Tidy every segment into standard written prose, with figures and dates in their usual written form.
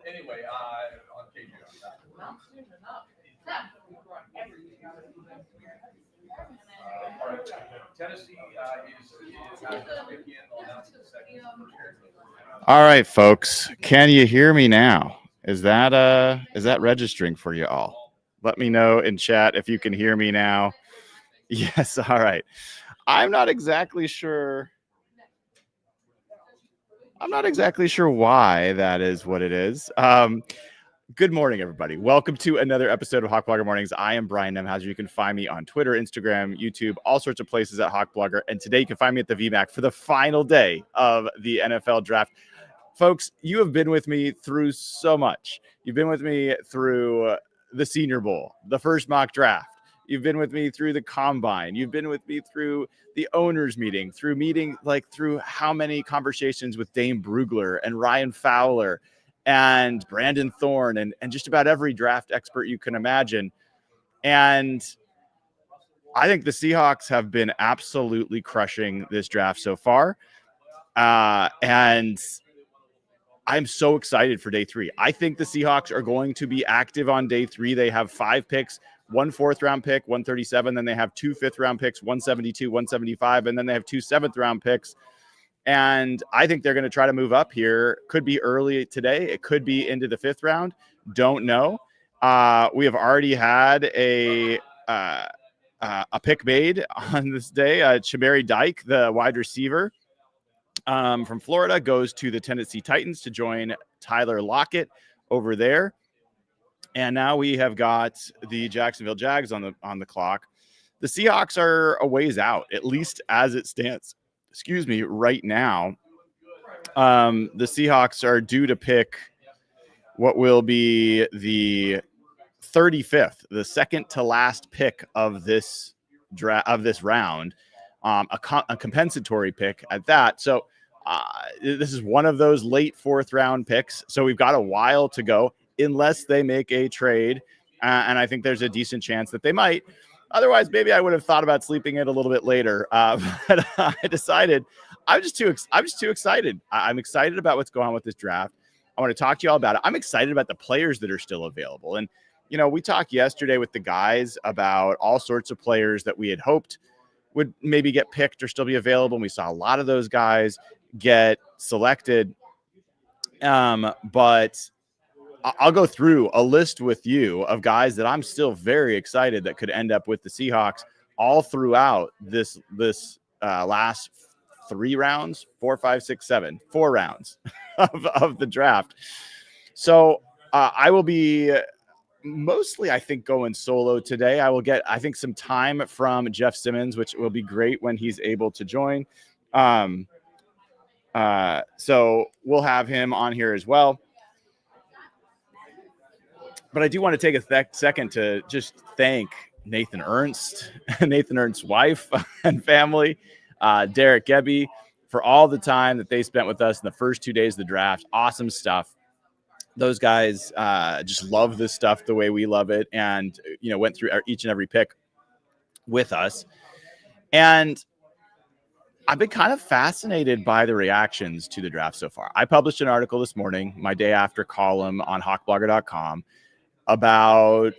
Anyway, on KJ. All right. Tennessee All right, folks. Can you hear me now? Is that registering for you all? Let me know in chat if you can hear me now. Yes. All right. I'm not exactly sure. I'm not exactly sure why that is what it is. Good morning, everybody. Welcome to another episode of Hawk Blogger Mornings. I am Brian Nemhauser. You can find me on Twitter, Instagram, YouTube, all sorts of places at Hawk Blogger. And today you can find me at the VMAC for the final day of the NFL draft. Folks, you have been with me through so much. You've been with me through the Senior Bowl, the first mock draft. You've been with me through the combine. You've been with me through the owners meeting, through how many conversations with Dane Brugler and Ryan Fowler and Brandon Thorne and just about every draft expert you can imagine. And I think the Seahawks have been absolutely crushing this draft so far. And I'm so excited for day 3. I think the Seahawks are going to be active on day 3. They have 5 picks, 1 4th-round pick, 137. Then they have 2 5th-round picks, 172, 175. And then they have 2 7th-round picks. And I think they're going to try to move up here. Could be early today. It could be into the 5th round. Don't know. We have already had a pick made on this day. Shamari Dyke, the wide receiver from Florida, goes to the Tennessee Titans to join Tyler Lockett over there. And now we have got the Jacksonville Jags on the clock. The Seahawks are a ways out, at least as it stands. Right now, the Seahawks are due to pick what will be the 35th, the second to last pick of this round, a compensatory pick at that. So this is one of those late 4th round picks. So we've got a while to go unless they make a trade. And I think there's a decent chance that they might. Otherwise, maybe I would have thought about sleeping it a little bit later. But I decided I'm just too excited. I'm excited about what's going on with this draft. I want to talk to you all about it. I'm excited about the players that are still available. And, you know, we talked yesterday with the guys about all sorts of players that we had hoped would maybe get picked or still be available. And we saw a lot of those guys get selected. But I'll go through a list with you of guys that I'm still very excited that could end up with the Seahawks all throughout this last 3 rounds, 4, 5, 6, 7, 4 rounds of the draft. So I will be mostly, I think, going solo today. I will get, I think, some time from Jeff Simmons, which will be great when he's able to join. So we'll have him on here as well. But I do want to take a second to just thank Nathan Ernst, Nathan Ernst's wife and family, Derek Gebbe, for all the time that they spent with us in the first 2 days of the draft. Awesome stuff. Those guys just love this stuff the way we love it, and went through each and every pick with us. And I've been kind of fascinated by the reactions to the draft so far. I published an article this morning, my day after column on hawkblogger.com, about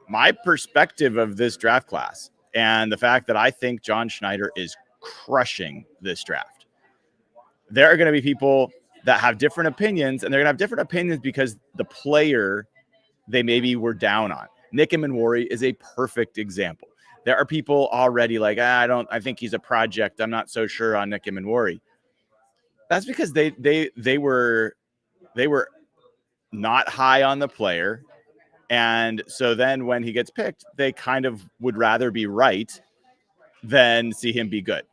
my perspective of this draft class and the fact that I think John Schneider is crushing this draft. There are going to be people that have different opinions, and they're going to have different opinions because the player they maybe were down on. Nick Emanwari is a perfect example. There are people already like, I think he's a project. I'm not so sure on Nick Emanwari. That's because they were not high on the player. And so then when he gets picked, they kind of would rather be right than see him be good.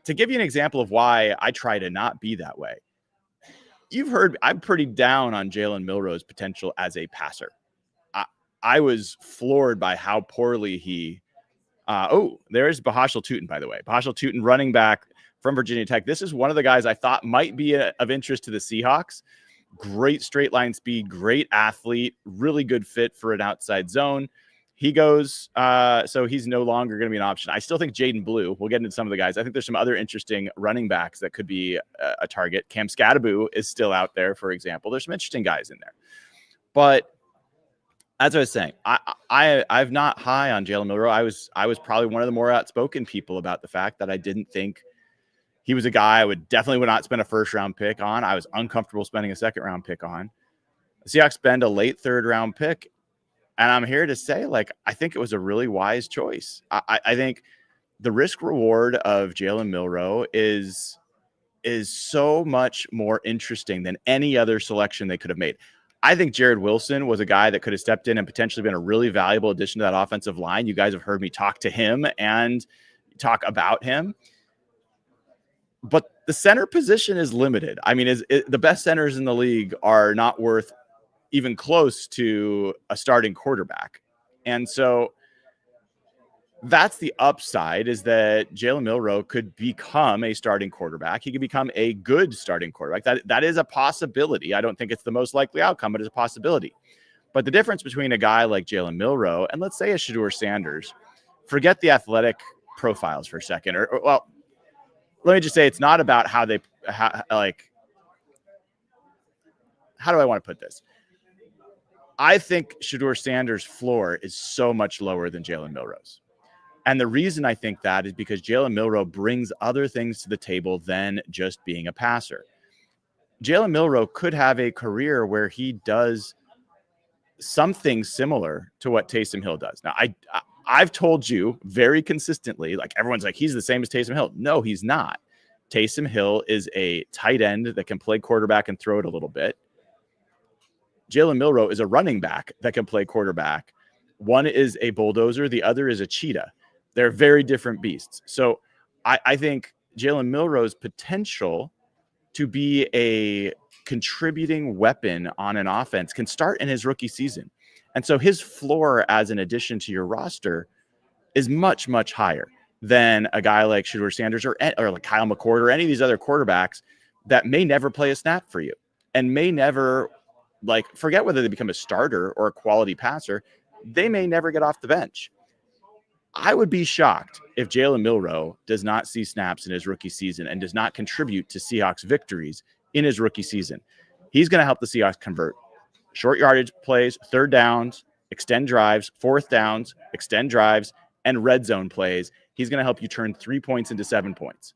To give you an example of why I try to not be that way, you've heard I'm pretty down on Jalen Milroe's potential as a passer. I was floored by how poorly he there's Bahashal Tutin, by the way. Bahashal Tutin, running back from Virginia Tech. This is one of the guys I thought might be of interest to the Seahawks. Great straight line speed, great athlete, really good fit for an outside zone. He goes, so he's no longer going to be an option. I still think Jaden Blue, we'll get into some of the guys. I think there's some other interesting running backs that could be a target. Cam Scadaboo is still out there, for example. There's some interesting guys in there. But as I was saying, I'm not high on Jalen Milroe. I was probably one of the more outspoken people about the fact that I didn't think he was a guy I would not spend a first round pick on. I was uncomfortable spending a second round pick on. The Seahawks spend a late third round pick. And I'm here to say, I think it was a really wise choice. I think the risk reward of Jalen Milroe is so much more interesting than any other selection they could have made. I think Jared Wilson was a guy that could have stepped in and potentially been a really valuable addition to that offensive line. You guys have heard me talk to him and talk about him. But the center position is limited. I mean, the best centers in the league are not worth even close to a starting quarterback. And so that's the upside, is that Jalen Milroe could become a starting quarterback. He could become a good starting quarterback. That is a possibility. I don't think it's the most likely outcome, but it's a possibility. But the difference between a guy like Jalen Milroe and let's say a Shedeur Sanders, forget the athletic profiles for a second. Well, let me just say it's not about how do I want to put this? I think Shedeur Sanders' floor is so much lower than Jalen Milroe's. And the reason I think that is because Jalen Milroe brings other things to the table than just being a passer. Jalen Milroe could have a career where he does something similar to what Taysom Hill does. Now, I've told you very consistently, everyone's like, he's the same as Taysom Hill. No, he's not. Taysom Hill is a tight end that can play quarterback and throw it a little bit. Jalen Milroe is a running back that can play quarterback. One is a bulldozer. The other is a cheetah. They're very different beasts. So I think Jalen Milroe's potential to be a contributing weapon on an offense can start in his rookie season. And so his floor as an addition to your roster is much, much higher than a guy like Shedeur Sanders or like Kyle McCord or any of these other quarterbacks that may never play a snap for you and may never, forget whether they become a starter or a quality passer, they may never get off the bench. I would be shocked if Jalen Milroe does not see snaps in his rookie season and does not contribute to Seahawks victories in his rookie season. He's going to help the Seahawks convert short yardage plays, third downs, extend drives, fourth downs, extend drives, and red zone plays. He's going to help you turn 3 points into 7 points.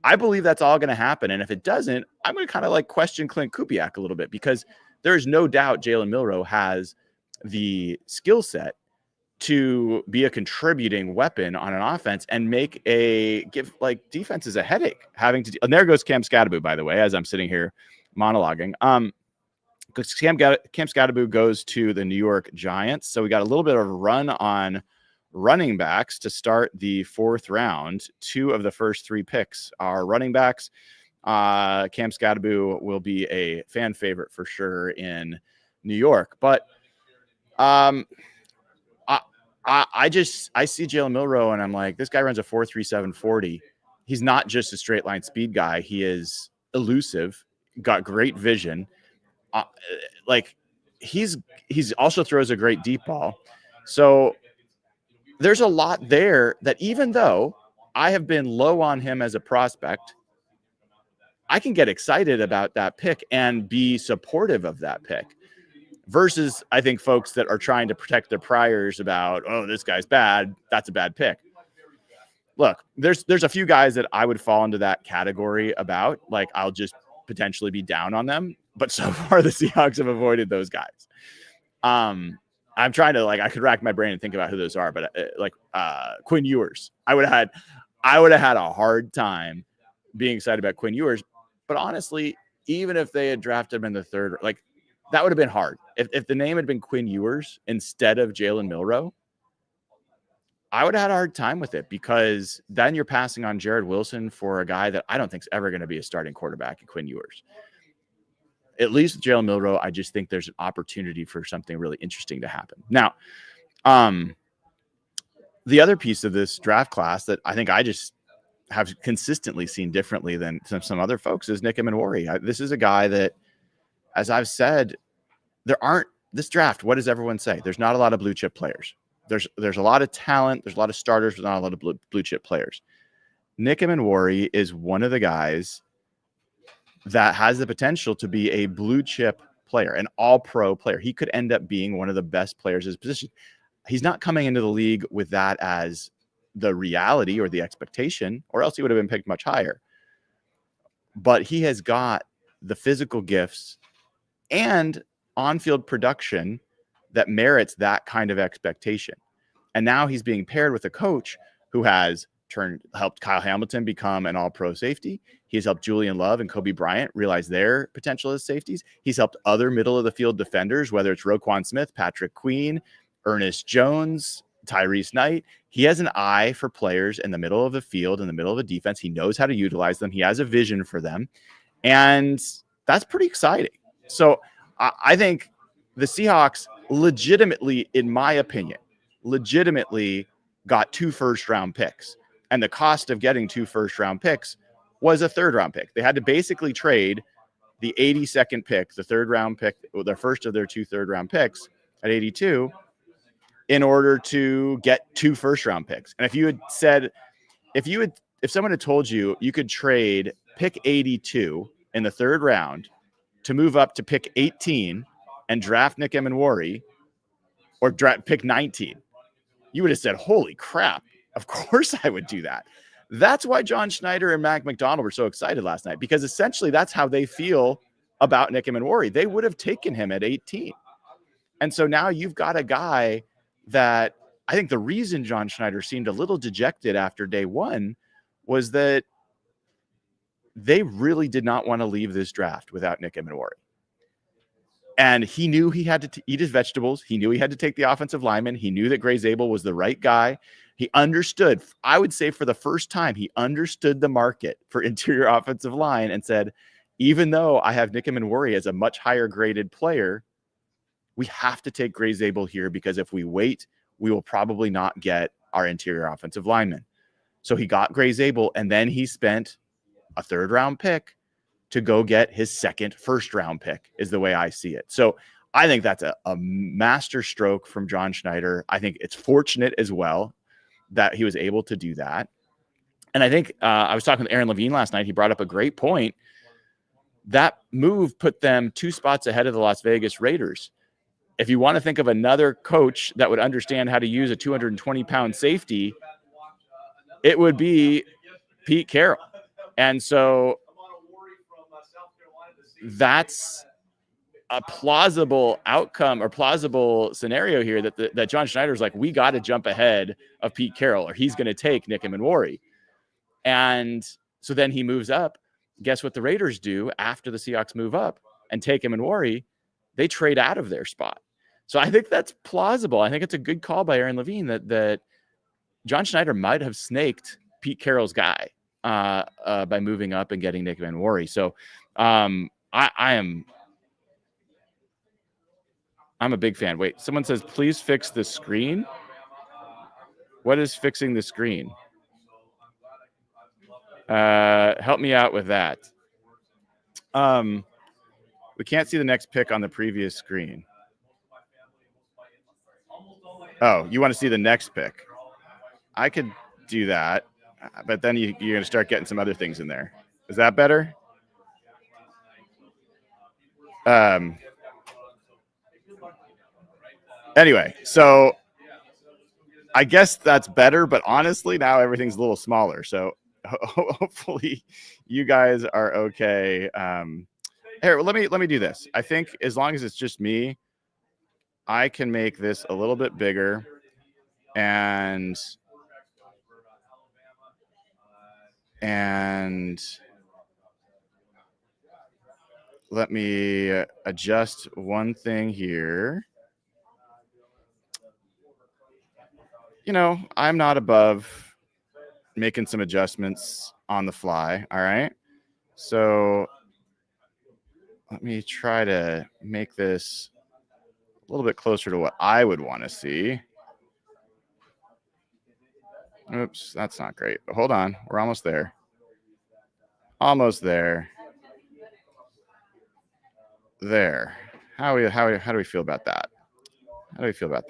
I believe that's all going to happen. And if it doesn't, I'm going to kind of question Clint Kubiak a little bit, because there's no doubt Jalen Milroe has the skill set to be a contributing weapon on an offense and give defenses a headache having to. And there goes Cam Scadaboo, by the way, as I'm sitting here monologuing. because Cam Scatterbo goes to the New York Giants. So we got a little bit of a run on running backs to start the 4th round. 2 of the first 3 picks are running backs. Cam Scatterbo will be a fan favorite for sure in New York. But I see Jalen Milroe and I'm like, this guy runs a 4.37 40. He's not just a straight line speed guy. He is elusive, got great vision. Like he's also throws a great deep ball. So there's a lot there that even though I have been low on him as a prospect, I can get excited about that pick and be supportive of that pick versus I think folks that are trying to protect their priors about, oh, this guy's bad. That's a bad pick. Look, there's a few guys that I would fall into that category about, like I'll just potentially be down on them. But so far the Seahawks have avoided those guys. I'm trying to I could rack my brain and think about who those are, but Quinn Ewers, I would have had a hard time being excited about Quinn Ewers. But honestly, even if they had drafted him in the 3rd, that would have been hard. If the name had been Quinn Ewers instead of Jalen Milroe, I would have had a hard time with it because then you're passing on Jared Wilson for a guy that I don't think is ever going to be a starting quarterback in Quinn Ewers. At least with Jalen Milroe, I just think there's an opportunity for something really interesting to happen. Now, the other piece of this draft class that I think I just have consistently seen differently than some other folks is Nick Emenwari. This is a guy that, as I've said, this draft, what does everyone say? There's not a lot of blue chip players. There's a lot of talent. There's a lot of starters, but not a lot of blue chip players. Nick Emenwari is one of the guys that has the potential to be a blue chip player, an all-pro player. He could end up being one of the best players in his position. He's not coming into the league with that as the reality or the expectation, or else he would have been picked much higher. But he has got the physical gifts and on-field production that merits that kind of expectation. And now he's being paired with a coach who has helped Kyle Hamilton become an all-pro safety. He's helped Julian Love and Kobe Bryant realize their potential as safeties. He's helped other middle-of-the-field defenders, whether it's Roquan Smith, Patrick Queen, Ernest Jones, Tyrese Knight. He has an eye for players in the middle of the field, in the middle of a defense. He knows how to utilize them. He has a vision for them. And that's pretty exciting. So I think the Seahawks legitimately, in my opinion, got 2 first-round picks. And the cost of getting 2 first-round picks was a 3rd-round pick. They had to basically trade the 82nd pick, the 3rd-round pick, their first of their 2 third-round picks at 82, in order to get 2 first-round picks. And if someone had told you you could trade pick 82 in the 3rd round to move up to pick 18 and draft Nick Emenwari, or draft pick 19, you would have said, holy crap, of course I would do that. That's why John Schneider and Mac McDonald were so excited last night, because essentially that's how they feel about Nick Emenwari. They would have taken him at 18. And so now you've got a guy that I think the reason John Schneider seemed a little dejected after day 1 was that they really did not want to leave this draft without Nick Emenwari. And he knew he had to eat his vegetables. He knew he had to take the offensive lineman. He knew that Gray Zabel was the right guy. He understood, I would say for the first time, he understood the market for interior offensive line and said, even though I have Nick Emenwari as a much higher graded player, we have to take Gray Zabel here, because if we wait, we will probably not get our interior offensive lineman. So he got Gray Zabel, and then he spent a 3rd-round pick to go get his 2nd first-round pick, is the way I see it. So I think that's a master stroke from John Schneider. I think it's fortunate as well that he was able to do that. And I think I was talking with Aaron Levine last night. He brought up a great point. That move put them 2 spots ahead of the Las Vegas Raiders. If you want to think of another coach that would understand how to use a 220-pound safety, it would be Pete Carroll. And so that's a plausible outcome or plausible scenario here that John Schneider's like, we got to jump ahead of Pete Carroll or he's going to take Nick Emenwari. And so then he moves up. Guess what the Raiders do after the Seahawks move up and take Emenwari? they trade out of their spot. So I think that's plausible. I think it's a good call by Aaron Levine that John Schneider might have snaked Pete Carroll's guy by moving up and getting Nick Van Worry. So I'm a big fan. Wait, someone says, please fix the screen. What is fixing the screen? Help me out with that. We can't see the next pick on the previous screen. Oh, you want to see the next pick? I could do that, but then you're going to start getting some other things in there. Is that better? Anyway, so I guess that's better, but honestly, now everything's a little smaller. So hopefully you guys are okay. Here, let me do this. I think as long as it's just me, I can make this a little bit bigger and let me adjust one thing here. You know, I'm not above making some adjustments on the fly. All right. So let me try to make this a little bit closer to what I would want to see. Oops, that's not great. But hold on. We're almost there. Almost there. There. How do we feel about that? How do we feel about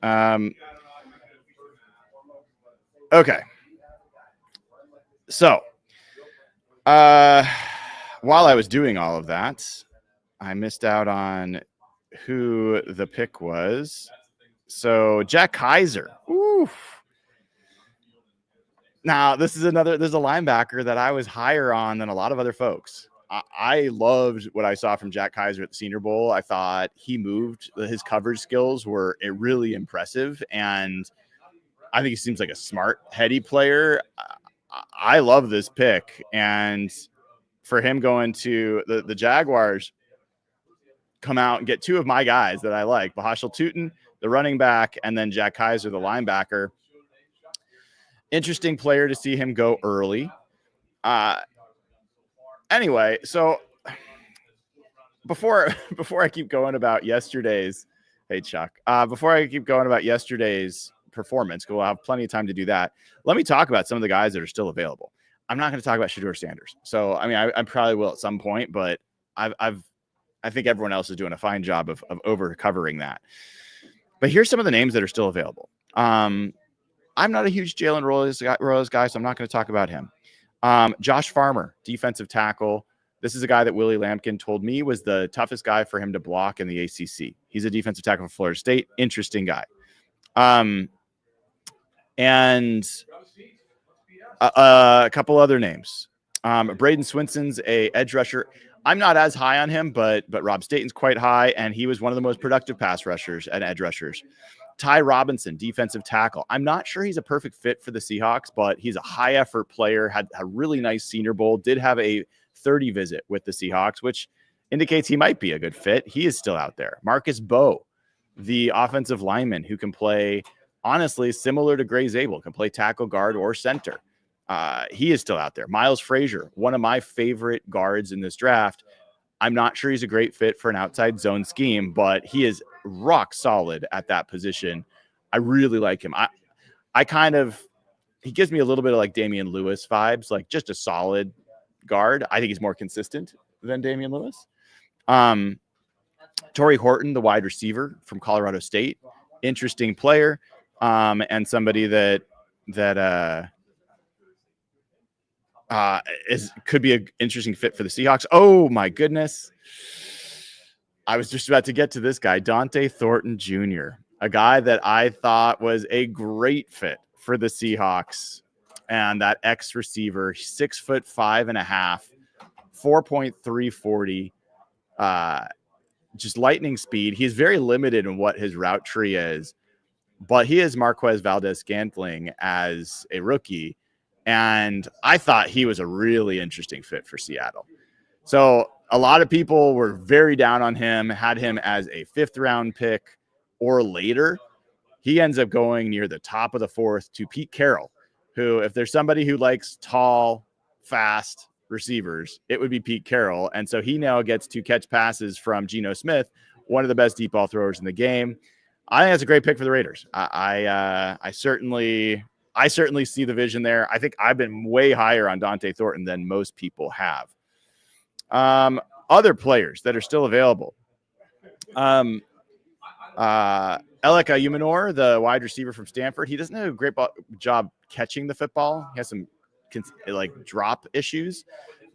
that? Okay. So, while I was doing all of that, I missed out on who the pick was. So, Jack Kaiser. Oof. Now, there's a linebacker that I was higher on than a lot of other folks. I loved what I saw from Jack Kaiser at the Senior Bowl. I thought he moved. His coverage skills were really impressive, and I think he seems like a smart, heady player. I love this pick, and for him going to the Jaguars, come out and get two of my guys that I like, Bahashal Tutin, the running back, and then Jack Kaiser, the linebacker. Interesting player to see him go early. Anyway, so before I keep going about yesterday's, hey Chuck, before I keep going about yesterday's performance, because we'll have plenty of time to do that. Let me talk about some of the guys that are still available. I'm not going to talk about Shedeur Sanders. So I mean, I probably will at some point, but I think everyone else is doing a fine job of over covering that. But here's some of the names that are still available. I'm not a huge Jalen Rose guy, so I'm not going to talk about him. Josh Farmer, defensive tackle. This is a guy that Willie Lampkin told me was the toughest guy for him to block in the ACC. He's a defensive tackle for Florida State. Interesting guy. And a couple other names. Braden Swinson's a edge rusher. I'm not as high on him, but Rob Staten's quite high, and he was one of the most productive pass rushers and edge rushers. Ty Robinson, defensive tackle. I'm not sure he's a perfect fit for the Seahawks, but he's a high-effort player, had a really nice Senior Bowl, did have a 30 visit with the Seahawks, which indicates he might be a good fit. He is still out there. Marcus Bowe, the offensive lineman who can play, honestly, similar to Gray Zabel, can play tackle, guard, or center. He is still out there. Miles Frazier, one of my favorite guards in this draft. I'm not sure he's a great fit for an outside zone scheme, but he is rock solid at that position. I really like him. He gives me a little bit of like Damian Lewis vibes, like just a solid guard. I think he's more consistent than Damian Lewis. Torrey Horton, the wide receiver from Colorado State, interesting player, and somebody that could be an interesting fit for the Seahawks. Oh my goodness. I was just about to get to this guy, Dante Thornton Jr., a guy that I thought was a great fit for the Seahawks. And that X receiver, 6'5.5", 4.340, just lightning speed. He's very limited in what his route tree is, but he is Marquez Valdez-Scantling as a rookie. And I thought he was a really interesting fit for Seattle. So a lot of people were very down on him, had him as a 5th round pick or later. He ends up going near the top of the 4th to Pete Carroll, who, if there's somebody who likes tall, fast receivers, it would be Pete Carroll. And so he now gets to catch passes from Geno Smith, one of the best deep ball throwers in the game. I think that's a great pick for the Raiders. I certainly see the vision there. I think I've been way higher on Dante Thornton than most people have. Other players that are still available. Elek Ayumanor, the wide receiver from Stanford, he doesn't do a great job catching the football. He has some drop issues,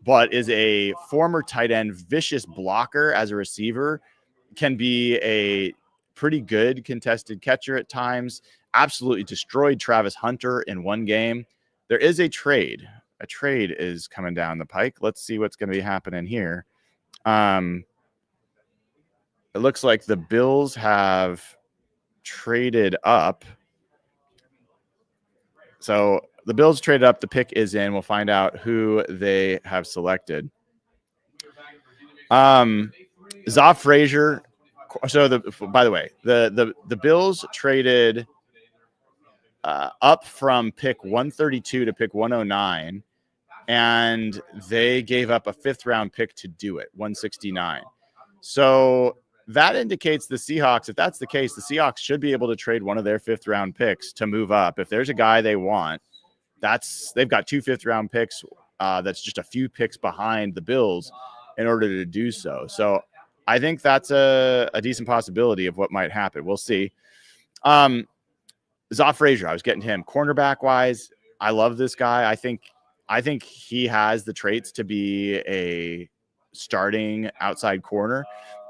but is a former tight end, vicious blocker as a receiver, can be a pretty good contested catcher at times. Absolutely destroyed Travis Hunter in one game. There is a trade. A trade is coming down the pike. Let's see what's going to be happening here. It looks like the Bills have traded up. So the Bills traded up. The pick is in. We'll find out who they have selected. Zoff Frazier. So by the way, the Bills traded up from pick 132 to pick 109, and they gave up a 5th round pick to do it, 169. So that indicates the Seahawks, if that's the case, the Seahawks should be able to trade one of their 5th round picks to move up. If there's a guy they want, they've got 2 5th round picks. That's just a few picks behind the Bills in order to do so. So I think that's a decent possibility of what might happen. We'll see. Zoff Frazier, I was getting him cornerback wise. I love this guy. I think he has the traits to be a starting outside corner,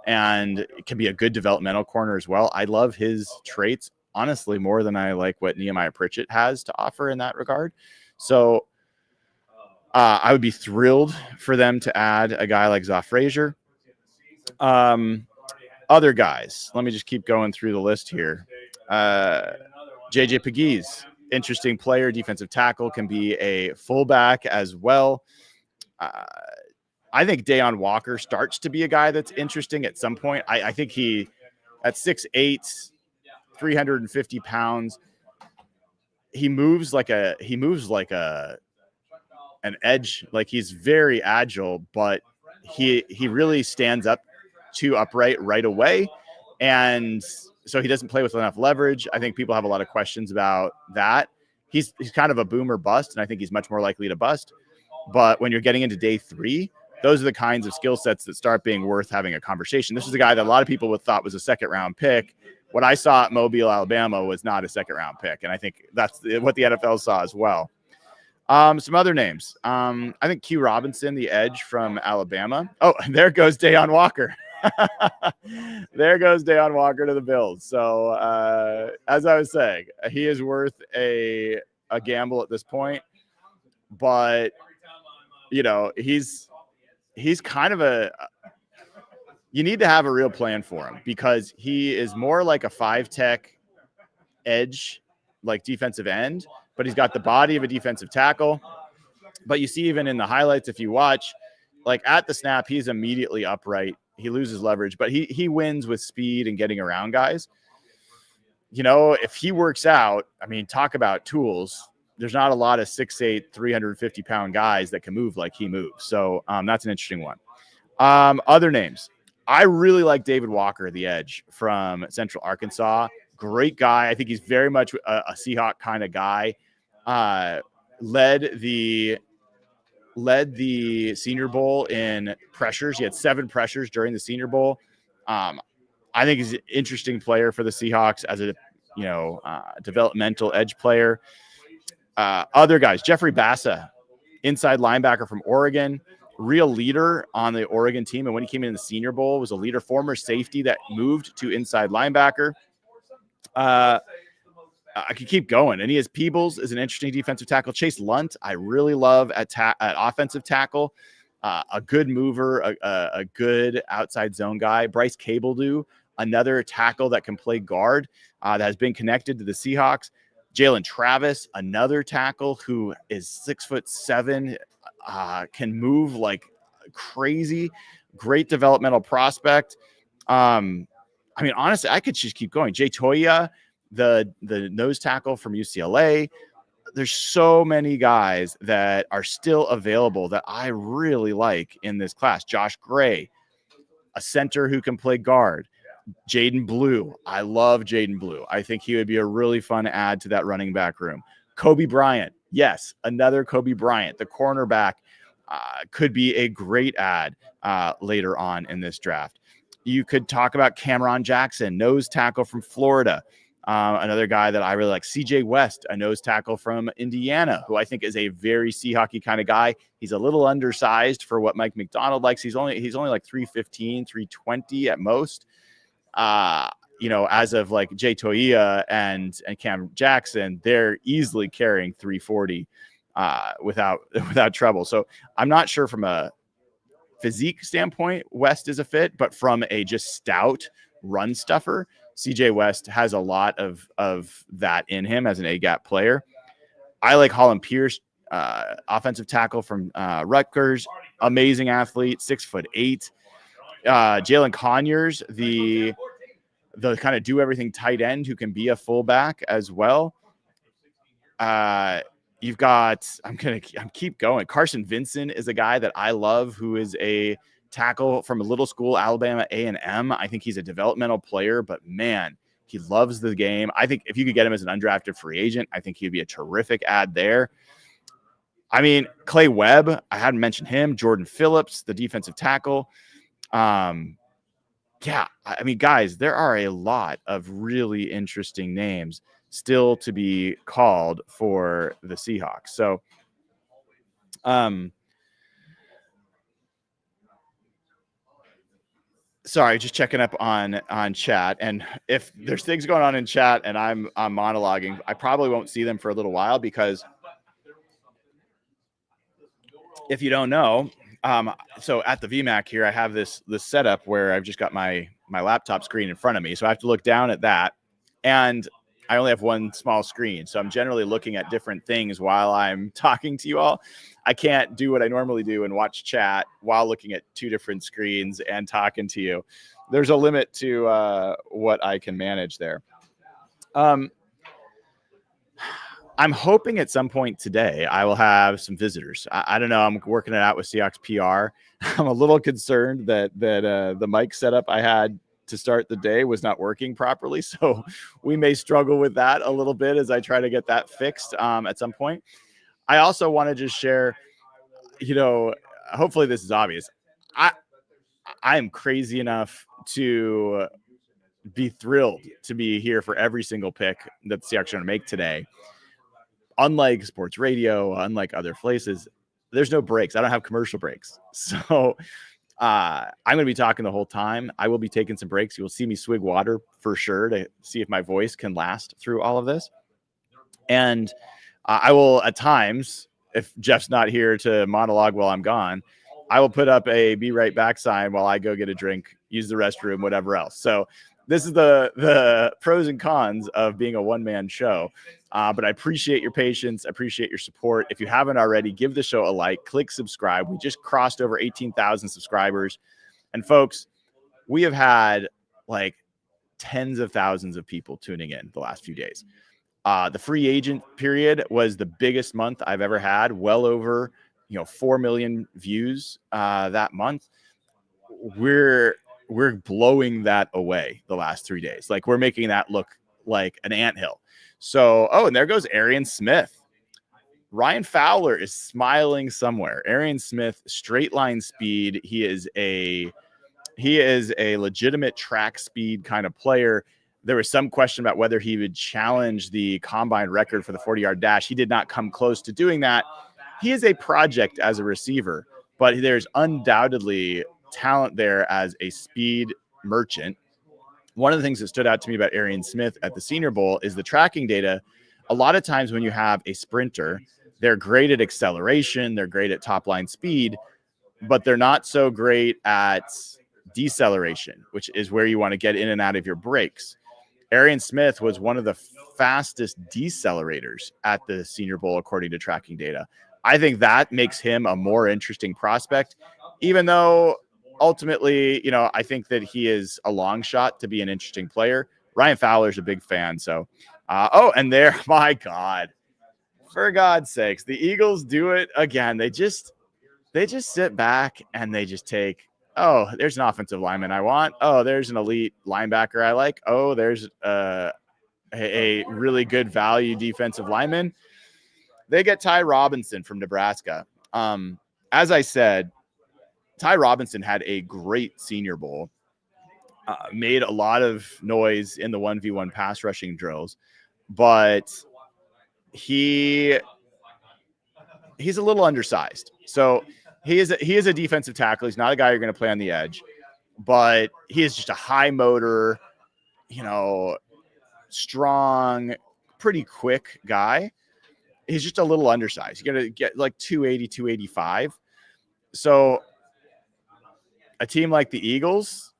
and it can be a good developmental corner as well. I love his traits, honestly, more than I like what Nehemiah Pritchett has to offer in that regard. So I would be thrilled for them to add a guy like Zoff Frazier. Other guys, let me just keep going through the list here. JJ Pegues, interesting player, defensive tackle, can be a fullback as well. I think Deion Walker starts to be a guy that's interesting at some point. I think he, at 6'8", 350 pounds, he moves like an edge. Like, he's very agile, but he really stands up too upright right away. And so he doesn't play with enough leverage. I think people have a lot of questions about that. He's kind of a boom or bust, and I think he's much more likely to bust. But when you're getting into day 3, those are the kinds of skill sets that start being worth having a conversation. This is a guy that a lot of people would thought was a 2nd round pick. What I saw at Mobile, Alabama was not a 2nd round pick. And I think that's what the NFL saw as well. Some other names. I think Q Robinson, the edge from Alabama. Oh, there goes Deion Walker. There goes Deion Walker to the Bills. So as I was saying, he is worth a gamble at this point. But, you know, he's kind of you need to have a real plan for him, because he is more like a 5-tech edge, like defensive end, but he's got the body of a defensive tackle. But you see, even in the highlights, if you watch, like at the snap, he's immediately upright. He loses leverage, but he wins with speed and getting around guys. You know, if he works out, I mean, talk about tools. There's not a lot of 6'8", 350-pound guys that can move like he moves. So that's an interesting one. Other names. I really like David Walker, the edge from Central Arkansas. Great guy. I think he's very much a Seahawk kind of guy. Led the Senior Bowl in pressures. He had 7 pressures during the Senior Bowl. I think he's an interesting player for the Seahawks as a developmental edge player. Other guys, Jeffrey Bassa, inside linebacker from Oregon, real leader on the Oregon team. And when he came in the Senior Bowl, was a leader, former safety that moved to inside linebacker. I could keep going. And he has Peebles is an interesting defensive tackle. Chase Lunt, I really love at offensive tackle. A good mover, a good outside zone guy. Bryce Cabledew, another tackle that can play guard, that has been connected to the Seahawks. Jalen Travis, another tackle who is 6'7", can move like crazy, great developmental prospect. I mean, honestly, I could just keep going. Jay Toya, the nose tackle from UCLA. There's so many guys that are still available that I really like in this class. Josh Gray, a center who can play guard. Jaden Blue. I love Jaden Blue. I think he would be a really fun add to that running back room. Kobe Bryant. Yes, another Kobe Bryant. The cornerback could be a great add later on in this draft. You could talk about Cameron Jackson, nose tackle from Florida. Another guy that I really like, CJ West, a nose tackle from Indiana, who I think is a very Seahawks kind of guy. He's a little undersized for what Mike McDonald likes. He's only like 315, 320 at most. As of like Jay Toia and Cam Jackson, they're easily carrying 340 without trouble. So I'm not sure from a physique standpoint, West is a fit, but from a just stout run stuffer, CJ West has a lot of that in him as an A-gap player. I like Holland Pierce, offensive tackle from Rutgers, amazing athlete, 6'8". Jalen Conyers, the kind of do everything tight end who can be a fullback as well. You've got, I'm keep going. Carson Vincent is a guy that I love, who is a tackle from a little school, Alabama A&M. I think he's a developmental player, but man, he loves the game. I think if you could get him as an undrafted free agent, I think he'd be a terrific add there. I mean, Clay Webb, I hadn't mentioned him. Jordan Phillips, the defensive tackle. Yeah, I mean, guys, there are a lot of really interesting names still to be called for the Seahawks. So, sorry, just checking up on chat. And if there's things going on in chat and I'm monologuing, I probably won't see them for a little while, because if you don't know, so at the VMAC here, I have this setup where I've just got my laptop screen in front of me. So I have to look down at that, and I only have one small screen. So I'm generally looking at different things while I'm talking to you all. I can't do what I normally do and watch chat while looking at two different screens and talking to you. There's a limit to what I can manage there. I'm hoping at some point today I will have some visitors. I don't know. I'm working it out with Seahawks PR. I'm a little concerned that the mic setup I had to start the day was not working properly. So we may struggle with that a little bit as I try to get that fixed at some point. I also want to just share, hopefully this is obvious. I am crazy enough to be thrilled to be here for every single pick that the Seahawks are going to make today. Unlike sports radio, unlike other places, there's no breaks. I don't have commercial breaks. So I'm going to be talking the whole time. I will be taking some breaks. You will see me swig water for sure to see if my voice can last through all of this. And I will, at times, if Jeff's not here to monologue while I'm gone, I will put up a be right back sign while I go get a drink, use the restroom, whatever else. So this is the pros and cons of being a one-man show. But I appreciate your patience. I appreciate your support. If you haven't already, give the show a like, click subscribe. We just crossed over 18,000 subscribers. And folks, we have had like tens of thousands of people tuning in the last few days. The free agent period was the biggest month I've ever had, well over 4 million views that month. We're blowing that away the last 3 days. Like, we're making that look like an anthill. So, and there goes Arian Smith. Ryan Fowler is smiling somewhere. Arian Smith, straight line speed. He is a legitimate track speed kind of player. There was some question about whether he would challenge the combine record for the 40-yard dash. He did not come close to doing that. He is a project as a receiver, but there's undoubtedly talent there as a speed merchant. One of the things that stood out to me about Arian Smith at the Senior Bowl is the tracking data. A lot of times when you have a sprinter, they're great at acceleration, they're great at top line speed, but they're not so great at deceleration, which is where you want to get in and out of your brakes. Arian Smith was one of the fastest decelerators at the Senior Bowl, according to tracking data. I think that makes him a more interesting prospect, even though ultimately, I think that he is a long shot to be an interesting player. Ryan Fowler's a big fan. So, and there, my God, for God's sakes, the Eagles do it again. They just sit back and they just take, oh, there's an offensive lineman I want. Oh, there's an elite linebacker I like. Oh, there's a really good value defensive lineman. They get Ty Robinson from Nebraska. As I said, Ty Robinson had a great Senior Bowl, made a lot of noise in the 1v1 pass rushing drills, but he's a little undersized. So he is a defensive tackle. He's not a guy you're going to play on the edge, but he is just a high motor, strong, pretty quick guy. He's just a little undersized. You're going to get like 280, 285. So a team like the Eagles,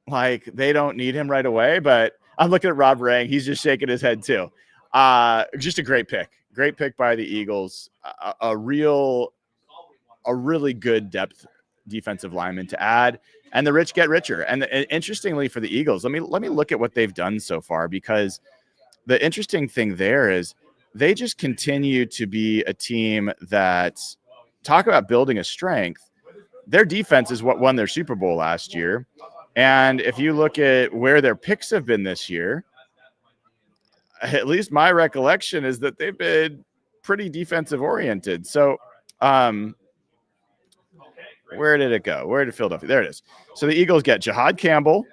like, they don't need him right away, but I'm looking at Rob Rang. He's just shaking his head too. Just a great pick by the Eagles. A really good depth defensive lineman to add, and the rich get richer. And interestingly for the Eagles, let me look at what they've done so far, because the interesting thing there is they just continue to be a team that, talk about building a strength. Their defense is what won their Super Bowl last year. And if you look at where their picks have been this year, at least my recollection is that they've been pretty defensive oriented. So where did it go? Where did Philadelphia? There it is. So the Eagles get Jahad Campbell,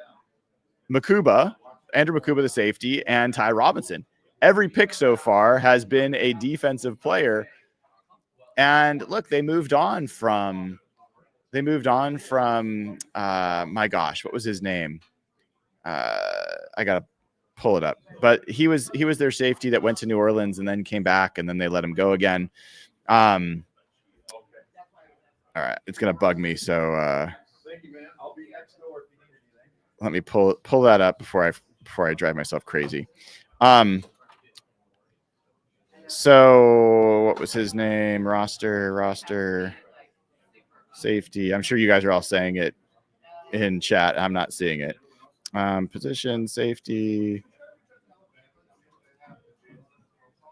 Andrew Makuba, the safety, and Ty Robinson. Every pick so far has been a defensive player. And look, they moved on from my gosh, what was his name? I gotta pull it up, but he was their safety that went to New Orleans and then came back, and then they let him go again. All right, it's gonna bug me, so let me pull that up before I drive myself crazy. So what was his name? Roster safety. I'm sure you guys are all saying it in chat. I'm not seeing it. Position safety.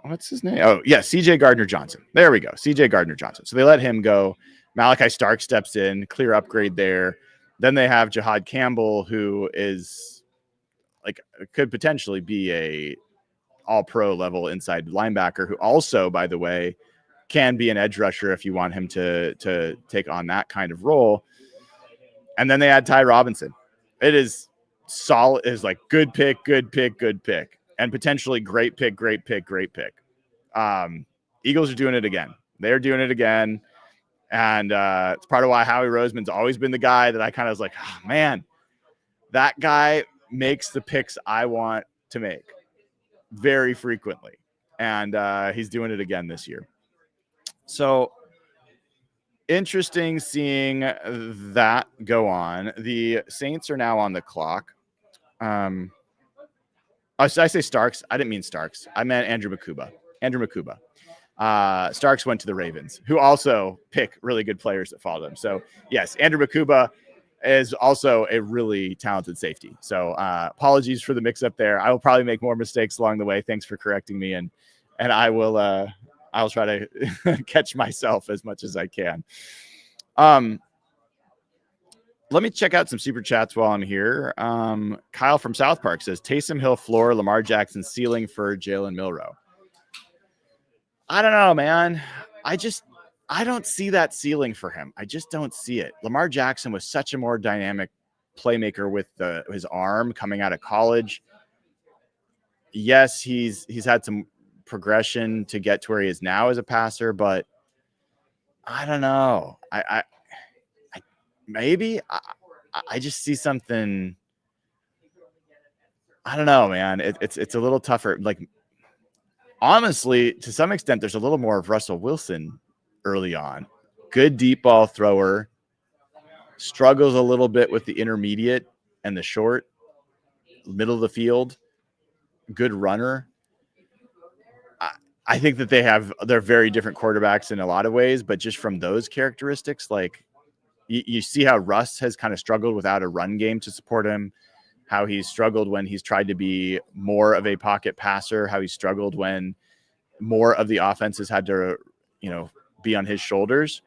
What's his name? Oh, yeah, CJ Gardner-Johnson. There we go. CJ Gardner-Johnson. So they let him go. Malachi Stark steps in, clear upgrade there. Then they have Jahad Campbell, who is could potentially be a all-pro level inside linebacker, who also, by the way, can be an edge rusher if you want him to take on that kind of role. And then they add Ty Robinson. It is solid. It is like good pick, and potentially great pick. Eagles are doing it again. They're doing it again. And it's part of why Howie Roseman's always been the guy that I kind of was like, oh, man, that guy makes the picks I want to make very frequently. And he's doing it again this year. So interesting seeing that go on. The Saints are now on the clock. Did I say Starks? I didn't mean Starks. I meant Andrew Makuba. Starks went to the Ravens, who also pick really good players that follow them. So, yes, Andrew Makuba is also a really talented safety. So, apologies for the mix-up there. I will probably make more mistakes along the way. Thanks for correcting me, and I'll try to catch myself as much as I can. Let me check out some super chats while I'm here. Kyle from South Park says, Taysom Hill floor, Lamar Jackson ceiling for Jalen Milroe. I don't know, man. I don't see that ceiling for him. I just don't see it. Lamar Jackson was such a more dynamic playmaker with his arm coming out of college. Yes, he's had some progression to get to where he is now as a passer, but I don't know. I just see something. I don't know, man. It's a little tougher. Like, honestly, to some extent, there's a little more of Russell Wilson early on. Good deep ball thrower. Struggles a little bit with the intermediate and the short, middle of the field. Good runner. I think that they're very different quarterbacks in a lot of ways, but just from those characteristics, like, you see how Russ has kind of struggled without a run game to support him, how he's struggled when he's tried to be more of a pocket passer, how he struggled when more of the offense has had to, be on his shoulders.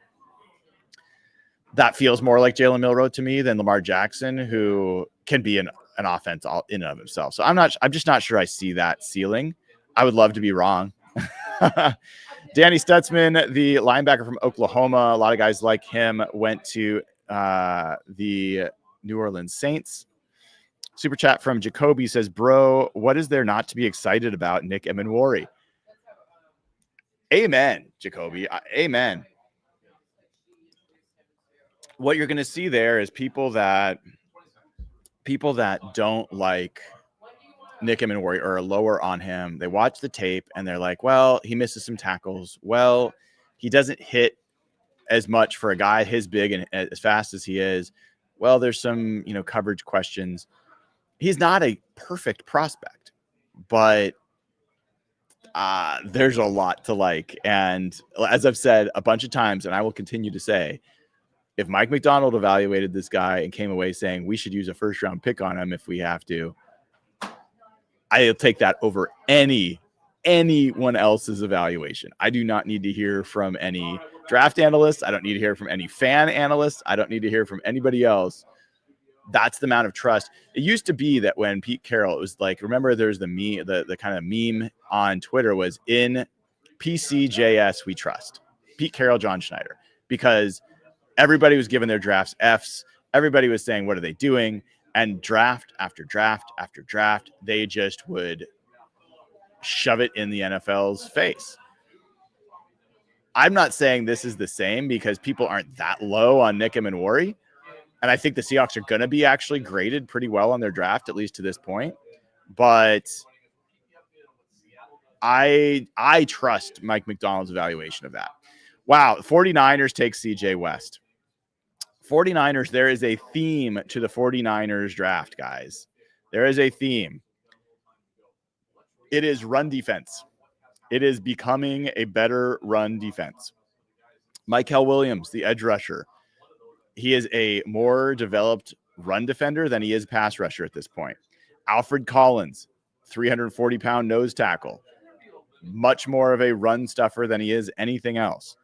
That feels more like Jalen Milroe to me than Lamar Jackson, who can be an offense all in and of himself. So I'm just not sure I see that ceiling. I would love to be wrong. Danny Stutzman, the linebacker from Oklahoma, a lot of guys like him, went to the New Orleans Saints. Super chat from Jacoby says, bro, what is there not to be excited about Nick Emenwari? Amen, Jacoby. Amen. What you're going to see there is people that don't like Nick Emenwari or are lower on him. They watch the tape and they're like, well, he misses some tackles. Well, he doesn't hit as much for a guy his big and as fast as he is. Well, there's some, coverage questions. He's not a perfect prospect, but there's a lot to like. And as I've said a bunch of times, and I will continue to say, if Mike Macdonald evaluated this guy and came away saying we should use a first-round pick on him if we have to, I'll take that over anyone else's evaluation. I do not need to hear from any draft analysts. I don't need to hear from any fan analysts. I don't need to hear from anybody else. That's the amount of trust. It used to be that when Pete Carroll, it was like, remember there's the kind of meme on Twitter was in PCJS we trust. Pete Carroll, John Schneider, because everybody was giving their drafts Fs. Everybody was saying, what are they doing? And draft after draft after draft, they just would shove it in the NFL's face. I'm not saying this is the same because people aren't that low on Nick Emenwari. And I think the Seahawks are going to be actually graded pretty well on their draft, at least to this point. But I trust Mike Macdonald's evaluation of that. Wow, 49ers take CJ West. 49ers, there is a theme to the 49ers draft, guys. There is a theme. It is run defense. It is becoming a better run defense. Michael Williams, the edge rusher, he is a more developed run defender than he is pass rusher at this point. Alfred Collins, 340-pound nose tackle, much more of a run stuffer than he is anything else.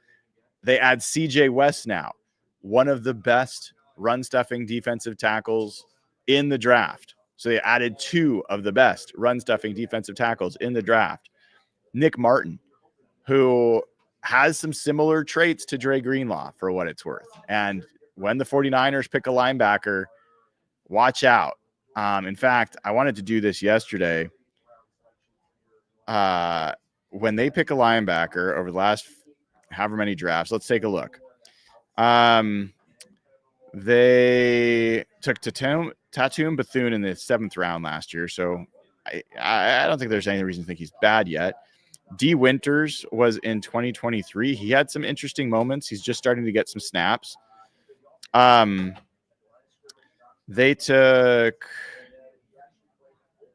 They add CJ West now, one of the best run stuffing defensive tackles in the draft. So they added two of the best run stuffing defensive tackles in the draft. Nick Martin, who has some similar traits to Dre Greenlaw for what it's worth. And when the 49ers pick a linebacker, watch out. In fact, I wanted to do this yesterday. When they pick a linebacker over the last however many drafts, let's take a look. They took Tatum Bethune in the 7th round last year, so I don't think there's any reason to think he's bad yet. D. Winters was in 2023. He had some interesting moments. He's just starting to get some snaps. They took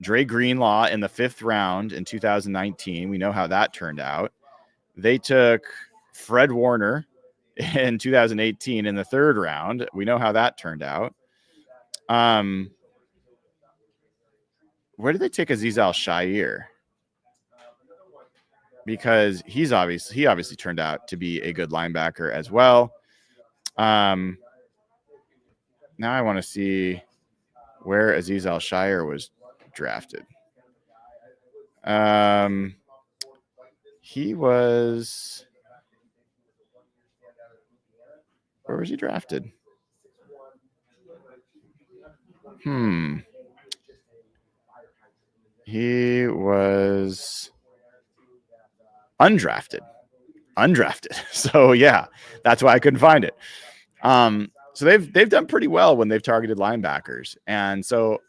Dre Greenlaw in the 5th round in 2019. We know how that turned out. They took Fred Warner in 2018 in the 3rd round. We know how that turned out. Where did they take Azeez Al-Shaair? Because he obviously turned out to be a good linebacker as well. Now I want to see where Azeez Al-Shaair was drafted. He was... Where was he drafted? He was undrafted. So yeah, that's why I couldn't find it. So they've done pretty well when they've targeted linebackers. And so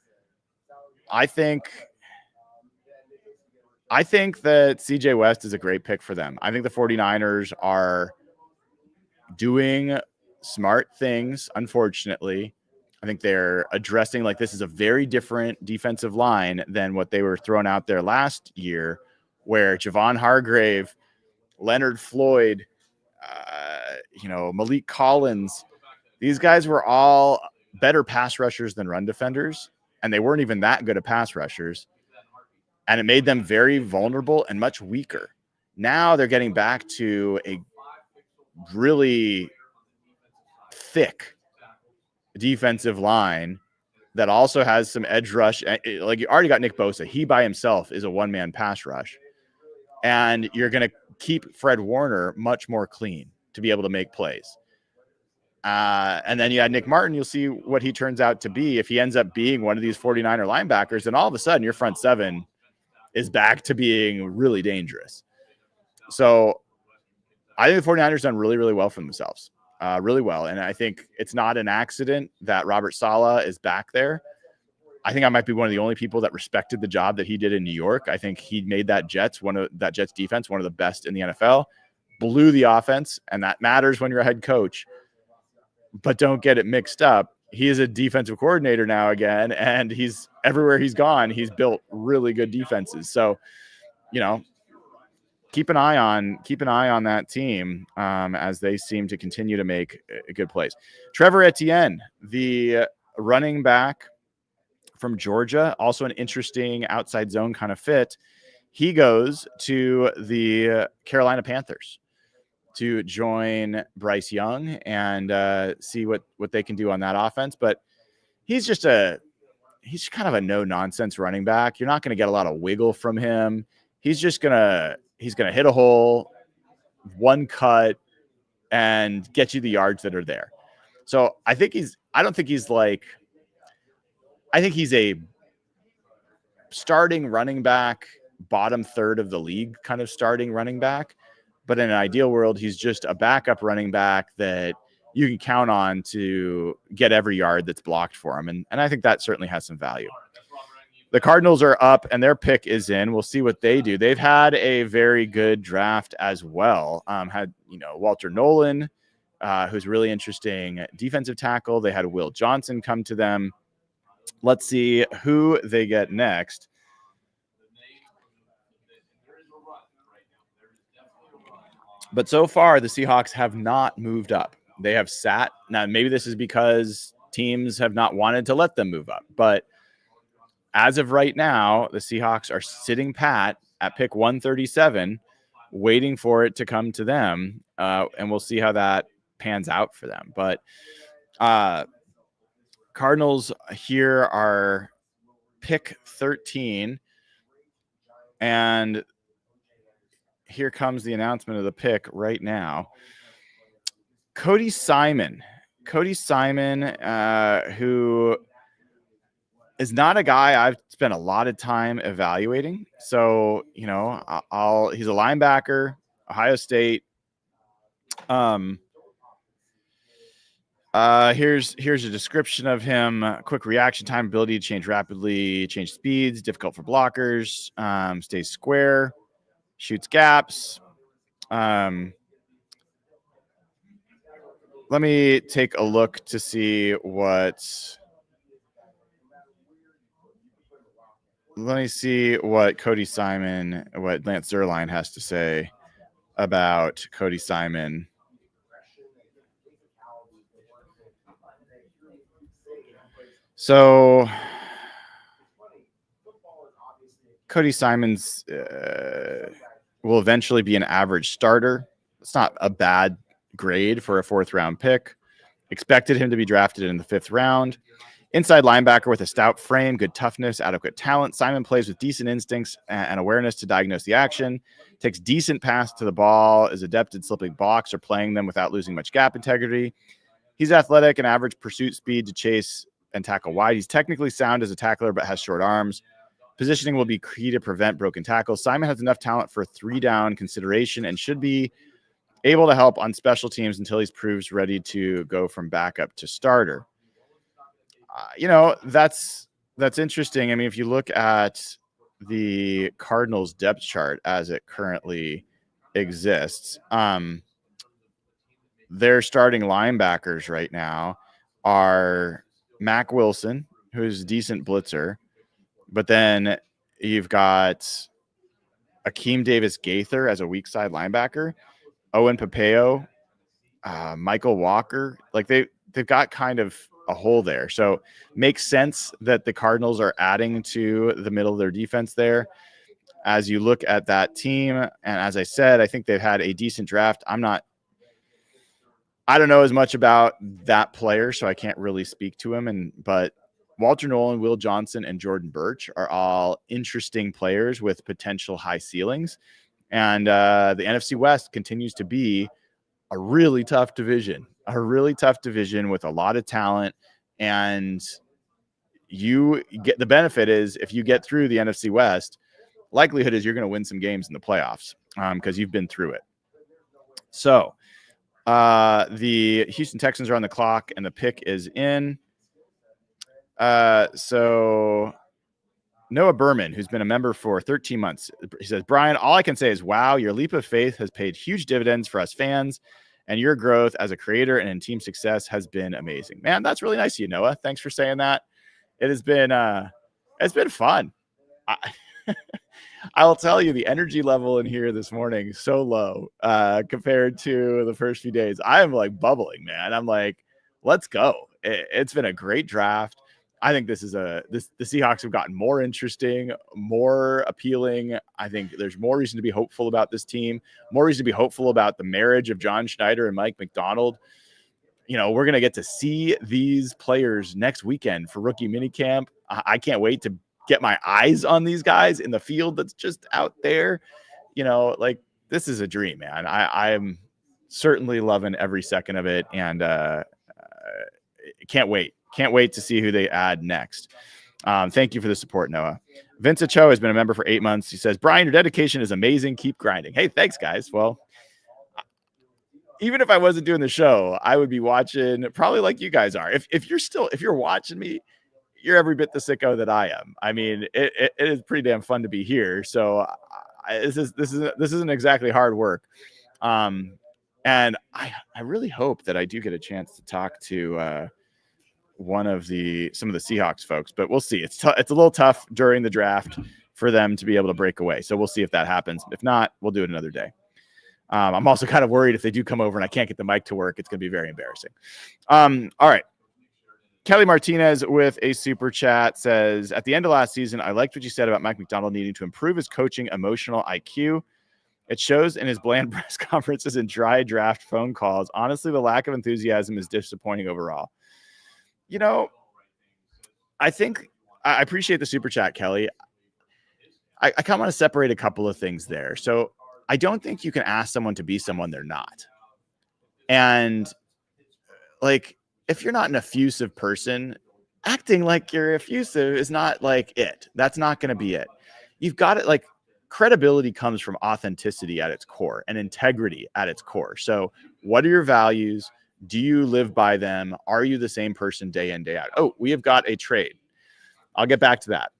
I think that CJ West is a great pick for them. I think the 49ers are doing smart things. Unfortunately, I think they're addressing, like, this is a very different defensive line than what they were throwing out there last year, where Javon Hargrave, Leonard Floyd, Malik Collins, These guys were all better pass rushers than run defenders, and they weren't even that good at pass rushers. And it made them very vulnerable and much weaker. Now they're getting back to a really thick defensive line that also has some edge rush. Like, you already got Nick Bosa. He by himself is a one-man pass rush. And you're going to keep Fred Warner much more clean to be able to make plays. And then you had Nick Martin. You'll see what he turns out to be. If he ends up being one of these 49er linebackers, then all of a sudden your front seven is back to being really dangerous. So I think the 49ers done really, really well for themselves. Really well. And I think it's not an accident that Robert Saleh is back there. I think I might be one of the only people that respected the job that he did in New York. I think he made that Jets defense one of the best in the NFL, blew the offense, and that matters when you're a head coach. But don't get it mixed up. He is a defensive coordinator now again, and he's everywhere he's gone, he's built really good defenses. So, keep an eye on that team as they seem to continue to make good plays. Trevor Etienne, the running back from Georgia, also an interesting outside zone kind of fit. He goes to the Carolina Panthers to join Bryce Young and see what they can do on that offense. But he's kind of a no nonsense running back. You're not going to get a lot of wiggle from him. He's going to hit a hole, one cut, and get you the yards that are there. So I think he's a starting running back, bottom third of the league kind of starting running back. But in an ideal world, he's just a backup running back that you can count on to get every yard that's blocked for him. And I think that certainly has some value. The Cardinals are up and their pick is in. We'll see what they do. They've had a very good draft as well. Had Walter Nolan, who's really interesting defensive tackle. They had Will Johnson come to them. Let's see who they get next. But so far, the Seahawks have not moved up. They have sat. Now, maybe this is because teams have not wanted to let them move up. But as of right now, the Seahawks are sitting pat at pick 137, waiting for it to come to them. And we'll see how that pans out for them. But Cardinals here are pick 13. And here comes the announcement of the pick right now. Cody Simon, who is not a guy I've spent a lot of time evaluating. So, he's a linebacker, Ohio State. Here's a description of him. Quick reaction time, ability to change rapidly, change speeds, difficult for blockers, stays square, shoots gaps. Let me take a look to see what Cody Simon, what Lance Zierlein has to say about Cody Simon. So Cody Simon's will eventually be an average starter. It's not a bad grade for a 4th round pick. Expected him to be drafted in the 5th round. Inside linebacker with a stout frame, good toughness, adequate talent. Simon plays with decent instincts and awareness to diagnose the action. Takes decent pass to the ball, is adept at slipping blocks or playing them without losing much gap integrity. He's athletic and average pursuit speed to chase and tackle wide. He's technically sound as a tackler, but has short arms. Positioning will be key to prevent broken tackles. Simon has enough talent for 3-down consideration and should be able to help on special teams until he's proves ready to go from backup to starter. That's interesting. I mean, if you look at the Cardinals depth chart as it currently exists, their starting linebackers right now are Mac Wilson, who's a decent blitzer, but then you've got Akeem Davis-Gaither as a weak side linebacker, Owen Papeo, Michael Walker. Like they've they've got kind of a hole there. So makes sense that the Cardinals are adding to the middle of their defense there. As you look at that team, and as I said, I think they've had a decent draft. I don't know as much about that player, so I can't really speak to him. But Walter Nolan, Will Johnson, and Jordan Birch are all interesting players with potential high ceilings. And the NFC West continues to be a really tough division with a lot of talent. And you get the benefit is if you get through the NFC West, likelihood is you're going to win some games in the playoffs because you've been through it. So the Houston Texans are on the clock and the pick is in. So Noah Berman, who's been a member for 13 months, he says, Brian, all I can say is, wow, your leap of faith has paid huge dividends for us fans, and your growth as a creator and in team success has been amazing. Man, that's really nice of you, Noah. Thanks for saying that. It has been, it's been fun. I'll tell you, the energy level in here this morning is so low compared to the first few days. I am like bubbling, man. I'm like, let's go. It's been a great draft. I think the Seahawks have gotten more interesting, more appealing. I think there's more reason to be hopeful about this team, more reason to be hopeful about the marriage of John Schneider and Mike McDonald. You know, we're going to get to see these players next weekend for rookie minicamp. I can't wait to get my eyes on these guys in the field that's just out there. You know, like, this is a dream, man. I'm certainly loving every second of it, and can't wait to see who they add next. Thank you for the support, Noah. Vince Cho has been a member for 8 months. He says, Brian, your dedication is amazing. Keep grinding. Hey, thanks, guys. Well, even if I wasn't doing the show, I would be watching probably like you guys are. If you're watching me, you're every bit the sicko that I am. I mean, it is pretty damn fun to be here. So this isn't exactly hard work. And I really hope that I do get a chance to talk to some of the Seahawks folks, but we'll see. It's a little tough during the draft for them to be able to break away. So we'll see if that happens. If not, we'll do it another day. I'm also kind of worried if they do come over and I can't get the mic to work, it's going to be very embarrassing. All right. Kelly Martinez with a super chat says, at the end of last season, I liked what you said about Mike McDonald needing to improve his coaching emotional IQ. It shows in his bland press conferences and dry draft phone calls. Honestly, the lack of enthusiasm is disappointing overall. You know, I think I appreciate the super chat, Kelly. I kind of want to separate a couple of things there. So I don't think you can ask someone to be someone they're not. And like, if you're not an effusive person, acting like you're effusive is not like it. That's not going to be it. You've got it. Like, credibility comes from authenticity at its core and integrity at its core. So what are your values? Do you live by them? Are you the same person day in, day out? Oh, we have got a trade. I'll get back to that.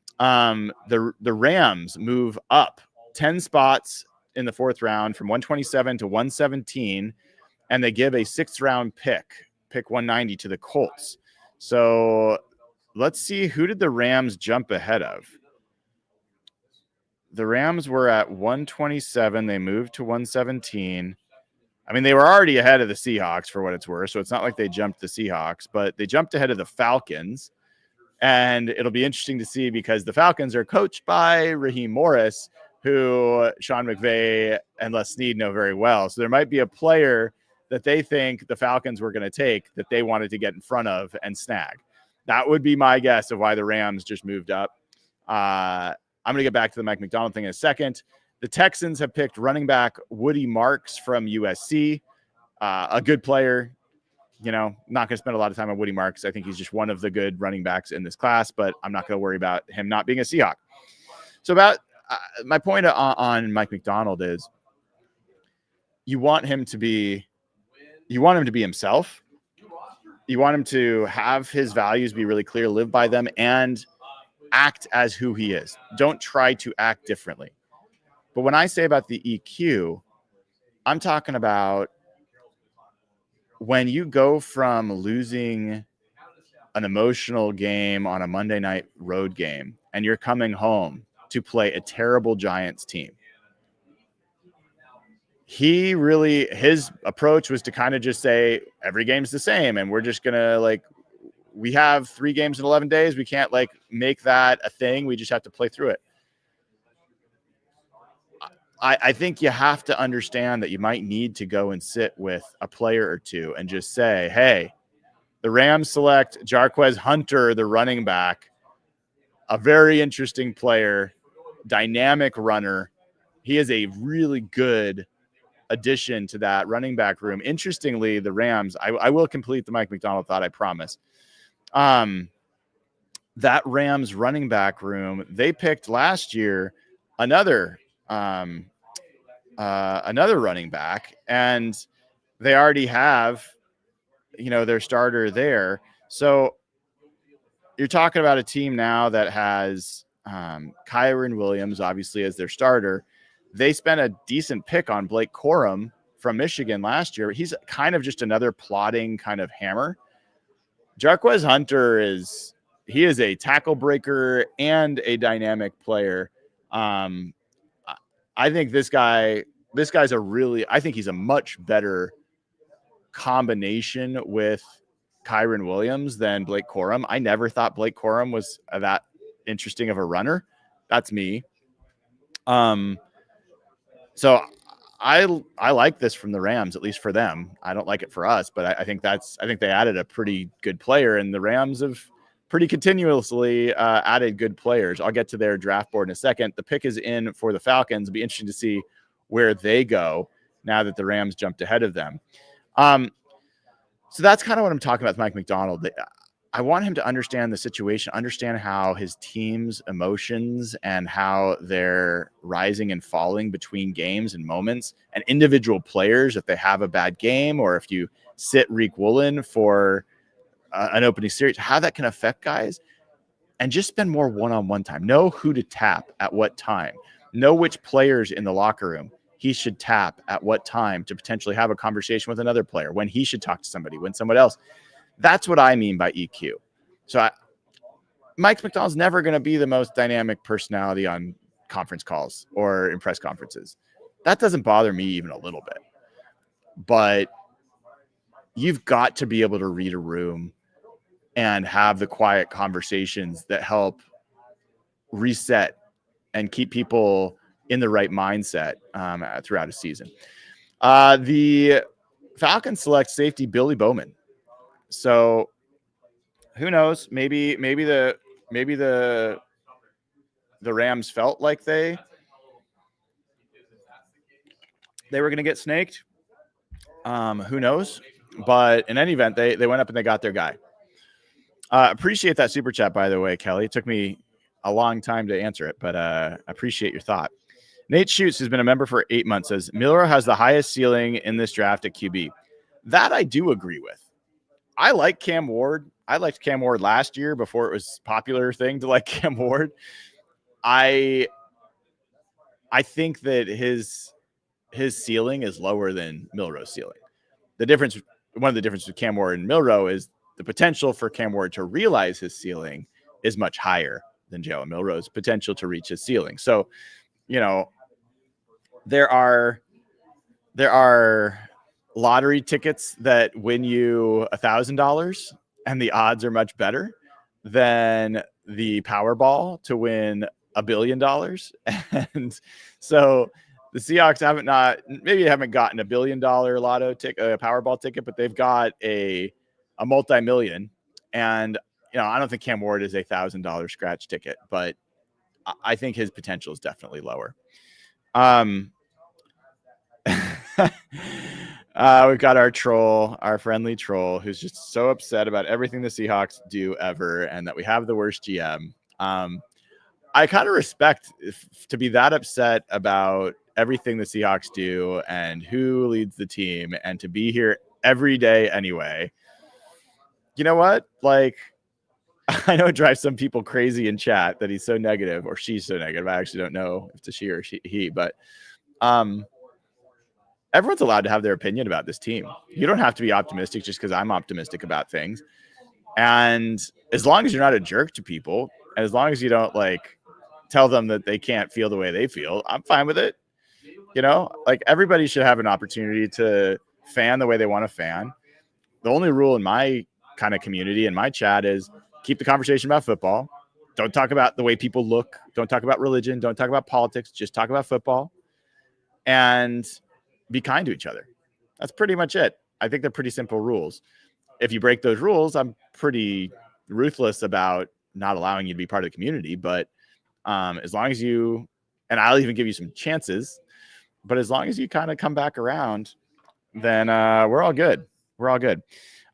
The Rams move up 10 spots in the fourth round from 127 to 117, and they give a sixth round pick 190 to the Colts. So let's see, who did the Rams jump ahead of? The Rams were at 127. They moved to 117. I mean, they were already ahead of the Seahawks for what it's worth, so it's not like they jumped the Seahawks, but they jumped ahead of the Falcons. And it'll be interesting to see because the Falcons are coached by Raheem Morris, who Sean McVay and Les Snead know very well. So there might be a player that they think the Falcons were going to take that they wanted to get in front of and snag. That would be my guess of why the Rams just moved up. I'm going to get back to the Mike McDonald thing in a second. The Texans have picked running back Woody Marks from USC, a good player. You know, not going to spend a lot of time on Woody Marks. I think he's just one of the good running backs in this class, but I'm not going to worry about him not being a Seahawk. So about my point on Mike McDonald is you want him to be himself. You want him to have his values be really clear, live by them, and act as who he is. Don't try to act differently. But when I say about the EQ, I'm talking about when you go from losing an emotional game on a Monday night road game and you're coming home to play a terrible Giants team. his approach was to kind of just say every game's the same, and we're just gonna we have 3 games in 11 days. We can't make that a thing. We just have to play through it. I think you have to understand that you might need to go and sit with a player or two and just say, hey, the Rams select Jarquez Hunter, the running back, a very interesting player, dynamic runner. He is a really good addition to that running back room. Interestingly, the Rams, I will complete the Mike McDonald thought, I promise. That Rams running back room, they picked last year another running back, and they already have, their starter there. So you're talking about a team now that has Kyren Williams, obviously, as their starter. They spent a decent pick on Blake Corum from Michigan last year. He's kind of just another plotting kind of hammer. Jarquez Hunter is a tackle breaker and a dynamic player. I think this guy's I think he's a much better combination with Kyren Williams than Blake Corum. I never thought Blake Corum was that interesting of a runner. That's me. So I like this from the Rams, at least for them. I don't like it for us, but I think they added a pretty good player, and the Rams have pretty continuously added good players. I'll get to their draft board in a second. The pick is in for the Falcons. It'll be interesting to see where they go now that the Rams jumped ahead of them. So that's kind of what I'm talking about with Mike McDonald. I want him to understand the situation, understand how his team's emotions and how they're rising and falling between games and moments, and individual players, if they have a bad game or if you sit Reek Woolen for an opening series, how that can affect guys, and just spend more one-on-one time. Know who to tap at what time. Know which players in the locker room he should tap at what time to potentially have a conversation with another player, when he should talk to somebody, when someone else. That's what I mean by EQ. So Mike McDonald's never going to be the most dynamic personality on conference calls or in press conferences. That doesn't bother me even a little bit. But you've got to be able to read a room and have the quiet conversations that help reset and keep people in the right mindset throughout a season. The Falcons select safety Billy Bowman. So who knows? Maybe the Rams felt like they were going to get snaked. Who knows? But in any event, they went up and they got their guy. Appreciate that super chat, by the way, Kelly. It took me a long time to answer it, but I appreciate your thought. Nate Schutz, who's been a member for 8 months, says Milroe has the highest ceiling in this draft at QB. That I do agree with. I like Cam Ward. I liked Cam Ward last year before it was a popular thing to like Cam Ward. I think that his ceiling is lower than Milroe's ceiling. One of the differences with Cam Ward and Milroe is the potential for Cam Ward to realize his ceiling is much higher than Jalen Milroe's potential to reach his ceiling. So, there are lottery tickets that win you $1,000, and the odds are much better than the Powerball to win $1 billion. And so the Seahawks haven't gotten $1 billion lotto ticket, Powerball ticket, but they've got a multi-million. And I don't think Cam Ward is $1,000 scratch ticket, but I think his potential is definitely lower. We've got our friendly troll, who's just so upset about everything the Seahawks do ever, and that we have the worst GM. I kind of respect to be that upset about everything the Seahawks do and who leads the team, and to be here every day anyway. You know what? I know it drives some people crazy in chat that he's so negative, or she's so negative. I actually don't know if it's a she or he, but everyone's allowed to have their opinion about this team. You don't have to be optimistic just because I'm optimistic about things. And as long as you're not a jerk to people, and as long as you don't tell them that they can't feel the way they feel, I'm fine with it. Like everybody should have an opportunity to fan the way they want to fan. The only rule in my kind of community and my chat is keep the conversation about football. Don't talk about the way people look. Don't talk about religion. Don't talk about politics. Just talk about football and be kind to each other. That's pretty much it. I think they're pretty simple rules. If you break those rules, I'm pretty ruthless about not allowing you to be part of the community. But as long as you, and I'll even give you some chances, but as long as you kind of come back around, then we're all good. We're all good.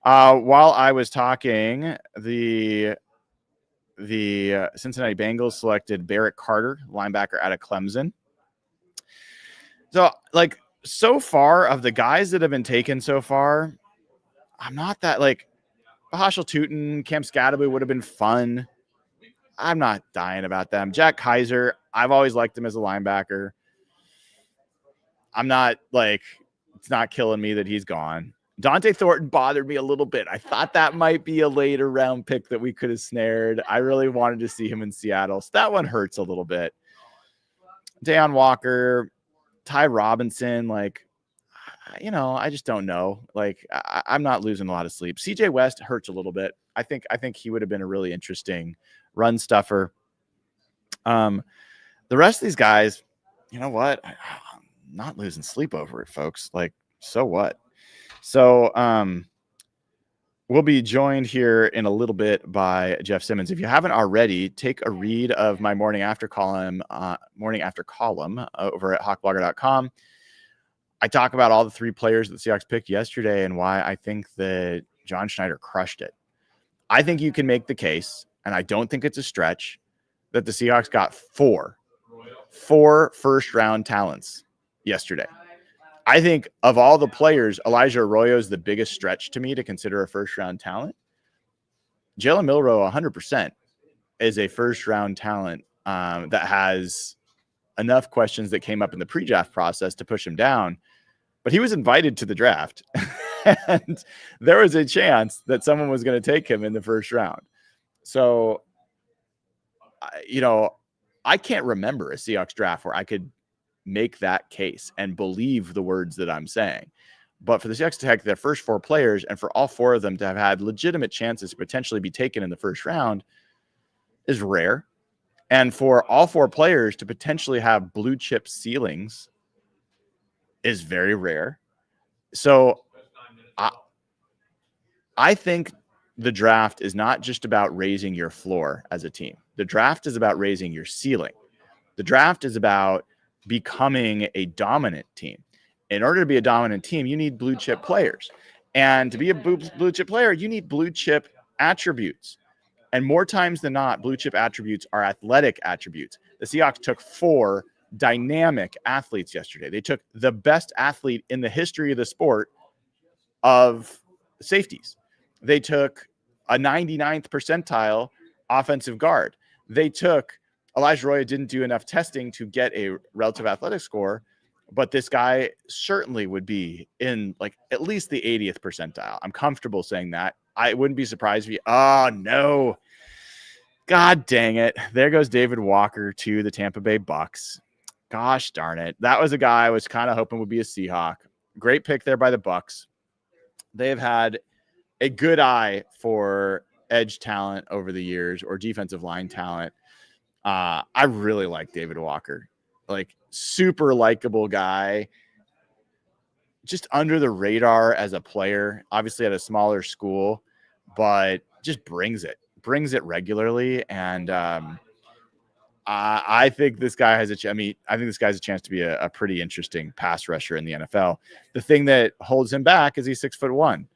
While I was talking, the Cincinnati Bengals selected Barrett Carter, linebacker out of Clemson. So, like, so far of the guys that have been taken so far, I'm not that like Bahashal Tootin, Cam Scatterby would have been fun. I'm not dying about them. Jack Kaiser, I've always liked him as a linebacker. I'm not like, it's not killing me that he's gone. Dante Thornton bothered me a little bit. I thought that might be a later round pick that we could have snared. I really wanted to see him in Seattle. So that one hurts a little bit. Deion Walker, Ty Robinson, like, I just don't know. Like, I'm not losing a lot of sleep. CJ West hurts a little bit. I think he would have been a really interesting run stuffer. The rest of these guys, you know what? I'm not losing sleep over it, folks. Like, so what? So we'll be joined here in a little bit by Jeff Simmons. If you haven't already, take a read of my morning after column over at hawkblogger.com. I talk about all the three players that the Seahawks picked yesterday and why I think that John Schneider crushed it. I think you can make the case, and I don't think it's a stretch, that the Seahawks got four first-round talents yesterday. I think of all the players, Elijah Arroyo is the biggest stretch to me to consider a first-round talent. Jalen Milroe, 100%, is a first-round talent that has enough questions that came up in the pre-draft process to push him down. But he was invited to the draft, and there was a chance that someone was going to take him in the first round. So, I can't remember a Seahawks draft where I could make that case and believe the words that I'm saying. But for the Seahawks to take their first four players and for all four of them to have had legitimate chances to potentially be taken in the first round is rare. And for all four players to potentially have blue chip ceilings is very rare. So I think the draft is not just about raising your floor as a team. The draft is about raising your ceiling. The draft is about becoming a dominant team. In order to be a dominant team, you need blue chip players. And to be a blue chip player, you need blue chip attributes. And more times than not, blue chip attributes are athletic attributes. The Seahawks took four dynamic athletes yesterday. They took the best athlete in the history of the sport of safeties. They took a 99th percentile offensive guard. They took Elijah Arroyo didn't do enough testing to get a relative athletic score, but this guy certainly would be in like at least the 80th percentile. I'm comfortable saying that. I wouldn't be surprised if oh no. God dang it. There goes David Walker to the Tampa Bay Bucks. Gosh darn it. That was a guy I was kind of hoping would be a Seahawk. Great pick there by the Bucks. They have had a good eye for edge talent over the years or defensive line talent. I really like David Walker. Like, super likable guy. Just under the radar as a player, obviously at a smaller school, but just brings it regularly. And I think this guy has I think this guy has a chance to be a pretty interesting pass rusher in the NFL. The thing that holds him back is he's 6'1".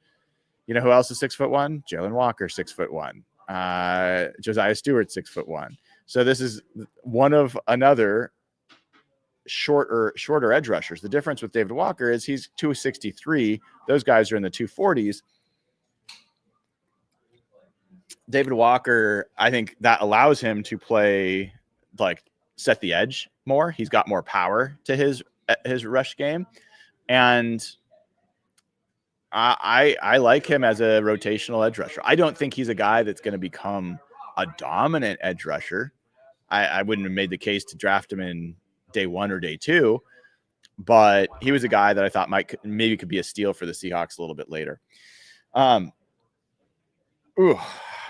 You know who else is 6'1"? Jalen Walker, 6'1". Josiah Stewart, 6'1". So this is one of another shorter edge rushers. The difference with David Walker is he's 263. Those guys are in the 240s. David Walker, I think that allows him to play, like, set the edge more. He's got more power to his rush game. And I like him as a rotational edge rusher. I don't think he's a guy that's going to become a dominant edge rusher. I wouldn't have made the case to draft him in day one or day two, but he was a guy that I thought maybe could be a steal for the Seahawks a little bit later.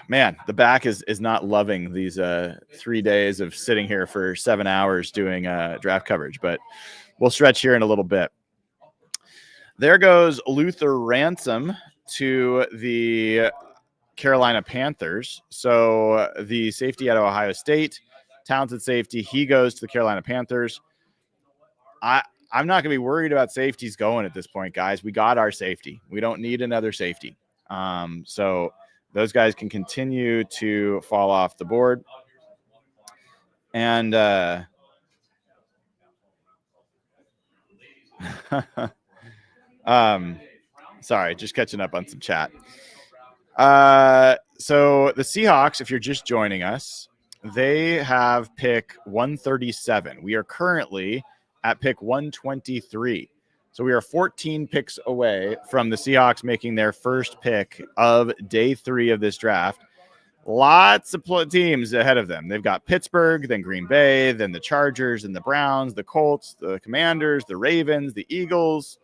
Man, the back is not loving these 3 days of sitting here for 7 hours doing draft coverage, but we'll stretch here in a little bit. There goes Luther Ransom to the Carolina Panthers. So the safety out of Ohio State, talented safety, he goes to the Carolina Panthers. I'm not going to be worried about safeties going at this point, guys. We got our safety. We don't need another safety. So those guys can continue to fall off the board. And sorry, just catching up on some chat. So the Seahawks, if you're just joining us, they have pick 137. We are currently at pick 123. So we are 14 picks away from the Seahawks making their first pick of day 3 of this draft. Lots of teams ahead of them. They've got Pittsburgh, then Green Bay, then the Chargers and the Browns, the Colts, the Commanders, the Ravens, the Eagles,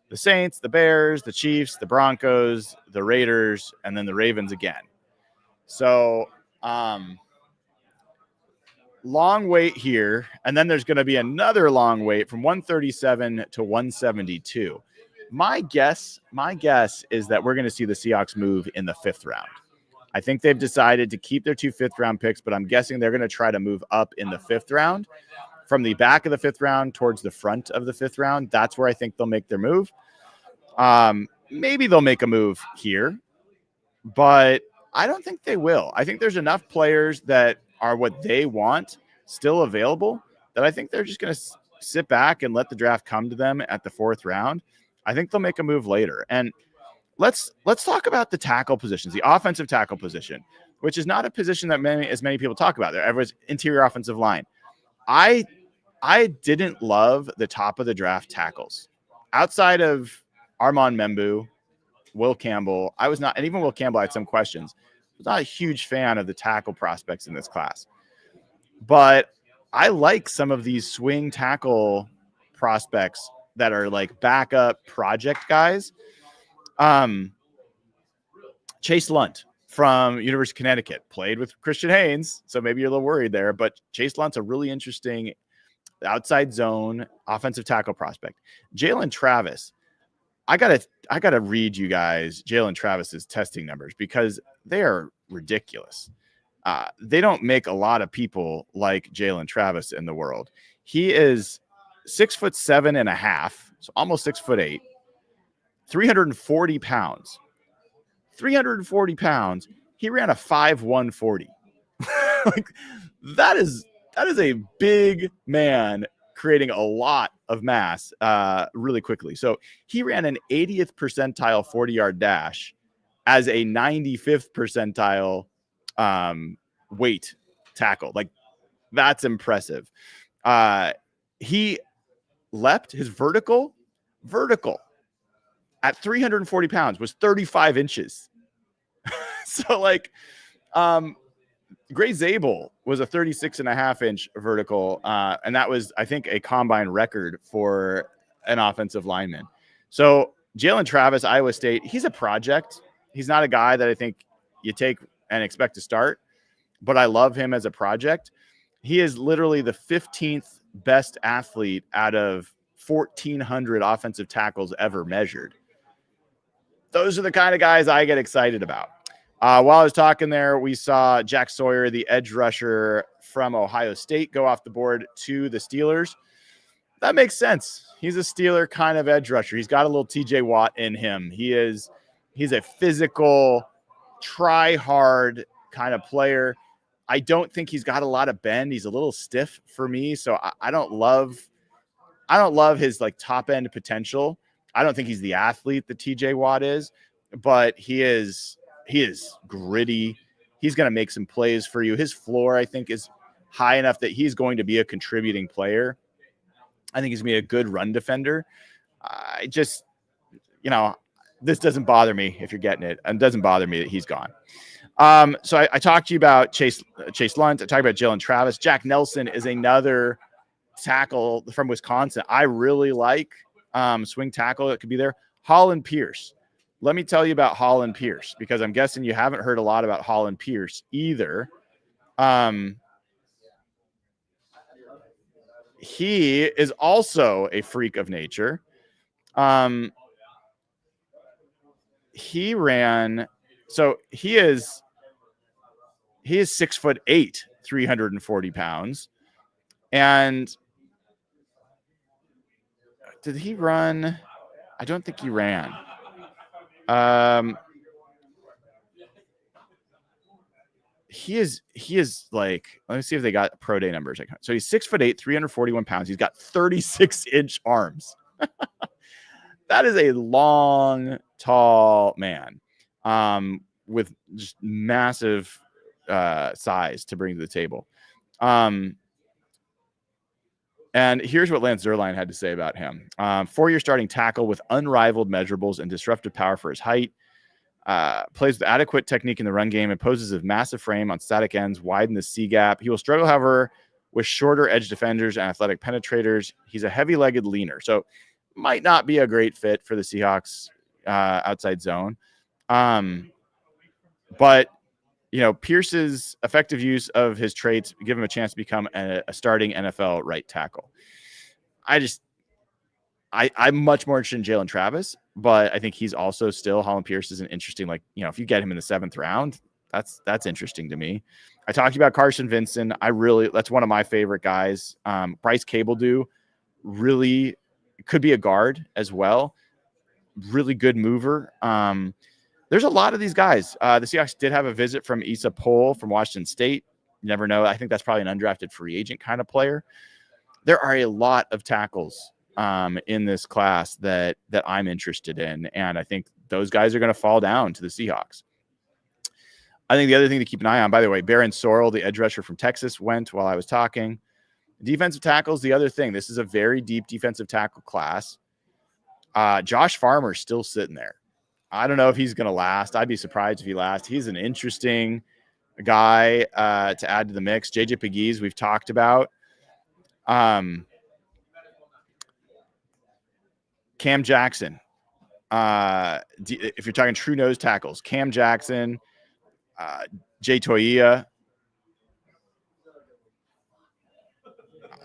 the Saints, the Bears, the Chiefs, the Broncos, the Raiders, and then the Ravens again. So long wait here, and then there's going to be another long wait from 137 to 172. My guess is that we're going to see the Seahawks move in the 5th round. I think they've decided to keep their 2 5th-round picks, but I'm guessing they're going to try to move up in the 5th round. From the back of the 5th round towards the front of the 5th round, that's where I think they'll make their move. Maybe they'll make a move here, but I don't think they will. I think there's enough players that are what they want still available that I think they're just going to sit back and let the draft come to them at the 4th round. I think they'll make a move later. And let's talk about the tackle positions, the offensive tackle position, which is not a position that many people talk about. There, everyone's interior offensive line. I didn't love the top of the draft tackles outside of Armand Membu, Will Campbell. I was not, and even Will Campbell, I had some questions. I was not a huge fan of the tackle prospects in this class, but I like some of these swing tackle prospects that are like backup project guys. Chase Lunt from University of Connecticut played with Christian Haynes, so maybe you're a little worried there, but Chase Lunt's a really interesting outside zone offensive tackle prospect. Jalen Travis, I gotta read you guys Jalen Travis's testing numbers because they are ridiculous. They don't make a lot of people like Jalen Travis in the world. He is 6'7.5", so almost 6'8", 340 pounds. 340 pounds. He ran a 5.1 40. Like that is a big man creating a lot of mass really quickly. So he ran an 80th percentile 40-yard dash as a 95th percentile weight tackle. Like that's impressive. He leapt his vertical at 340 pounds was 35 inches. So like Gray Zabel was a 36.5-inch vertical. And that was, I think, a combine record for an offensive lineman. So Jalen Travis, Iowa State, he's a project. He's not a guy that I think you take and expect to start, but I love him as a project. He is literally the 15th best athlete out of 1,400 offensive tackles ever measured. Those are the kind of guys I get excited about. While I was talking there, we saw Jack Sawyer, the edge rusher from Ohio State, go off the board to the Steelers. That makes sense. He's a Steeler kind of edge rusher. He's got a little TJ Watt in him. He's a physical, try hard kind of player. I don't think he's got a lot of bend. He's a little stiff for me, so I don't love his like top end potential. I don't think he's the athlete that TJ Watt is, but he is gritty. He's going to make some plays for you. His floor, I think, is high enough that he's going to be a contributing player. I think he's going to be a good run defender. I just, this doesn't bother me if you're getting it. And it doesn't bother me that he's gone. So I talked to you about Chase Lunt. I talked about Jalen Travis. Jack Nelson is another tackle from Wisconsin. I really like swing tackle that could be there. Holland Pierce. Let me tell you about Holland Pierce, because I'm guessing you haven't heard a lot about Holland Pierce either. He is also a freak of nature. He ran, so he is 6'8", 340 pounds. And did he run? I don't think he ran. He is like, let me see if they got pro day numbers. So he's 6'8", 341 pounds. He's got 36-inch arms. That is a long, tall man with just massive size to bring to the table. And here's what Lance Zierlein had to say about him. 4-year starting tackle with unrivaled measurables and disruptive power for his height. Plays with adequate technique in the run game and poses a massive frame on static ends, widen the C gap. He will struggle, however, with shorter edge defenders and athletic penetrators. He's a heavy-legged leaner, so might not be a great fit for the Seahawks outside zone. But, you know, Pierce's effective use of his traits give him a chance to become a starting NFL right tackle. I'm much more interested in Jalen Travis, but I think he's also still, Holland Pierce is an interesting, like, you know, if you get him in the 7th round, that's interesting to me. I talked about Carson Vincent. That's one of my favorite guys. Bryce Cabledew really could be a guard as well. Really good mover. There's a lot of these guys. The Seahawks did have a visit from Issa Pohl from Washington State. You never know. I think that's probably an undrafted free agent kind of player. There are a lot of tackles in this class that I'm interested in, and I think those guys are going to fall down to the Seahawks. I think the other thing to keep an eye on, by the way, Baron Sorrell, the edge rusher from Texas, went while I was talking. Defensive tackles, the other thing. This is a very deep defensive tackle class. Josh Farmer's still sitting there. I don't know if he's going to last. I'd be surprised if he lasts. He's an interesting guy to add to the mix. JJ Pegues, we've talked about. Cam Jackson. If you're talking true nose tackles, Cam Jackson, Jay Toia.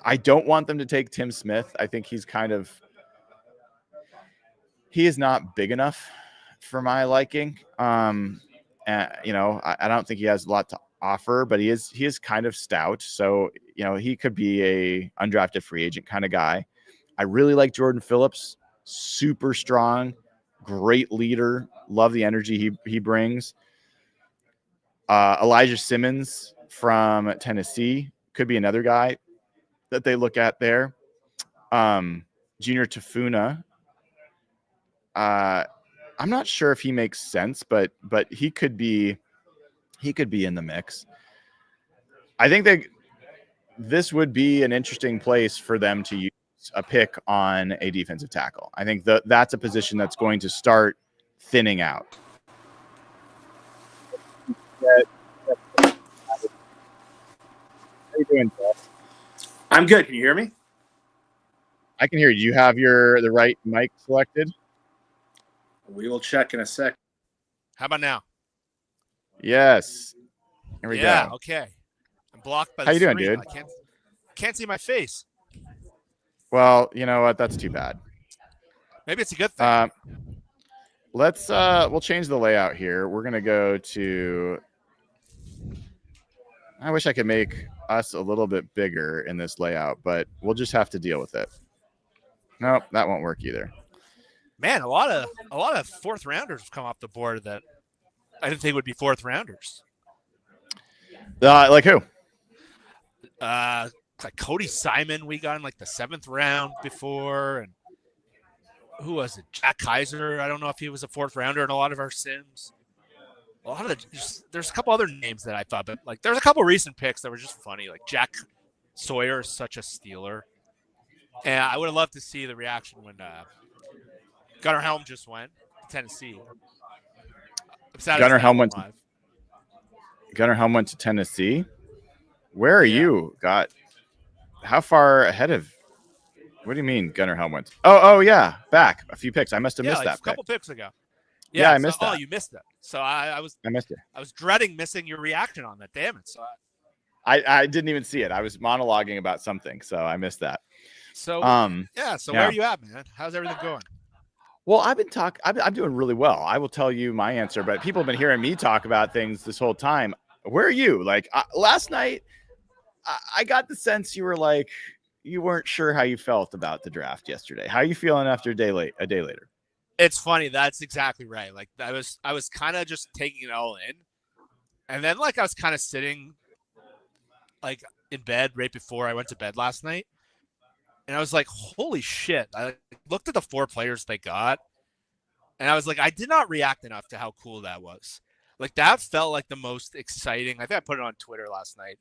I don't want them to take Tim Smith. I think he is not big enough for my liking. You know, I don't think he has a lot to offer, but he is kind of stout. So, you know, he could be a undrafted free agent kind of guy. I really like Jordan Phillips. Super strong, great leader. Love the energy he brings. Elijah Simmons from Tennessee could be another guy that they look at there. Junior Tafuna. I'm not sure if he makes sense, but he could be in the mix. I think that this would be an interesting place for them to use a pick on a defensive tackle. I think that's a position that's going to start thinning out. How you doing, Jeff? I'm good. Can you hear me? I can hear you. You have the right mic selected? We will check in a sec. How about now? Yes. Here we go. Okay. I'm blocked by the How you doing, screen. dude? I can't see my face. Well, you know what? That's too bad. Maybe it's a good thing. We'll change the layout here. We're going to go to, I wish I could make us a little bit bigger in this layout, but we'll just have to deal with it. Nope, that won't work either. Man, a lot of 4th rounders have come off the board that I didn't think would be 4th rounders. Like who? Like Cody Simon, we got in like the 7th round before, and who was it? Jack Kaiser. I don't know if he was a 4th rounder in a lot of our sims. There's a couple other names that I thought, but like there's a couple recent picks that were just funny. Like Jack Sawyer is such a stealer, and I would have loved to see the reaction when Gunnar Helm just went to Tennessee. Gunnar Helm went to Tennessee. Where are you? how far ahead of? What do you mean, Gunnar Helmwint? Oh, yeah, back a few picks. I must have Yeah, missed like that a couple pick. picks ago. Yeah, I So, missed that. you missed it. So I was I missed it. I was dreading missing your reaction on that. Damn it. So I didn't even see it. I was monologuing about something, so I missed that. So Yeah. where are you at, man? How's everything going? Well, I'm doing really well. I will tell you my answer, but people have been hearing me talk about things this whole time. Where are you? Like last night, I got the sense you were like you weren't sure how you felt about the draft yesterday. How are you feeling after a day later? It's funny. That's exactly right. Like I was kind of just taking it all in, and then like I was kind of sitting like in bed right before I went to bed last night, and I was like, holy shit! I looked at the 4 players they got, and I was like, I did not react enough to how cool that was. Like that felt like the most exciting. I think I put it on Twitter last night.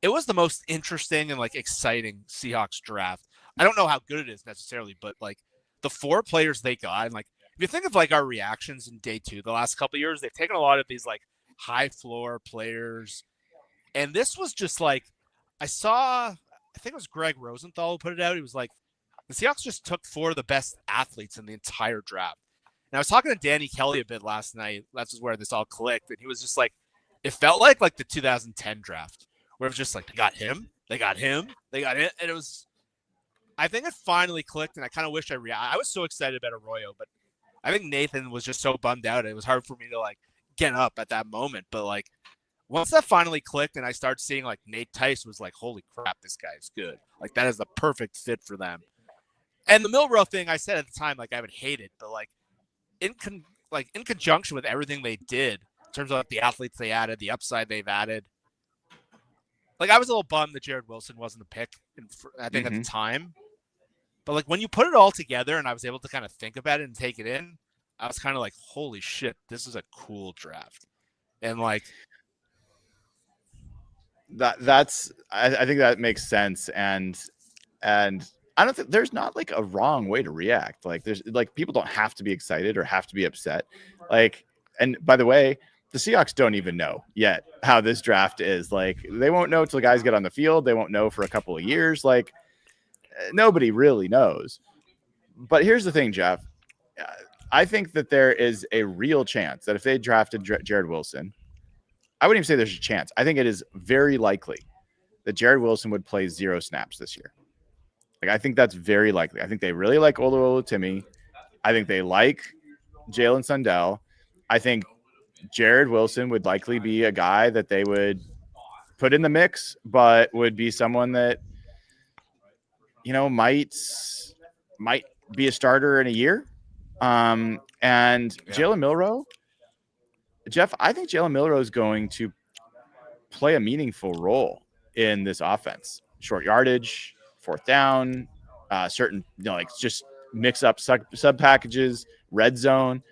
It was the most interesting and like exciting Seahawks draft. I don't know how good it is necessarily, but like the 4 players they got, and like if you think of like our reactions in day 2, the last couple of years, they've taken a lot of these like high floor players, and this was just like I think it was Greg Rosenthal who put it out. He was like, the Seahawks just took 4 of the best athletes in the entire draft. And I was talking to Danny Kelly a bit last night. That's just where this all clicked, and he was just like, it felt like the 2010 draft, where it was just like, they got him, they got him, they got it. And it was, I think it finally clicked, and I kind of wish I was so excited about Arroyo, but I think Nathan was just so bummed out. It was hard for me to like get up at that moment. But like, once that finally clicked and I started seeing like Nate Tice was like, holy crap, this guy is good. Like that is the perfect fit for them. And the Milrow thing, I said at the time, like I would hate it, but like in conjunction with everything they did in terms of like, the athletes they added, the upside they've added, like I was a little bummed that Jared Wilson wasn't the pick, I think at the time. But like when you put it all together and I was able to kind of think about it and take it in, I was kind of like, holy shit, this is a cool draft. And like I think that makes sense, and I don't think there's not like a wrong way to react. Like there's like people don't have to be excited or have to be upset. Like, and by the way, the Seahawks don't even know yet how this draft is. Like they won't know till the guys get on the field. They won't know for a couple of years. Like nobody really knows. But here's the thing, Jeff. I think that there is a real chance that if they drafted Jared Wilson, I wouldn't even say there's a chance. I think it is very likely that Jared Wilson would play 0 snaps this year. Like, I think that's very likely. I think they really like Oluwatimi. I think they like Jalen Sundell. I think Jared Wilson would likely be a guy that they would put in the mix, but would be someone that, you know, might be a starter in a year. And Jalen Milrow, Jeff, I think Jalen Milrow is going to play a meaningful role in this offense. Short yardage, 4th down, certain, you know, like just mix up sub packages, red zone.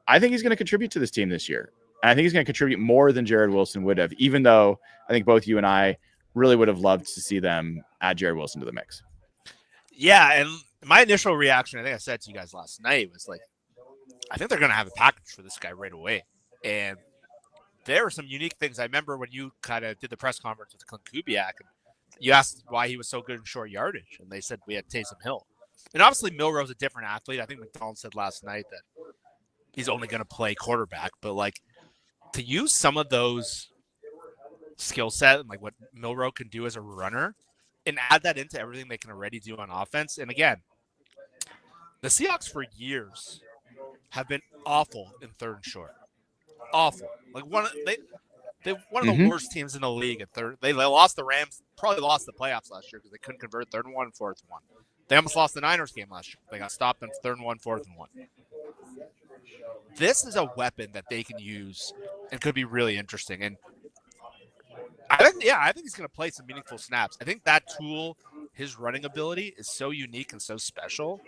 I think he's going to contribute to this team this year. And I think he's going to contribute more than Jared Wilson would have, even though I think both you and I really would have loved to see them add Jared Wilson to the mix. Yeah, and my initial reaction, I think I said to you guys last night, was like, I think they're going to have a package for this guy right away. And there were some unique things. I remember when you kind of did the press conference with Clint Kubiak, and you asked why he was so good in short yardage, and they said we had Taysom Hill. And obviously Milrow's a different athlete. I think McDonald said last night that he's only going to play quarterback, but like to use some of those skill set and like what Milrow can do as a runner and add that into everything they can already do on offense. And again, the Seahawks for years have been awful in 3rd and short. Awful. Like one of the worst teams in the league at 3rd. They lost the Rams, probably lost the playoffs last year because they couldn't convert 3rd and 1 and 4th and 1. They almost lost the Niners game last year. They got stopped on 3rd and 1, 4th and 1. This is a weapon that they can use and could be really interesting. And I think he's going to play some meaningful snaps. I think that tool, his running ability, is so unique and so special.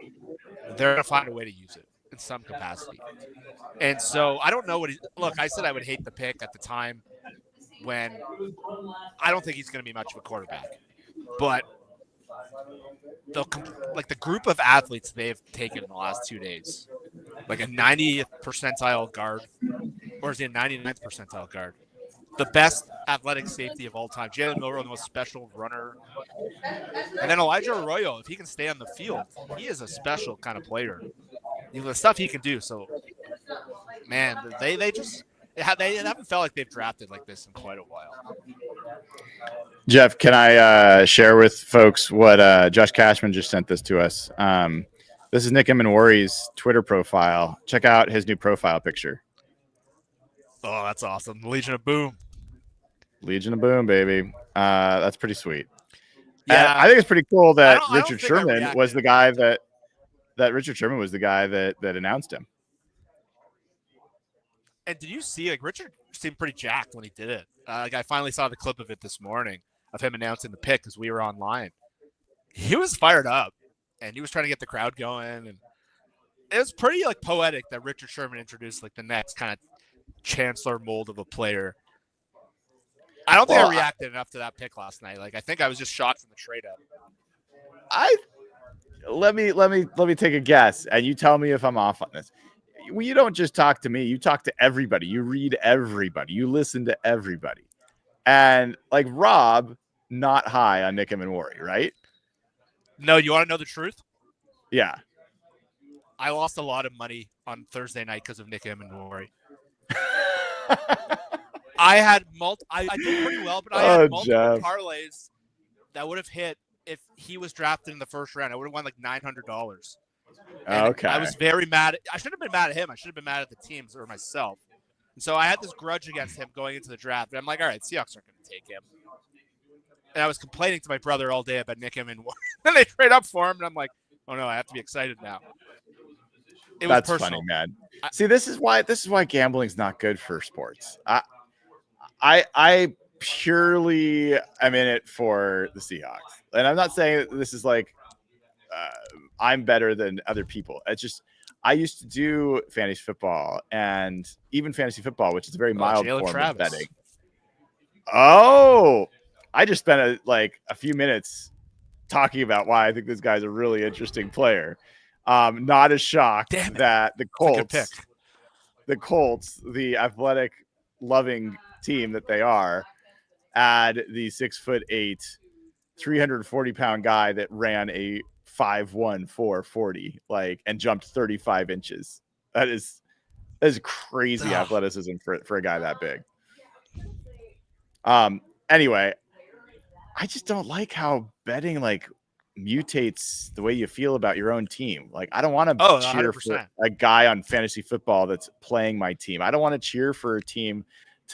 They're going to find a way to use it in some capacity. And so I don't know what look, I said I would hate the pick at the time when I don't think he's going to be much of a quarterback. But the group of athletes they've taken in the last 2 days, like a 90th percentile guard, or is he a 99th percentile guard? the best athletic safety of all time. Jalen Milroe, the most special runner. And then Elijah Arroyo, if he can stay on the field, he is a special kind of player. The stuff he can do. So, man, they haven't felt like they've drafted like this in quite a while. Jeff, can I share with folks what Josh Cashman just sent this to us? This is Nick Emanwari's Twitter profile. Check out his new profile picture. Oh, that's awesome. Legion of Boom. Legion of Boom, baby. That's pretty sweet. Yeah, and I think it's pretty cool that I don't Richard think I Sherman reacted. was the guy that Richard Sherman was the guy that announced him. And did you see, like, Richard seemed pretty jacked when he did it. Like, I finally saw the clip of it this morning of him announcing the pick because we were online. He was fired up, and he was trying to get the crowd going. And it was pretty, like, poetic that Richard Sherman introduced, like, the next kind of Chancellor mold of a player. I don't think I reacted enough to that pick last night. Like, I think I was just shocked from the trade up. Let me take a guess, and you tell me if I'm off on this. Well, you don't just talk to me. You talk to everybody. You read everybody. You listen to everybody. And like Rob, not high on Nick Emanwari, right? No, you want to know the truth? Yeah. I lost a lot of money on Thursday night because of Nick Emanwari. I did pretty well, but I had multiple parlays that would have hit if he was drafted in the first round. I would have won like $900. Okay. I was very mad. I should have been mad at him. I should have been mad at the teams or myself. And so I had this grudge against him going into the draft. But I'm like, all right, Seahawks aren't going to take him. And I was complaining to my brother all day about Nick Emanwari. Then they trade up for him, and I'm like, oh no, I have to be excited now. That's funny, man. See, this is why gambling's not good for sports. I purely am in it for the Seahawks, and I'm not saying this is like I'm better than other people. It's just I used to do fantasy football, and even fantasy football, which is a very mild form of betting. Oh, I just spent a few minutes talking about why I think this guy's a really interesting player. Not as shocked that the Colts, the athletic, loving team that they are, add the 6'8", 340-pound guy that ran a 5'1", 440, and jumped 35 inches. That is crazy athleticism for a guy that big. Anyway, I just don't like how betting mutates the way you feel about your own team. I don't want to cheer 100%. for a guy on fantasy football that's playing my team. I don't want to cheer for a team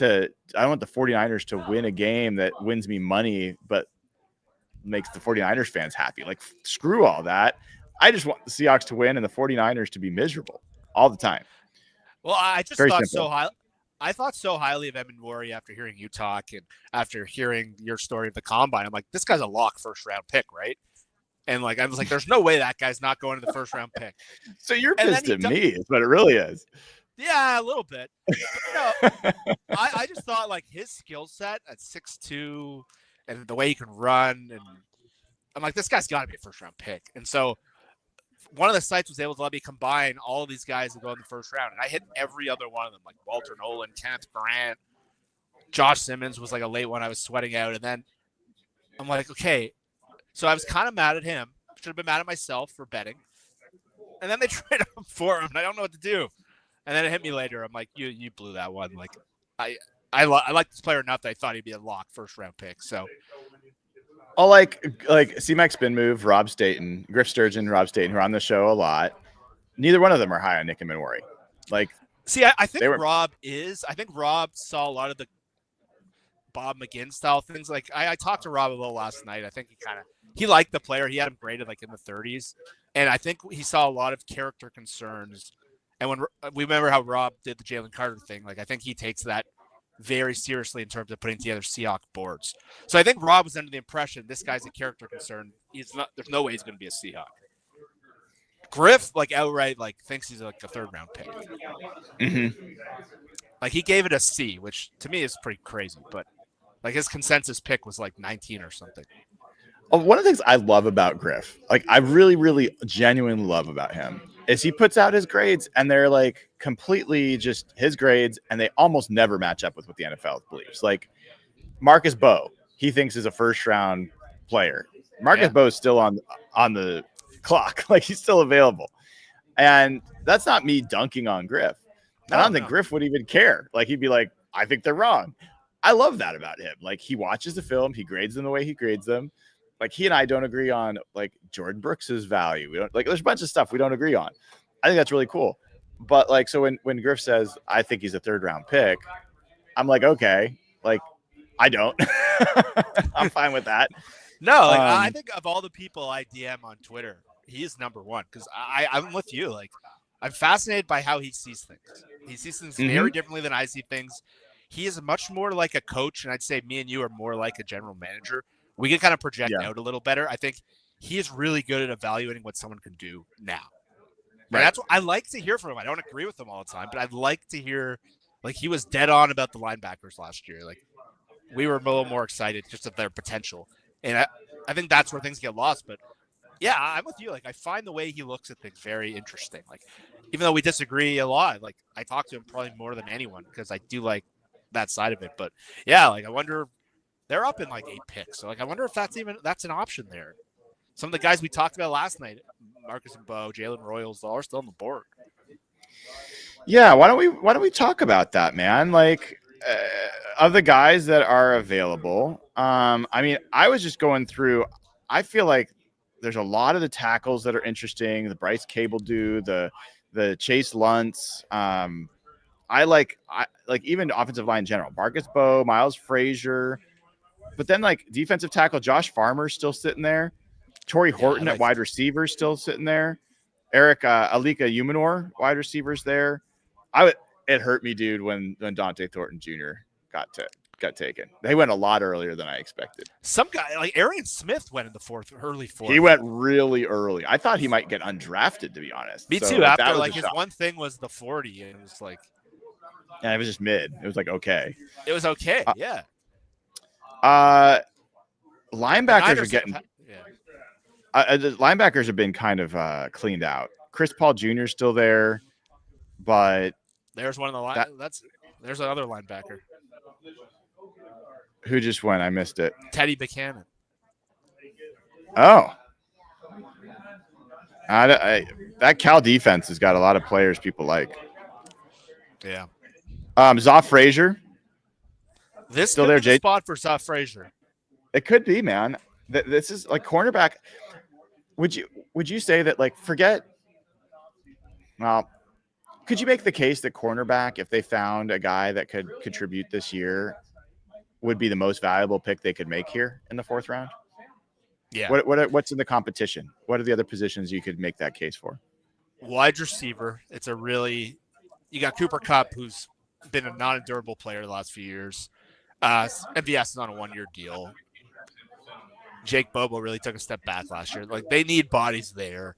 I don't want the 49ers to win a game that wins me money, but makes the 49ers fans happy. Screw all that. I just want the Seahawks to win and the 49ers to be miserable all the time. Well, I just thought so high. I thought so highly of Emanwari after hearing you talk and after hearing your story of the combine. I'm like, this guy's a lock first round pick, right? And I was like, there's no way that guy's not going to the first round pick. So you're pissed at me, is what it really is. Yeah, a little bit. I just thought his skill set at 6'2" and the way he can run, and I'm like, this guy's got to be a first round pick. And so one of the sites was able to let me combine all of these guys that go in the first round, and I hit every other one of them, like Walter Nolan, Kenneth Grant, Josh Simmons was a late one I was sweating out, and then I'm like, okay. So I was kind of mad at him. Should have been mad at myself for betting. And then they traded him for him, and I don't know what to do. And then it hit me later. I'm like, you blew that one. I like this player enough that I thought he'd be a lock first round pick. So, C-Mac Spin Move, Rob Staten, Griff Sturgeon, Rob Staten, who are on the show a lot. Neither one of them are high on Nick Emanwari. See, I think Rob is. I think Rob saw a lot of the Bob McGinn style things. I talked to Rob a little last night. I think he liked the player. He had him graded in the 30s, and I think he saw a lot of character concerns. And when we remember how Rob did the Jalen Carter thing, I think he takes that very seriously in terms of putting together Seahawks boards. So I think Rob was under the impression this guy's a character concern. He's not. There's no way he's going to be a Seahawk. Griff outright thinks he's a third round pick. Mm-hmm. He gave it a C, which to me is pretty crazy. But his consensus pick was 19 or something. One of the things I love about Griff, I really, really genuinely love about him, is he puts out his grades and they're like completely just his grades, and they almost never match up with what the NFL believes. Like Marcus Bowe, he thinks is a first round player. Marcus Bowe is still on the clock, like he's still available, and that's not me dunking on Griff. I don't think Griff would even care. Like he'd be like, I think they're wrong. I love that about him. Like he watches the film, he grades them the way he grades them. Like he and I don't agree on like Jordan Brooks's value. We don't like there's a bunch of stuff we don't agree on. I think that's really cool. But like so when Griff says I think he's a 3rd round pick, I'm like, okay, like I don't. I'm fine with that. No, like, I think of all the people I DM on Twitter, he is number one because I'm with you. Like I'm fascinated by how he sees things. He sees things very differently than I see things. He is much more like a coach, and I'd say me and you are more like a general manager. We can kind of project out a little better. I think he is really good at evaluating what someone can do now. Right. And that's what I like to hear from him. I don't agree with him all the time, but I'd like to hear, like he was dead on about the linebackers last year. Like we were a little more excited just of their potential. And I think that's where things get lost. But yeah, I'm with you. Like I find the way he looks at things very interesting. Like even though we disagree a lot, like I talk to him probably more than anyone because I do like that side of it. But yeah, like I wonder, they're up in like 8 picks. So like I wonder if that's an option there. Some of the guys we talked about last night, Marcus and Bo, Jalen Royals, are still on the board. Yeah, why don't we talk about that, man? Like of the guys that are available, I mean, I was just going through. I feel like there's a lot of the tackles that are interesting. The Bryce Cable dude, the Chase Luntz. I like even offensive line in general. Marcus Bowe, Miles Frazier, but then like defensive tackle Josh Farmer's still sitting there. Torrey Horton at wide receiver still sitting there. Eric Alika Umanor, wide receivers there. It hurt me, dude, when Dante Thornton Jr. got taken. They went a lot earlier than I expected. Some guy like Arian Smith went in the early fourth. He went really early. I thought he might get undrafted, to be honest. Me too. After like his one thing was the 40, and it was like, and it was just mid. It was like okay. It was okay. Yeah. Linebackers are getting. The linebackers have been kind of cleaned out. Chris Paul Jr. is still there, but there's one of the there's another linebacker who just went. I missed it. Teddy Buchanan. Oh, that Cal defense has got a lot of players people like. Yeah. Zoff Frazier. This still there, Jay. Spot for Zoff Frazier. It could be, man. This is like cornerback. Would you say that like forget? Well, could you make the case that cornerback, if they found a guy that could contribute this year, would be the most valuable pick they could make here in the 4th round? Yeah. What's in the competition? What are the other positions you could make that case for? Wide receiver. You got Cooper Kupp, who's been a non-endurable player the last few years. MVS is on a 1-year deal. Jake Bobo really took a step back last year. Like they need bodies there.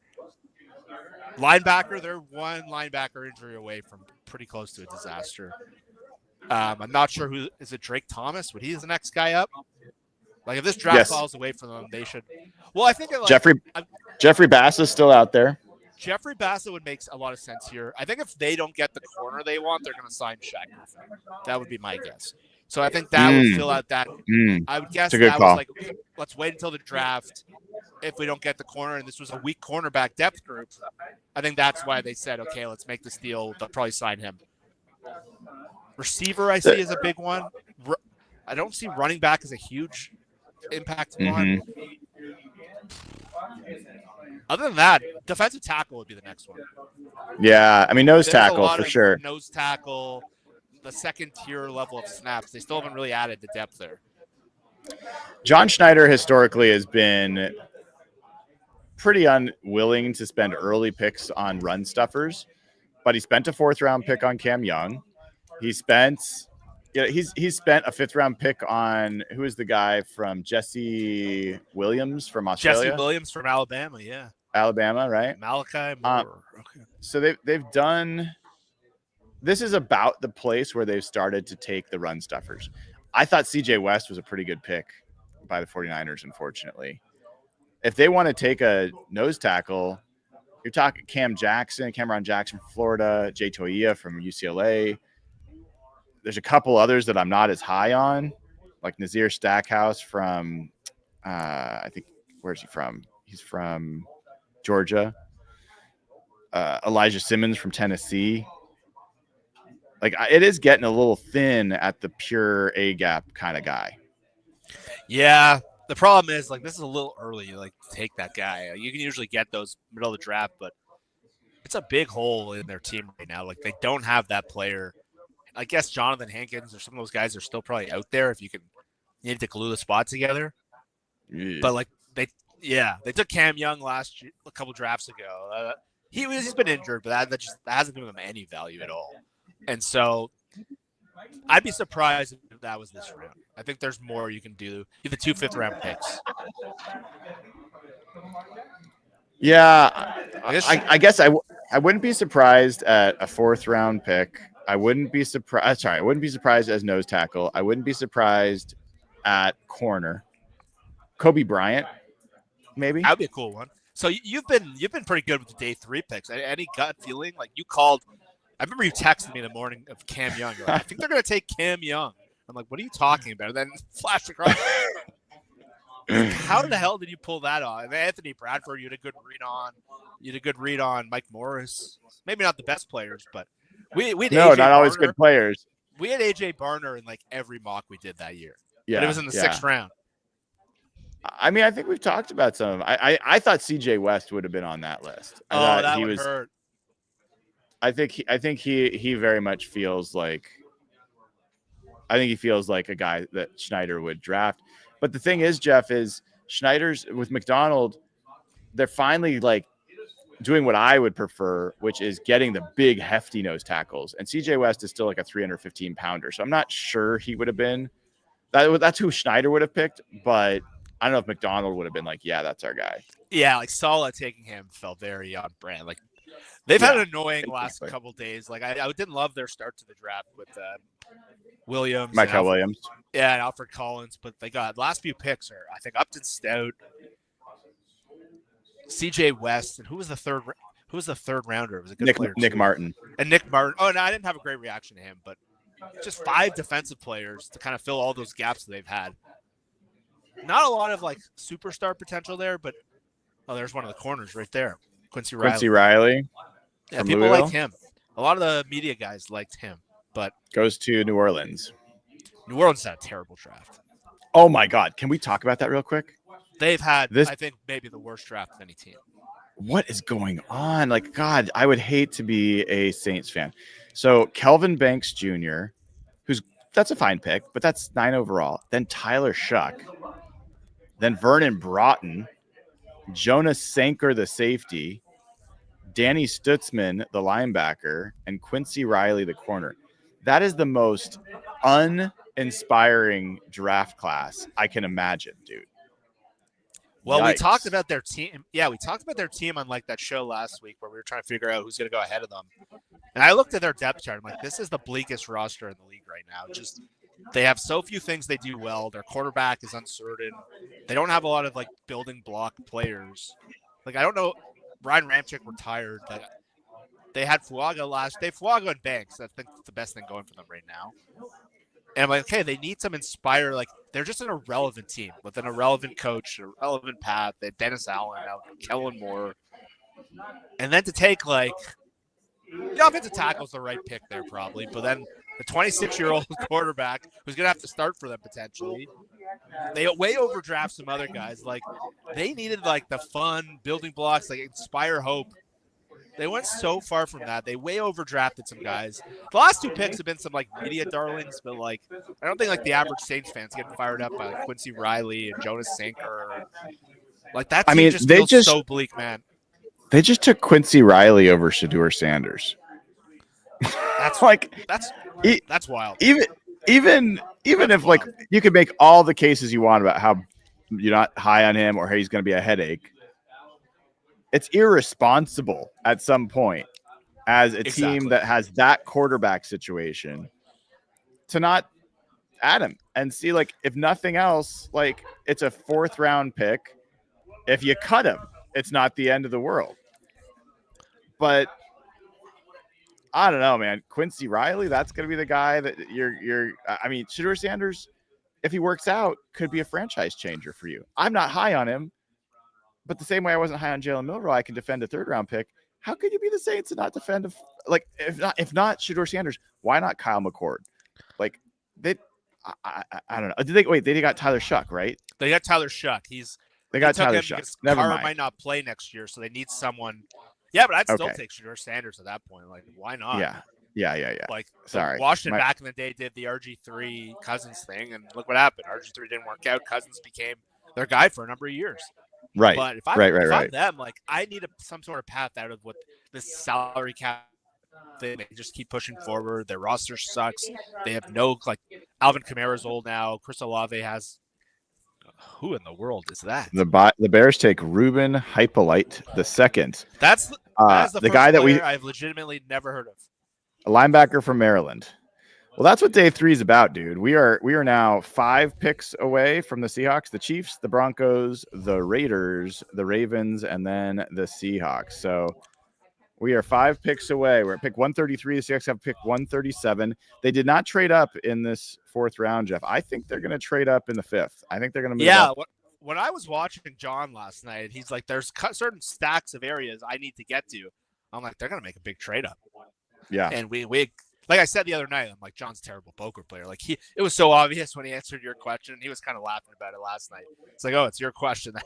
Linebacker, they're one linebacker injury away from pretty close to a disaster. I'm not sure who is it. Drake Thomas? Would he is the next guy up? Like if this draft falls away from them, they should. Well, I think Jeffrey Bass is still out there. Jeffrey Bassett would make a lot of sense here. I think if they don't get the corner they want, they're going to sign Shaq. That would be my guess. So I think that would fill out that. I would guess that was like, let's wait until the draft. If we don't get the corner, and this was a weak cornerback depth group, I think that's why they said, okay, let's make this deal. They'll probably sign him. Receiver, I see, is a big one. I don't see running back as a huge impact one. Other than that, defensive tackle would be the next one. Yeah, I mean, nose tackle for sure. Nose tackle, the second tier level of snaps. They still haven't really added the depth there. John Schneider historically has been pretty unwilling to spend early picks on run stuffers, but he spent a 4th round pick on Cam Young. He's spent a 5th round pick on who is the guy from Jesse Williams from Australia? Jesse Williams from Alabama, yeah. Alabama, right? Malachi Moore. Okay. So they've done. This is about the place where they've started to take the run stuffers. I thought CJ West was a pretty good pick by the 49ers, unfortunately. If they want to take a nose tackle, You're talking Cameron Jackson from Florida, Jay Toia from UCLA. There's a couple others that I'm not as high on, like Nazir Stackhouse from, I think, where's he from? He's from Georgia. Elijah Simmons from Tennessee. Like, it is getting a little thin at the pure A gap kind of guy. Yeah. The problem is, like, this is a little early to, like, take that guy. You can usually get those middle of the draft, but it's a big hole in their team right now. Like, they don't have that player. I guess Jonathan Hankins or some of those guys are still probably out there if you need to glue the spot together. Yeah. But, like, they took Cam Young a couple drafts ago. He's been injured, but that hasn't given them any value at all. And so I'd be surprised if that was this round. I think there's more you can do. You have the 2 5th-round picks. Yeah, I guess I wouldn't be surprised at a 4th-round pick. I wouldn't be surprised. Sorry, I wouldn't be surprised as nose tackle. I wouldn't be surprised at corner. Kobe Bryant, maybe. That would be a cool one. So you've been pretty good with the day 3 picks. Any gut feeling? Like, you called. I remember you texted me in the morning of Cam Young. You're like, I think they're going to take Cam Young. I'm like, what are you talking about? And then flashed across. How the hell did you pull that on? And Anthony Bradford, you had a good read on. Mike Morris. Maybe not the best players, but we had not Barner. Always good players. We had AJ Barner in like every mock we did that year. Yeah, but it was in the 6th round. I mean, I think we've talked about some. I thought CJ West would have been on that list. That would hurt. I think he very much feels like. I think he feels like a guy that Schneider would draft. But the thing is, Jeff, is Schneider's with McDonald, they're finally like doing what I would prefer, which is getting the big hefty nose tackles. And CJ West is still like a 315 pounder. So I'm not sure he would have been that's who Schneider would have picked, but I don't know if McDonald would have been like, yeah, that's our guy. Yeah, like Saleh taking him felt very on brand. Like they've had an annoying last couple days. Like I didn't love their start to the draft with Williams, Michael Williams, and Alfred Collins, but they got last few picks are I think Upton Stout, CJ West, and who was the third rounder? It was a good player. Nick Martin. And Nick Martin. Oh, no, I didn't have a great reaction to him, but just 5 defensive players to kind of fill all those gaps that they've had. Not a lot of like superstar potential there, but there's one of the corners right there. Quincy Riley. Yeah, people Louisville. liked him. A lot of the media guys liked him, but goes to New Orleans. New Orleans had a terrible draft. Oh my God. Can we talk about that real quick? They've had, I think, maybe the worst draft of any team. What is going on? Like, God, I would hate to be a Saints fan. So Kelvin Banks Jr., that's a fine pick, but that's 9 overall. Then Tyler Shuck. Then Vernon Broughton. Jonas Sanker, the safety. Danny Stutzman, the linebacker. And Quincy Riley, the corner. That is the most uninspiring draft class I can imagine, dude. Well, Yikes. We talked about their team. Yeah, we talked about their team on like that show last week where we were trying to figure out who's going to go ahead of them. And I looked at their depth chart. I'm like, this is the bleakest roster in the league right now. Just they have so few things they do well. Their quarterback is uncertain. They don't have a lot of like building block players. Like I don't know. Ryan Ramczyk retired. Like, they had Fuaga last day. Fuaga and Banks. I think that's the best thing going for them right now. And I'm like, okay, they need some inspire. Like, they're just an irrelevant team with an irrelevant coach, a relevant path. They had Dennis Allen out, Kellen Moore. And then to take, like, the offensive tackle's the right pick there probably. But then the 26-year-old quarterback who's going to have to start for them potentially. They way overdraft some other guys. Like, they needed, like, the fun building blocks, like, inspire hope. They went so far from that. They way overdrafted some guys. The last 2 picks have been some like media darlings, but like I don't think like the average Saints fans getting fired up by like, Quincy Riley and Jonas Sanker. Like that team just feels so bleak, man. They just took Quincy Riley over Shedeur Sanders. That's wild. Even if like you could make all the cases you want about how you're not high on him or how he's going to be a headache. It's irresponsible at some point as a team that has that quarterback situation to not add him and see, like, if nothing else, like it's a 4th round pick. If you cut him, it's not the end of the world. But I don't know, man. Quincy Riley, that's going to be the guy that I mean, Shedeur Sanders, if he works out, could be a franchise changer for you. I'm not high on him, but the same way I wasn't high on Jalen Milroe, I can defend a 3rd-round pick. How could you be the Saints and not defend if not Shedeur Sanders, why not Kyle McCord? Like I don't know. They got Tyler Shuck, right? They got Tyler Shuck. They got Tyler Shuck. Never mind. Might not play next year, so they need someone. Yeah, but I'd still Okay. take Shedeur Sanders at that point. Like, why not? Yeah. Like, sorry, Washington back in the day did the RG3 Cousins thing, and look what happened. RG3 didn't work out. Cousins became their guy for a number of years. Right. But if I'm them, like, I need some sort of path out of what this salary cap thing. They just keep pushing forward. Their roster sucks. They have no, like, Alvin Kamara's old now. Chris Olave has. Who in the world is that? The Bears take Ruben Hypolite II. That's the guy that I've legitimately never heard of. A linebacker from Maryland. Well, that's what day 3 is about, dude. We are now 5 picks away from the Seahawks, the Chiefs, the Broncos, the Raiders, the Ravens, and then the Seahawks. So we are 5 picks away. We're at pick 133. The Seahawks have pick 137. They did not trade up in this 4th round, Jeff. I think they're going to trade up in the 5th. I think they're going to move up. When I was watching John last night, he's like, there's certain stacks of areas I need to get to. I'm like, they're going to make a big trade up. Yeah. And we like I said the other night, I'm like, John's a terrible poker player. Like, it was so obvious when he answered your question. He was kind of laughing about it last night. It's like, oh, it's your question. I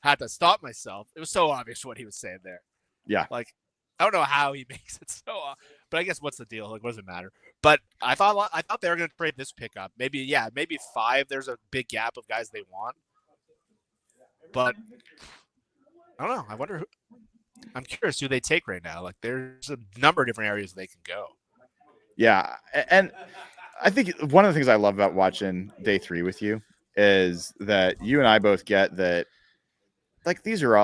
had to stop myself. It was so obvious what he was saying there. Yeah. Like, I don't know how he makes it so, but I guess what's the deal? Like, what does it matter? But I thought they were going to trade this pickup. Maybe 5. There's a big gap of guys they want. But I don't know. I wonder I'm curious who they take right now. Like, there's a number of different areas they can go. Yeah. And I think one of the things I love about watching day 3 with you is that you and I both get that, like, these are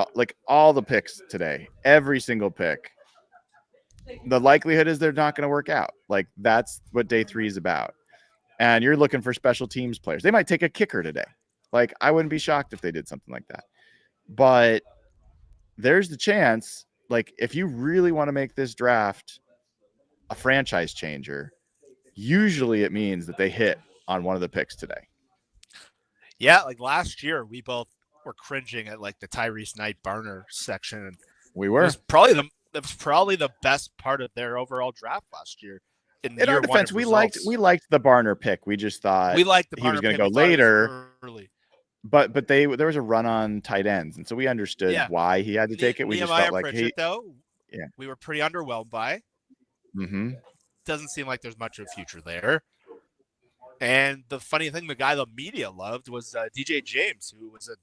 all the picks today, every single pick. The likelihood is they're not going to work out. Like, that's what day 3 is about. And you're looking for special teams players. They might take a kicker today. Like, I wouldn't be shocked if they did something like that. But there's the chance, like, if you really want to make this draft a franchise changer, usually it means that they hit on one of the picks today. Yeah, like last year, we both were cringing at like the Tyrese Knight Barner section. And we were. It was probably the best part of their overall draft last year. In our defense, we liked the Barner pick. We just thought he was going to go later. But there was a run on tight ends, and so we understood why he had to take it. We just felt like we were pretty underwhelmed by. Mm-hmm. Doesn't seem like there's much of a future there. And the funny thing, the guy the media loved was DJ James, who was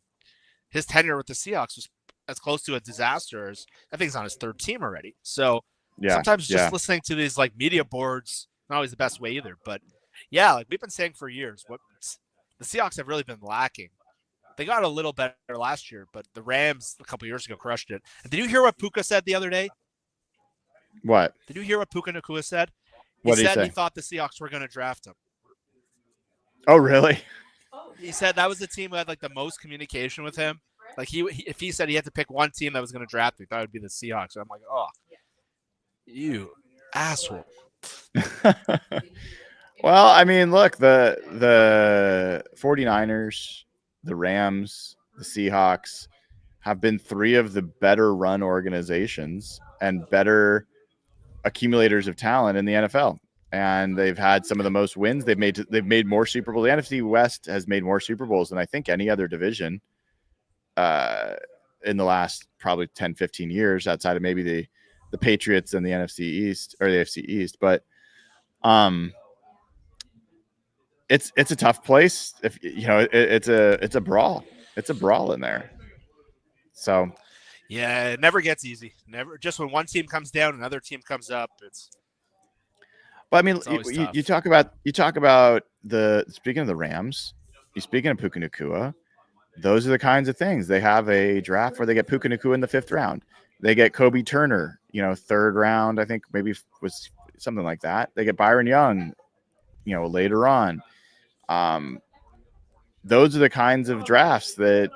his tenure with the Seahawks was as close to a disaster as I think he's on his 3rd team already. So sometimes just listening to these like media boards, not always the best way either. But yeah, like we've been saying for years, what the Seahawks have really been lacking. They got a little better last year, but the Rams a couple years ago crushed it. And did you hear what Puka said the other day? What? Did you hear what Puka Nacua said? He said he thought the Seahawks were going to draft him. Oh, really? He said that was the team who had like the most communication with him. Like if he said he had to pick one team that was going to draft him, he thought it would be the Seahawks. And I'm like, oh, you asshole. Well, I mean, look, the 49ers, the Rams, the Seahawks have been 3 of the better run organizations and better accumulators of talent in the NFL. And they've had some of the most wins. They've made more Super Bowls. The NFC West has made more Super Bowls than I think any other division in the last probably 10, 15 years, outside of maybe the Patriots and the NFC East or the AFC East. But it's a tough place. If you know, it's a brawl. It's a brawl in there. So yeah, it never gets easy. Never. Just when one team comes down, another team comes up. But I mean, you talk about speaking of the Rams, speaking of Puka Nacua, those are the kinds of things. They have a draft where they get Puka Nacua in the 5th round. They get Kobe Turner, 3rd round, I think maybe was something like that. They get Byron Young, later on. Those are the kinds of drafts that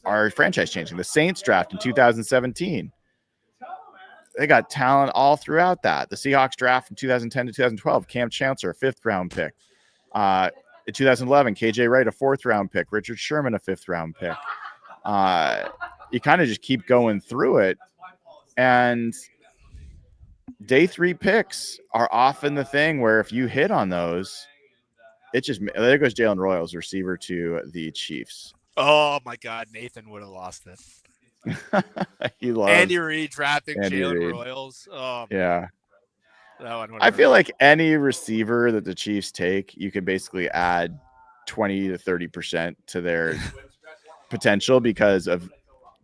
are franchise changing. The Saints draft in 2017. they got talent all throughout that. The Seahawks draft from 2010 to 2012, Cam Chancellor, a 5th-round pick. In 2011, KJ Wright, a 4th-round pick. Richard Sherman, a 5th-round pick. You kind of just keep going through it. And day 3 picks are often the thing where if you hit on those, there goes Jalen Royals, receiver to the Chiefs. Oh my God, Nathan would have lost it. He loves Andy Reid drafting Andy Jalen Reid. Royals. Oh, Yeah. that one I feel like any receiver that the Chiefs take, you can basically add 20 to 30% to their potential because of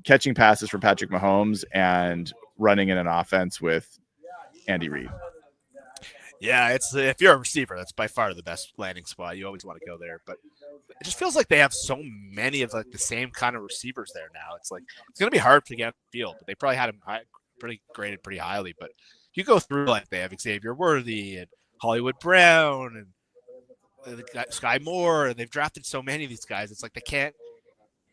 catching passes from Patrick Mahomes and running in an offense with Andy Reid. Yeah, it's if you're a receiver, that's by far the best landing spot. You always want to go there, but it just feels like they have so many of like the same kind of receivers there now. It's like it's gonna be hard to get on the field, but they probably had him graded pretty highly. But you go through like they have Xavier Worthy and Hollywood Brown and Sky Moore, and they've drafted so many of these guys. It's like they can't.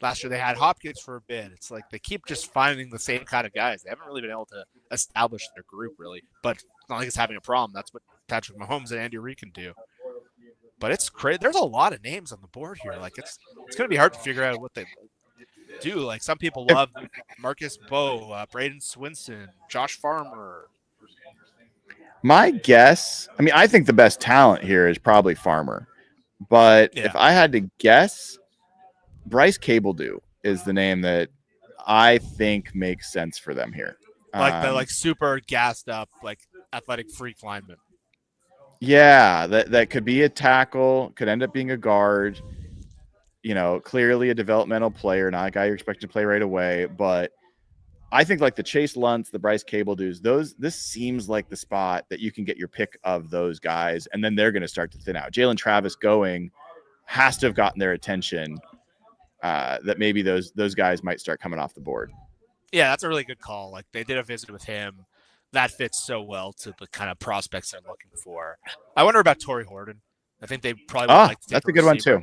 Last year they had Hopkins for a bit. It's like they keep just finding the same kind of guys. They haven't really been able to establish their group really, but it's not like it's having a problem. That's what Patrick Mahomes and Andy Reid can do. But it's crazy. There's a lot of names on the board here. Like it's going to be hard to figure out what they do. Like some people love Marcus Bowe, Braden Swinson, Josh Farmer. My guess, I mean, I think the best talent here is probably Farmer. But if I had to guess, Bryce Cabledew is the name that I think makes sense for them here. Like the super gassed up, like athletic freak lineman. Yeah, that could be a tackle, could end up being a guard. You know, clearly a developmental player, not a guy you're expecting to play right away. But I think like the Chase Luntz, the Bryce Cabledews, this seems like the spot that you can get your pick of those guys, and then they're going to start to thin out. Jalen Travis going has to have gotten their attention. That maybe those guys might start coming off the board. Yeah, that's a really good call. Like they did a visit with him. That fits so well to the kind of prospects they're looking for. I wonder about Torrey Horton. I think they probably would like to take that's a good one too.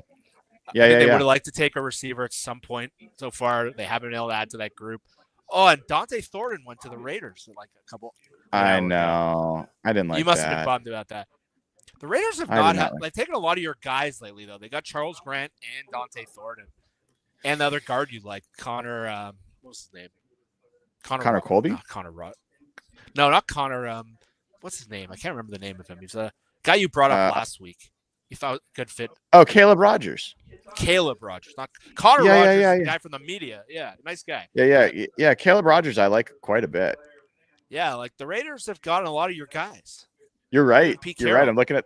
They would like to take a receiver at some point. So far, they haven't been able to add to that group. Oh, and Dante Thornton went to the Raiders like a couple. I know. I didn't like that. You must have been bummed about that. The Raiders have they've taken a lot of your guys lately, though. They got Charles Grant and Dante Thornton. And the other guard you like, Connor, what was his name? Connor Colby? Not Connor Rudd. No, not Connor. What's his name? I can't remember the name of him. He's a guy you brought up last week. You thought good fit. Oh, Caleb Rogers. Caleb Rogers, not Connor Rogers, the guy from the media. Yeah, nice guy. Yeah. Caleb Rogers, I like quite a bit. Yeah, like the Raiders have gotten a lot of your guys. You're right. You're right. I'm looking at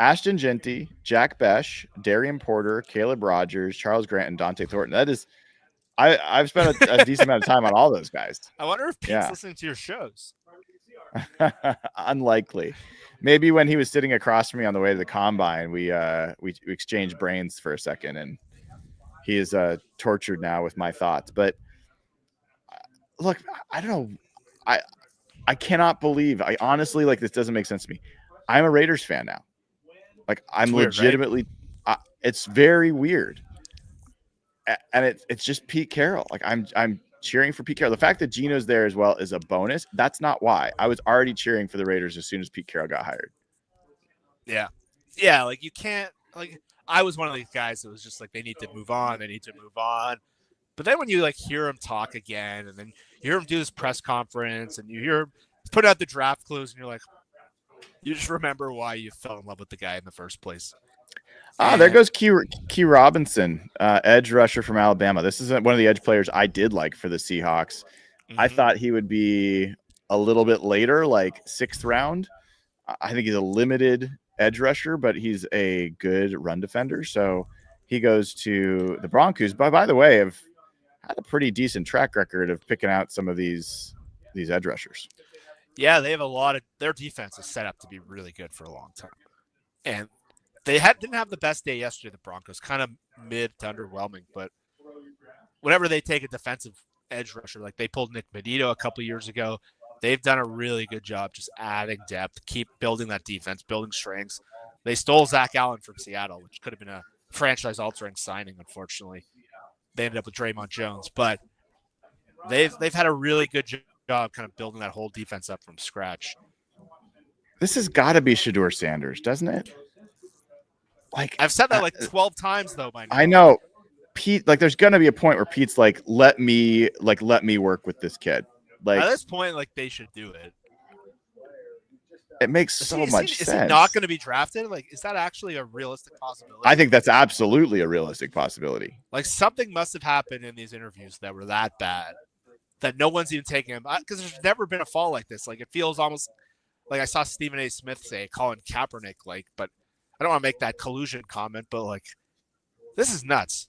Ashton Genty, Jack Besh, Darian Porter, Caleb Rogers, Charles Grant, and Dante Thornton. That is, I've spent a decent amount of time on all those guys. I wonder if Pete's listening to your shows. Unlikely. Maybe when he was sitting across from me on the way to the combine, we exchanged brains for a second, and he is tortured now with my thoughts. But look, I don't know. I cannot believe. I honestly, like, this doesn't make sense to me. I'm a Raiders fan now. Like, I'm legitimately. Right? It's very weird, and it's just Pete Carroll. Like, I'm cheering for Pete Carroll. The fact that Geno's there as well is a bonus. That's not why. I was already cheering for the Raiders as soon as Pete Carroll got hired. Yeah. Yeah, like you can't like I was one of these guys that was just like they need to move on. But then when you like hear him talk again and then you hear him do this press conference and you hear him put out the draft clues and you're like you just remember why you fell in love with the guy in the first place. There goes Key Robinson, edge rusher from Alabama. This is one of the edge players I did like for the Seahawks. Mm-hmm. I thought he would be a little bit later, like 6th round. I think he's a limited edge rusher, but he's a good run defender. So he goes to the Broncos. But by the way, have had a pretty decent track record of picking out some of these edge rushers. Yeah, they have a lot of their defense is set up to be really good for a long time. And they didn't have the best day yesterday, the Broncos, kind of mid to underwhelming. But whenever they take a defensive edge rusher, like they pulled Nick Medito a couple of years ago, they've done a really good job just adding depth, keep building that defense, building strengths. They stole Zach Allen from Seattle, which could have been a franchise-altering signing, unfortunately. They ended up with Draymond Jones. But they've had a really good job job kind of building that whole defense up from scratch. This has got to be Shedeur Sanders, doesn't it? Like I've said that like 12 times though by now. I know. Pete, like there's gonna be a point where Pete's like, let me work with this kid. Like at this point, like they should do it. It makes so much sense. Is he not going to be drafted? Like, is that actually a realistic possibility? I think that's absolutely a realistic possibility. Like something must have happened in these interviews that were that bad that no one's even taking him, because there's never been a fall like this. Like it feels almost like I saw Stephen A. Smith say Colin Kaepernick, like, but I don't want to make that collusion comment, but like this is nuts.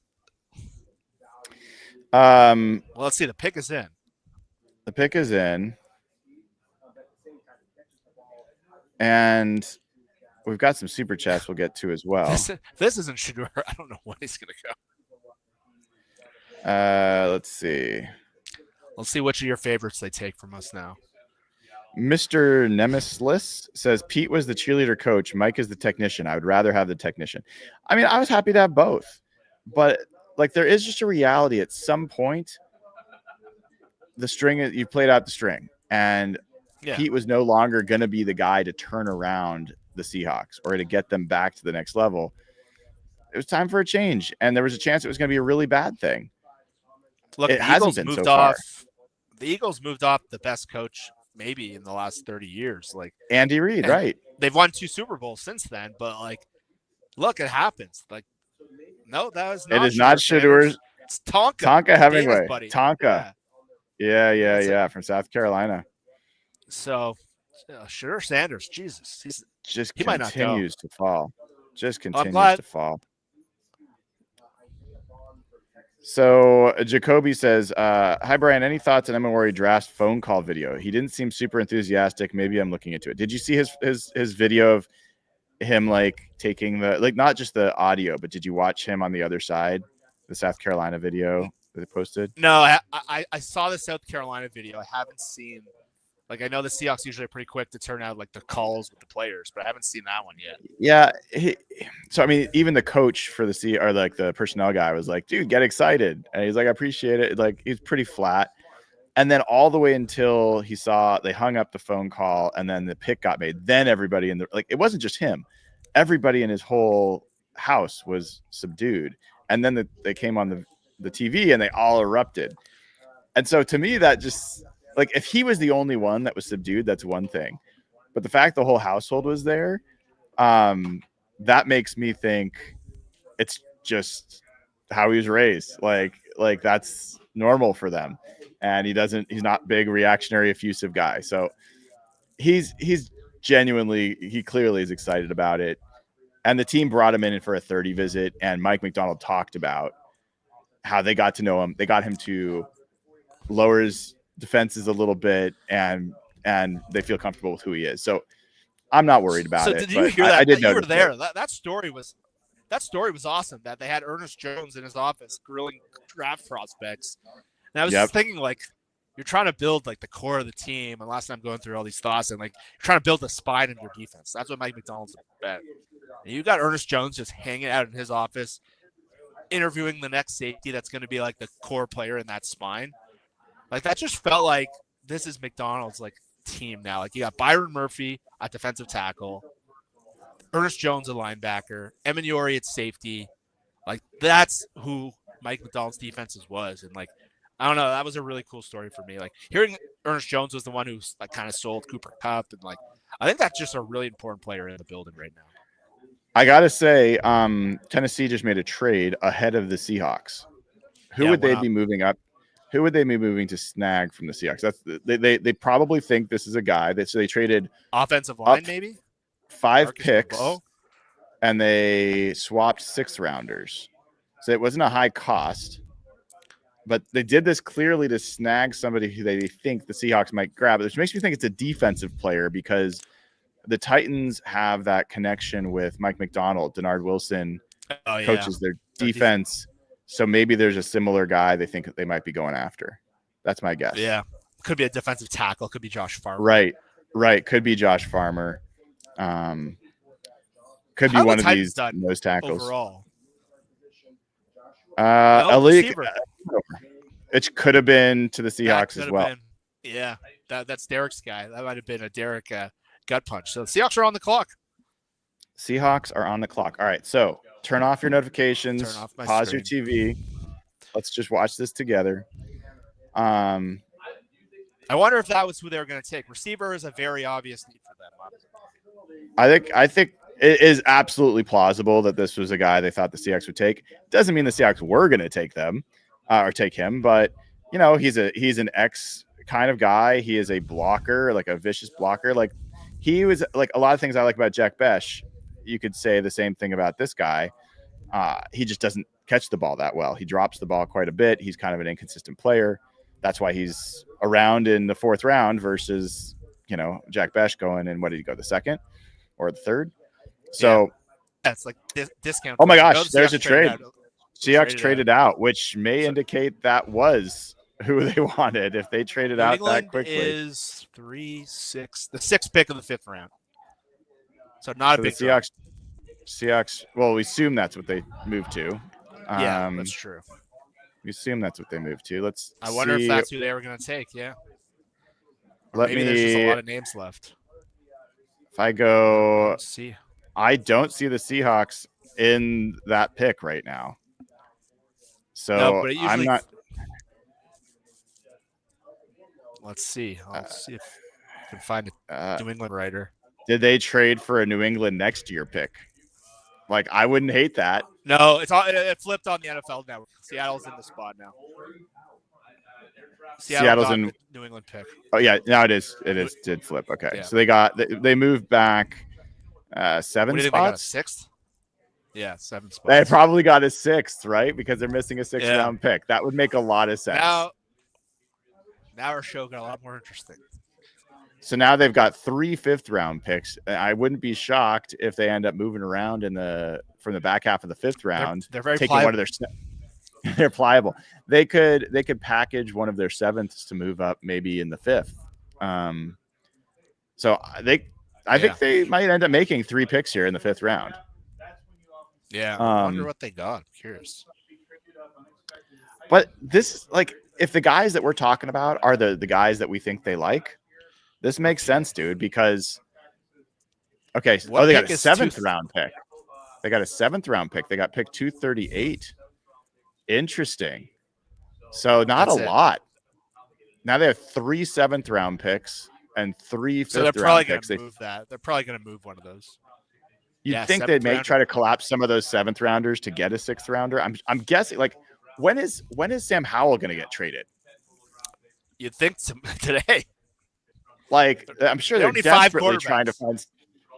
Well, let's see. The pick is in. The pick is in. And we've got some super chats we'll get to as well. This isn't Shedeur. I don't know when he's going to go. Let's see. Let's see which of your favorites they take from us now. Mr. Nemesis says, Pete was the cheerleader coach. Mike is the technician. I would rather have the technician. I mean, I was happy to have both. But, like, there is just a reality. At some point, the string, you played out the string. And Pete was no longer going to be the guy to turn around the Seahawks or to get them back to the next level. It was time for a change, and there was a chance it was going to be a really bad thing. Look, it hasn't been so far. The Eagles moved off the best coach maybe in the last 30 years. Like Andy Reid, right? They've won 2 Super Bowls since then, but like, look, it happens. Like, no, that was not. It is not Shedeur. It's Tonka. Tonka Hemingway. Buddy. Tonka. Yeah, from South Carolina. So, Shedeur Sanders, Jesus, he continues to fall. Just continues to fall. So Jacoby says, "Hi Brian, any thoughts on Emma draft's phone call video? He didn't seem super enthusiastic. Maybe I'm looking into it. Did you see his video of him like taking the not just the audio, but did you watch him on the other side, the South Carolina video that they posted? No, I saw the South Carolina video. I haven't seen. Like, I know the Seahawks usually are pretty quick to turn out like the calls with the players, but I haven't seen that one yet. Yeah. So, I mean, even the coach for the personnel guy was like, dude, get excited. And he's like, I appreciate it. Like, he's pretty flat. And then all the way until they hung up the phone call and then the pick got made. Then everybody it wasn't just him. Everybody in his whole house was subdued. And then they came on the TV and they all erupted. And so to me, that just... Like, if he was the only one that was subdued, that's one thing. But the fact the whole household was there, that makes me think it's just how he was raised. Like that's normal for them. And he's not big, reactionary, effusive guy. So he's genuinely, he clearly is excited about it. And the team brought him in for a 30 visit. And Mike McDonald talked about how they got to know him. They got him to lower his defenses a little bit, and they feel comfortable with who he is. So I'm not worried about it. So did you hear that? I did know you were there. That story was awesome. That they had Ernest Jones in his office grilling draft prospects. And I was just thinking, like, you're trying to build like the core of the team. And last time going through all these thoughts, and like you're trying to build the spine in your defense. That's what Mike McDonald's about. And you got Ernest Jones just hanging out in his office, interviewing the next safety that's going to be like the core player in that spine. Like, that just felt like this is McDonald's, like, team now. Like, you got Byron Murphy at defensive tackle, Ernest Jones a linebacker, Emanuori at safety. Like, that's who Mike McDonald's defenses was. And, like, I don't know. That was a really cool story for me. Like, hearing Ernest Jones was the one who, like, kind of sold Cooper Kupp. And, like, I think that's just a really important player in the building right now. I got to say, Tennessee just made a trade ahead of the Seahawks. Who would they be moving up? Who would they be moving to snag from the Seahawks? That's they probably think this is a guy that they traded offensive line, maybe 5 Marcus picks, Lebeau. And they swapped 6 rounders. So it wasn't a high cost, but they did this clearly to snag somebody who they think the Seahawks might grab, which makes me think it's a defensive player because the Titans have that connection with Mike McDonald. Denard Wilson coaches their defense. So maybe there's a similar guy they think they might be going after. That's my guess. Yeah. Could be a defensive tackle. Could be Josh Farmer. Right. Could be Josh Farmer. Could be one of these nose tackles. Overall. It could have been to the Seahawks as well. Yeah, that's Derek's guy. That might have been a Derek gut punch. So the Seahawks are on the clock. Seahawks are on the clock. All right, so turn off your notifications. Turn off my pause stream. your TV. Let's just watch this together. I wonder if that was who they were going to take. Receiver is a very obvious need for them. I think it is absolutely plausible that this was a guy they thought the Seahawks would take. Doesn't mean the Seahawks were going to take them or take him, but he's an X kind of guy. He is a blocker, like a vicious blocker. Like he was like a lot of things I like about Jack Besh. You could say the same thing about this guy. He just doesn't catch the ball that well. He drops the ball quite a bit. He's kind of an inconsistent player. That's why he's around in the 4th round versus, Jack Besh going in, what did he go, the 2nd or the 3rd? So that's like discount. Oh my gosh, there's a trade. Seahawks traded out, which may indicate that was who they wanted if they traded out that quickly. Is 3-6, the 6th pick of the 5th round. So not a big Seahawks. Well, we assume that's what they moved to. Yeah, that's true. We assume that's what they moved to. I wonder if that's who they were going to take. Yeah. Maybe there's just a lot of names left. If I go, Let's see. I don't see the Seahawks in that pick right now. So no, but I'm not. Let's see. I'll see if I can find a New England writer. Did they trade for a New England next year pick? Like, I wouldn't hate that. No, it flipped on the NFL Network. Seattle's in the spot now. Seattle's in New England pick. Oh yeah, now it is. It did flip. Okay, yeah. So they moved back 7 spots. What do you think they got, a 6th? Yeah, 7 spots. They probably got a 6th, right? Because they're missing a 6th round pick. That would make a lot of sense. Now our show got a lot more interesting. So now they've got 3 5th round picks. I wouldn't be shocked if they end up moving around from the back half of the 5th round. They're very taking pliable. One of their. They're pliable. They could package one of their 7ths to move up maybe in the 5th. So I think they might end up making 3 picks here in the 5th round. Yeah, I wonder what they got. I'm curious. But this, like, if the guys that we're talking about are the guys that we think they like, this makes sense, dude, because they got a 7th round pick. They got a 7th round pick. They got pick 238. Interesting. So not a lot. Now they have 3 7th round picks and 3 5th round picks. They're probably going to move one of those. You'd think they'd try to collapse some of those 7th rounders to get a 6th rounder. I'm guessing, like, when is Sam Howell going to get traded? You'd think today. Like, I'm sure they're desperately trying to find.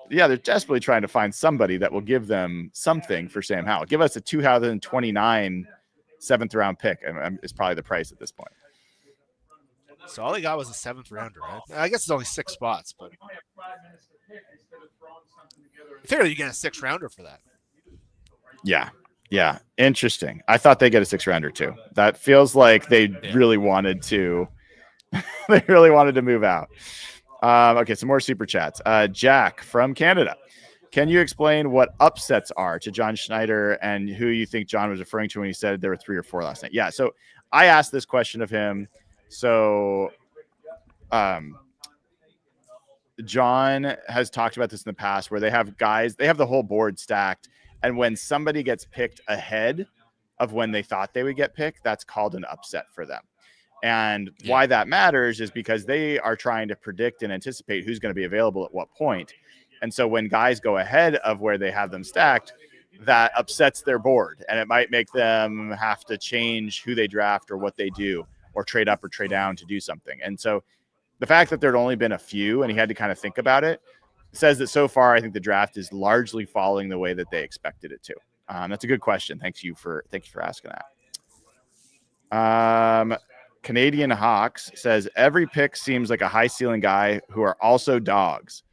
Yeah, they're desperately trying to find somebody that will give them something for Sam Howell. Give us a 2029 7th round pick. Is probably the price at this point. So all they got was a 7th rounder, right? I guess it's only 6 spots, but I figured you get a 6th rounder for that. Yeah. Interesting. I thought they'd get a 6th rounder too. That feels like they really wanted to. They really wanted to move out. Okay, some more super chats. Jack from Canada. Can you explain what upsets are to John Schneider and who you think John was referring to when he said there were 3 or 4 last night? Yeah, so I asked this question of him. So John has talked about this in the past where they have the whole board stacked. And when somebody gets picked ahead of when they thought they would get picked, that's called an upset for them. And why that matters is because they are trying to predict and anticipate who's going to be available at what point. And so when guys go ahead of where they have them stacked, that upsets their board. And it might make them have to change who they draft or what they do, or trade up or trade down to do something. And so the fact that there had only been a few and he had to kind of think about it says that so far, I think the draft is largely following the way that they expected it to. That's a good question. Thank you for asking that. Canadian Hawks says every pick seems like a high ceiling guy who are also dogs.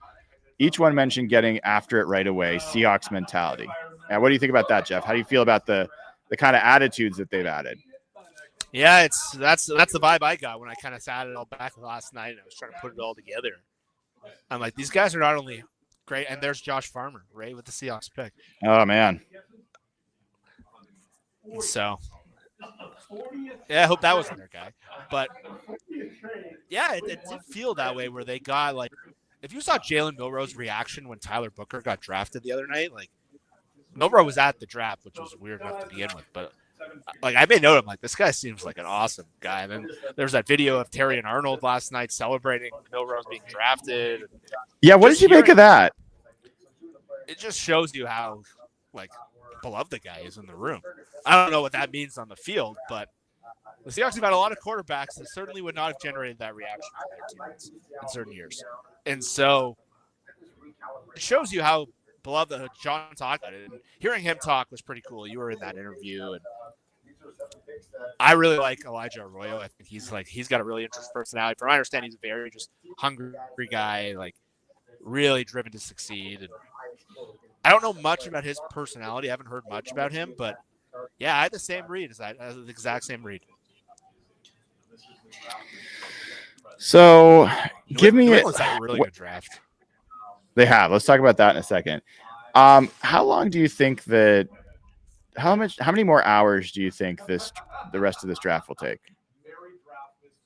Each one mentioned getting after it right away. Seahawks mentality. And what do you think about that, Jeff? How do you feel about the kind of attitudes that they've added? Yeah, that's the vibe I got when I kind of sat it all back last night and I was trying to put it all together. I'm like, these guys are not only great, and there's Josh Farmer, right, with the Seahawks pick. Oh man. So yeah, I hope that wasn't their guy. But Yeah, it did feel that way where they got like, if you saw Jalen Milroe's reaction when Tyler Booker got drafted the other night, like Milroe was at the draft, which was weird enough to begin with, but like I made note of him, like this guy seems like an awesome guy. And then there's that video of Terry and Arnold last night celebrating Milroe's being drafted. Yeah, what did you make of that? It just shows you how like beloved the guy is in the room. I don't know what that means on the field, but the Seahawks have had a lot of quarterbacks that certainly would not have generated that reaction from their teammates in certain years. And so it shows you how beloved John talked about it. And hearing him talk was pretty cool. You were in that interview, and I really like Elijah Arroyo. I think he's got a really interesting personality. From what I understand, he's a very just hungry guy, like really driven to succeed. And I don't know much about his personality. I haven't heard much about him, but yeah, I had the same read as that. I had the exact same read. So, give me a really good draft. They have. Let's talk about that in a second. How long do you think that? How many more hours do you think the rest of this draft will take?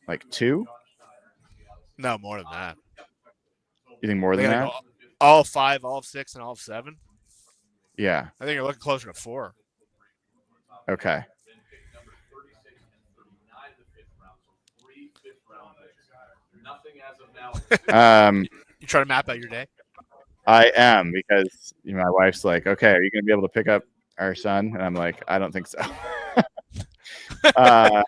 Like 2? No, more than that. You think more than that? All of 5, all of 6, and all of 7? Yeah. I think you're looking closer to 4. Okay. You trying to map out your day? I am, because my wife's like, okay, are you going to be able to pick up our son? And I'm like, I don't think so. I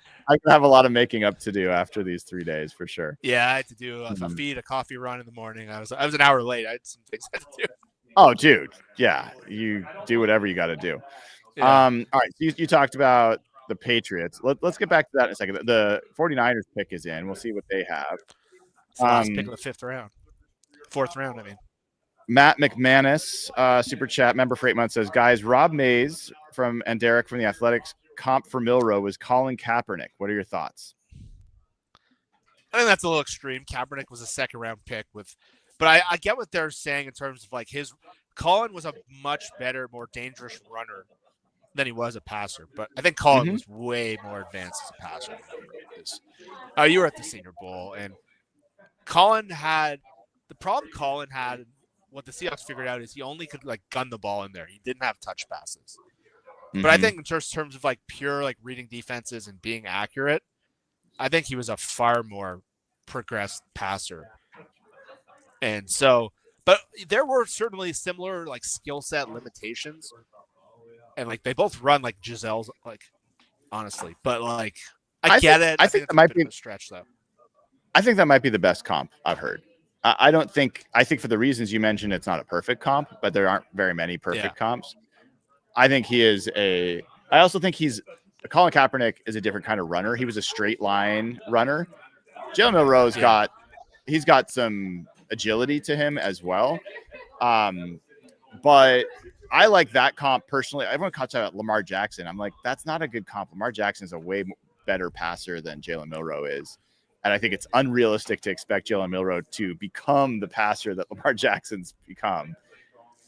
have a lot of making up to do after these 3 days for sure. Yeah, I had to do a coffee run in the morning. I was an hour late. I had some things I had to do. Oh, dude. Yeah. You do whatever you got to do. Yeah. All right. So you talked about the Patriots. Let's get back to that in a second. The 49ers pick is in. We'll see what they have. It's the last pick of the 4th round, I mean. Matt McManus, Super Chat member for 8 months, says, guys, Rob Mays and Derek from the Athletics comp for Milroe was Colin Kaepernick. What are your thoughts? I think that's a little extreme. Kaepernick was a 2nd round pick but I get what they're saying in terms of like Colin was a much better, more dangerous runner than he was a passer. But I think Colin was way more advanced as a passer than he is. You were at the Senior Bowl, and the problem Colin had, what the Seahawks figured out is he only could like gun the ball in there. He didn't have touch passes. But I think in terms of like pure like reading defenses and being accurate, I think he was a far more progressed passer. And so, but there were certainly similar like skill set limitations. And like they both run like Giselle's, like honestly. But like I get it. I think that might be a stretch though. I think that might be the best comp I've heard. I think for the reasons you mentioned, it's not a perfect comp, but there aren't very many perfect comps. I think I also think Colin Kaepernick is a different kind of runner. He was a straight line runner. Jalen Milroe's he's got some agility to him as well. But I like that comp personally. Everyone talks about Lamar Jackson. I'm like, that's not a good comp. Lamar Jackson is a way better passer than Jalen Milroe is. And I think it's unrealistic to expect Jalen Milroe to become the passer that Lamar Jackson's become.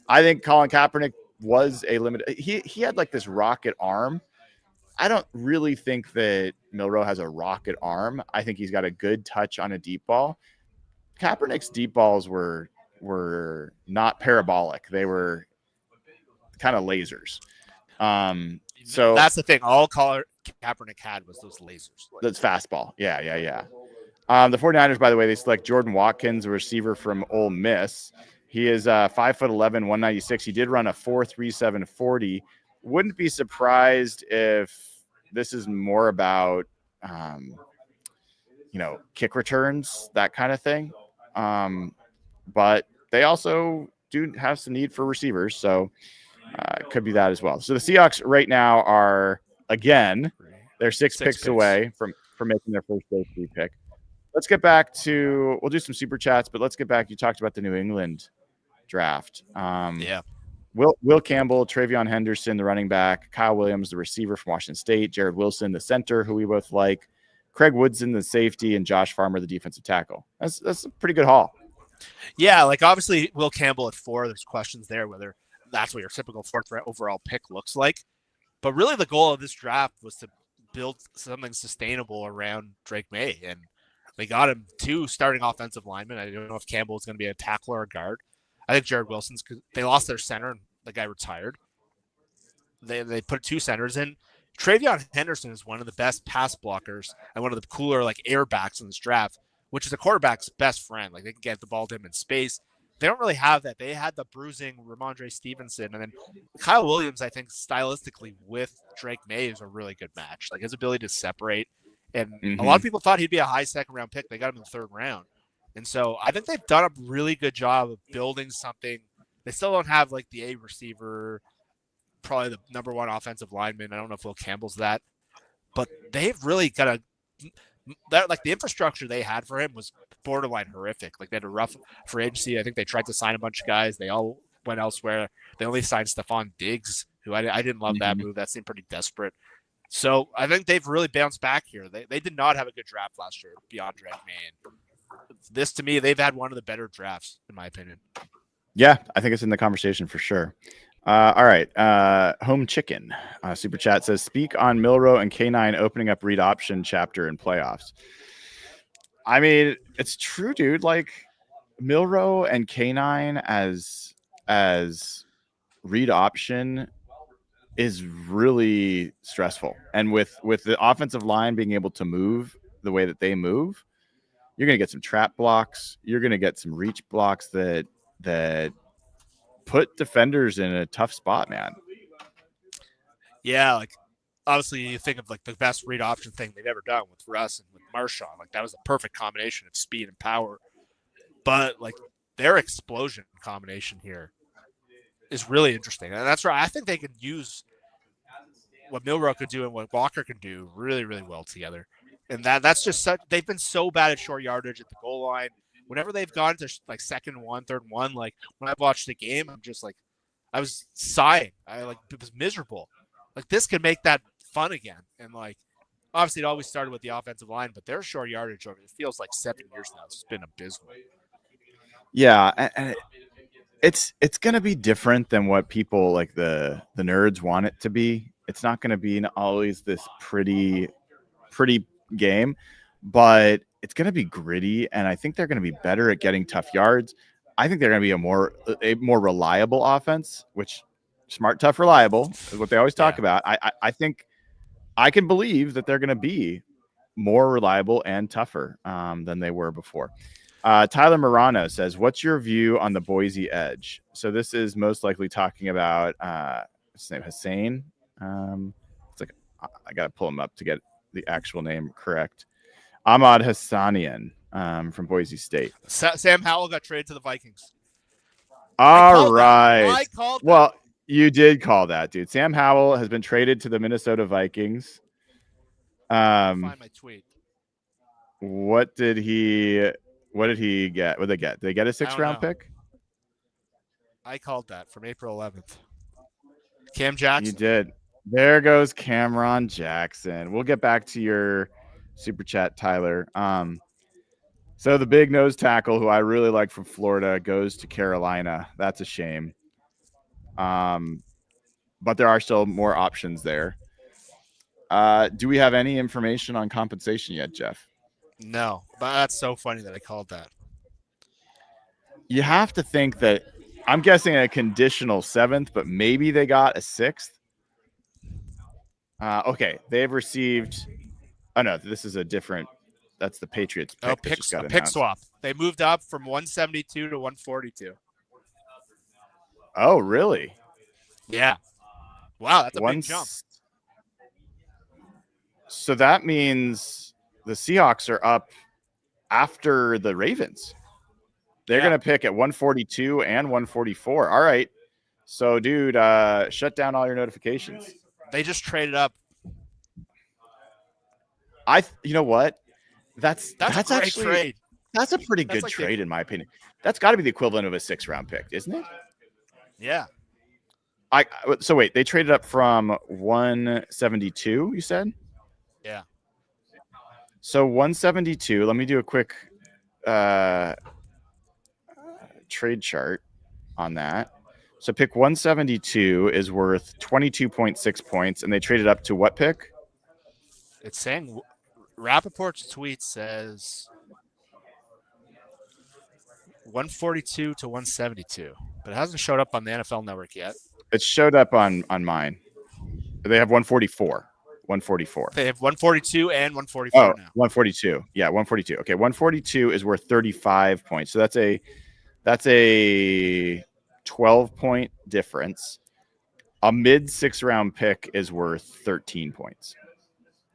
I think Colin Kaepernick was a limited. He had like this rocket arm. I don't really think that Milroe has a rocket arm. I think he's got a good touch on a deep ball. Kaepernick's deep balls were not parabolic. They were kind of lasers. So that's the thing. All Kaepernick had was those lasers. That's fastball. Yeah. The 49ers, by the way, they select Jordan Watkins, a receiver from Ole Miss. He is 5'11", 196. He did run a 4.37 40. Wouldn't be surprised if this is more about, kick returns, that kind of thing. But they also do have some need for receivers, so it could be that as well. So the Seahawks right now are, again, they're six picks away from making their first day 3 pick. Let's get back to, we'll do some super chats, but let's get back. You talked about the New England draft. Will Campbell, Travion Henderson, the running back, Kyle Williams, the receiver from Washington State, Jared Wilson, the center, who we both like, Craig Woodson, the safety, and Josh Farmer, the defensive tackle. That's a pretty good haul. Yeah, like obviously Will Campbell at 4, there's questions there whether that's what your typical 4th overall pick looks like. But really the goal of this draft was to build something sustainable around Drake May. And They got him 2 starting offensive linemen. I don't know if Campbell is going to be a tackler or a guard. I think Jared Wilson's because they lost their center and the guy retired. They put 2 centers in. Travion Henderson is one of the best pass blockers and one of the cooler like airbacks in this draft, which is a quarterback's best friend. Like they can get the ball to him in space. They don't really have that. They had the bruising Ramondre Stevenson, and then Kyle Williams, I think stylistically with Drake May is a really good match. Like his ability to separate. And a lot of people thought he'd be a high second-round pick. They got him in the 3rd round. And so I think they've done a really good job of building something. They still don't have like the A receiver, probably the number 1 offensive lineman. I don't know if Will Campbell's that. But they've really got like the infrastructure they had for him was borderline horrific. Like they had a rough free agency. I think they tried to sign a bunch of guys. They all went elsewhere. They only signed Stephon Diggs, who I didn't love that move. That seemed pretty desperate. So I think they've really bounced back here. They did not have a good draft last year beyond Drake May. This, to me, they've had one of the better drafts, in my opinion. Yeah, I think it's in the conversation for sure. All right. Home Chicken Super Chat says, speak on Milroe and K9 opening up read option chapter in playoffs. I mean, it's true, dude. Like Milroe and K9 as read option is really stressful. And with the offensive line being able to move the way that they move, you're going to get some trap blocks. You're going to get some reach blocks that put defenders in a tough spot, man. Yeah, like obviously you think of like the best read option thing they've ever done with Russ and with Marshawn. Like that was a perfect combination of speed and power. But like their explosion combination here is really interesting. And that's right. I think they can use what Milroe could do and what Walker can do really, really well together. And that's just such, they've been so bad at short yardage at the goal line. Whenever they've gone to like 2nd and 1, 3rd and 1, like when I've watched the game, I'm just like, I was sighing. It was miserable. Like this could make that fun again. And like, obviously it always started with the offensive line, but their short yardage, it feels like 7 years now. It's been abysmal. Yeah. And it's going to be different than what people like the nerds want it to be. It's not going to be always this pretty game, but it's going to be gritty. And I think they're going to be better at getting tough yards. I think they're going to be a more reliable offense, which smart, tough, reliable is what they always talk about. I think I can believe that they're going to be more reliable and tougher than they were before. Tyler Morano says, what's your view on the Boise edge? So this is most likely talking about his name Hussein. It's like I got to pull him up to get the actual name correct. Ahmad Hassanian from Boise State. Sam Howell got traded to the Vikings. All right. I called that. Well, you did call that, dude. Sam Howell has been traded to the Minnesota Vikings. Find my tweet. What did he get? What did they get? Did they get a 6th-round pick? I called that from April 11th. Cam Jackson. You did. There goes Cameron Jackson. We'll get back to your super chat, Tyler. So the big nose tackle, who I really like from Florida, goes to Carolina. That's a shame. But there are still more options there. Do we have any information on compensation yet, Jeff? No, but that's so funny that I called that. You have to think that I'm guessing a conditional 7th, but maybe they got a 6th. Okay, they've received. Oh no, this is a different. That's the Patriots pick. Pick swap. They moved up from 172 to 142. Oh, really? Yeah. Wow, that's a big jump. So that means the Seahawks are up after the Ravens. They're going to pick at 142 and 144. All right. So, dude, shut down all your notifications. They just traded up. You know what? That's a great actually trade. That's a pretty good trade in my opinion. That's got to be the equivalent of a 6th-round pick, isn't it? Yeah. So wait, they traded up from 172, you said? Yeah. So 172, let me do a quick trade chart on that. So pick 172 is worth 22.6 points, and they traded up to what pick? It's saying Rappaport's tweet says 142 to 172, but it hasn't showed up on the NFL Network yet. It showed up on mine. They have 144. 144. They have 142 and 144 Oh, now. 142. Yeah, 142. Okay, 142 is worth 35 points. So that's a 12-point difference. A mid 6th-round pick is worth 13 points.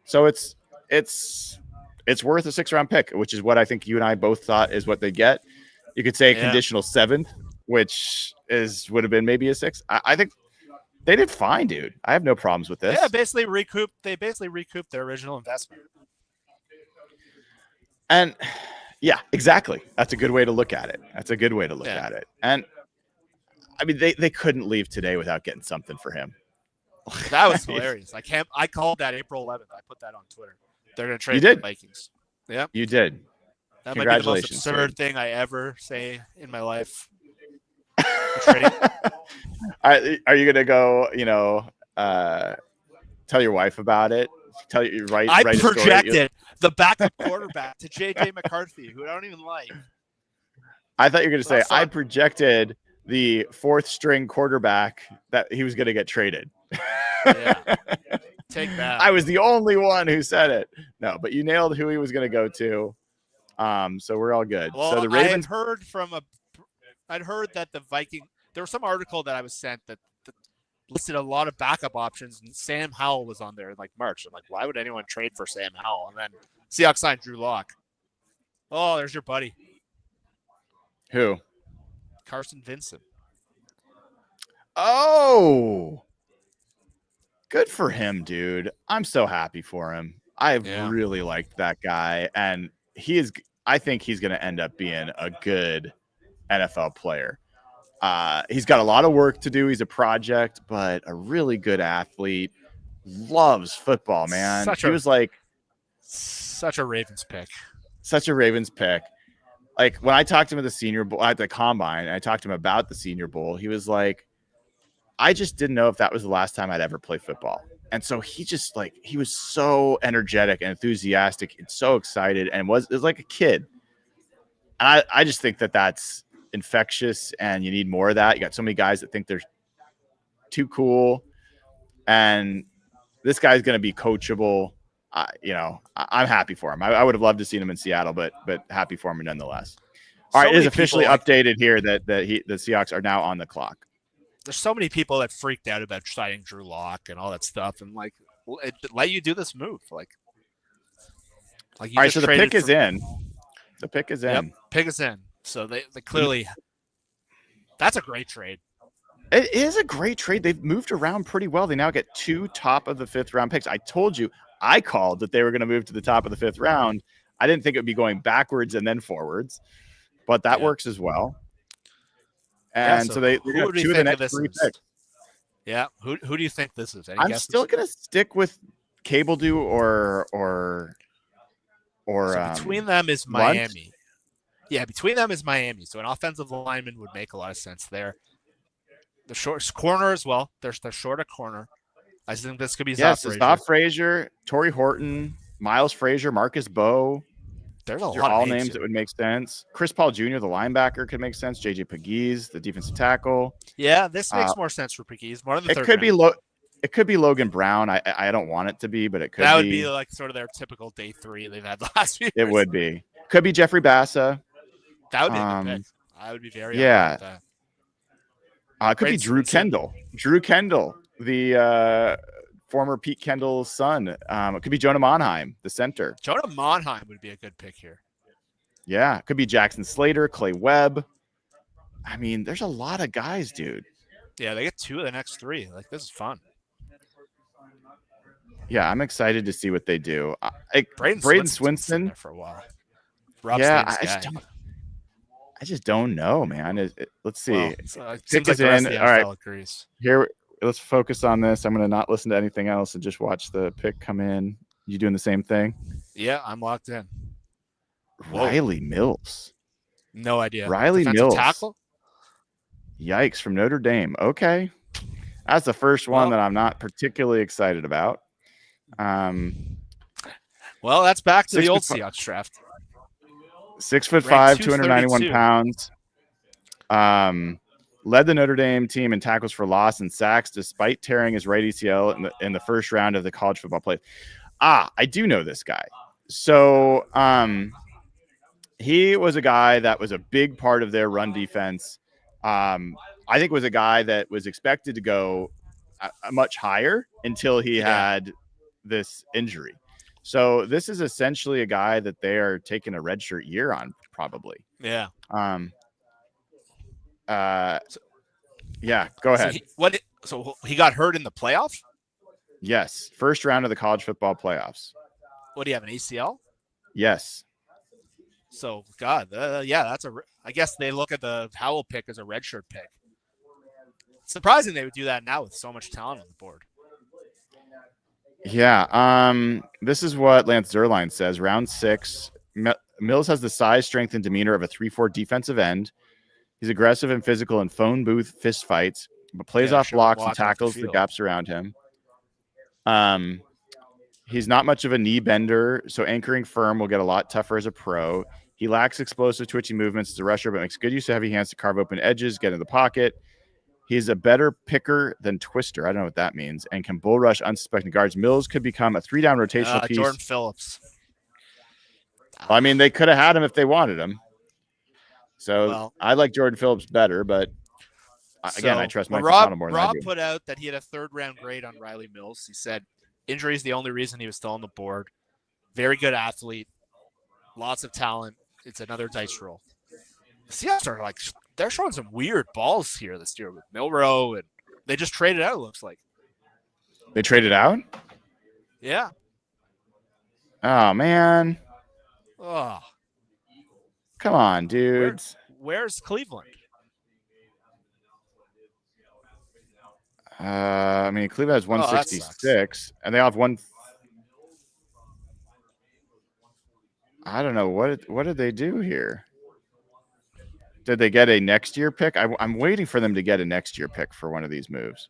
So it's worth a 6th-round pick, which is what I think you and I both thought is what they get. You could say a conditional 7th, which would have been maybe a 6. I think they did fine, dude. I have no problems with this. Yeah, they basically recouped their original investment. And yeah, exactly. That's a good way to look at it. At it. And I mean, they couldn't leave today without getting something for him. That was hilarious. I called that April 11th. I put that on Twitter. They're going to trade the Vikings. Yeah, you did. That might be the most absurd thing I ever say in my life. Are you gonna go? Tell your wife about it. I projected the backup quarterback to JJ McCarthy, who I don't even like. I thought you were gonna say I projected the 4th-string quarterback that he was gonna get traded. Yeah, take that. I was the only one who said it. No, but you nailed who he was gonna go to. So we're all good. Well, so the Ravens. I'd heard that the Viking. There was some article that I was sent that listed a lot of backup options, and Sam Howell was on there in like March. I'm like, why would anyone trade for Sam Howell? And then Seahawks signed Drew Lock. Oh, there's your buddy. Who? Carson Vincent. Oh, good for him, dude. I'm so happy for him. I've really liked that guy, and I think he's going to end up being a good NFL player. He's got a lot of work to do. He's a project, but a really good athlete. Loves football, man. He was like such a Ravens pick. Like when I talked to him at the Senior Bowl, at the Combine, and I talked to him about the Senior Bowl, he was like, I just didn't know if that was the last time I'd ever play football. And so he was so energetic and enthusiastic and so excited and was like a kid. And I just think that that's infectious, and you need more of that. You got so many guys that think they're too cool, and this guy's going to be coachable. I'm happy for him. I would have loved to see him in Seattle, but happy for him nonetheless. All right, it is officially updated here that the Seahawks are now on the clock. There's so many people that freaked out about signing Drew Lock and all that stuff, and like, let you do this move, like all right. So the pick is in. The pick is in. Yep, pick is in. So they clearly, that's a great trade. It is a great trade. They've moved around pretty well. They now get 2 top of the 5th-round picks. I told you, I called that they were going to move to the top of the 5th round. I didn't think it would be going backwards and then forwards, but that works as well. And so they got 2 of the next 3 picks. Yeah. Who do you think this is? I'm still going to stick with Cable Do or so between them is Miami. Lunt? Yeah, between them is Miami. So an offensive lineman would make a lot of sense there. The short corner as well. They're short a corner. I think this could be Zoff Frazier, Torrey Horton, Miles Frazier, Marcus Bowe. There's a lot of all names that would make sense. Chris Paul Jr., the linebacker, could make sense. JJ Pegues, the defensive tackle. Yeah, this makes more sense for Pegues. More than the third round. It could be Logan Brown. I don't want it to be, but it could be. That would be like sort of their typical day 3 they've had the last few years. It would be. Could be Jeffrey Bassa. That would be a good pick. I would be very happy with that. It could be Drew Kendall. Drew Kendall, the former Pete Kendall's son. It could be Jonah Monheim, the center. Jonah Monheim would be a good pick here. Yeah, it could be Jackson Slater, Clay Webb. I mean, there's a lot of guys, dude. Yeah, they get 2 of the next 3. Like, this is fun. Yeah, I'm excited to see what they do. Braden Swinson there for a while. I just don't know, man. Let's see. Well, pick is in. All right, agrees. Here, let's focus on this. I'm going to not listen to anything else and just watch the pick come in. You doing the same thing? Yeah, I'm locked in. Riley Mills. No idea. Riley Mills. Tackle? Yikes, from Notre Dame. Okay. That's the first one that I'm not particularly excited about. Well, that's back to the old Seahawks draft. 6'5", 291 pounds. Led the Notre Dame team in tackles for loss and sacks despite tearing his right ACL in the first round of the college football play. I do know this guy. So he was a guy that was a big part of their run defense. I think was a guy that was expected to go much higher until he had this injury. So this is essentially a guy that they are taking a redshirt year on, probably. Yeah. Yeah, go ahead. So he got hurt in the playoffs? Yes, first round of the college football playoffs. What do you have, an ACL? Yes. So God, that's I guess they look at the Howell pick as a redshirt pick. Surprising they would do that now with so much talent on the board. Yeah. This is what Lance Zierlein says. Round 6, Mills has the size, strength, and demeanor of a 3-4 defensive end. He's aggressive and physical in phone booth fist fights, but plays off blocks and tackles the gaps around him. He's not much of a knee bender, so anchoring firm will get a lot tougher as a pro. He lacks explosive, twitchy movements as a rusher, but makes good use of heavy hands to carve open edges, get in the pocket. He's a better picker than twister. I don't know what that means, and can bull rush unsuspecting guards. Mills could become a 3-down rotational piece. Jordan Phillips. I mean, they could have had him if they wanted him. So I like Jordan Phillips better, but again, I trust Mike McConnell more than I do. Rob put out that he had a 3rd-round grade on Riley Mills. He said injury is the only reason he was still on the board. Very good athlete, lots of talent. It's another dice roll. The Seahawks are they're showing some weird balls here this year with Milrow, and they just traded out. It looks like they traded out. Yeah. Oh man. Oh. Come on, dudes. Where's Cleveland? I mean, Cleveland has 166, and they all have one. I don't know what did they do here. Did they get a next year pick? I'm waiting for them to get a next year pick for one of these moves.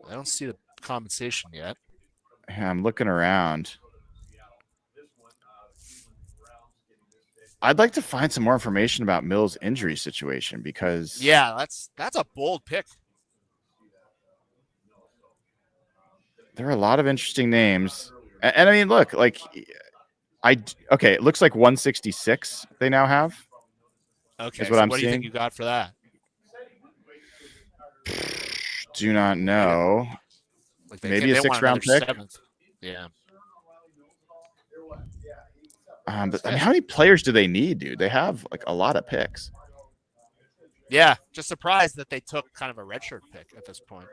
I don't see the compensation yet. Yeah, I'm looking around. I'd like to find some more information about Mills' injury situation because that's a bold pick. There are a lot of interesting names, and I mean, look, it looks like 166 they now have. Okay, is what I'm what seeing. Do you think you got for that? Do not know. Maybe a 6th-round pick. 7th. Yeah. But I mean, how many players do they need, dude? They have a lot of picks. Yeah, just surprised that they took kind of a redshirt pick at this point.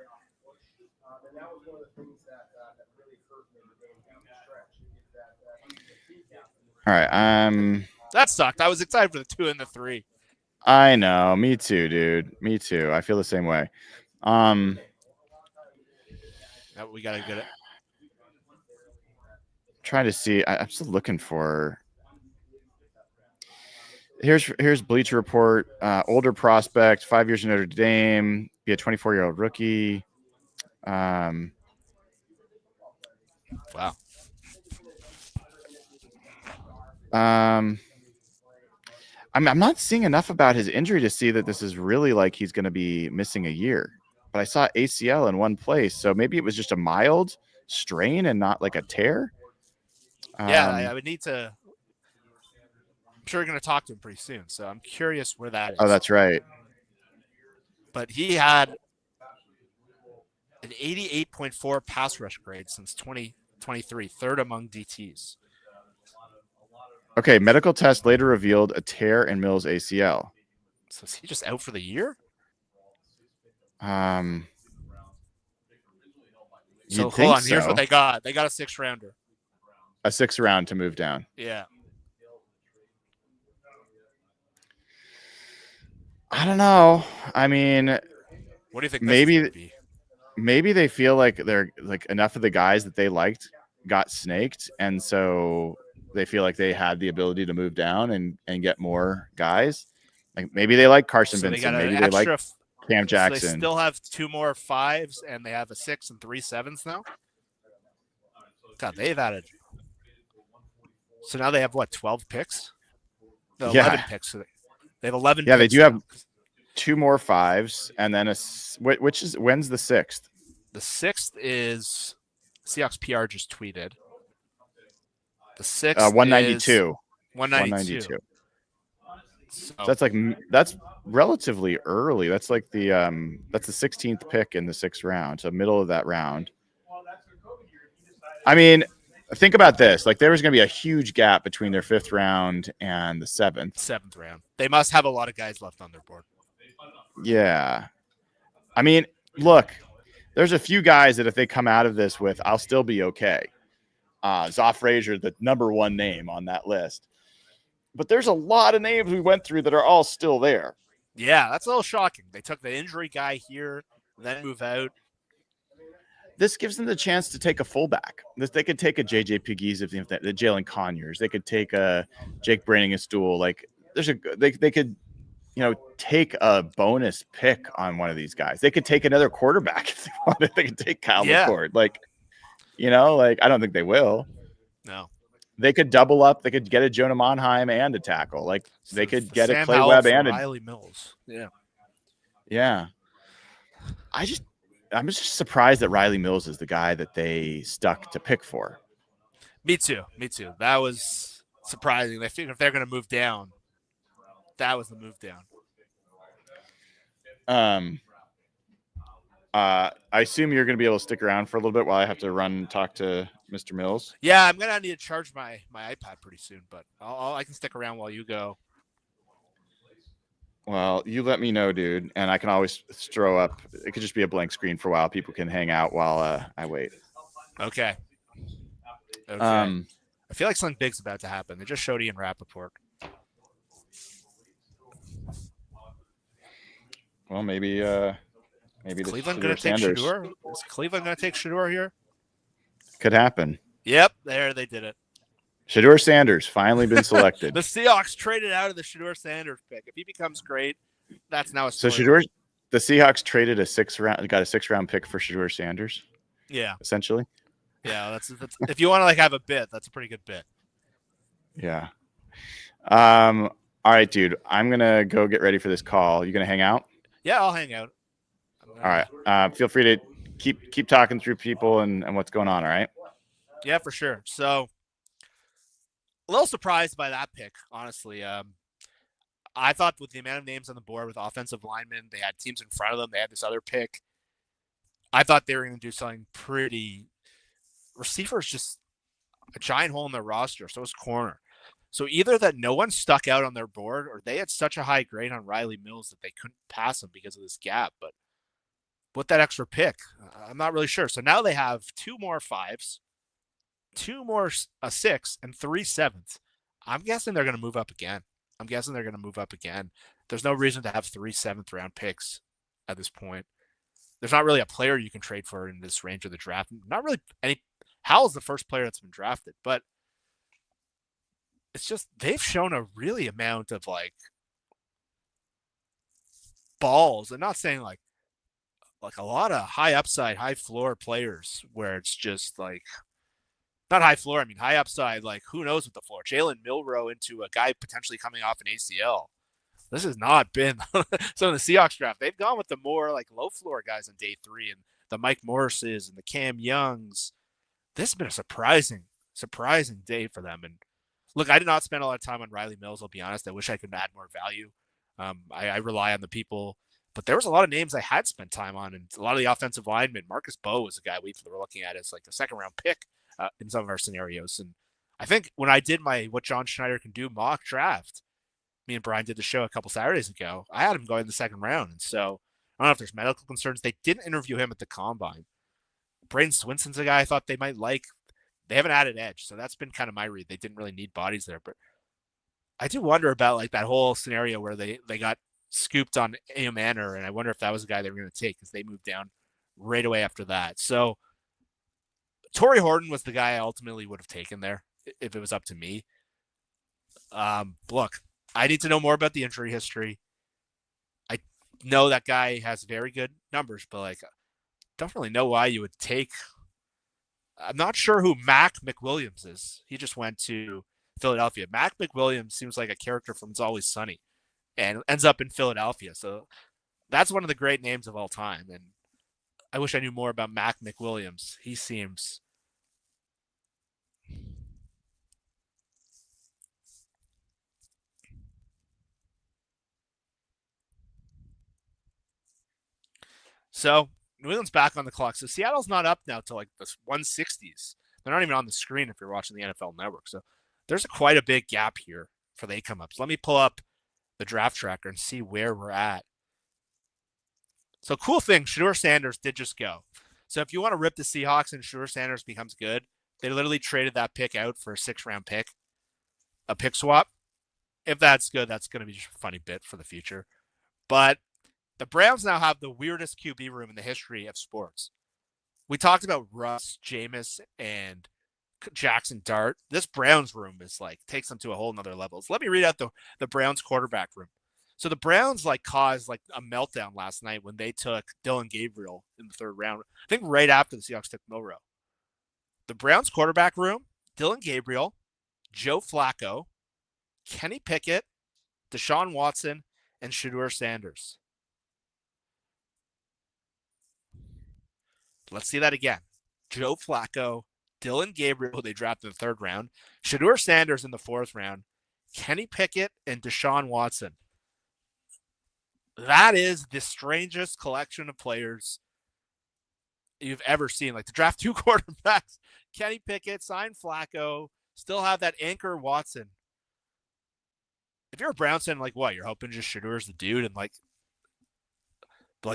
All right. That sucked. I was excited for the 2 and the 3. I know. Me too, dude. Me too. I feel the same way. Now we gotta get it. Trying to see. I'm still looking for. Here's Bleacher Report. Older prospect, 5 years in Notre Dame, be a 24-year-old rookie. Wow. I'm not seeing enough about his injury to see that this is really he's going to be missing a year. But I saw ACL in one place, so maybe it was just a mild strain and not a tear. I would need to. I'm sure you're going to talk to him pretty soon, so I'm curious where that is. Oh, that's right. But he had an 88.4 pass rush grade since 2023, 3rd among DTs. Okay, medical test later revealed a tear in Mills' ACL. So is he just out for the year? So hold on. Here's what they got. They got a 6th-rounder. A 6th round to move down. Yeah. I don't know. I mean, what do you think? Maybe they feel like they're enough of the guys that they liked got snaked, and so they feel like they had the ability to move down and get more guys. Maybe they like Carson Vincent. Maybe they like Cam Jackson. So they still have 2 more 5s, and they have a 6 and 3 7s now. God, they've added. So now they have 12 picks? The Yeah. 11 picks. So they have 11 Yeah, picks. they do have 2 more 5s, and then when's the 6th? The 6th is Seahawks PR just tweeted. The 6th 192. is 192. 192. So So that's relatively early. That's like that's the 16th pick in the 6th round, so middle of that round. I mean, think about this. Like, there was going to be a huge gap between their 5th round and the 7th. 7th round. They must have a lot of guys left on their board. Yeah. I mean, look, there's a few guys that if they come out of this with, I'll still be okay. Zoff Frazier, the number 1 name on that list. But there's a lot of names we went through that are all still there. Yeah, that's a little shocking. They took the injury guy here, then move out. This gives them the chance to take a fullback. They could take a JJ Pegues, if the Jalen Conyers. They could take a Jake Braining-Stool. Like, they could, take a bonus pick on one of these guys. They could take another quarterback if they wanted. They could take Kyle McCord. I don't think they will. No. They could double up. They could get a Jonah Monheim and a tackle. Like, they could get a Clay Howell Webb for and a Riley Mills. Yeah. Yeah. I'm just surprised that Riley Mills is the guy that they stuck to pick for. Me too. That was surprising. They figured if they're going to move down, that was the move down. I assume you're going to be able to stick around for a little bit while I have to run and talk to Mr. Mills. Yeah, I'm going to need to charge my iPad pretty soon, but I can stick around while you go. Well, you let me know, dude, and I can always throw up. It could just be a blank screen for a while. People can hang out while I wait. Okay. I feel like something big's about to happen. They just showed Ian Rappaport. Well, maybe Cleveland going to take Shedeur? Is Cleveland going to take Shedeur here? Could happen. Yep, there they did it. Shedeur Sanders finally been selected. The Seahawks traded out of the Shedeur Sanders pick. If he becomes great, that's now a story. So the Seahawks traded got a 6th-round pick for Shedeur Sanders. Yeah, essentially. Yeah, that's if you want to have a bit, that's a pretty good bit. Yeah. All right, dude. I'm gonna go get ready for this call. You gonna hang out? Yeah, I'll hang out. All right. Feel free to keep talking through people and what's going on. All right. Yeah, for sure. So, a little surprised by that pick, honestly. I thought with the amount of names on the board with offensive linemen, they had teams in front of them. They had this other pick. I thought they were going to do something pretty. Receivers just a giant hole in their roster. So is corner. So either that no one stuck out on their board, or they had such a high grade on Riley Mills that they couldn't pass him because of this gap. But with that extra pick, I'm not really sure. So now they have 2 more 5s, 2 more 6, and 3 7s. I'm guessing they're going to move up again. There's no reason to have 3 7th-round picks at this point. There's not really a player you can trade for in this range of the draft. Not really any. Howell's the first player that's been drafted, but it's just they've shown a really amount of balls. I'm not saying like a lot of high upside, high floor players where it's just not high floor. I mean, high upside, who knows what the floor. Jalen Milroe into a guy potentially coming off an ACL. This has not been so in the Seahawks draft. They've gone with the more low floor guys on day 3 and the Mike Morrises and the Cam Youngs. This has been a surprising day for them. And look, I did not spend a lot of time on Riley Mills. I'll be honest. I wish I could add more value. I rely on the people, but there was a lot of names I had spent time on, and a lot of the offensive linemen. Marcus Bowe was a guy we were looking at as a 2nd-round pick in some of our scenarios. And I think when I did my What John Schneider Can Do mock draft, me and Brian did the show a couple Saturdays ago, I had him going in the 2nd round. And so I don't know if there's medical concerns. They didn't interview him at the combine. Braden Swinson's a guy I thought they might like. They haven't added edge, so that's been kind of my read. They didn't really need bodies there. But I do wonder about that whole scenario where they got scooped on A.M. Manor, and I wonder if that was a guy they were going to take because they moved down right away after that. So Torrey Horton was the guy I ultimately would have taken there if it was up to me. Look, I need to know more about the injury history. I know that guy has very good numbers, but don't really know why you would take. I'm not sure who Mac McWilliams is. He just went to Philadelphia. Mac McWilliams seems like a character from It's Always Sunny and ends up in Philadelphia. So that's one of the great names of all time. And I wish I knew more about Mac McWilliams. He seems... So New England's back on the clock. So Seattle's not up now to like the 160s. They're not even on the screen if you're watching the NFL Network. So there's quite a big gap here for the come ups. Let me pull up the draft tracker and see where we're at. So cool thing, Shedeur Sanders did just go. So if you want to rip the Seahawks and Shedeur Sanders becomes good, they literally traded that pick out for a 6th-round pick, a pick swap. If that's good, that's going to be just a funny bit for the future. But the Browns now have the weirdest QB room in the history of sports. We talked about Russ, Jameis, and Jackson Dart. This Browns room is like takes them to a whole nother level. So let me read out the Browns quarterback room. So the Browns like caused like a meltdown last night when they took Dylan Gabriel in the 3rd round. I think right after the Seahawks took Milroe. The Browns quarterback room, Dylan Gabriel, Joe Flacco, Kenny Pickett, Deshaun Watson, and Shedeur Sanders. Let's see that again. Joe Flacco, Dylan Gabriel, who they drafted in the 3rd round, Shedeur Sanders in the 4th round, Kenny Pickett, and Deshaun Watson. That is the strangest collection of players you've ever seen. Like to draft 2 quarterbacks, Kenny Pickett, sign Flacco, still have that anchor Watson. If you're a Browns fan, like what? You're hoping just Shedeur's the dude and like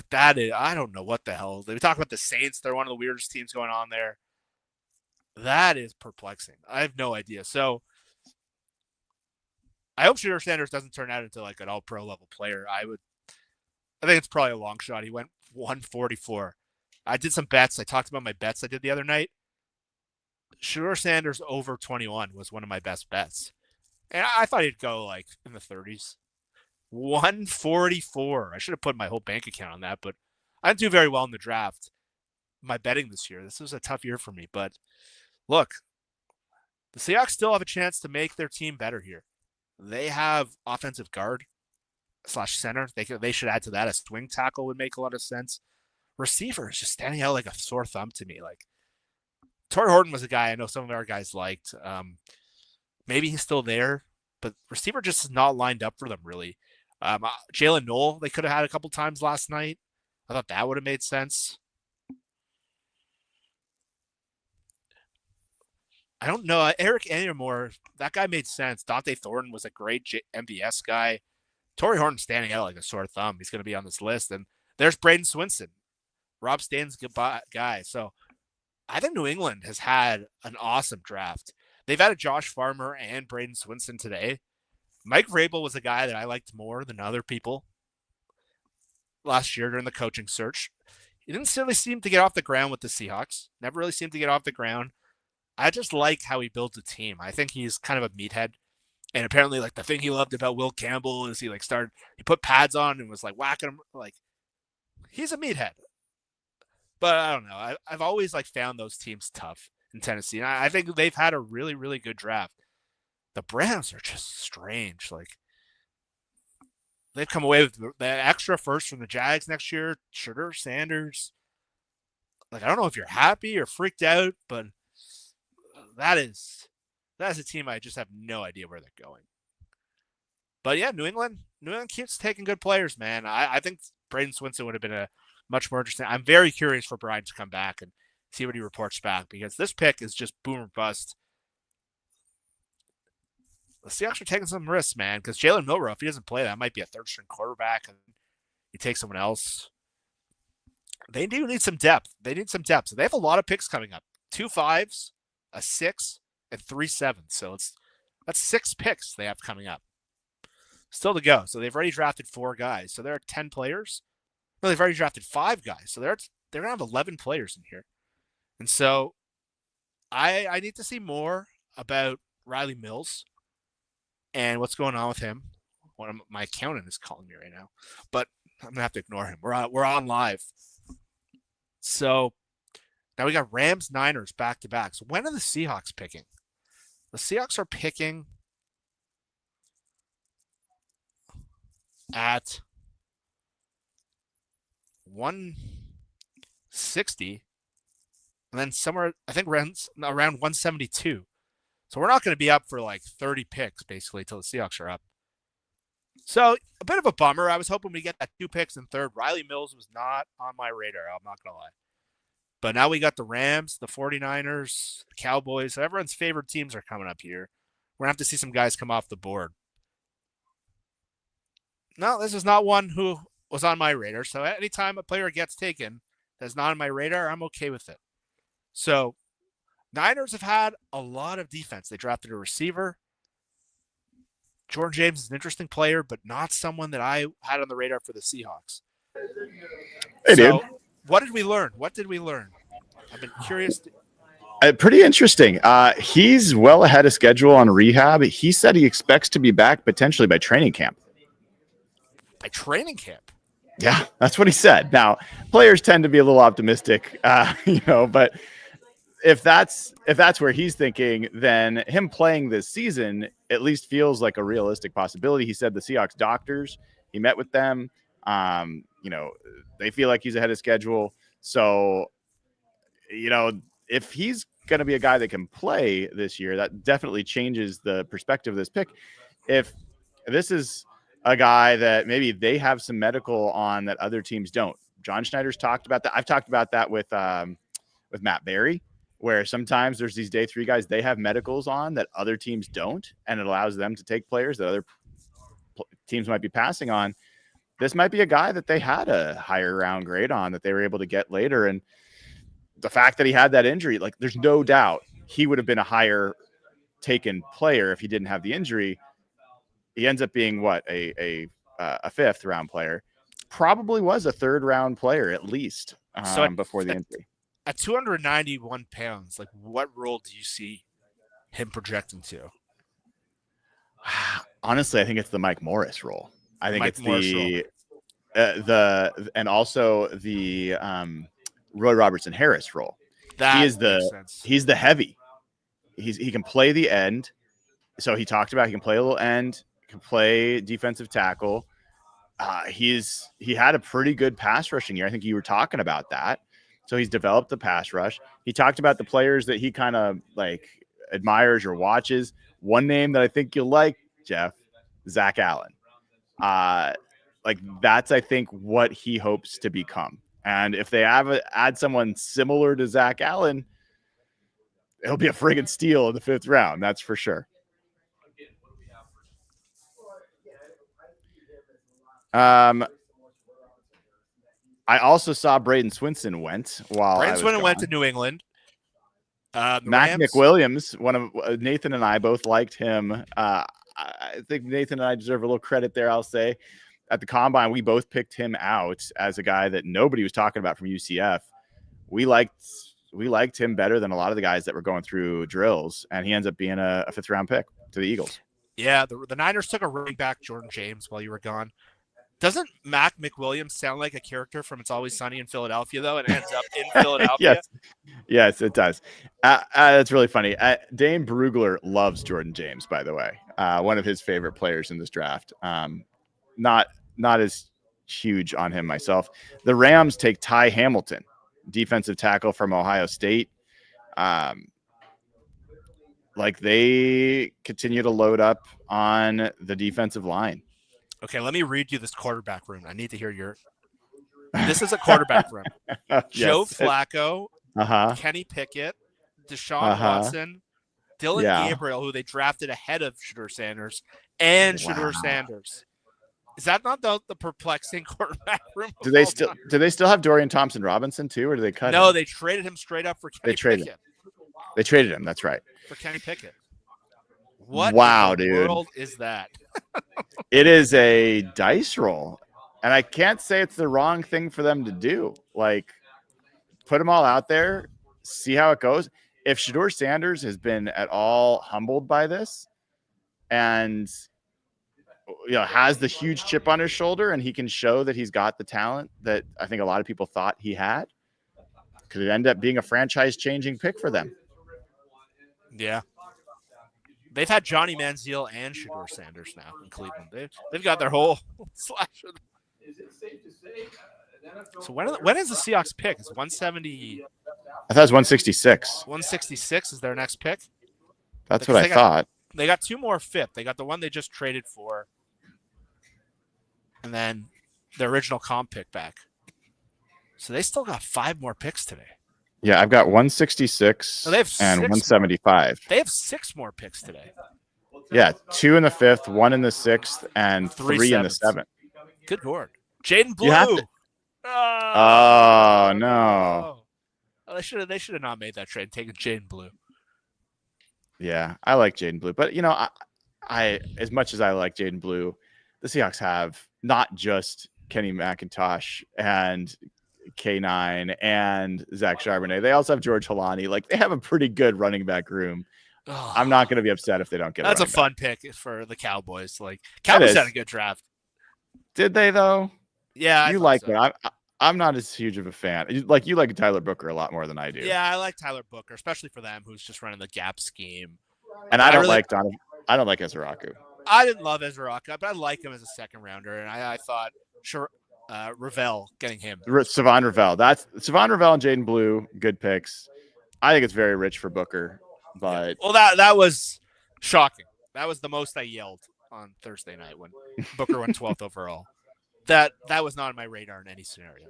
that is, I don't know what the hell. They talk about the Saints. They're one of the weirdest teams going on there. That is perplexing. I have no idea. So I hope Shedeur Sanders doesn't turn out into like an all-pro level player. I think it's probably a long shot. He went 144. I did some bets. I talked about my bets I did the other night. Shedeur Sanders over 21 was one of my best bets. And I thought he'd go like in the 30s. 144. I should have put my whole bank account on that, but I didn't do very well in the draft. My betting this year. This was a tough year for me. But look, the Seahawks still have a chance to make their team better here. They have offensive guard / center. They should add to that. A swing tackle would make a lot of sense. Receiver is just standing out like a sore thumb to me. Like Torrey Horton was a guy I know some of our guys liked. Maybe he's still there, but receiver just is not lined up for them really. Jalen Noel, they could have had a couple times last night. I thought that would have made sense. I don't know. Eric Anyamore, that guy made sense. Dante Thornton was a great MVS guy. Torrey Horton standing out like a sore thumb. He's going to be on this list. And there's Braden Swinson. Rob Stan's guy. So I think New England has had an awesome draft. They've added Josh Farmer and Braden Swinson today. Mike Vrabel was a guy that I liked more than other people last year during the coaching search. He didn't really seem to get off the ground with the Seahawks. Never really seemed to get off the ground. I just like how he builds a team. I think he's kind of a meathead. And apparently, like, the thing he loved about Will Campbell is he put pads on and was like whacking him. Like, he's a meathead. But I don't know. I've always like found those teams tough in Tennessee. And I think they've had a really, really good draft. The Browns are just strange. Like, they've come away with the extra first from the Jags next year. Shedeur Sanders. Like, I don't know if you're happy or freaked out, but that is a team I just have no idea where they're going. But yeah, New England keeps taking good players, man. I think Braden Swinson would have been a much more interesting. I'm very curious for Brian to come back and see what he reports back because this pick is just boom or bust. The Seahawks are taking some risks, man, because Jalen Milroe, if he doesn't play, that might be a 3rd-string quarterback, and you take someone else. They do need some depth. So they have a lot of picks coming up. 2 5s, a 6, and 3 7s. So that's 6 picks they have coming up. Still to go. So they've already drafted 4 guys. So there are 10 players. No, they've already drafted 5 guys. So they're going to have 11 players in here. And so I need to see more about Riley Mills and what's going on with him. My accountant is calling me right now, but I'm gonna have to ignore him. We're on live. So now we got Rams, Niners back to back. So when are the Seahawks picking? The Seahawks are picking at 160, and then somewhere I think around 172. So we're not going to be up for like 30 picks basically till the Seahawks are up. So a bit of a bummer. I was hoping we get that 2 picks in third. Riley Mills was not on my radar. I'm not going to lie. But now we got the Rams, the 49ers, the Cowboys. So everyone's favorite teams are coming up here. We're going to have to see some guys come off the board. No, this is not one who was on my radar. So anytime a player gets taken that's not on my radar, I'm okay with it. So Niners have had a lot of defense. They drafted a receiver. Jordan James is an interesting player, but not someone that I had on the radar for the Seahawks. Hey, so, dude. What did we learn? What did we learn? I've been curious. Pretty interesting. He's well ahead of schedule on rehab. He said he expects to be back potentially by training camp. By training camp? Yeah, that's what he said. Now, players tend to be a little optimistic, but if that's where he's thinking, then him playing this season at least feels like a realistic possibility. He said the Seahawks doctors, he met with them. They feel like he's ahead of schedule. So, if he's going to be a guy that can play this year, that definitely changes the perspective of this pick. If this is a guy that maybe they have some medical on that other teams don't. John Schneider's talked about that. I've talked about that with Matt Berry, where sometimes there's these day 3 guys, they have medicals on that other teams don't, and it allows them to take players that other teams might be passing on. This might be a guy that they had a higher round grade on that they were able to get later. And the fact that he had that injury, like there's no doubt he would have been a higher taken player if he didn't have the injury. He ends up being a 5th round player, probably was a 3rd round player at least before the injury. At 291 pounds, like what role do you see him projecting to? Honestly, I think it's the Mike Morris role. I think it's and also the Roy Robertson Harris role. He's the heavy. He can play the end. So he talked about he can play a little end, can play defensive tackle. He had a pretty good pass rushing year. I think you were talking about that. So he's developed the pass rush. He talked about the players that he kind of like admires or watches. One name that I think you'll like, Jeff, Zach Allen. That's, I think, what he hopes to become. And if they add someone similar to Zach Allen, it'll be a friggin' steal in the 5th round. That's for sure. I also saw Braden Swinson went while Braden Swinson went to New England. Mac McWilliams, one of Nathan and I both liked him. I think Nathan and I deserve a little credit there. I'll say at the combine, we both picked him out as a guy that nobody was talking about from UCF. We liked him better than a lot of the guys that were going through drills, and he ends up being a 5th round pick to the Eagles. Yeah, the Niners took a running back, Jordan James, while you were gone. Doesn't Mac McWilliams sound like a character from It's Always Sunny in Philadelphia, though, and ends up in Philadelphia? Yes, it does. That's really funny. Dane Brugler loves Jordan James, by the way. One of his favorite players in this draft. Not as huge on him myself. The Rams take Ty Hamilton, defensive tackle from Ohio State. They continue to load up on the defensive line. Okay, let me read you this quarterback room. I need to hear This is a quarterback room. Yes. Joe Flacco, Kenny Pickett, Deshaun Watson, Dylan Gabriel, who they drafted ahead of Shedeur Sanders, and Shedeur Sanders. Is that not the perplexing quarterback room? Do they still have Dorian Thompson-Robinson too, or do they cut him? No, they traded him straight up for Kenny Pickett. They traded him. That's right. For Kenny Pickett. What in the world is that? It is a dice roll. And I can't say it's the wrong thing for them to do. Put them all out there, see how it goes. If Shedeur Sanders has been at all humbled by this and has the huge chip on his shoulder and he can show that he's got the talent that I think a lot of people thought he had, could it end up being a franchise-changing pick for them? Yeah. They've had Johnny Manziel and Shedeur Sanders now in Cleveland. They've got their whole slasher. So when is the Seahawks pick? Is 170? I thought it was 166. 166 is their next pick. That's what I thought. They got 2 more fifth. They got the one they just traded for, and then the original comp pick back. So they still got 5 more picks today. Yeah, I've got 166 and 175. They have 6 more picks today. Yeah, 2 in the 5th, 1 in the 6th, and 3 in the 7th. Good lord. Jaden Blue. Oh, no. Oh, they should have not made that trade, taking Jaden Blue. Yeah, I like Jaden Blue. But, I as much as I like Jaden Blue, the Seahawks have not just Kenny McIntosh and K9 and Zach Charbonnet. They also have George Holani. Like, they have a pretty good running back room. Oh, I'm not going to be upset if they don't get. That's a fun pick for the Cowboys. Like, Cowboys had a good draft. Did they though? Yeah, you like it. I'm not as huge of a fan. You like Tyler Booker a lot more than I do. Yeah, I like Tyler Booker, especially for them, who's just running the gap scheme. And I don't like Donovan. I don't like Ezraku. I didn't love Ezraku, but I like him as a second rounder, and I thought sure. Ravel getting him. Savon Ravel. That's Savon Ravel and Jaden Blue. Good picks. I think it's very rich for Booker, but that was shocking. That was the most I yelled on Thursday night when Booker went 12th overall. That was not on my radar in any scenario.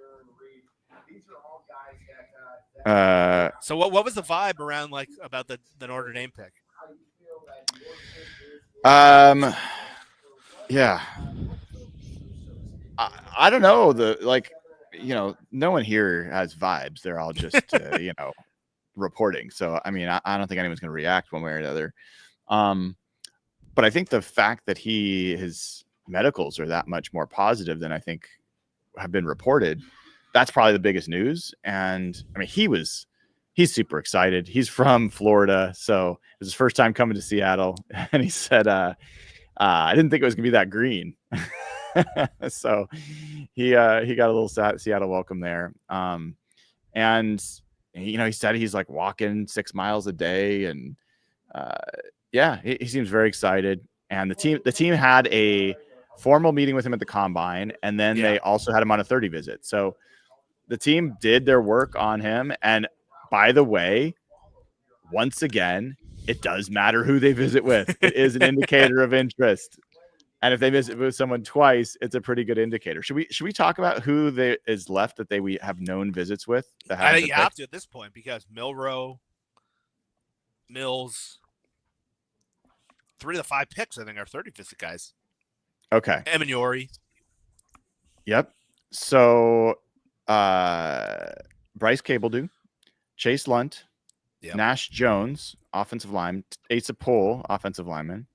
So what was the vibe around about the Notre Dame pick? Yeah. I don't know. No one here has vibes. They're all just, reporting. So, I mean, I don't think anyone's going to react one way or the other. But I think the fact that his medicals are that much more positive than I think have been reported, that's probably the biggest news. And I mean, he's super excited. He's from Florida. So it was his first time coming to Seattle. And he said, I didn't think it was going to be that green. So he got a little Seattle welcome there. And he said he's like walking 6 miles a day, and he seems very excited. And the team had a formal meeting with him at the combine, and then they also had him on a 30 visit. So the team did their work on him. And by the way, once again, it does matter who they visit with. It is an indicator of interest. And if they visit with someone twice, it's a pretty good indicator. Should we talk about who is left that we have known visits with? I think you have to at this point, because Mills, 3 of the 5 picks, I think, are 30 visit guys. Okay. Amenori. Yep. So Bryce Cabledew, Chase Lunt, Nash Jones, offensive lineman, Asa Poole, offensive lineman.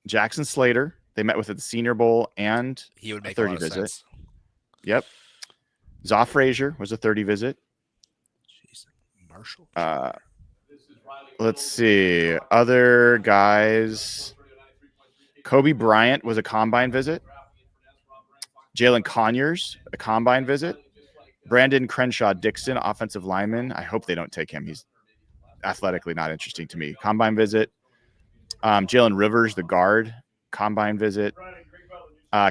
Jackson Slater, they met with at the Senior Bowl and he would make a 30 visit. Sense. Yep. Zoff Frazier was a 30 visit. Jeez. Marshall. Let's see. Other guys. Kobe Bryant was a combine visit. Jalen Conyers, a combine visit. Brandon Crenshaw Dixon, offensive lineman. I hope they don't take him. He's athletically not interesting to me. Combine visit. Jalen Rivers, the guard, combine visit.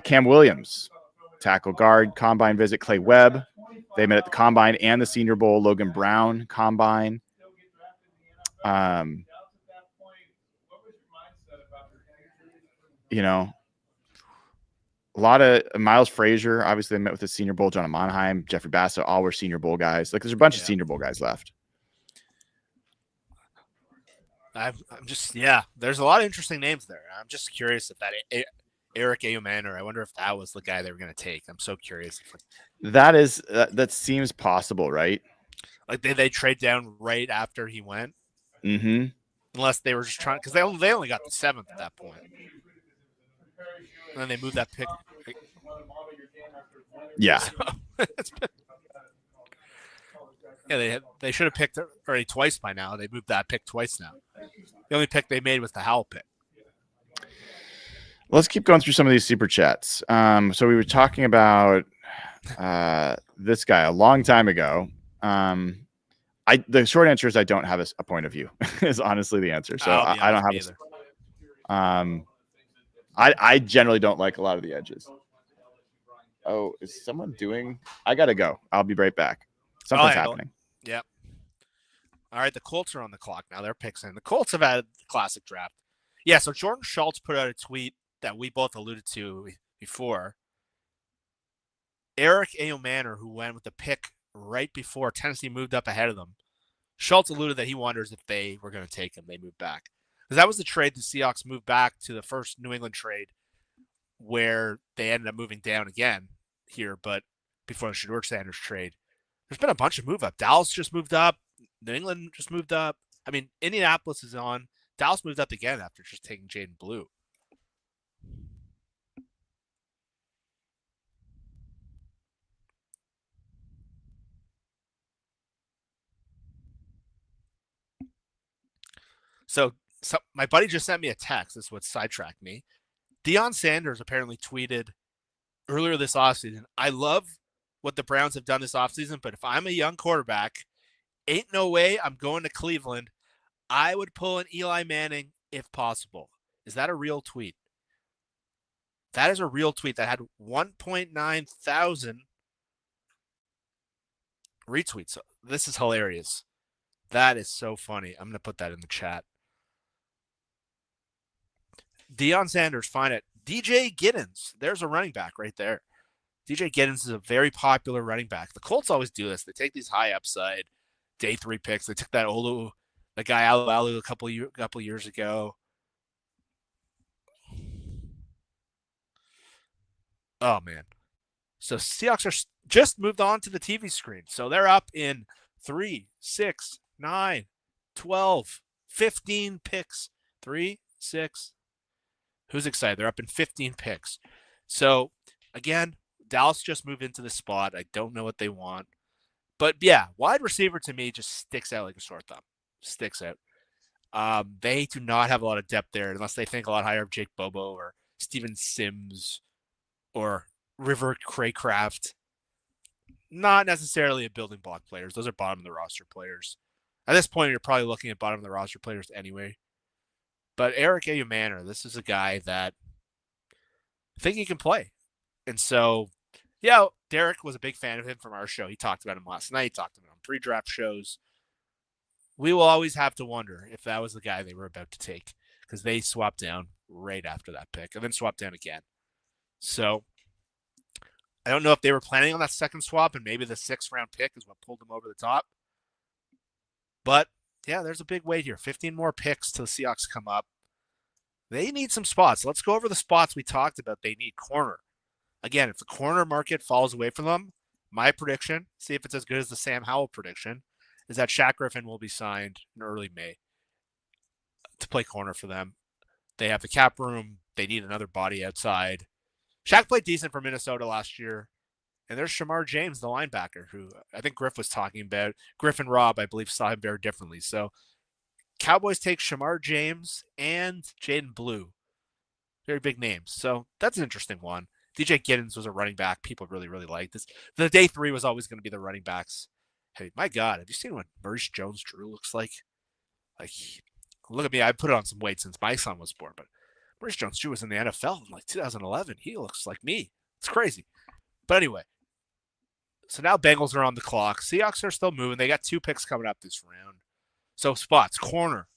Cam Williams, tackle guard, combine visit. Clay Webb, they met at the combine and the Senior Bowl. Logan Brown, combine. A lot of Miles Frazier, obviously they met with the Senior Bowl. John Monheim, Jeffrey Bassett, all were Senior Bowl guys. There's a bunch of Senior Bowl guys left. There's a lot of interesting names there. I'm just curious if that Eric Ayumanor, I wonder if that was the guy they were going to take. I'm so curious. That seems possible, right? Like they trade down right after he went? Mm-hmm. Unless they were just trying, because they only got the 7th at that point. And then they moved that pick. Yeah. They should have picked already twice by now. They moved that pick twice now. The only pick they made was the Howell pick. Let's keep going through some of these super chats. So we were talking about this guy a long time ago. The short answer is I don't have a point of view. Is honestly the answer. So I don't have either. I generally don't like a lot of the edges. Oh, is someone doing? I gotta go. I'll be right back. Something's happening. Yep. All right, the Colts are on the clock now. They're picks in. The Colts have had the classic draft. Yeah, so Jordan Schultz put out a tweet that we both alluded to before. Eric Ayomanor, who went with the pick right before Tennessee moved up ahead of them, Schultz alluded that he wonders if they were going to take him. They moved back. Because that was the trade the Seahawks moved back to the first New England trade where they ended up moving down again here, but before the Shedeur Sanders trade. There's been a bunch of move up. Dallas just moved up. New England just moved up. I mean, Indianapolis is on. Dallas moved up again after just taking Jaden Blue. So my buddy just sent me a text. This is what sidetracked me. Deion Sanders apparently tweeted earlier this offseason, I love what the Browns have done this offseason, but if I'm a young quarterback, ain't no way I'm going to Cleveland. I would pull an Eli Manning if possible. Is that a real tweet? That is a real tweet that had 1.9 thousand retweets. This is hilarious. That is so funny. I'm going to put that in the chat. Deion Sanders, find it. DJ Giddens. There's a running back right there. DJ Giddens is a very popular running back. The Colts always do this. They take these high upside day 3 picks. They took that the guy Alu a couple years ago. Oh, man. So Seahawks are just moved on to the TV screen. So they're up in 3, 6, 9, 12, 15 picks. 3, 6. Who's excited? They're up in 15 picks. So, again, Dallas just moved into the spot. I don't know what they want. But, yeah, wide receiver to me just sticks out like a sore thumb. Sticks out. They do not have a lot of depth there unless they think a lot higher of Jake Bobo or Steven Sims or River Craycraft. Not necessarily a building block players. Those are bottom of the roster players. At this point, you're probably looking at bottom of the roster players anyway. But Eric Ayomanor, this is a guy that I think he can play. And so, yeah, Derek was a big fan of him from our show. He talked about him last night. He talked about him on pre-draft shows. We will always have to wonder if that was the guy they were about to take because they swapped down right after that pick and then swapped down again. So I don't know if they were planning on that second swap and maybe the 6th round pick is what pulled them over the top. But yeah, there's a big wait here. 15 more picks till the Seahawks come up. They need some spots. Let's go over the spots we talked about. They need corner. Again, if the corner market falls away from them, my prediction, see if it's as good as the Sam Howell prediction, is that Shaq Griffin will be signed in early May to play corner for them. They have the cap room. They need another body outside. Shaq played decent for Minnesota last year. And there's Shamar James, the linebacker, who I think Griff was talking about. Griff and Rob, I believe, saw him very differently. So Cowboys take Shamar James and Jaden Blue. Very big names. So that's an interesting one. DJ Giddens was a running back. People really, really liked this. The day 3 was always going to be the running backs. Hey, my God, have you seen what Maurice Jones-Drew looks like? Like, look at me. I put it on some weight since my son was born. But Maurice Jones-Drew was in the NFL in like 2011. He looks like me. It's crazy. But anyway. So now Bengals are on the clock. Seahawks are still moving. They got 2 picks coming up this round. So spots, corner.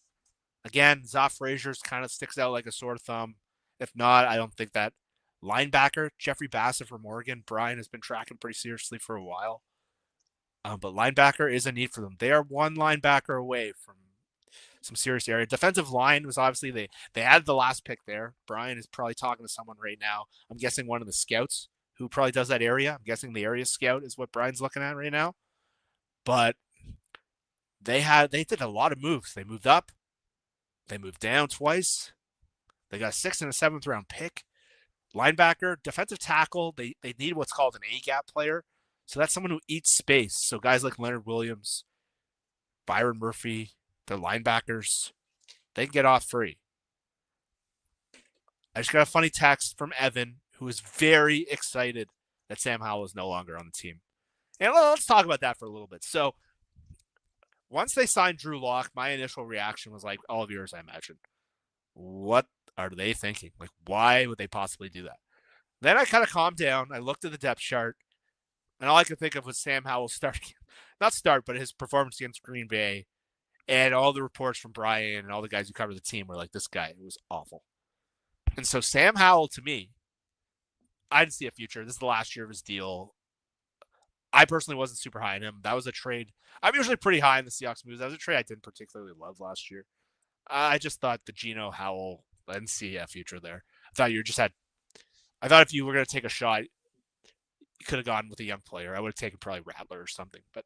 Again, Zoff Frazier's kind of sticks out like a sore thumb. If not, I don't think that. Linebacker, Jeffrey Bassett from Oregon. Brian has been tracking pretty seriously for a while. But linebacker is a need for them. They are one linebacker away from some serious area. Defensive line was obviously, they had the last pick there. Brian is probably talking to someone right now. I'm guessing one of the scouts who probably does that area. I'm guessing the area scout is what Brian's looking at right now. But they did a lot of moves. They moved up. They moved down twice. They got a 6th and a 7th round pick. Linebacker, defensive tackle, they need what's called an A-gap player. So that's someone who eats space. So guys like Leonard Williams, Byron Murphy, they're linebackers. They can get off free. I just got a funny text from Evan, who is very excited that Sam Howell is no longer on the team. And let's talk about that for a little bit. So once they signed Drew Lock, my initial reaction was like all of yours, I imagine. What are they thinking? Like, why would they possibly do that? Then I kind of calmed down. I looked at the depth chart, and all I could think of was Sam Howell's but his performance against Green Bay, and all the reports from Brian and all the guys who cover the team were like, this guy, it was awful. And so Sam Howell, to me, I didn't see a future. This is the last year of his deal. I personally wasn't super high on him. That was a trade. I'm usually pretty high in the Seahawks moves. That was a trade I didn't particularly love last year. I just thought the Geno Howell, I didn't see a future there. I thought if you were going to take a shot, you could have gone with a young player. I would have taken probably Rattler or something. But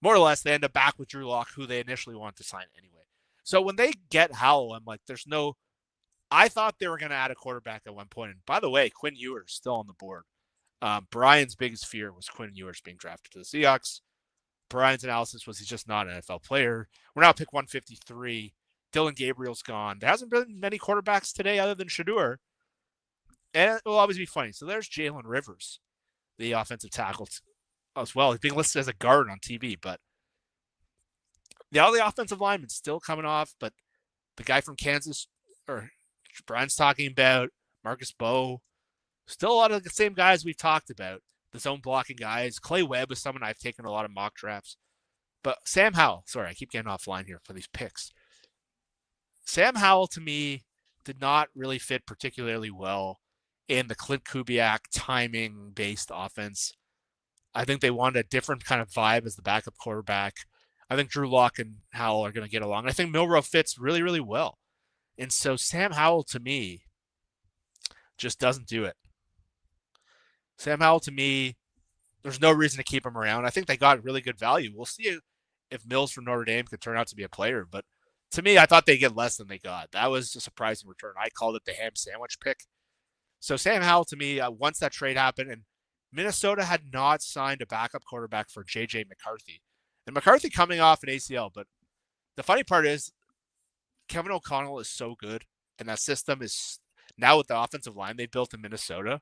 more or less, they end up back with Drew Lock, who they initially wanted to sign anyway. So when they get Howell, I'm like, I thought they were going to add a quarterback at one point. And by the way, Quinn Ewers still on the board. Brian's biggest fear was Quinn Ewers being drafted to the Seahawks. Brian's analysis was he's just not an NFL player. We're now at pick 153. Dylan Gabriel's gone. There hasn't been many quarterbacks today other than Shedeur. And it will always be funny. So there's Jalen Rivers, the offensive tackle as well. He's being listed as a guard on TV, but all the offensive linemen still coming off. But the guy from Kansas, or Brian's talking about, Marcus Bowe, still a lot of the same guys we've talked about. The zone blocking guys. Clay Webb is someone I've taken a lot of mock drafts. But Sam Howell, sorry, I keep getting offline here for these picks. Sam Howell, to me, did not really fit particularly well in the Clint Kubiak timing-based offense. I think they wanted a different kind of vibe as the backup quarterback. I think Drew Lock and Howell are going to get along. I think Milroe fits really, really well. And so Sam Howell, to me, just doesn't do it. Sam Howell, to me, there's no reason to keep him around. I think they got really good value. We'll see if Mills from Notre Dame could turn out to be a player. But to me, I thought they'd get less than they got. That was a surprising return. I called it the ham sandwich pick. So Sam Howell, to me, once that trade happened, and Minnesota had not signed a backup quarterback for J.J. McCarthy. And McCarthy coming off an ACL. But the funny part is Kevin O'Connell is so good, and that system is now with the offensive line they built in Minnesota.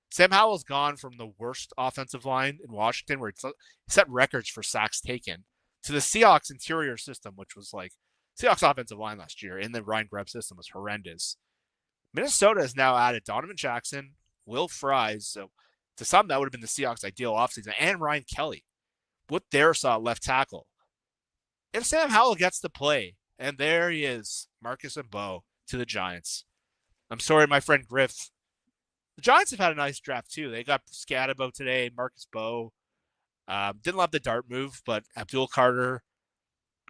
Sam Howell's gone from the worst offensive line in Washington, where he set records for sacks taken, to the Seahawks interior system, which was like Seahawks offensive line last year in the Ryan Grubb system was horrendous. Minnesota has now added Donovan Jackson, Will Fries, so to some that would have been the Seahawks' ideal offseason, and Ryan Kelly with their left tackle. If Sam Howell gets to play, and there he is, Marcus and Bo to the Giants. I'm sorry, my friend Griff. The Giants have had a nice draft, too. They got Scatabo today, Marcus Bowe. Didn't love the dart move, but Abdul Carter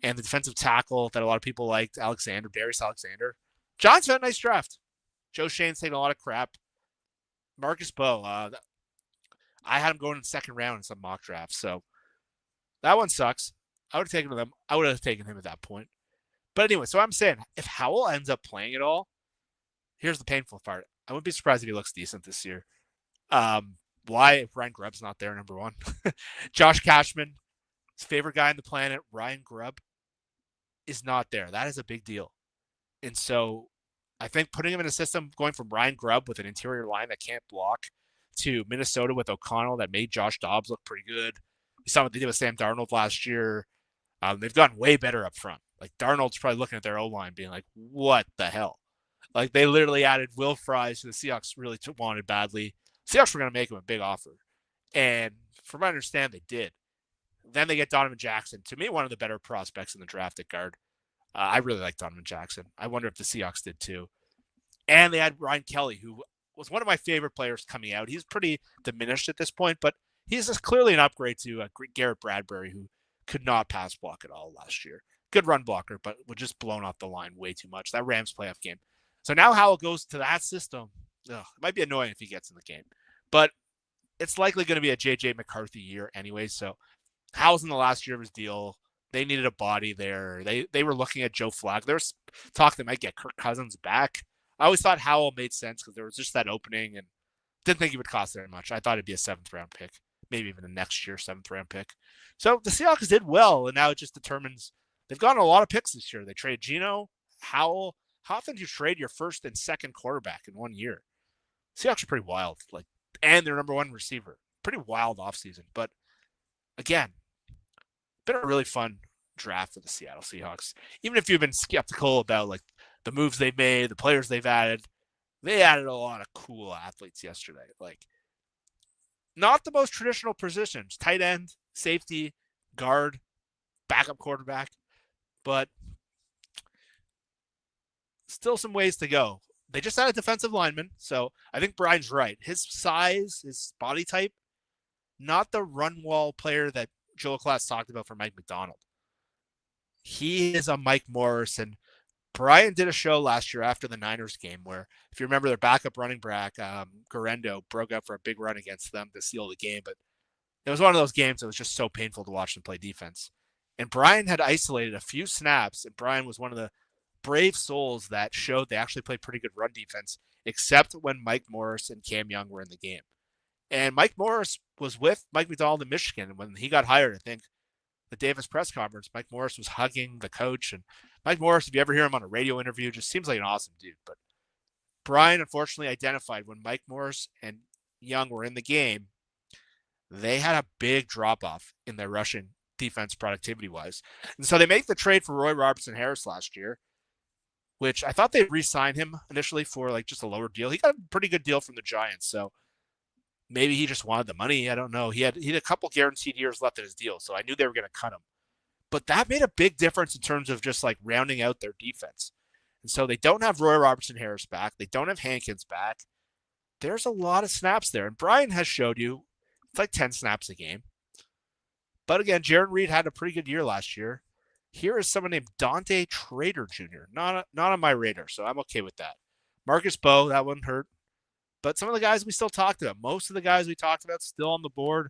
and the defensive tackle that a lot of people liked, Darius Alexander. Giants had a nice draft. Joe Shane's taking a lot of crap. Marcus Bowe, I had him going in the second round in some mock drafts, so that one sucks. I would have taken him at that point. But anyway, so I'm saying, if Howell ends up playing at all, here's the painful part. I wouldn't be surprised if he looks decent this year. Why? If Ryan Grubb's not there, number one. Josh Cashman, his favorite guy on the planet, Ryan Grubb, is not there. That is a big deal. And so I think putting him in a system, going from Ryan Grubb with an interior line that can't block to Minnesota with O'Connell that made Josh Dobbs look pretty good. You saw what they did with Sam Darnold last year. They've gotten way better up front. Like Darnold's probably looking at their O-line being like, what the hell? Like they literally added Will Fries, who the Seahawks really wanted badly. Seahawks were going to make him a big offer. And from what I understand, they did. Then they get Donovan Jackson. To me, one of the better prospects in the draft at guard. I really like Donovan Jackson. I wonder if the Seahawks did too. And they had Ryan Kelly, who was one of my favorite players coming out. He's pretty diminished at this point, but he's just clearly an upgrade to Garrett Bradbury, who could not pass block at all last year. Good run blocker, but was just blown off the line way too much. That Rams playoff game. So now Howell goes to that system. It might be annoying if he gets in the game, but it's likely going to be a J.J. McCarthy year anyway. So Howell's in the last year of his deal. They needed a body there. They were looking at Joe Flacco. There was talk they might get Kirk Cousins back. I always thought Howell made sense because there was just that opening and didn't think he would cost very much. I thought it'd be a 7th round pick, maybe even a next year 7th round pick. So the Seahawks did well, and now it just determines they've gotten a lot of picks this year. They traded Geno, Howell. How often do you trade your first and second quarterback in 1 year? Seahawks are pretty wild, and their number one receiver. Pretty wild offseason. But again, been a really fun draft for the Seattle Seahawks. Even if you've been skeptical about like the moves they've made, the players they've added, they added a lot of cool athletes yesterday. Like, not the most traditional positions: tight end, safety, guard, backup quarterback, but still some ways to go. They just had a defensive lineman, so I think Brian's right. His size, his body type, not the run wall player that Joe Class talked about for Mike McDonald. He is a Mike Morris, and Brian did a show last year after the Niners game where, if you remember, their backup running back, Garendo, broke up for a big run against them to seal the game, but it was one of those games that was just so painful to watch them play defense. And Brian had isolated a few snaps, and Brian was one of the brave souls that showed they actually played pretty good run defense, except when Mike Morris and Cam Young were in the game. And Mike Morris was with Mike McDonald in Michigan. And when he got hired, I think, the Davis press conference, Mike Morris was hugging the coach. And Mike Morris, if you ever hear him on a radio interview, just seems like an awesome dude. But Brian unfortunately identified when Mike Morris and Young were in the game, they had a big drop-off in their rushing defense productivity-wise. And so they make the trade for Roy Robertson-Harris last year, which I thought they'd re-sign him initially for like just a lower deal. He got a pretty good deal from the Giants, so maybe he just wanted the money. I don't know. He had a couple guaranteed years left in his deal, so I knew they were going to cut him. But that made a big difference in terms of just like rounding out their defense. And so they don't have Roy Robertson-Harris back. They don't have Hankins back. There's a lot of snaps there. And Brian has showed you it's like 10 snaps a game. But again, Jaron Reed had a pretty good year last year. Here is someone named Dante Trader Jr. Not on my radar, so I'm okay with that. Marcus Bowe, that one hurt. But some of the guys we still talked about, most of the guys we talked about still on the board.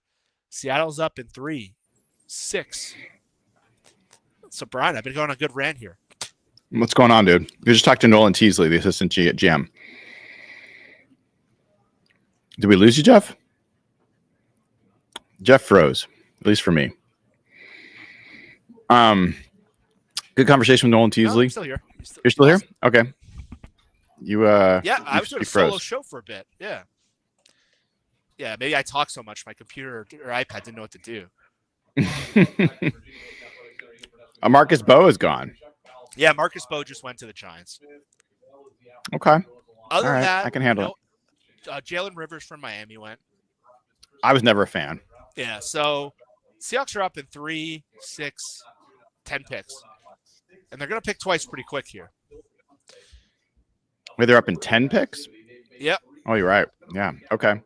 Seattle's up in 3, 6. So, Brian, I've been going on a good rant here. What's going on, dude? You just talked to Nolan Teasley, the assistant GM. Did we lose you, Jeff? Jeff froze, at least for me. Good conversation with Nolan Teasley. No, I'm still here. You're still here? Okay. Yeah, I was doing a solo show for a bit. Yeah. Yeah, maybe I talk so much my computer or iPad didn't know what to do. Marcus Bowe is gone. Yeah, Marcus Bowe just went to the Giants. Okay. Other than that, I can handle it. Jalen Rivers from Miami went. I was never a fan. Yeah, so Seahawks are up in 3, 6, 10 picks. And they're going to pick twice pretty quick here. Wait, they're up in 10 picks? Yep. Oh, you're right. Yeah. Okay.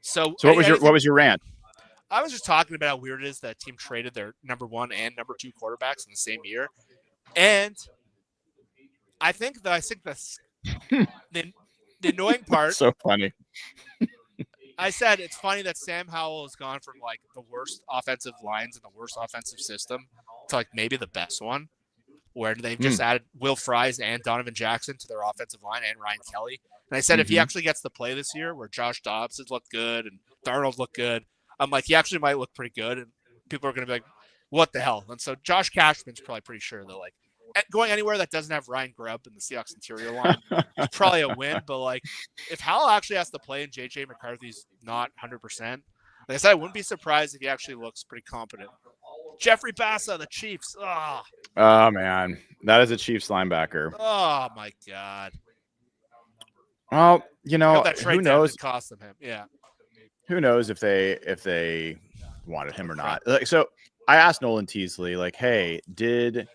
So what was your rant? I was just talking about how weird it is that a team traded their number 1 and number 2 quarterbacks in the same year. And I think the annoying part. So funny. I said it's funny that Sam Howell has gone from like the worst offensive lines and the worst offensive system to like maybe the best one, where they've just added Will Fries and Donovan Jackson to their offensive line and Ryan Kelly. And I said if he actually gets to play this year, where Josh Dobbs has looked good and Darnold looked good, I'm like, he actually might look pretty good, and people are going to be like, what the hell? And so Josh Cashman's probably pretty sure that like going anywhere that doesn't have Ryan Grubb in the Seahawks interior line is probably a win. But like, if Howell actually has to play and JJ McCarthy's not 100%, like I said, I wouldn't be surprised if he actually looks pretty competent. Jeffrey Bassa, the Chiefs. Oh man, that is a Chiefs linebacker. Oh my God. Well, you know, who knows? Cost them him. Yeah. Who knows if they wanted him or not? Like, so I asked Nolan Teasley, like, hey, did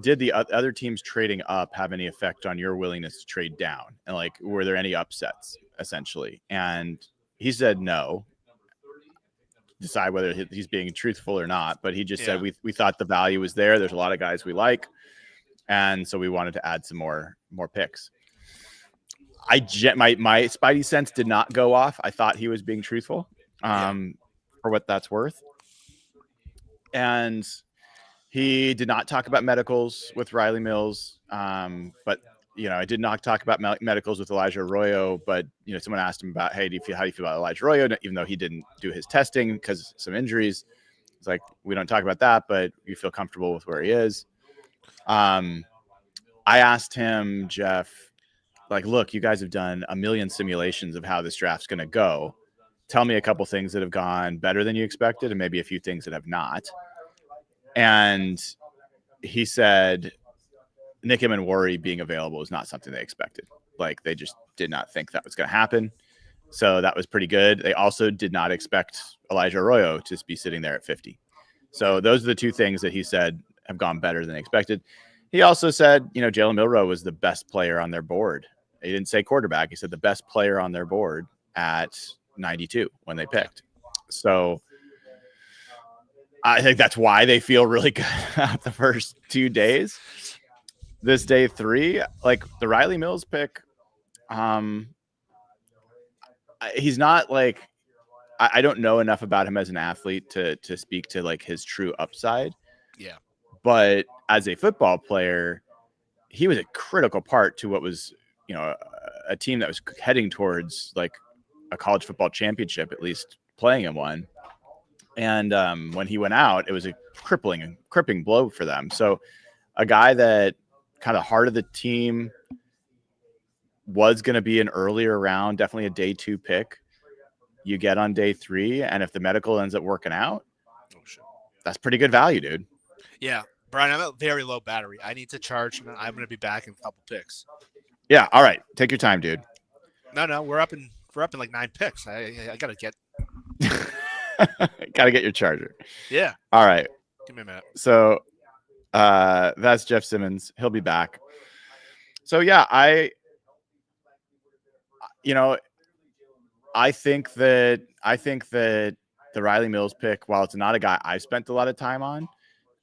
the other teams trading up have any effect on your willingness to trade down? And like, were there any upsets essentially? And he said no. Decide whether he's being truthful or not, but he just said we thought the value was there. There's a lot of guys we like, and so we wanted to add some more picks. My spidey sense did not go off. I thought he was being truthful, for what that's worth, and he did not talk about medicals with Riley Mills, but you know, I did not talk about medicals with Elijah Arroyo, but you know, someone asked him about, hey, how do you feel about Elijah Arroyo? Even though he didn't do his testing because of some injuries, it's like, we don't talk about that, but you feel comfortable with where he is. I asked him, Jeff, like, look, you guys have done a million simulations of how this draft's going to go. Tell me a couple things that have gone better than you expected, and maybe a few things that have not. And he said Nick Immanwori being available was not something they expected. Like they just did not think that was going to happen. So that was pretty good. They also did not expect Elijah Arroyo to be sitting there at 50. So those are the two things that he said have gone better than expected. He also said, Jalen Milroe was the best player on their board. He didn't say quarterback. He said the best player on their board at 92 when they picked. So I think that's why they feel really good at the first 2 days. This day 3, like the Riley Mills pick, he's not like, I don't know enough about him as an athlete to speak to like his true upside. Yeah. But as a football player, he was a critical part to what was, a team that was heading towards like a college football championship, at least playing in one. And when he went out, it was a crippling blow for them. So a guy that kind of heart of the team was going to be an earlier round, definitely a day 2 pick. You get on day 3, and if the medical ends up working out, that's pretty good value, dude. Yeah, Brian, I'm at very low battery. I need to charge, and I'm going to be back in a couple picks. Yeah, all right. Take your time, dude. No, we're up in like 9 picks. I got to get. Got to get your charger. Yeah. All right. Give me a minute. So that's Jeff Simmons. He'll be back. So yeah, I think that the Riley Mills pick, while it's not a guy I've spent a lot of time on,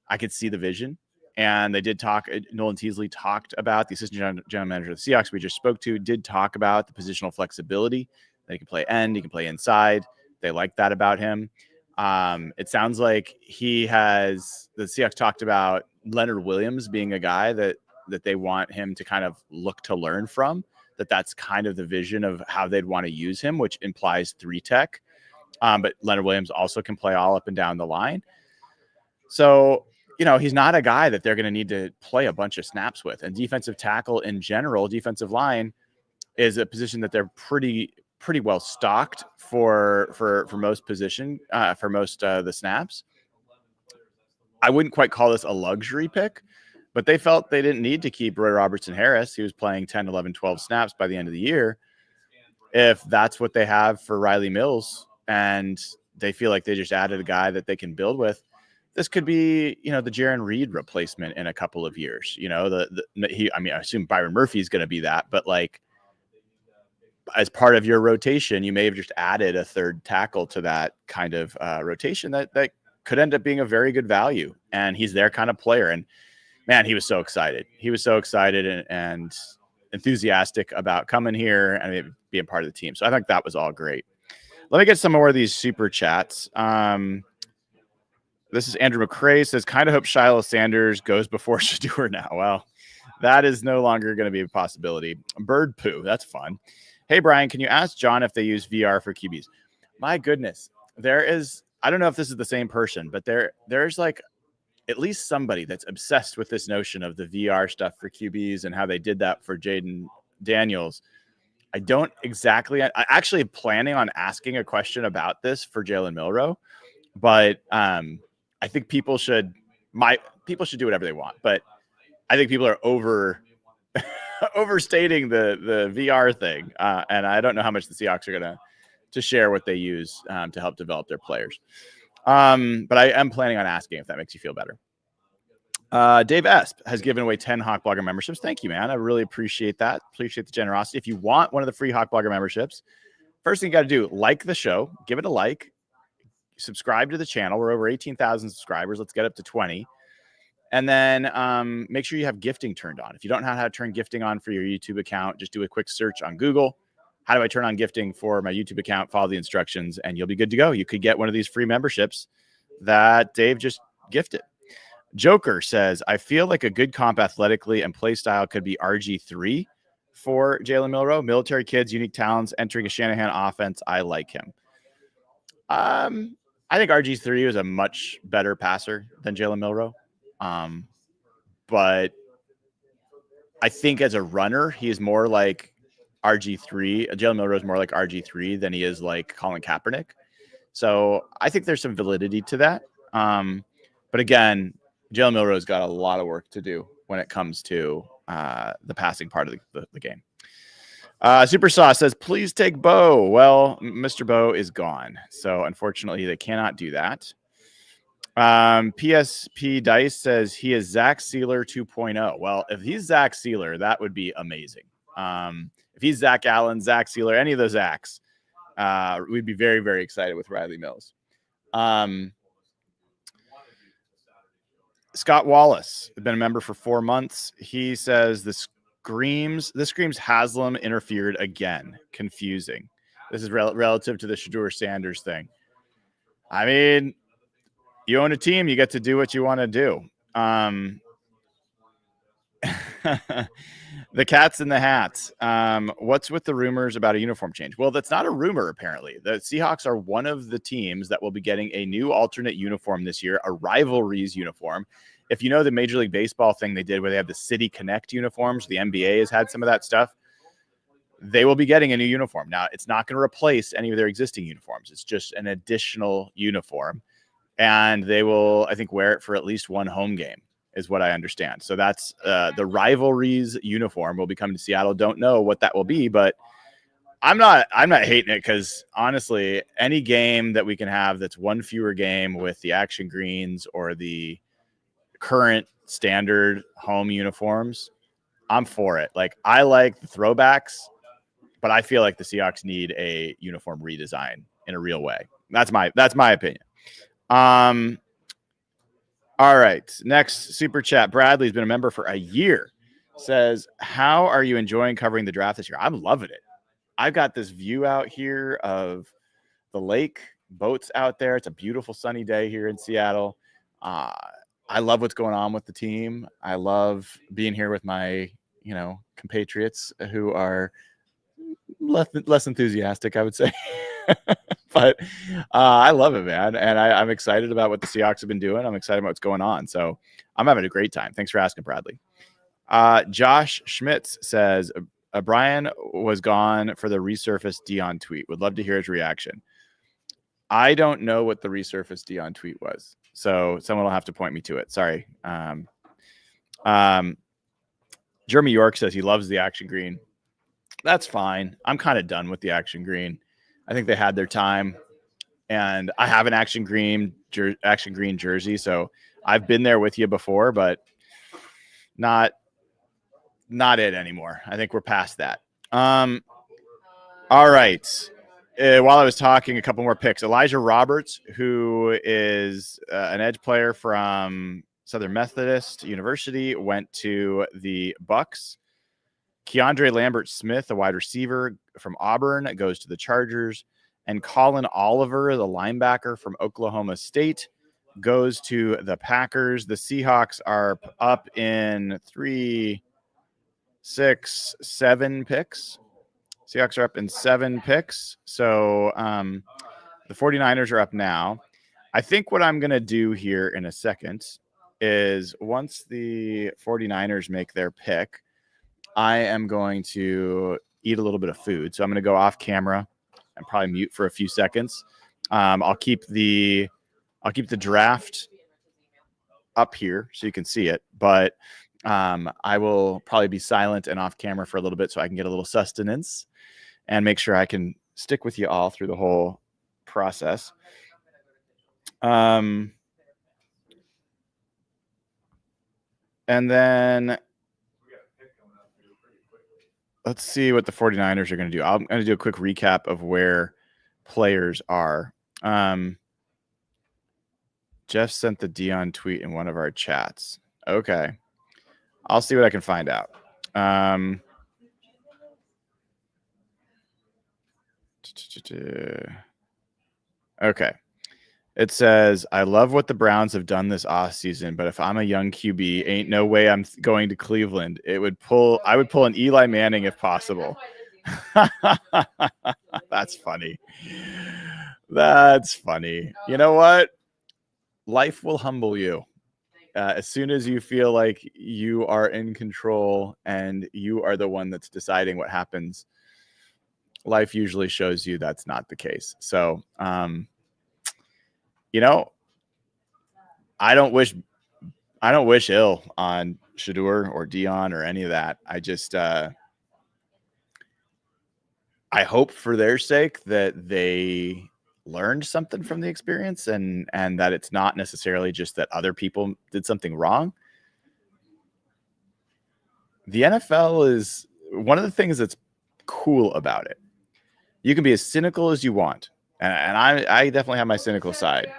I could see the vision. And they did talk, Nolan Teasley talked about, the assistant general manager of the Seahawks we just spoke to, did talk about the positional flexibility. That he can play end, he can play inside. They like that about him. It sounds like the Seahawks talked about Leonard Williams being a guy that they want him to kind of look to learn from, that's kind of the vision of how they'd want to use him, which implies 3 tech. But Leonard Williams also can play all up and down the line. So, he's not a guy that they're going to need to play a bunch of snaps with. And defensive tackle in general, defensive line is a position that they're pretty well stocked for most position, for most the snaps. I wouldn't quite call this a luxury pick, but they felt they didn't need to keep Roy Robertson Harris. He was playing 10, 11, 12 snaps by the end of the year. If that's what they have for Riley Mills, and they feel like they just added a guy that they can build with, this could be, the Jaron Reed replacement in a couple of years. I assume Byron Murphy is going to be that, but like as part of your rotation, you may have just added a third tackle to that kind of rotation that could end up being a very good value. And he's their kind of player. And man, he was so excited. He was so excited and enthusiastic about coming here and being part of the team. So I think that was all great. Let me get some more of these super chats. This is Andrew McCrae says, kind of hope Shiloh Sanders goes before Shador now. Well, that is no longer going to be a possibility. Bird poo. That's fun. Hey, Brian, can you ask John if they use VR for QBs? My goodness. I don't know if this is the same person, but there's like at least somebody that's obsessed with this notion of the VR stuff for QBs and how they did that for Jaden Daniels. I don't exactly, I actually planning on asking a question about this for Jalen Milroe, but I think people should do whatever they want, but I think people are overstating the VR thing. And I don't know how much the Seahawks are going to share what they use to help develop their players. But I am planning on asking if that makes you feel better. Dave Esp has given away 10 Hawk Blogger memberships. Thank you, man. I really appreciate that. Appreciate the generosity. If you want one of the free Hawk Blogger memberships, first thing you got to do, like the show, give it a like, subscribe to the channel. We're over 18,000 subscribers. Let's get up to 20. And then make sure you have gifting turned on. If you don't know how to turn gifting on for your YouTube account, just do a quick search on Google. How do I turn on gifting for my YouTube account? Follow the instructions and you'll be good to go. You could get one of these free memberships that Dave just gifted. Joker says, I feel like a good comp athletically and play style could be RG3 for Jalen Milroe. Military kids, unique talents, entering a Shanahan offense. I like him. I think RG3 is a much better passer than Jalen Milroe. But I think as a runner, he is more like RG3. Jalen Milroe is more like RG3 than he is like Colin Kaepernick. So I think there's some validity to that. But again, Jalen Milrow's got a lot of work to do when it comes to the passing part of the game. Super Sauce says, please take Bo. Well, Mr. Bo is gone. So unfortunately, they cannot do that. PSP Dice says he is Zach Sealer 2.0. Well, if he's Zach Sealer, that would be amazing. If he's Zach Allen, Zach Sealer, any of those Zachs, we'd be very, very excited with Riley Mills. Scott Wallace has been a member for 4 months. He says this screams Haslam interfered again. Confusing. This is relative to the Shadur Sanders thing. I mean, you own a team, you get to do what you want to do. The Cats in the Hats. What's with the rumors about a uniform change? Well, that's not a rumor, apparently. The Seahawks are one of the teams that will be getting a new alternate uniform this year, a rivalries uniform. If you know the Major League Baseball thing they did where they have the City Connect uniforms, the NBA has had some of that stuff. They will be getting a new uniform. Now, it's not going to replace any of their existing uniforms. It's just an additional uniform. And they will, I think, wear it for at least one home game, is what I understand. So that's the rivalries uniform will be coming to Seattle. Don't know what that will be, but I'm not hating it because honestly, any game that we can have that's one fewer game with the action greens or the current standard home uniforms, I'm for it. Like, I like the throwbacks, but I feel like the Seahawks need a uniform redesign in a real way. That's my opinion. All right. Next super chat. Bradley's been a member for a year. Says, how are you enjoying covering the draft this year? I'm loving it. I've got this view out here of the lake, boats out there. It's a beautiful sunny day here in Seattle. I love what's going on with the team. I love being here with my, compatriots who are less enthusiastic, I would say. But I love it, man. And I'm excited about what the Seahawks have been doing. I'm excited about what's going on. So I'm having a great time. Thanks for asking, Bradley. Josh Schmitz says, Brian was gone for the resurfaced Dion tweet. Would love to hear his reaction. I don't know what the resurfaced Dion tweet was. So someone will have to point me to it. Sorry. Jeremy York says he loves the action green. That's fine. I'm kind of done with the action green. I think they had their time, and I have an action green jersey. So I've been there with you before, but not it anymore. I think we're past that. All right. While I was talking, a couple more picks. Elijah Roberts, who is an edge player from Southern Methodist University, went to the Bucks. Keandre Lambert-Smith, a wide receiver from Auburn, goes to the Chargers. And Colin Oliver, the linebacker from Oklahoma State, goes to the Packers. The Seahawks are up in 3, 6, 7 picks. Seahawks are up in 7 picks. So the 49ers are up now. I think what I'm going to do here in a second is once the 49ers make their pick, I am going to eat a little bit of food. So I'm going to go off camera and probably mute for a few seconds. I'll keep the draft up here so you can see it, but I will probably be silent and off camera for a little bit so I can get a little sustenance and make sure I can stick with you all through the whole process. And then let's see what the 49ers are going to do. I'm going to do a quick recap of where players are. Jeff sent the Dion tweet in one of our chats. Okay. I'll see what I can find out. Okay. It says, I love what the Browns have done this offseason, but if I'm a young QB, ain't no way I'm going to Cleveland. I would pull an Eli Manning if possible. That's funny. That's funny. You know what? Life will humble you. As soon as you feel like you are in control and you are the one that's deciding what happens, life usually shows you that's not the case. So, I don't wish I don't wish ill on Shedeur or Dion or any of that. I just I hope for their sake that they learned something from the experience and that it's not necessarily just that other people did something wrong. The NFL is one of the things that's cool about it. You can be as cynical as you want. And I definitely have my cynical side.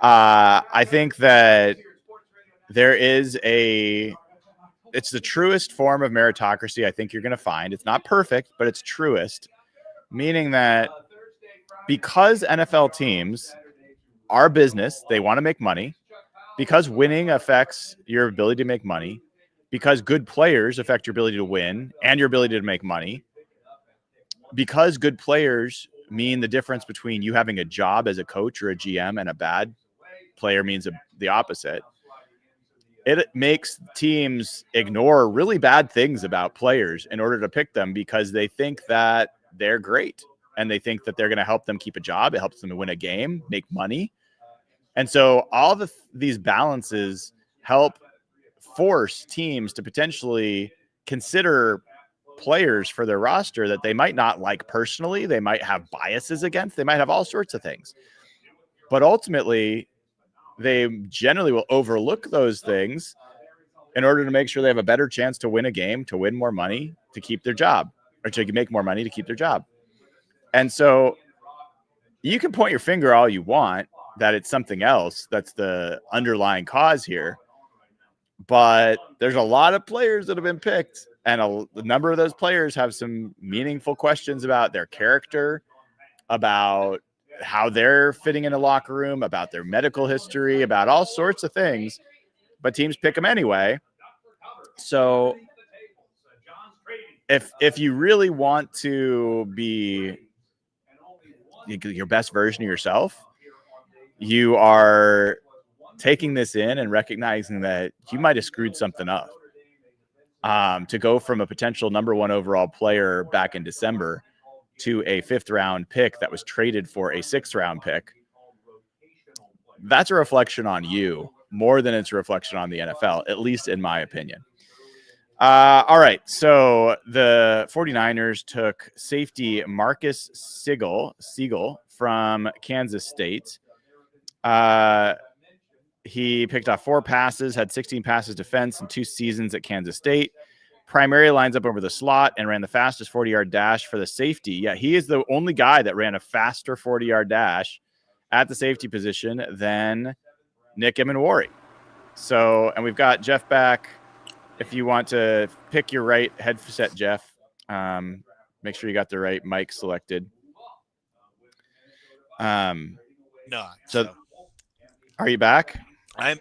I think that it's the truest form of meritocracy I think you're going to find. It's not perfect, but it's truest, meaning that because NFL teams are business, they want to make money, because winning affects your ability to make money, because good players affect your ability to win and your ability to make money, because good players mean the difference between you having a job as a coach or a GM and a bad player means the opposite. It makes teams ignore really bad things about players in order to pick them because they think that they're great and they think that they're going to help them keep a job. It helps them win a game, make money. And so all these balances help force teams to potentially consider players for their roster that they might not like personally. They might have biases against. They might have all sorts of things. But ultimately, they generally will overlook those things in order to make sure they have a better chance to win a game, to win more money, to keep their job, or to make more money to keep their job. And so you can point your finger all you want that it's something else that's the underlying cause here. But there's a lot of players that have been picked, and a number of those players have some meaningful questions about their character, about how they're fitting in a locker room, about their medical history, about all sorts of things. But teams pick them anyway. So if you really want to be your best version of yourself, you are taking this in and recognizing that you might have screwed something up. To go from a potential number 1 overall player back in December to a 5th round pick that was traded for a 6th round pick, that's a reflection on you more than it's a reflection on the NFL, at least in my opinion. All right, so the 49ers took safety Marcus Siegel from Kansas State. He picked off 4 passes, had 16 passes defense in 2 seasons at Kansas State. Primarily lines up over the slot and ran the fastest 40-yard dash for the safety. Yeah, he is the only guy that ran a faster 40-yard dash at the safety position than Nick Emenwari. So, and we've got Jeff back. If you want to pick your right headset, Jeff, make sure you got the right mic selected. No. So, are you back? I'm.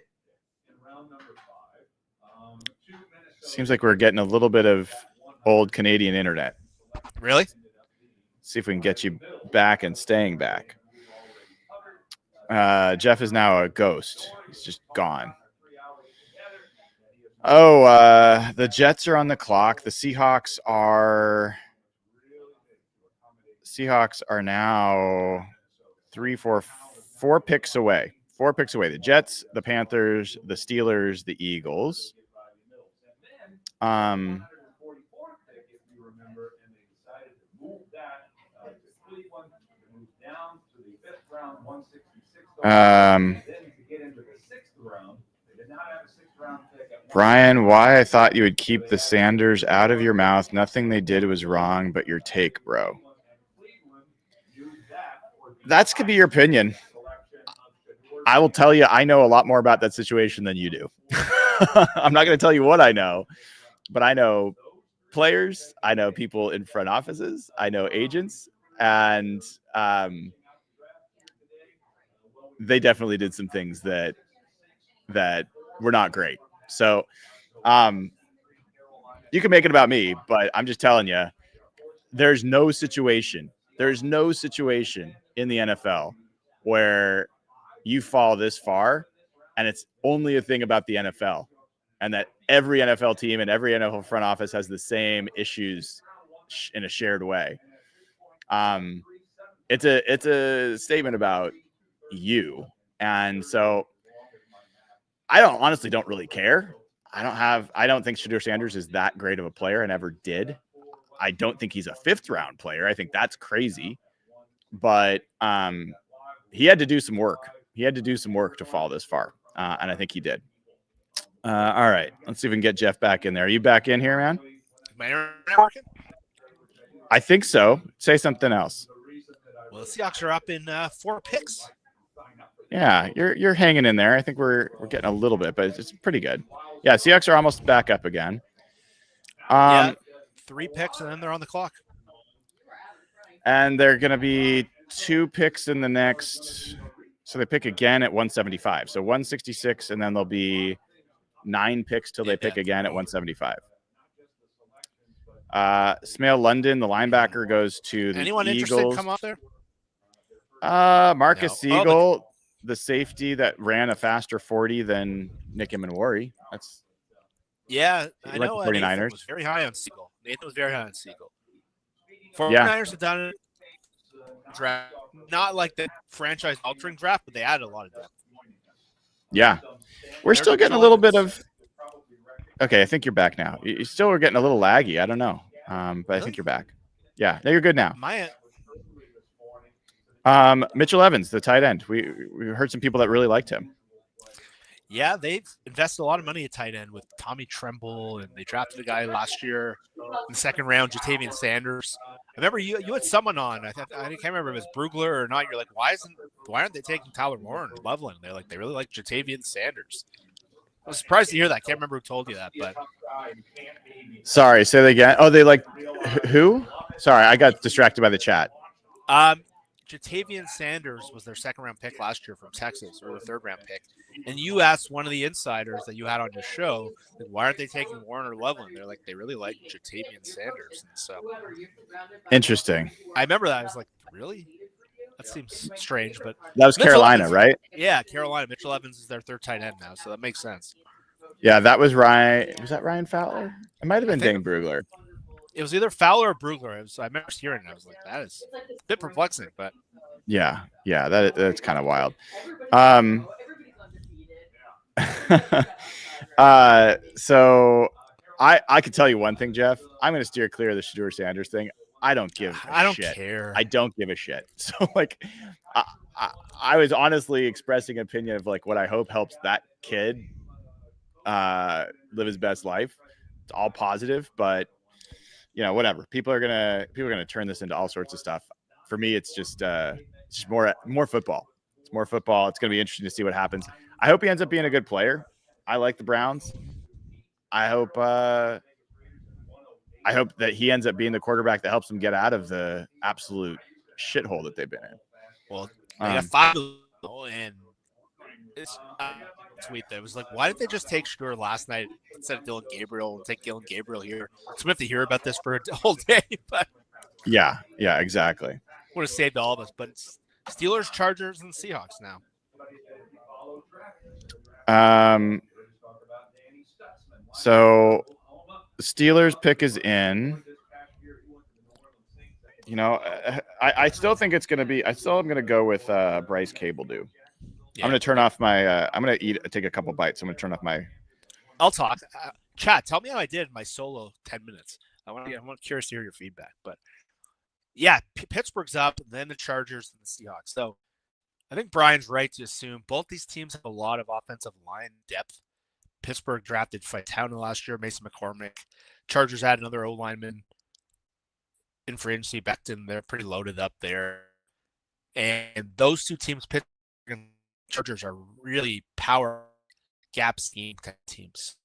Seems like we're getting a little bit of old Canadian internet. Really? See if we can get you back and staying back. Jeff is now a ghost. He's just gone. Oh, the Jets are on the clock. The Seahawks are now 4 picks away. 4 picks away. The Jets, the Panthers, the Steelers, the Eagles. Brian, why I thought you would keep the Sanders out of your mouth. Nothing they did was wrong, but your take, bro. That could be your opinion. I will tell you, I know a lot more about that situation than you do. I'm not going to tell you what I know, but I know players. I know people in front offices. I know agents, and they definitely did some things that were not great. So you can make it about me, but I'm just telling you, there's no situation in the NFL where you fall this far and it's only a thing about the NFL, and that every NFL team and every NFL front office has the same issues in a shared way. It's a statement about you. And so I honestly don't really care. I don't think Shedeur Sanders is that great of a player. I never did. I don't think he's a 5th round player. I think that's crazy. But he had to do some work. He had to do some work to fall this far. And I think he did. All right. Let's see if we can get Jeff back in there. Are you back in here, man? My internet working? I think so. Say something else. Well, the Seahawks are up in 4 picks. Yeah, you're hanging in there. I think we're getting a little bit, but it's pretty good. Yeah, Seahawks are almost back up again. Yeah, 3 picks, and then they're on the clock. And they're going to be 2 picks in the next. So they pick again at 175. So 166, and then there'll be 9 picks till they pick again at 175. Smail London, the linebacker, goes to the Anyone Eagles. interested come off there? Marcus Siegel, the safety that ran a faster 40 than Nick Emanwari. That's I like know. the 49ers. Nathan was very high on Siegel. 49ers have done it. Draft, not like the franchise altering draft, but they added a lot of depth. Yeah, we're still getting a little bit of. Okay, I think you're back now. You still are getting a little laggy. I don't know, but I think you're back. Yeah, no, you're good now. Mitchell Evans, the tight end. We heard some people that really liked him. Yeah, they've invested a lot of money at tight end with Tommy Tremble, and they drafted a guy last year in the 2nd round, Jatavian Sanders. I remember you had someone on. I can't remember if it was Brugler or not. You're like, why aren't they taking Tyler Warren or Loveland? They're like, they really like Jatavian Sanders. I was surprised to hear that. I can't remember who told you that, but sorry, say that again. Oh, they like who? Sorry, I got distracted by the chat. Jatavian Sanders was their 2nd round pick last year from Texas, or the 3rd round pick. And you asked one of the insiders that you had on your show, like, why aren't they taking Warren or Loveland? They're like, they really like Jatavian Sanders. And so interesting. I remember that. I was like, really? That seems strange, but that was Mitchell Carolina, Evans, right? Yeah, Carolina. Mitchell Evans is their 3rd tight end now, so that makes sense. Yeah, that was Ryan. Was that Ryan Fowler? It might have been Dane Brugler. It was either Fowler or Brugler. I remember hearing it. I was like, that is a bit perplexing, but yeah, that's kind of wild. So I could tell you one thing, Jeff. I'm going to steer clear of the Shedeur Sanders thing. I don't care. I don't give a shit. So like, I was honestly expressing an opinion of like what I hope helps that kid live his best life. It's all positive, but whatever. People are gonna turn this into all sorts of stuff. For me, it's just more football. It's more football. It's gonna be interesting to see what happens. I hope he ends up being a good player. I like the Browns. I hope that he ends up being the quarterback that helps them get out of the absolute shithole that they've been in. Well, they got 5, and it's tweet that was like, why did they just take Shedeur last night instead of Dylan Gabriel and take Dylan Gabriel here? So we have to hear about this for a whole day, but yeah, exactly. Would have saved all of us, but it's Steelers, Chargers, and Seahawks now. So the Steelers pick is in. I still think it's going to be. I still am going to go with Bryce Cable-Dew. Yeah. I'm going to turn off my. I'm going to take a couple bites. I'm going to turn off my. I'll talk. Chat. Tell me how I did in my solo 10 minutes. I'm curious to hear your feedback. But yeah, Pittsburgh's up, then the Chargers and the Seahawks. So I think Brian's right to assume both these teams have a lot of offensive line depth. Pittsburgh drafted Faitano last year, Mason McCormick. Chargers had another O lineman in free agency, Becton. They're pretty loaded up there. And those two teams, Pittsburgh and Chargers, are really power gap scheme teams.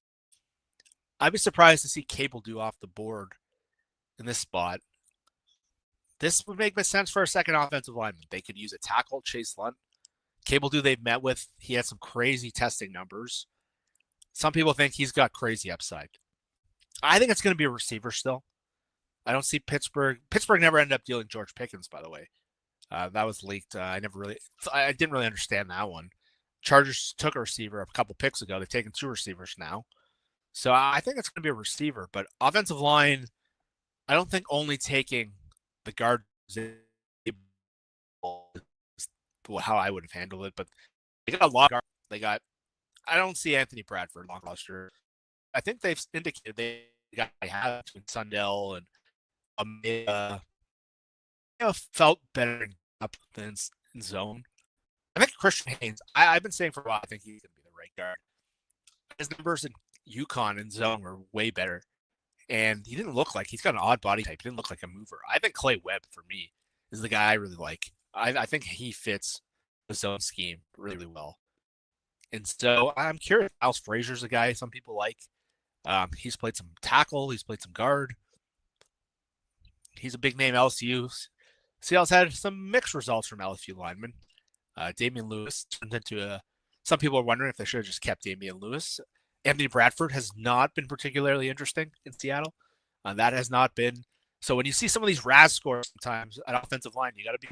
I'd be surprised to see Cable-Dew off the board in this spot. This would make sense for a second offensive lineman. They could use a tackle, Chase Lunt. Cable-Dew they've met with, he had some crazy testing numbers. Some people think he's got crazy upside. I think it's going to be a receiver still. I don't see Pittsburgh. Pittsburgh never ended up dealing George Pickens, by the way. That was leaked. I didn't really understand that one. Chargers took a receiver a couple picks ago. They've taken 2 receivers now. So I think it's going to be a receiver. But offensive line, I don't think only taking the guard is how I would have handled it. But they got a lot of guard. They got I don't see Anthony Bradford on the roster. I think they've indicated they have between Sundell and felt better up than in zone. I think Christian Haynes, I've been saying for a while, I think he's going to be the right guard. His numbers in UConn and zone were way better. And he didn't look like, he's got an odd body type. He didn't look like a mover. I think Clay Webb, for me, is the guy I really like. I think he fits the zone scheme really, really well. And so I'm curious. Miles Frazier's a guy some people like. He's played some tackle. He's played some guard. He's a big name LSU. Seattle's had some mixed results from LSU linemen. Damian Lewis turned into some people are wondering if they should have just kept Damian Lewis. Anthony Bradford has not been particularly interesting in Seattle. That has not been. So when you see some of these RAS scores sometimes at offensive line, you got to be.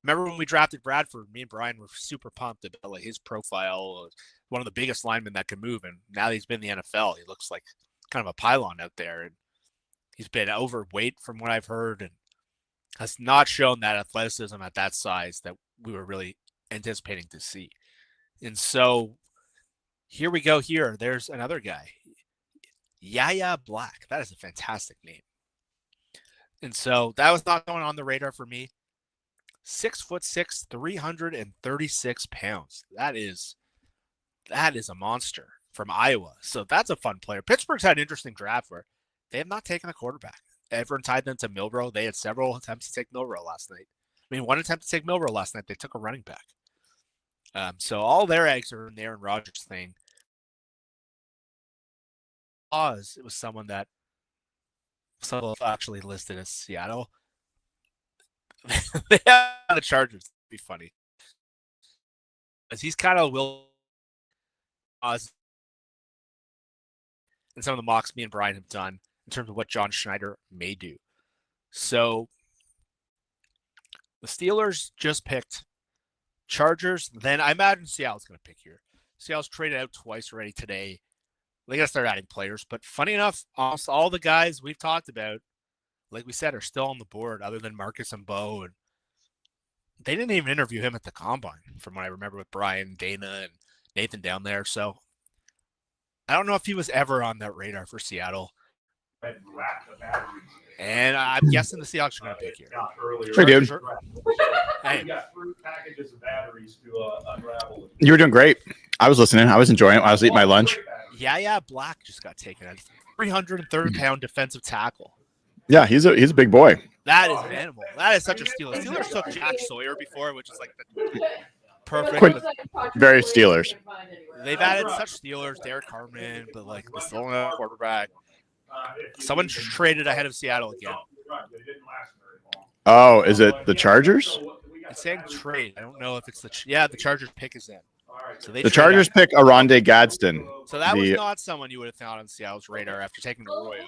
Remember when we drafted Bradford, me and Brian were super pumped about like his profile, one of the biggest linemen that can move. And now that he's been in the NFL, he looks like kind of a pylon out there. And he's been overweight from what I've heard and has not shown that athleticism at that size that we were really anticipating to see. And so here we go here. There's another guy, Yaya Black. That is a fantastic name. And so that was not going on the radar for me. 6'6", 336 pounds. That is a monster from Iowa. So that's a fun player. Pittsburgh's had an interesting draft where they have not taken a quarterback. Everyone tied them to Milroe. They had several attempts to take Milroe last night. I mean, one attempt to take Milroe last night. They took a running back. So all their eggs are in the Aaron Rodgers thing. It was someone that some of actually listed as Seattle. They have the Chargers. It'd be funny. Because he's kind of Will Oz and some of the mocks me and Brian have done in terms of what John Schneider may do. So the Steelers just picked Chargers. Then I imagine Seattle's going to pick here. Seattle's traded out twice already today. They got to start adding players. But funny enough, almost all the guys we've talked about, like we said, are still on the board other than Marcus and Bo. And they didn't even interview him at the Combine from what I remember with Brian, Dana, and Nathan down there. So I don't know if he was ever on that radar for Seattle. And I'm guessing the Seahawks are going to pick here. Hey, dude. Hey. You were doing great. I was listening. I was enjoying it while I was eating my lunch. Yeah. Black just got taken out. 330-pound defensive tackle. Yeah, he's a big boy. That is an animal. That is such a Steelers. Steelers took Jack Sawyer before, which is like the perfect. Very Steelers. They've added such Steelers, Derek Carman, but like the still not quarterback. Someone traded ahead of Seattle again. Oh, is it the Chargers? It's saying trade. I don't know if it's the Chargers pick is in. So the Chargers pick Aronde Gadsden. So that was not someone you would have found on Seattle's radar after taking Arroyo.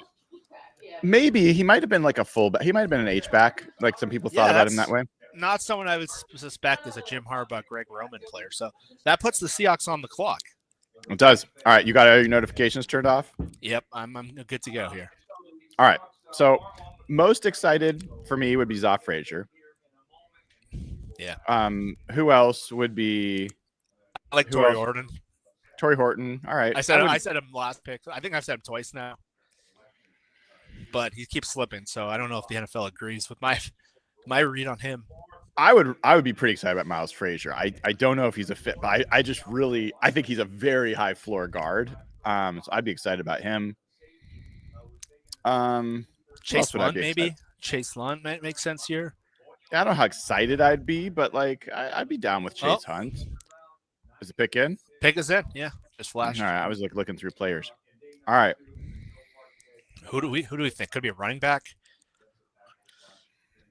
Maybe he might have been like a fullback. He might have been an H-back. Like some people thought about him that way. Not someone I would suspect as a Jim Harbaugh, Greg Roman player. So that puts the Seahawks on the clock. It does. All right, you got all your notifications turned off? Yep, I'm good to go here. All right. So most excited for me would be Zoff Frazier. Yeah. Who else would be? I like Torrey Horton. Torrey Horton. All right. I said him last pick. I think I've said him twice now. But he keeps slipping, so I don't know if the NFL agrees with my read on him. I would be pretty excited about Miles Frazier. I don't know if he's a fit, but I think he's a very high floor guard. So I'd be excited about him. Chase Lund, maybe. Chase Lund might make sense here. I don't know how excited I'd be, but like I'd be down with Chase Hunt. Is the pick in? Pick is in, yeah. Just flash. All right, I was like looking through players. All right. Who do we think? Could be a running back?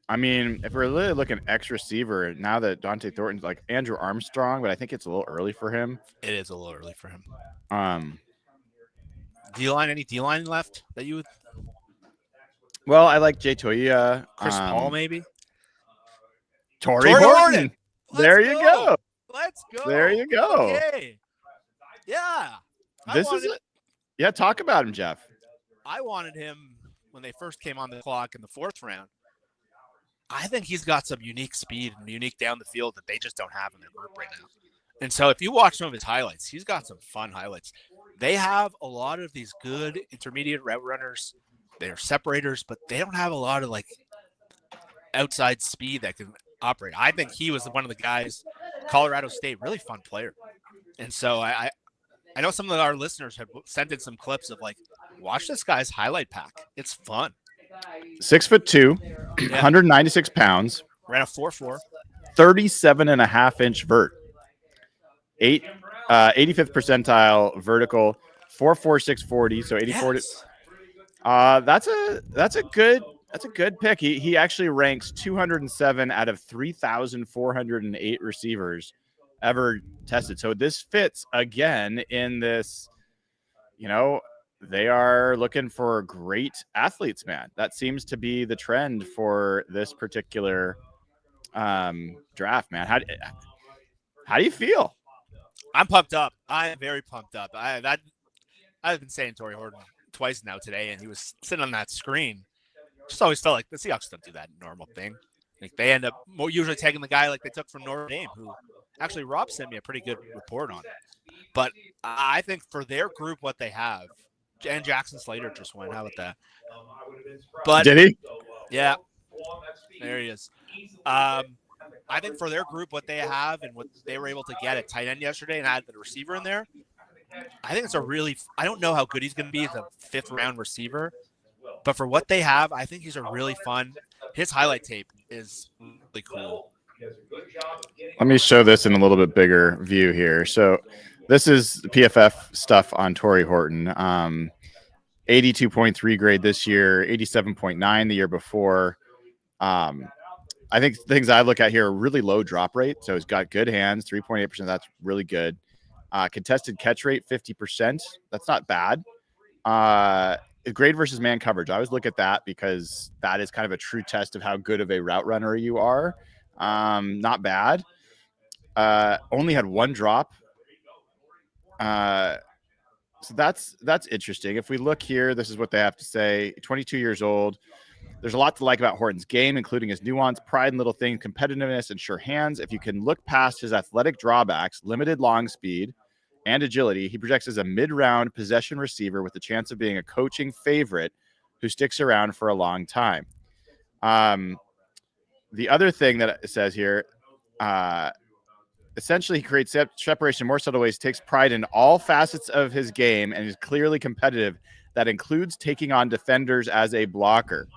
I mean, if we're really looking X receiver, now that Dante Thornton's like Andrew Armstrong, but I think it's a little early for him. It is a little early for him. D-line, any D-line left that you would? Well, I like Jay Toya. Chris Paul, maybe? Torrey Horton. There you go. Let's go. There you go. Okay. Yeah. This is it. Yeah, talk about him, Jeff. I wanted him when they first came on the clock in the 4th round. I think he's got some unique speed and unique down the field that they just don't have in their group right now. And so if you watch some of his highlights, he's got some fun highlights. They have a lot of these good intermediate route runners. They're separators, but they don't have a lot of like outside speed that can operate. I think he was one of the guys, Colorado State, really fun player. And so I know some of our listeners have sent in some clips of like, watch this guy's highlight pack. It's fun. 6'2", Yeah. 196 pounds, Ran a 4.4. 37.5-inch vert, 85th percentile vertical, 4.4640, so 84. Yes. That's a good pick. He actually ranks 207 out of 3,408 receivers ever tested. So this fits again in this, they are looking for great athletes, man. That seems to be the trend for this particular draft, man. How do you feel? I'm pumped up. I am very pumped up. I've been saying Torrey Horton twice now today, and he was sitting on that screen. Just always felt like the Seahawks don't do that normal thing. Like they end up usually taking the guy like they took from Notre Dame, who actually Rob sent me a pretty good report on. But I think for their group, what they have, and Jackson Slater just went. How about that? But did he? Yeah, there he is. I think for their group, what they have and what they were able to get at tight end yesterday and had the receiver in there, I think it's I don't know how good he's going to be as a 5th-round receiver, but for what they have, I think he's a really fun. His highlight tape is really cool. Let me show this in a little bit bigger view here. So this is PFF stuff on Torrey Horton. 82.3 grade this year, 87.9 the year before. I think things I look at here are really low drop rate. So he's got good hands, 3.8%. That's really good. Contested catch rate, 50%. That's not bad. Grade versus man coverage. I always look at that because that is kind of a true test of how good of a route runner you are. Not bad. Only had 1 drop. So that's interesting. If we look here, this is what they have to say. 22 years old. There's a lot to like about Horton's game, including his nuance, pride in little things, competitiveness, and sure hands. If you can look past his athletic drawbacks, limited long speed, and agility, he projects as a mid-round possession receiver with the chance of being a coaching favorite who sticks around for a long time. The other thing that it says here, essentially he creates separation in more subtle ways, takes pride in all facets of his game, and is clearly competitive. That includes taking on defenders as a blocker.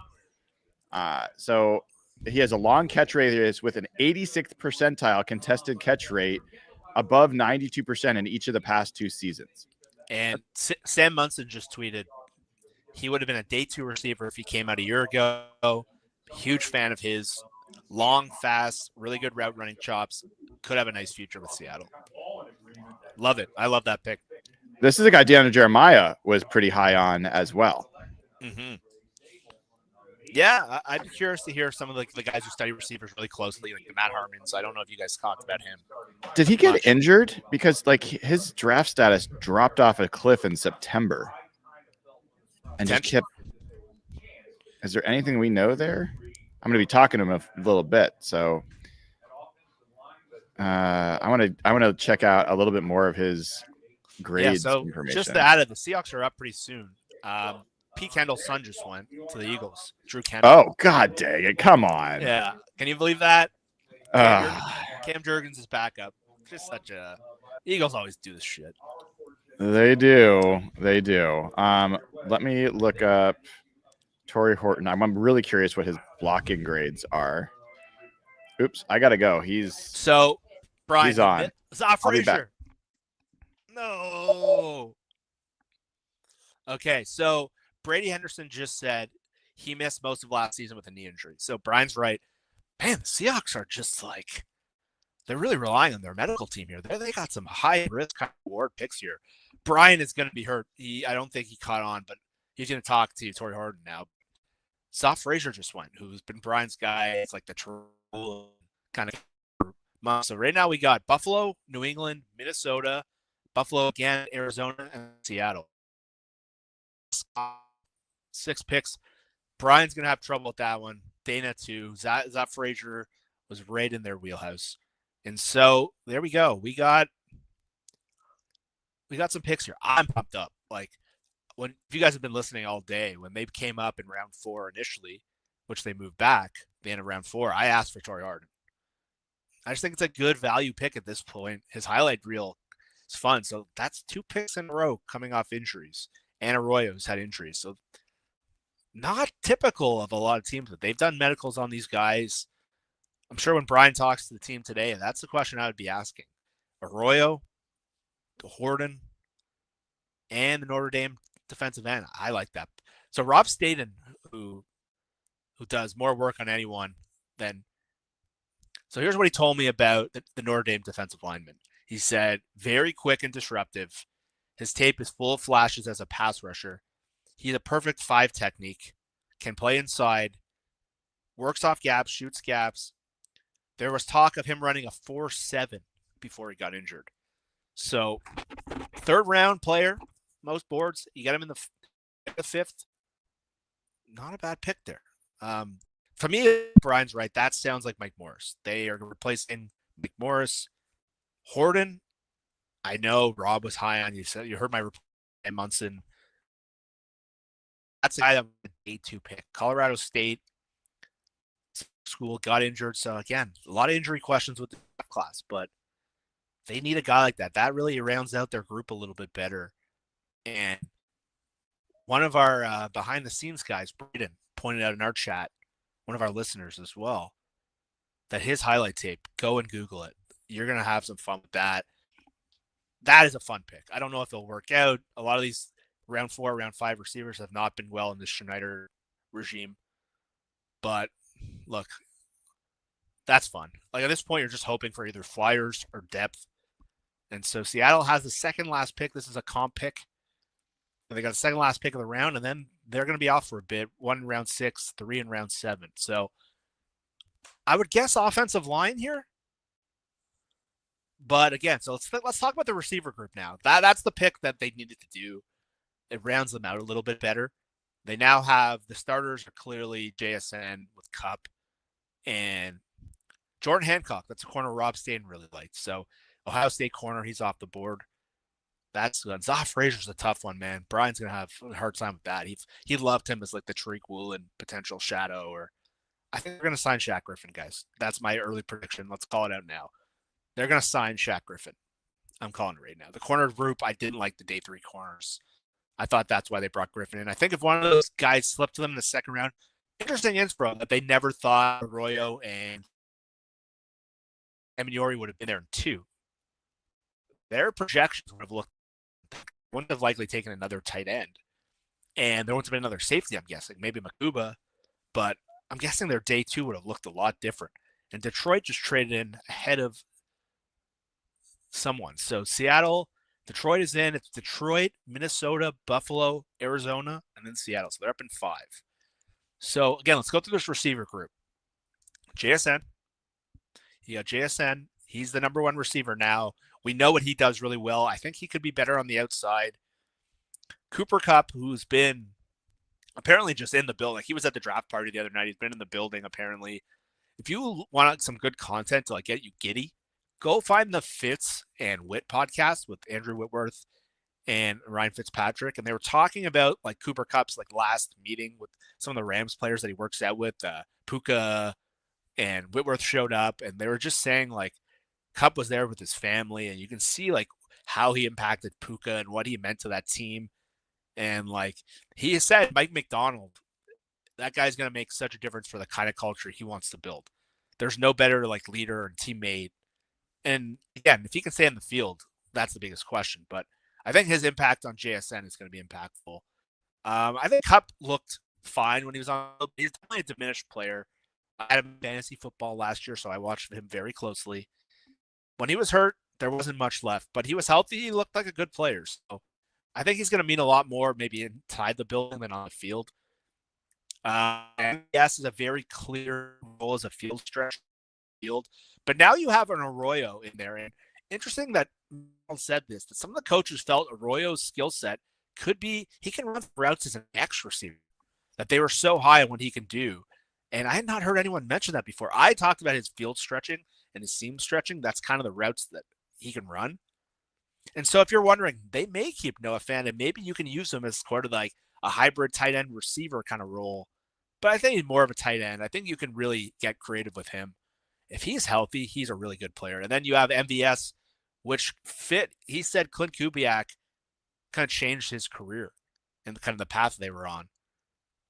So he has a long catch radius with an 86th percentile contested catch rate, above 92% in each of the past 2 seasons. And Sam Munson just tweeted he would have been a day 2 receiver if he came out a year ago. Huge fan of his. Long, fast, really good route running chops. Could have a nice future with Seattle. Love it. I love that pick. This is a guy Deanna Jeremiah was pretty high on as well. Mm-hmm. Yeah, I'd be curious to hear some of the guys who study receivers really closely, like the Matt Harmons. I don't know if you guys talked about him. Did he get injured? Because his draft status dropped off a cliff in September. And just kept. Is there anything we know there? I'm going to be talking to him a little bit, so I want to check out a little bit more of his grades information. Just to add it, the Seahawks are up pretty soon. Pete Kendall's son just went to the Eagles. Drew Kendall. Oh, God dang it. Come on. Yeah. Can you believe that? Cam Jurgens is backup. Just such a – Eagles always do this shit. They do. Let me look up Torrey Horton. I'm really curious what his blocking grades are. Oops, I got to go. So, Brian. He's on. Zach Frazier. No. Okay, so – Brady Henderson just said he missed most of last season with a knee injury. So Brian's right. Man, the Seahawks are just they're really relying on their medical team here. They got some high risk, high reward picks here. Brian is going to be hurt. I don't think he caught on, but he's going to talk to Torrey Horton now. Zach Frazier just went, who's been Brian's guy. It's like the true kind of month. So right now we got Buffalo, New England, Minnesota, Buffalo again, Arizona, and Seattle. 6 picks. Brian's going to have trouble with that one. Dana, too. Zach Frazier was right in their wheelhouse. And so there we go. We got some picks here. I'm pumped up. Like if you guys have been listening all day, when they came up in round 4 initially, which they moved back the end of round 4, I asked for Torrey Harden. I just think it's a good value pick at this point. His highlight reel is fun. So that's 2 picks in a row coming off injuries. And Arroyo's had injuries. So not typical of a lot of teams, but they've done medicals on these guys. I'm sure when Brian talks to the team today, that's the question I would be asking. Arroyo, Harden, and the Notre Dame defensive end. I like that. So Rob Staten, who does more work on anyone than. So here's what he told me about the Notre Dame defensive lineman. He said, very quick and disruptive. His tape is full of flashes as a pass rusher. He's a perfect 5 technique, can play inside, works off gaps, shoots gaps. There was talk of him running a 4.7 before he got injured. So 3rd round player, most boards. You got him in the 5th. Not a bad pick there. For me, Brian's right. That sounds like Mike Morris. They are replacing Mike Morris. Harden, I know Rob was high on you. So you heard my report on Munson. That's a guy that was an A2 pick. Colorado State school got injured. So again, a lot of injury questions with the class, but they need a guy like that. That really rounds out their group a little bit better. And one of our behind the scenes guys, Braden, pointed out in our chat, one of our listeners as well, that his highlight tape, go and Google it. You're going to have some fun with that. That is a fun pick. I don't know if it'll work out. A lot of these round 4, round 5 receivers have not been well in this Schneider regime. But look, that's fun. Like at this point, you're just hoping for either flyers or depth. And so Seattle has the second last pick. This is a comp pick. And they got the second last pick of the round, and then they're going to be off for a bit. 1 in round 6, 3 in round 7. So I would guess offensive line here. But again, so let's talk about the receiver group now. That's the pick that they needed to do. It rounds them out a little bit better. They now have the starters are clearly JSN with Cup and Jordan Hancock. That's a corner Rob Staten really liked. So Ohio State corner, he's off the board. That's good. Zah Frazier's a tough one, man. Brian's gonna have a hard time with that. He loved him as like the Tariq Woolen potential shadow, or I think they're gonna sign Shaq Griffin, guys. That's my early prediction. Let's call it out now. They're gonna sign Shaq Griffin. I'm calling it right now. The corner group, I didn't like the day 3 corners. I thought that's why they brought Griffin in. I think if one of those guys slipped to them in the second round, interesting info that they never thought Arroyo and Emiori would have been there in 2. Their projections would have wouldn't have likely taken another tight end. And there wouldn't have been another safety, I'm guessing. Maybe Makuba. But I'm guessing their day 2 would have looked a lot different. And Detroit just traded in ahead of someone. So Detroit is in. It's Detroit, Minnesota, Buffalo, Arizona, and then Seattle. So they're up in 5. So again, let's go through this receiver group. JSN. You got JSN. He's the number 1 receiver now. We know what he does really well. I think he could be better on the outside. Cooper Kupp, who's been apparently just in the building. Like he was at the draft party the other night. He's been in the building apparently. If you want some good content to like get you giddy, go find the Fitz and Wit podcast with Andrew Whitworth and Ryan Fitzpatrick. And they were talking about like Cooper Kupp's like last meeting with some of the Rams players that he works out with. Puka and Whitworth showed up, and they were just saying like Kupp was there with his family, and you can see like how he impacted Puka and what he meant to that team. And like he said, Mike McDonald, that guy's going to make such a difference for the kind of culture he wants to build. There's no better like leader and teammate. And again, if he can stay in the field, that's the biggest question. But I think his impact on JSN is going to be impactful. I think Kupp looked fine when he was on. He's definitely a diminished player. I had him in fantasy football last year, so I watched him very closely. When he was hurt, there wasn't much left, but he was healthy. He looked like a good player. So I think he's going to mean a lot more maybe inside the building than on the field. Yes, is a very clear role as a field stretch field. But now you have an Arroyo in there. And interesting that Mel said this, that some of the coaches felt Arroyo's skill set could be, he can run routes as an X receiver, that they were so high on what he can do. And I had not heard anyone mention that before. I talked about his field stretching and his seam stretching, that's kind of the routes that he can run. And so if you're wondering, they may keep Noah Fant, and maybe you can use him as sort of like a hybrid tight end receiver kind of role. But I think he's more of a tight end. I think you can really get creative with him. If he's healthy, he's a really good player. And then you have MVS, which fit. He said Clint Kubiak kind of changed his career and kind of the path they were on.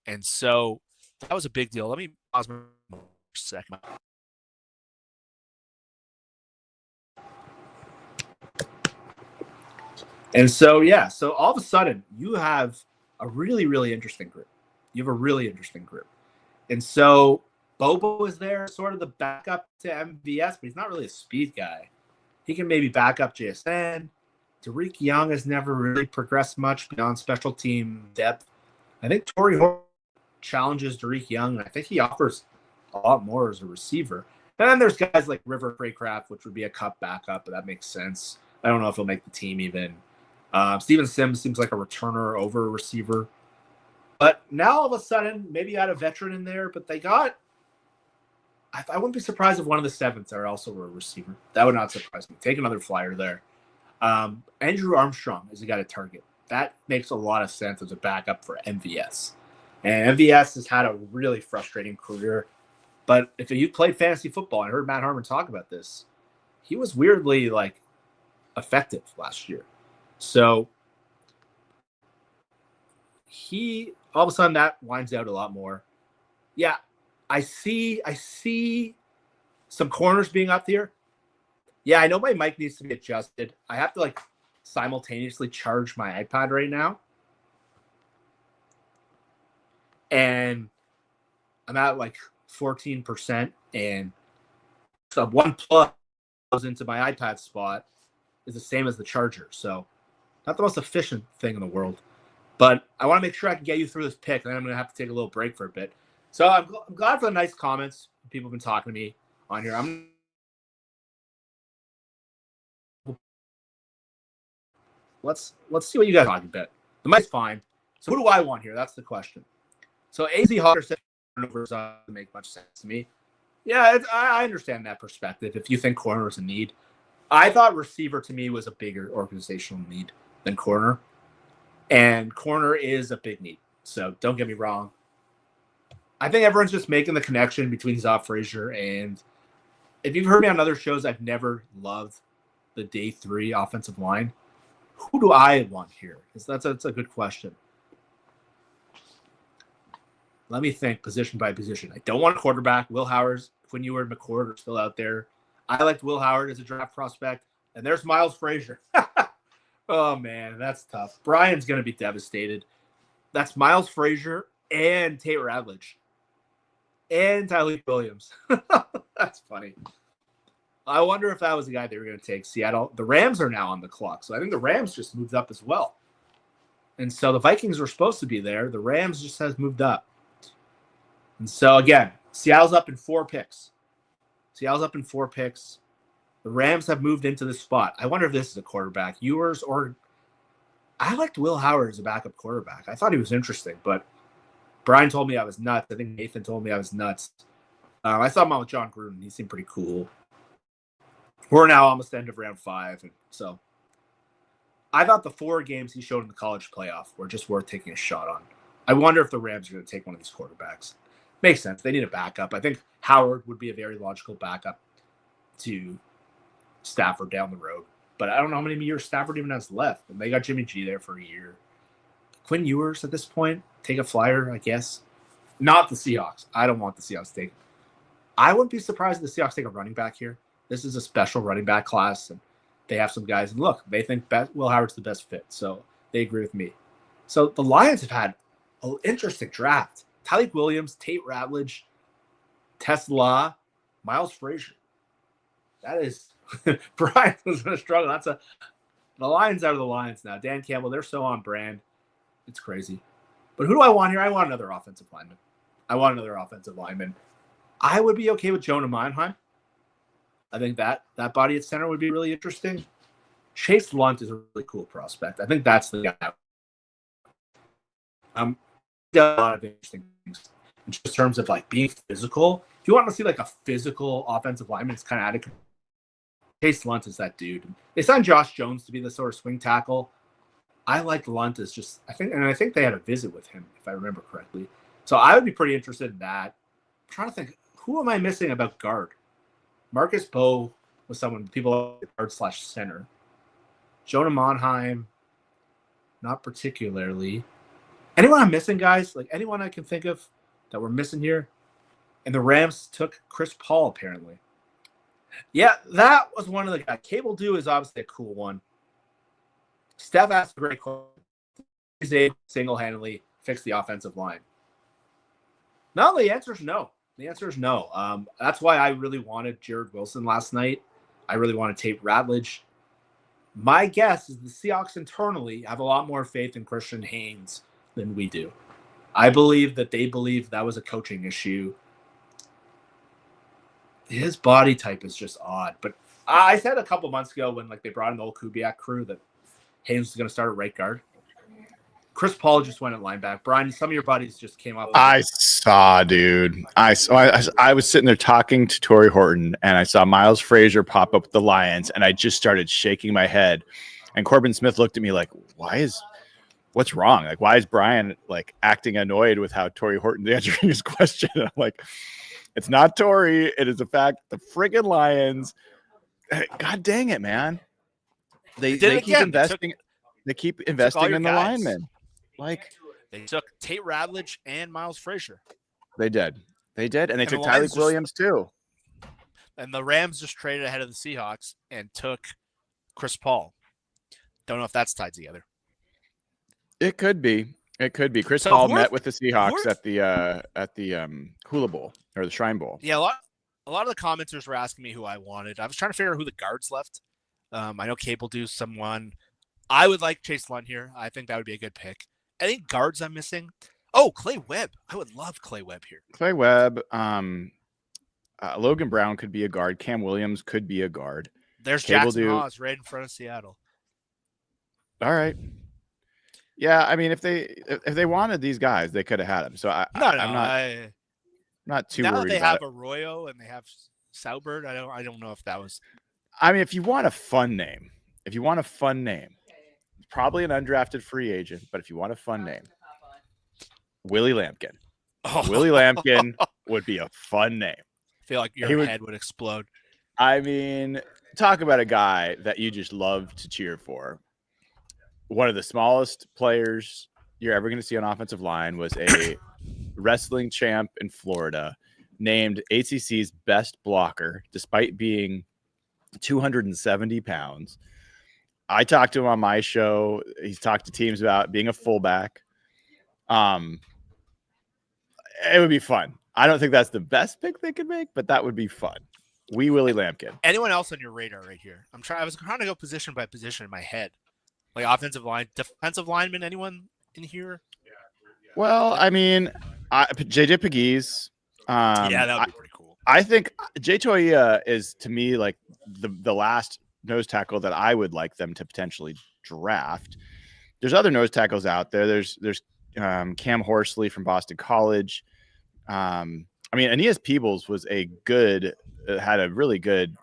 And so that was a big deal. Let me pause for a second. And so, yeah, so all of a sudden you have a really, really interesting group. You have a really interesting group. And so Bobo is there, sort of the backup to MVS, but he's not really a speed guy. He can maybe back up JSN. Tariq Young has never really progressed much beyond special team depth. I think Torrey Horton challenges Tariq Young, and I think he offers a lot more as a receiver. And then there's guys like River Craycraft, which would be a cup backup, but that makes sense. I don't know if he'll make the team even. Steven Sims seems like a returner over a receiver. But now all of a sudden, maybe you had a veteran in there, but they got – I wouldn't be surprised if one of the sevenths are also a receiver. That would not surprise me. Take another flyer there. Andrew Armstrong is a guy to target. That makes a lot of sense as a backup for MVS. And MVS has had a really frustrating career. But if you played fantasy football, I heard Matt Harmon talk about this, he was weirdly, like, effective last year. So he all of a sudden that winds out a lot more. Yeah, I see some corners being up here. Yeah, I know my mic needs to be adjusted. I have to like simultaneously charge my iPad right now. And I'm at like 14%, and so one plug goes into my iPad spot is the same as the charger. So not the most efficient thing in the world, but I want to make sure I can get you through this pick, and then I'm going to have to take a little break for a bit. So I'm glad for the nice comments. People have been talking to me on here. Let's see what you guys are talking about. The mic's fine. So who do I want here? That's the question. So AZ Hawker said turnovers doesn't make much sense to me. Yeah, I understand that perspective. If you think corner is a need, I thought receiver to me was a bigger organizational need than corner, and corner is a big need. So don't get me wrong. I think everyone's just making the connection between Zob Frazier, and if you've heard me on other shows, I've never loved the day 3 offensive line. Who do I want here? That's a good question. Let me think position by position. I don't want a quarterback. Will Howard, Quinn Ewers, McCord are still out there. I liked Will Howard as a draft prospect. And there's Miles Frazier. Oh, man, that's tough. Brian's going to be devastated. That's Miles Frazier and Tate Ravledge. And Tyleik Williams. That's funny. I wonder if that was the guy they were going to take. Seattle. The Rams are now on the clock. So I think the Rams just moved up as well. And so the Vikings were supposed to be there. The Rams just has moved up. And so, again, Seattle's up in 4 picks. The Rams have moved into this spot. I wonder if this is a quarterback. Ewers or – I liked Will Howard as a backup quarterback. I thought he was interesting, but Brian told me I was nuts. I think Nathan told me I was nuts. I saw him on with John Gruden. He seemed pretty cool. We're now almost end of round 5. And so I thought the 4 games he showed in the college playoff were just worth taking a shot on. I wonder if the Rams are going to take one of these quarterbacks. Makes sense. They need a backup. I think Howard would be a very logical backup to Stafford down the road. But I don't know how many years Stafford even has left. And they got Jimmy G there for a year. Quinn Ewers at this point, take a flyer, I guess. Not the Seahawks. I don't want the Seahawks to take. I wouldn't be surprised if the Seahawks take a running back here. This is a special running back class, and they have some guys. And look, they think Will Howard's the best fit, so they agree with me. So the Lions have had an interesting draft. Tyleik Williams, Tate Ravledge, Tesla, Miles Frazier. That is Brian was going to struggle. The Lions are the Lions now. Dan Campbell, they're so on brand. It's crazy. But who do I want here? I want another offensive lineman. I would be okay with Jonah Mannheim. I think that body at center would be really interesting. Chase Lunt is a really cool prospect. I think that's the guy. A lot of interesting things in just terms of like being physical. If you want to see like a physical offensive lineman, it's kind of out of control. Chase Lunt is that dude. They signed Josh Jones to be the sort of swing tackle. I like Lunt as just, I think they had a visit with him, if I remember correctly. So I would be pretty interested in that. I'm trying to think, who am I missing about guard? Marcus Bowe was someone people guard / center. Jonah Monheim, not particularly. Anyone I'm missing, guys? Like anyone I can think of that we're missing here? And the Rams took Chris Paul, apparently. Yeah, that was one of the guys. Cable Do is obviously a cool one. Steph asked a great question. Is able to single-handedly fix the offensive line? No, the answer is no. The answer is no. That's why I really wanted Jared Wilson last night. I really wanted Tate Ratledge. My guess is the Seahawks internally have a lot more faith in Christian Haynes than we do. I believe that they believe that was a coaching issue. His body type is just odd. But I said a couple months ago when they brought in the old Kubiak crew that Haynes was going to start at right guard. Chris Paul just went at linebacker. Brian, some of your buddies just came up. I saw, dude. I was sitting there talking to Torrey Horton, and I saw Miles Frazier pop up with the Lions, and I just started shaking my head. And Corbin Smith looked at me like, what's wrong? Like, why is Brian acting annoyed with how Torrey Horton's answering his question? And I'm like, it's not Torrey. It is a fact. The friggin' Lions. God dang it, man. They keep investing. They keep investing in the linemen. They took Tate Ratledge and Miles Frazier. They did. And they took Tyreek Williams too. And the Rams just traded ahead of the Seahawks and took Chris Paul. Don't know if that's tied together. It could be. Chris Paul met with the Seahawks at the Hula Bowl or the Shrine Bowl. Yeah, a lot of the commenters were asking me who I wanted. I was trying to figure out who the guards left. I know Cable Do someone. I would like Chase Lunt here. I think that would be a good pick. Any guards I'm missing? Oh, Clay Webb. I would love Clay Webb here. Clay Webb. Logan Brown could be a guard. Cam Williams could be a guard. There's Jackson Hawes right in front of Seattle. All right. Yeah, I mean, if they wanted these guys, they could have had them. So I'm not too worried. Now that they have Arroyo and they have Saubert, I don't know if that was. I mean, if you want a fun name, probably an undrafted free agent, but if you want a fun name, Willie Lampkin. Oh. Willie Lampkin would be a fun name. I feel like your head would explode. I mean, talk about a guy that you just love to cheer for. One of the smallest players you're ever going to see on offensive line was a wrestling champ in Florida named ACC's best blocker, despite being 270 pounds. I talked to him on my show. He's talked to teams about being a fullback. It would be fun. I don't think that's the best pick they could make, but that would be fun. Willie Lampkin. Anyone else on your radar right here? I was trying to go position by position in my head. Like offensive line, defensive lineman, anyone in here? Well, I mean, JJ Pegues. Yeah, that would be pretty cool. I think Jay Toia is, to me, like the last nose tackle that I would like them to potentially draft. There's other nose tackles out there. There's Cam Horsley from Boston College. I mean, Aeneas Peebles was had a really good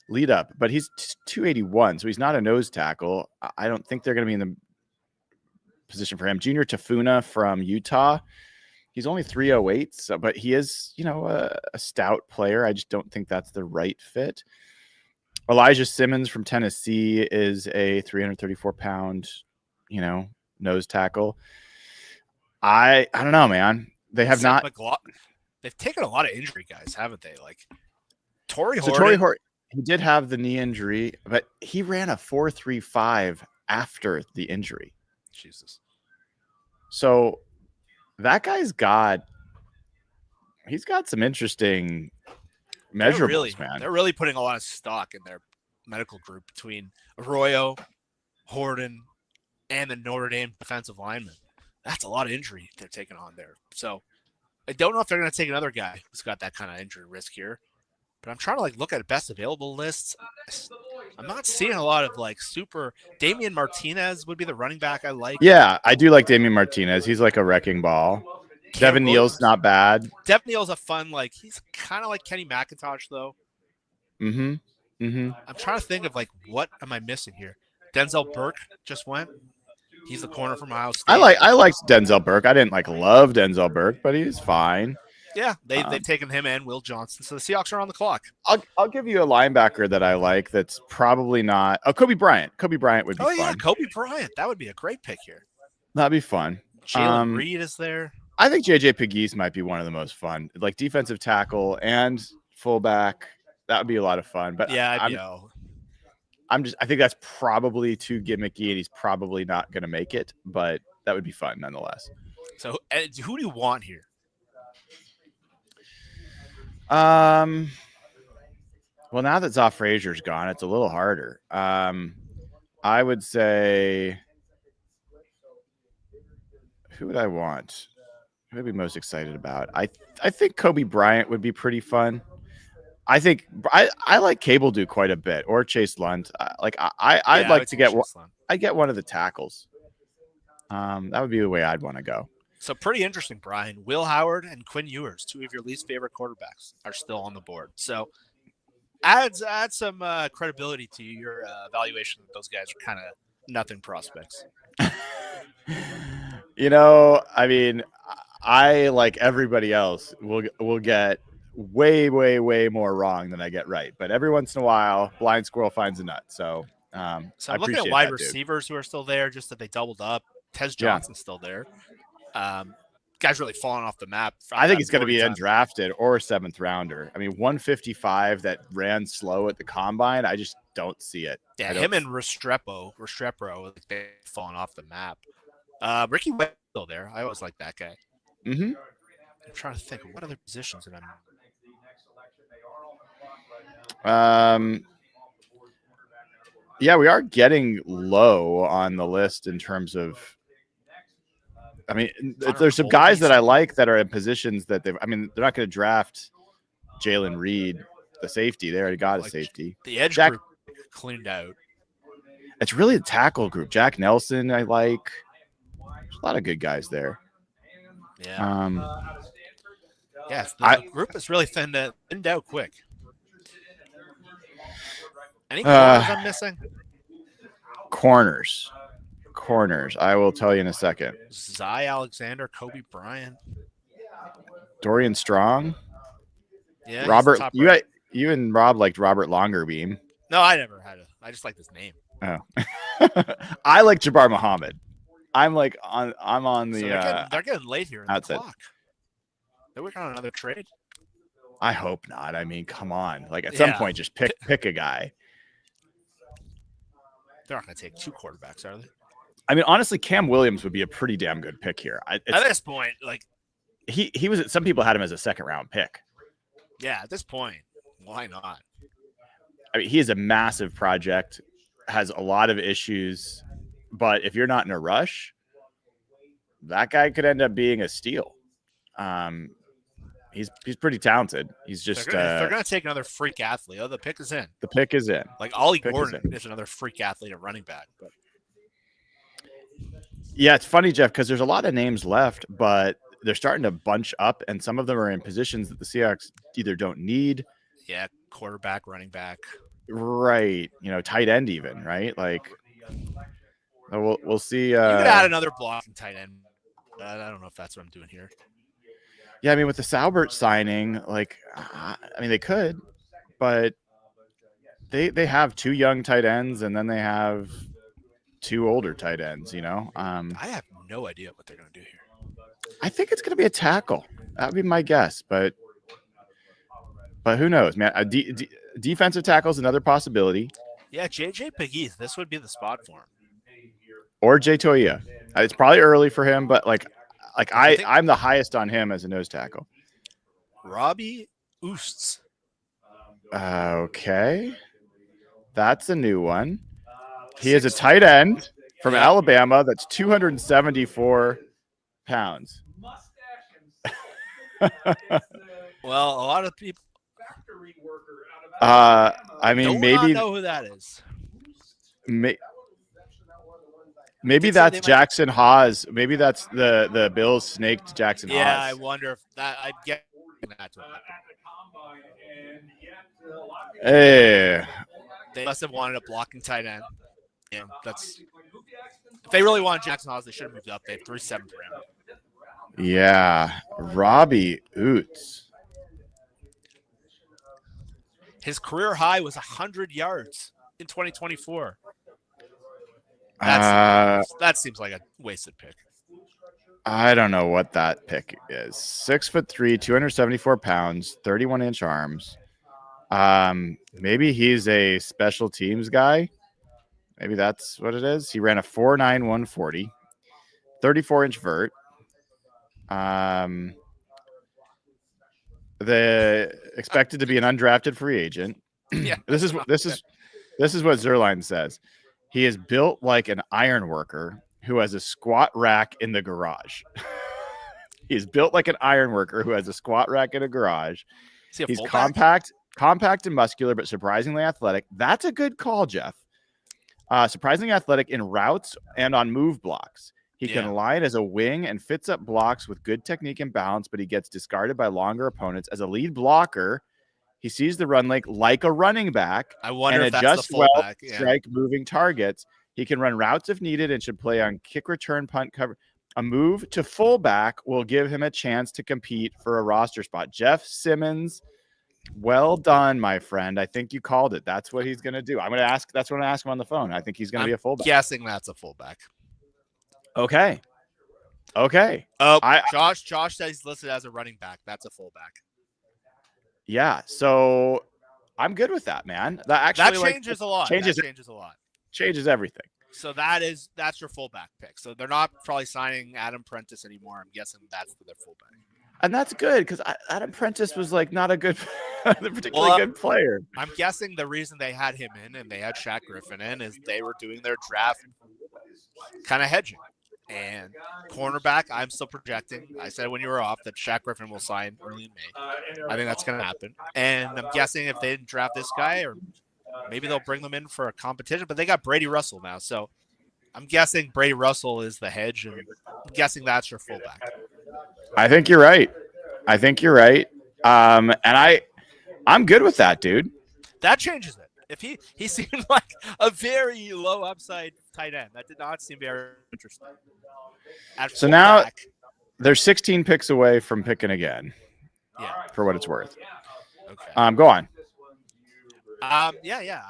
lead up, but he's 281, so he's not a nose tackle. I don't think they're going to be in the position for him. Junior Tafuna from Utah, he's only 308, but he is, a stout player. I just don't think that's the right fit. Elijah Simmons from Tennessee is a 334-pound, nose tackle. I don't know, man. They have not. They've taken a lot of injury guys, haven't they? Like Torrey Horton. He did have the knee injury, but he ran a 4.35 after the injury. Jesus. So that guy's got some interesting measurables, man. They're really putting a lot of stock in their medical group between Arroyo, Horton, and the Notre Dame defensive lineman. That's a lot of injury they're taking on there. So I don't know if they're going to take another guy who's got that kind of injury risk here. But I'm trying to look at best available lists. I'm not seeing a lot of super. Damian Martinez would be the running back I like. Yeah, I do like Damian Martinez. He's like a wrecking ball. Devin Neal's not bad. Devin Neal's a fun, like, he's kind of like Kenny McIntosh, though. I'm trying to think of, like, what am I missing here? Denzel Burke just went. He's the corner from Ohio State. I liked Denzel Burke. I didn't love Denzel Burke, but he's fine. Yeah, they've taken him and Will Johnson, so the Seahawks are on the clock. I'll give you a linebacker that I like. That's probably not. Oh, Kobe Bryant. Kobe Bryant would be fun. Yeah, Kobe Bryant. That would be a great pick here. That'd be fun. Jalen Reed is there. I think JJ Pegues might be one of the most fun, like defensive tackle and fullback. That would be a lot of fun. But yeah, I think that's probably too gimmicky, and he's probably not going to make it. But that would be fun nonetheless. So, who do you want here? Well, now that Zoff Frazier's gone, it's a little harder. I would say, who would I want? Who would I be most excited about? I think Kobe Bryant would be pretty fun. I think I like Cable do quite a bit, or Chase Lunt. I'd like to get one of the tackles. That would be the way I'd want to go. So pretty interesting, Brian. Will Howard and Quinn Ewers, two of your least favorite quarterbacks, are still on the board. So add some credibility to your evaluation that those guys are kind of nothing prospects. I mean, I, like everybody else, will get way, way, way more wrong than I get right. But every once in a while, blind squirrel finds a nut. So, I'm looking at wide receivers who are still there, just that they doubled up. Tez Johnson's still there. Guy's really fallen off the map. I think he's going to be undrafted or a 7th rounder. I mean, 155 that ran slow at the combine. I just don't see it. Yeah, him and Restrepo, they've fallen off the map. Ricky Webb's still there. I always like that guy. I'm trying to think of what other positions that yeah, we are getting low on the list in terms of. I mean, there's some guys that I like that are in positions that they're not going to draft Jalen Reed, the safety. They already got a safety. The edge group cleaned out. It's really a tackle group. Jack Nelson, I like. There's a lot of good guys there. Yeah. Yes, the group is really thinned out quick. Any corners I'm missing? Corners. I will tell you in a second. Zy Alexander, Kobe Bryant, Dorian Strong. Yeah, Robert. You and Rob liked Robert Longerbeam. No, I never had it. I just like his name. Oh, I like Jabbar Muhammad. I'm on the. So they're getting late here in the outside. clock. They're working on another trade. I hope not. I mean, come on. Like at some point, just pick a guy. They're not going to take 2 quarterbacks, are they? I mean, honestly, Cam Williams would be a pretty damn good pick here. At this point, like he was. Some people had him as a 2nd round pick. Yeah, at this point, why not? I mean, he is a massive project, has a lot of issues, but if you're not in a rush, that guy could end up being a steal. He's pretty talented. He's just they're gonna take another freak athlete. Oh, the pick is in. The pick is in. Like Ollie Gordon is another freak athlete at running back. But yeah, it's funny, Jeff, because there's a lot of names left, but they're starting to bunch up, and some of them are in positions that the Seahawks either don't need. Yeah, quarterback, running back. Right. Tight end even, right? Like, we'll see. You could add another blocking tight end. I don't know if that's what I'm doing here. Yeah, I mean, with the Saubert signing, they could, but they have 2 young tight ends, and then they have 2 older tight ends. I have no idea what they're going to do here. I think it's going to be a tackle. That would be my guess, but who knows, man? Defensive tackle is another possibility. Yeah, JJ Pegues, this would be the spot for him. Or Jay Toia. It's probably early for him, but I'm the highest on him as a nose tackle. Robbie Oosts. Okay. That's a new one. He is a tight end from Alabama that's 274 pounds. Well, a lot of people. I mean, maybe know who that is. Maybe did say that's they might- Jackson Haas. Maybe that's the Bills snaked Jackson Yeah, I Haas. wonder if that. I get that to happen. Hey, They must have wanted a blocking tight end. Yeah, that's. If they really wanted Jackson Haas, they should have moved up. They have 3 7th round. yeah, Robbie Oots. His career high was 100 yards in 2024. That seems like a wasted pick. I don't know what that pick is. 6'3", 274 pounds, 31-inch arms. Maybe he's a special teams guy. Maybe that's what it is. He ran a 4.9 140, 34-inch vert. The expected to be an undrafted free agent. Yeah, This is what Zerline says. He is built like an iron worker who has a squat rack in the garage. He's built like an iron worker who has a squat rack in a garage. He's compact and muscular, but surprisingly athletic. That's a good call, Jeff. Surprisingly athletic in routes and on move blocks. He can line as a wing and fits up blocks with good technique and balance, but he gets discarded by longer opponents. As a lead blocker, he sees the run like a running back. I wonder and if that's adjusts the fullback. well, strike moving targets. He can run routes if needed and should play on kick return, punt cover. A move to fullback will give him a chance to compete for a roster spot. Jeff Simmons, well done, my friend. I think you called it. That's what he's going to do. That's what I'm going to ask him on the phone. I think he's going to be a fullback. Guessing that's a fullback. Okay. Oh, Josh says he's listed as a running back. That's a fullback. Yeah. So I'm good with that, man. That changes a lot. Changes everything. So that's your fullback pick. So they're not probably signing Adam Prentice anymore. I'm guessing that's their fullback. And that's good because Adam Prentice was like not a good, particularly good player. I'm guessing the reason they had him in and they had Shaq Griffin in is they were doing their draft kind of hedging. And cornerback, I'm still projecting. I said when you were off that Shaq Griffin will sign early in May. I think that's going to happen. And I'm guessing if they didn't draft this guy, or maybe they'll bring them in for a competition, but they got Brady Russell now. So I'm guessing Brady Russell is the hedge, and I'm guessing that's your fullback. I think you're right. And I'm good with that, dude. That changes it. If he seemed like a very low upside tight end. That did not seem very interesting. So now they're 16 picks away from picking again. Yeah. For what it's worth. Okay. Go on. Yeah.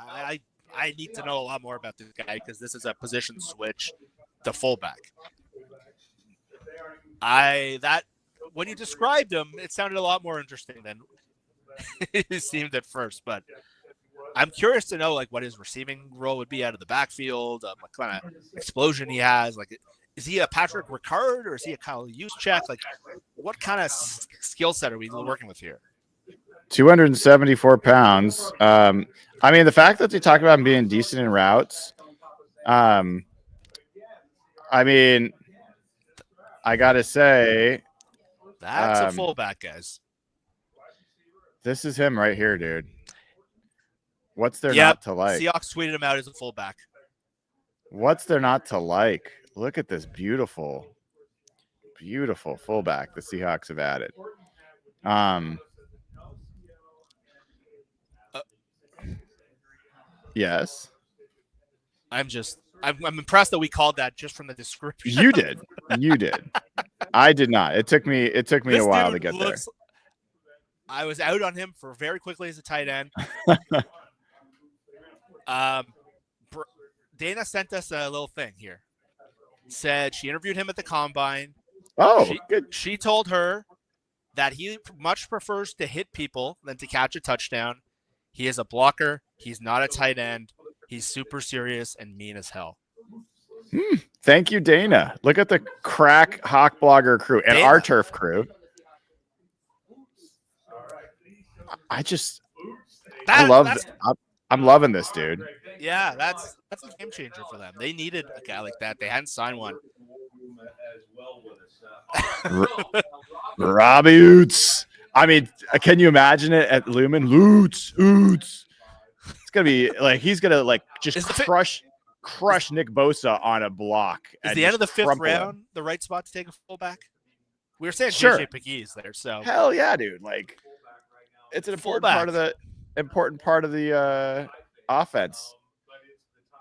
I need to know a lot more about this guy because this is a position switch to fullback. When you described him, it sounded a lot more interesting than it seemed at first. But I'm curious to know what his receiving role would be out of the backfield, what kind of explosion he has. Is he a Patrick Ricard or is he a Kyle Juszczyk? What kind of skill set are we working with here? 274 pounds. The fact that they talk about him being decent in routes, I gotta say, that's a fullback, guys. This is him right here, dude. What's there not to like? Seahawks tweeted him out as a fullback. What's there not to like? Look at this beautiful fullback the Seahawks have added. Yes. I'm impressed that we called that just from the description. You did. I did not. It took me a while to get there. I was out on him for very quickly as a tight end. Dana sent us a little thing here. Said she interviewed him at the combine. Oh, good. She told her that he much prefers to hit people than to catch a touchdown. He is a blocker. He's not a tight end. He's super serious and mean as hell. Thank you, Dana. Look at the crack Hawk Blogger crew and our turf crew. I'm loving this, dude. Yeah, that's a game changer for them. They needed a guy like that. They hadn't signed one. Robbie Oots. Can you imagine it at Lumen? Oots. It's gonna be he's gonna just crush. crushed Nick Bosa on a block. Is and the end of the just fifth crumple him. round the right spot to take a fullback? We were saying Sure. JJ McGee's there, so Hell yeah, dude! Like, it's an important part of the offense.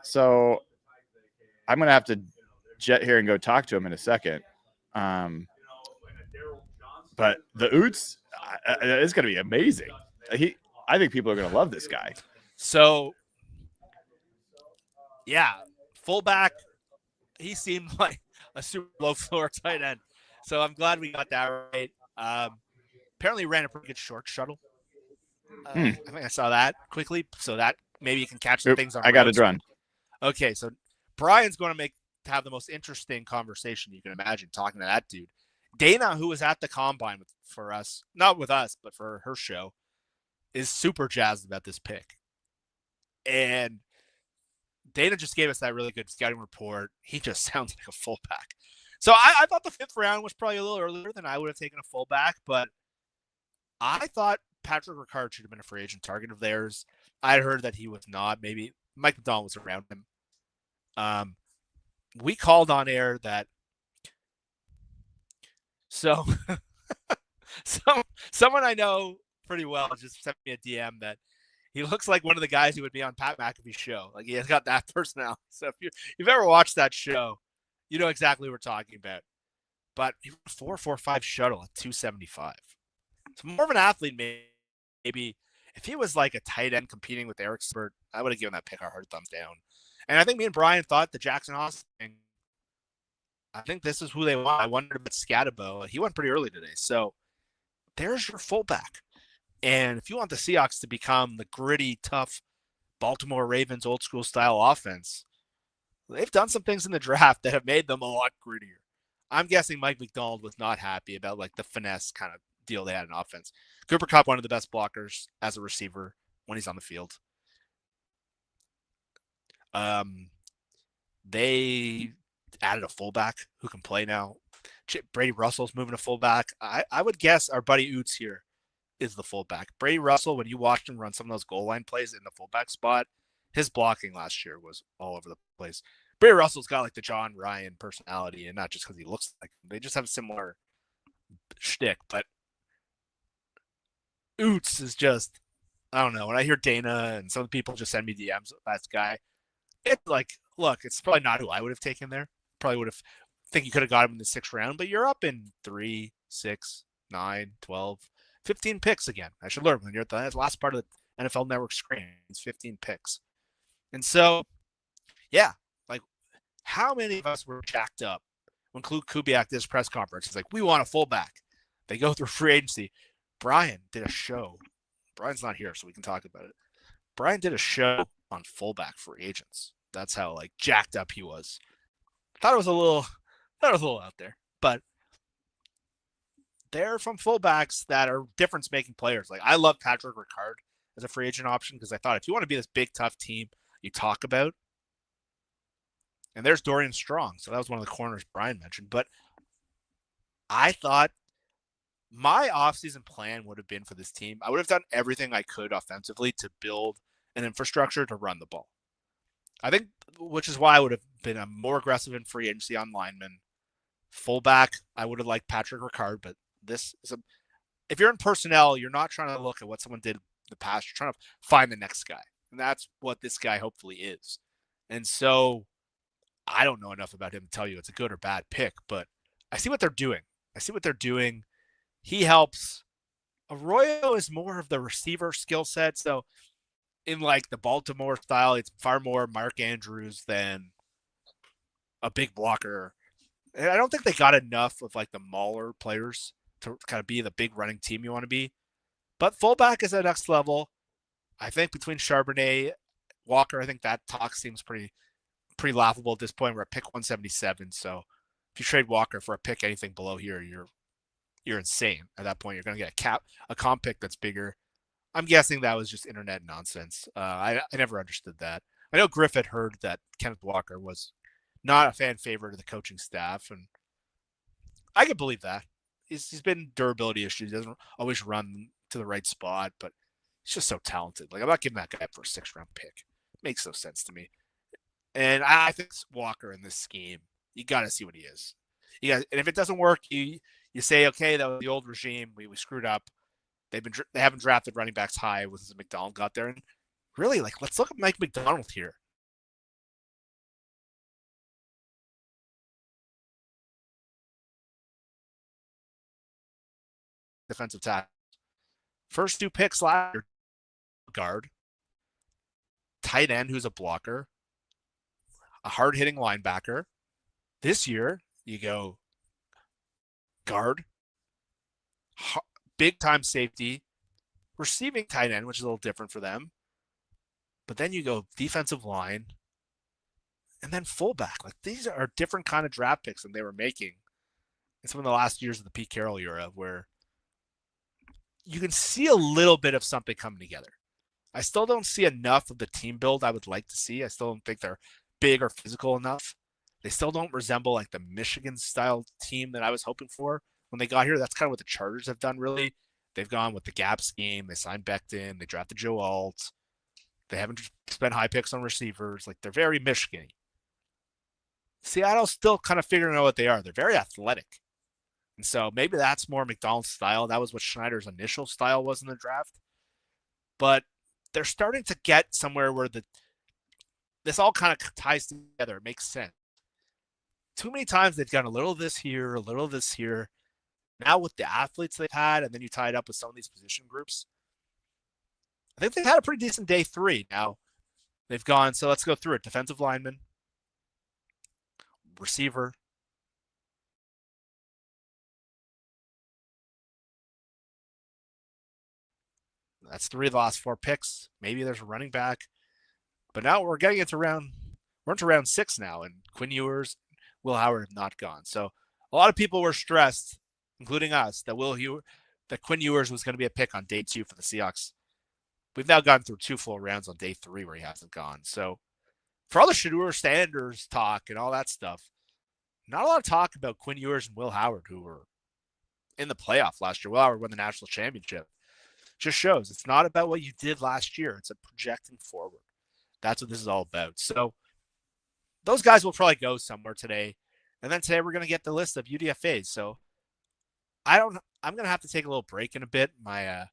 So I'm gonna have to jet here and go talk to him in a second. But the Oots, it's gonna be amazing. I think people are gonna love this guy. So, yeah, fullback. He seemed like a super low floor tight end. So I'm glad we got that right. Apparently ran a pretty good short shuttle. I think I saw that quickly. So that maybe you can catch some things on. I got it run. Okay, so Brian's going to have the most interesting conversation you can imagine talking to that dude. Dana, who was at the combine for us, not with us, but for her show, is super jazzed about this pick. And Dana just gave us that really good scouting report. He just sounds like a fullback. So I thought the fifth round was probably a little earlier than I would have taken a fullback, but I thought Patrick Ricard should have been a free agent target of theirs. I had heard that he was not. Maybe Mike McDonald was around him. We called on air that. So someone I know pretty well just sent me a DM that he looks like one of the guys who would be on Pat McAfee's show. Like, he has got that personality. So if you've ever watched that show, you know exactly what we're talking about. But he was 4.45 shuttle at 275. So more of an athlete, maybe. If he was like a tight end competing with Eric Spurt, I would have given that pick a hard thumbs down. And I think me and Brian thought the Jackson Austin thing, I think this is who they want. I wondered about Scatabo. He went pretty early today. So there's your fullback. And if you want the Seahawks to become the gritty, tough Baltimore Ravens old school style offense, they've done some things in the draft that have made them a lot grittier. I'm guessing Mike McDonald was not happy about like the finesse kind of deal they had in offense. Cooper Kupp, one of the best blockers as a receiver when he's on the field. They added a fullback who can play now. Brady Russell's moving to fullback. I would guess our buddy Oots here is the fullback. Brady Russell, when you watched him run some of those goal line plays in the fullback spot, his blocking last year was all over the place. Brady Russell's got like the John Ryan personality, and not just because he looks like him. They just have a similar shtick. But Oots is just, I don't know. When I hear Dana and some of the people just send me DMs of that guy, it's like, look, it's probably not who I would have taken there. Probably would have think you could have got him in the 6th round, but you're up in 3, 6, 9, 12, 15 picks again. I should learn when you're at the last part of the NFL Network screen. It's 15 picks. And so, yeah, like how many of us were jacked up when Kubiak did his press conference? He's like, we want a fullback. They go through free agency. Brian did a show. Brian's not here, so we can talk about it. Brian did a show on fullback free agents. That's how like jacked up he was. Thought it was a little out there, but they're from fullbacks that are difference-making players. Like, I love Patrick Ricard as a free agent option because I thought if you want to be this big, tough team you talk about, and there's Dorian Strong, so that was one of the corners Brian mentioned. But I thought my offseason plan would have been for this team, I would have done everything I could offensively to build an infrastructure to run the ball. I think, which is why I would have been a more aggressive in free agency on linemen. Fullback, I would have liked Patrick Ricard, but this is if you're in personnel, you're not trying to look at what someone did in the past. You're trying to find the next guy. And that's what this guy hopefully is. And so I don't know enough about him to tell you it's a good or bad pick, but I see what they're doing. He helps. Arroyo is more of the receiver skill set. So in like the Baltimore style, it's far more Mark Andrews than a big blocker. And I don't think they got enough of like the mauler players to kind of be the big running team you want to be. But fullback is at next level. I think between Charbonnet, Walker, I think that talk seems pretty laughable at this point. We're at pick 177. So if you trade Walker for a pick anything below here, you're insane. At that point, you're going to get a comp pick that's bigger. I'm guessing that was just internet nonsense. I never understood that. I know Griff had heard that Kenneth Walker was not a fan favorite of the coaching staff, and I can believe that. He's been durability issues. He doesn't always run to the right spot, but he's just so talented. Like, I'm not giving that guy up for a 6th round pick. It makes no sense to me. And I think Walker in this scheme, you got to see what he is. And if it doesn't work, you say, okay, that was the old regime. We screwed up. They haven't drafted running backs high since McDonald got there. And really, let's look at Mike McDonald here. Defensive tackle. First 2 picks last year, guard, tight end who's a blocker, a hard-hitting linebacker. This year, you go guard, big-time safety, receiving tight end, which is a little different for them. But then you go defensive line, and then fullback. These are different kind of draft picks than they were making in some of the last years of the Pete Carroll era, where you can see a little bit of something coming together. I still don't see enough of the team build I would like to see. I still don't think they're big or physical enough. They still don't resemble the Michigan-style team that I was hoping for when they got here. That's kind of what the Chargers have done, really. They've gone with the gap scheme. They signed Becton. They drafted Joe Alt. They haven't spent high picks on receivers. They're very Michigan-y. Seattle's still kind of figuring out what they are. They're very athletic. And so maybe that's more McDonald's style. That was what Schneider's initial style was in the draft. But they're starting to get somewhere where this all kind of ties together. It makes sense. Too many times they've done a little of this here, a little of this here. Now with the athletes they've had, and then you tie it up with some of these position groups, I think they've had a pretty decent day 3. Now they've gone, so let's go through it. Defensive lineman, receiver, that's 3 of the last 4 picks. Maybe there's a running back. But now we're getting into round 6 now, and Quinn Ewers, Will Howard have not gone. So a lot of people were stressed, including us, that Quinn Ewers was going to be a pick on day 2 for the Seahawks. We've now gone through 2 full rounds on day 3 where he hasn't gone. So for all the Shedeur Sanders talk and all that stuff, not a lot of talk about Quinn Ewers and Will Howard, who were in the playoff last year. Will Howard won the national championship. Just shows it's not about what you did last year. It's a projecting forward. That's what this is all about. So those guys will probably go somewhere today. And then today we're going to get the list of UDFAs. So I'm going to have to take a little break in a bit. My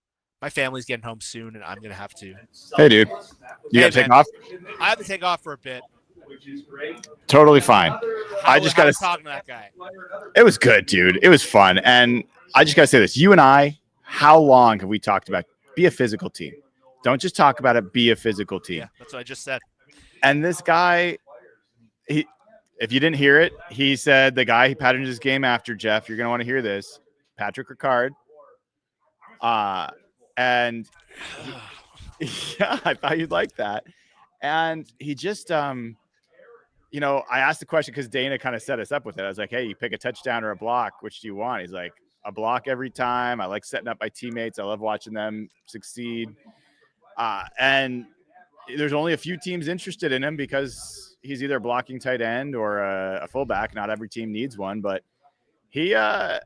family's getting home soon, and I'm going to have to. Hey, dude. You got to take off? I have to take off for a bit. Totally fine. I just got to talk to that guy. It was good, dude. It was fun. And I just got to say this. You and I, how long have we talked about be a physical team? Don't just talk about it. Be a physical team. Yeah, that's what I just said. And this guy, if you didn't hear it, he said the guy he patterned his game after, Jeff, you're going to want to hear this, Patrick Ricard. And yeah, I thought you'd like that. And he just, I asked the question because Dana kind of set us up with it. I was like, hey, you pick a touchdown or a block. Which do you want? He's like, a block every time. I like setting up my teammates. I love watching them succeed. And there's only a few teams interested in him because he's either a blocking tight end or a fullback. Not every team needs one, but he said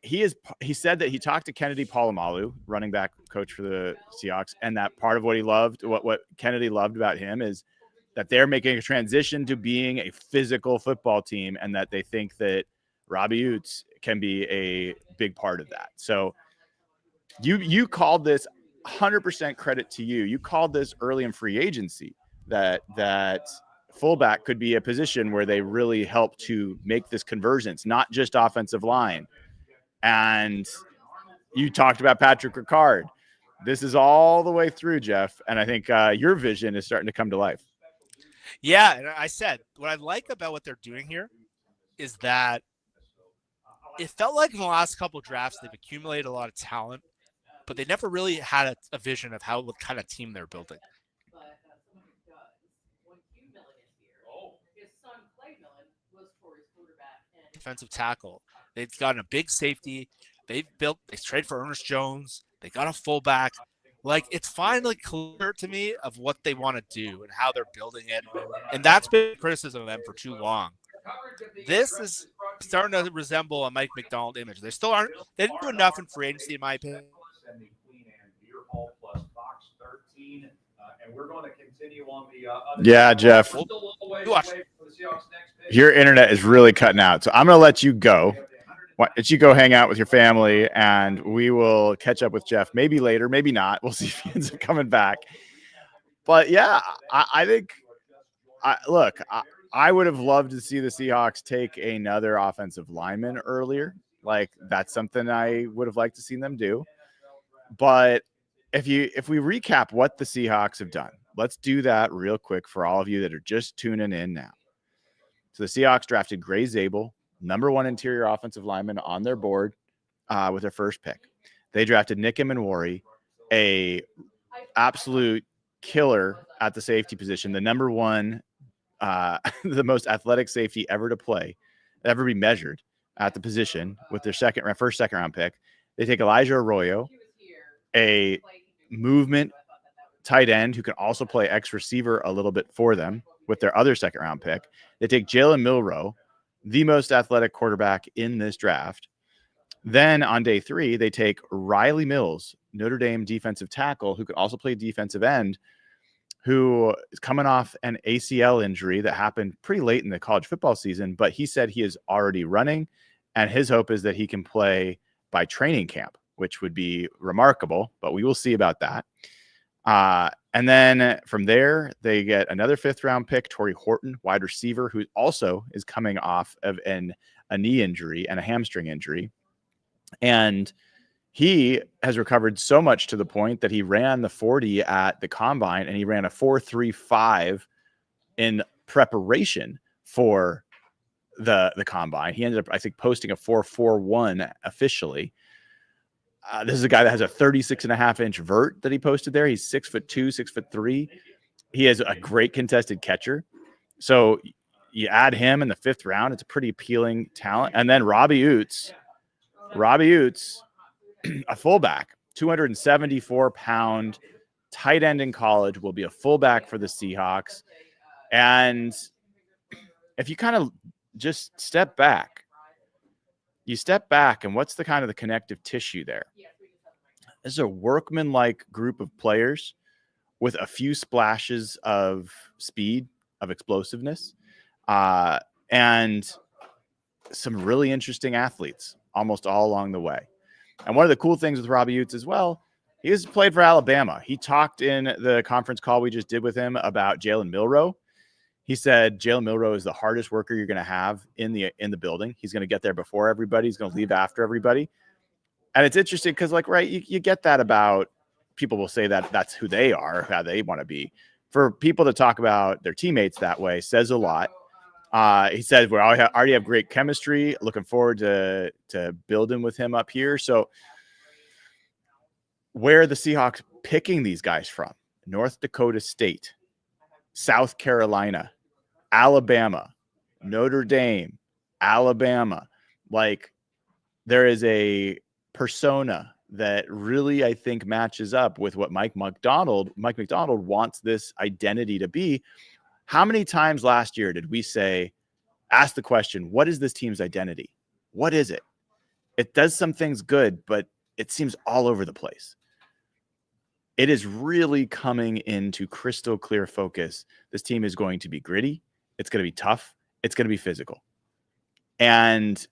that he talked to Kennedy Polamalu, running back coach for the Seahawks, and that part of what he loved, what Kennedy loved about him is that they're making a transition to being a physical football team, and that they think that Robbie Utes can be a big part of that. So you called this 100% credit to you. You called this early in free agency that fullback could be a position where they really help to make this conversion. It's not just offensive line. And you talked about Patrick Ricard. This is all the way through, Jeff. And I think your vision is starting to come to life. Yeah. And I said, what I like about what they're doing here is that it felt like in the last couple of drafts, they've accumulated a lot of talent, but they never really had a vision of what kind of team they're building. Defensive tackle. They've gotten a big safety. They traded for Ernest Jones. They got a fullback. It's finally clear to me of what they want to do and how they're building it. And that's been criticism of them for too long. This is starting to resemble a Mike McDonald image. They didn't do enough in free agency, in my opinion. Yeah, Jeff. You watch. Your internet is really cutting out, so I'm going to let you go. Why don't you go hang out with your family, and we will catch up with Jeff maybe later, maybe not. We'll see if he ends up coming back. But yeah, I think, I would have loved to see the Seahawks take another offensive lineman earlier. Like, that's something I would have liked to see them do. But if we recap what the Seahawks have done, let's do that real quick for all of you that are just tuning in now. So the Seahawks drafted Gray Zabel, number 1 interior offensive lineman on their board with their first pick. They drafted Nick Emanwari, a absolute killer at the safety position, the number 1, the most athletic safety ever to play, ever be measured at the position with their first second round pick. They take Elijah Arroyo, a movement tight end who can also play X receiver a little bit for them with their other second round pick. They take Jalen Milroe, the most athletic quarterback in this draft. Then on day 3, they take Riley Mills, Notre Dame defensive tackle, who could also play defensive end, who is coming off an ACL injury that happened pretty late in the college football season, but he said he is already running, and his hope is that he can play by training camp, which would be remarkable, but we will see about that. And then from there, they get another 5th round pick, Torrey Horton, wide receiver, who also is coming off of a knee injury and a hamstring injury. And he has recovered so much to the point that he ran the 40 at the combine, and he ran a 4.35 in preparation for the combine. He ended up, I think, posting a 4.41 officially. This is a guy that has a 36.5-inch vert that he posted there. He's 6'2", 6'3". He has a great contested catcher. So you add him in the 5th round, it's a pretty appealing talent. And then Robbie Oots, a fullback, 274-pound tight end in college, will be a fullback for the Seahawks. And if you kind of just step back, and what's the kind of the connective tissue there? This is a workman-like group of players with a few splashes of speed, of explosiveness, and some really interesting athletes almost all along the way. And one of the cool things with Robbie Oots as well, he has played for Alabama. He talked in the conference call we just did with him about Jalen Milroe. He said Jalen Milroe is the hardest worker you're going to have in the building. He's going to get there before everybody. He's going to leave after everybody. And it's interesting because, like, right, you get that about people will say that that's who they are, how they want to be. For people to talk about their teammates that way says a lot. He said, we already have great chemistry. Looking forward to building with him up here. So where are the Seahawks picking these guys from? North Dakota State, South Carolina, Alabama, Notre Dame, Alabama. Like, there is a persona that really, I think, matches up with what Mike McDonald wants this identity to be. How many times last year did we ask the question, what is this team's identity? What is it? It does some things good, but it seems all over the place. It is really coming into crystal clear focus. This team is going to be gritty. It's going to be tough. It's going to be physical. And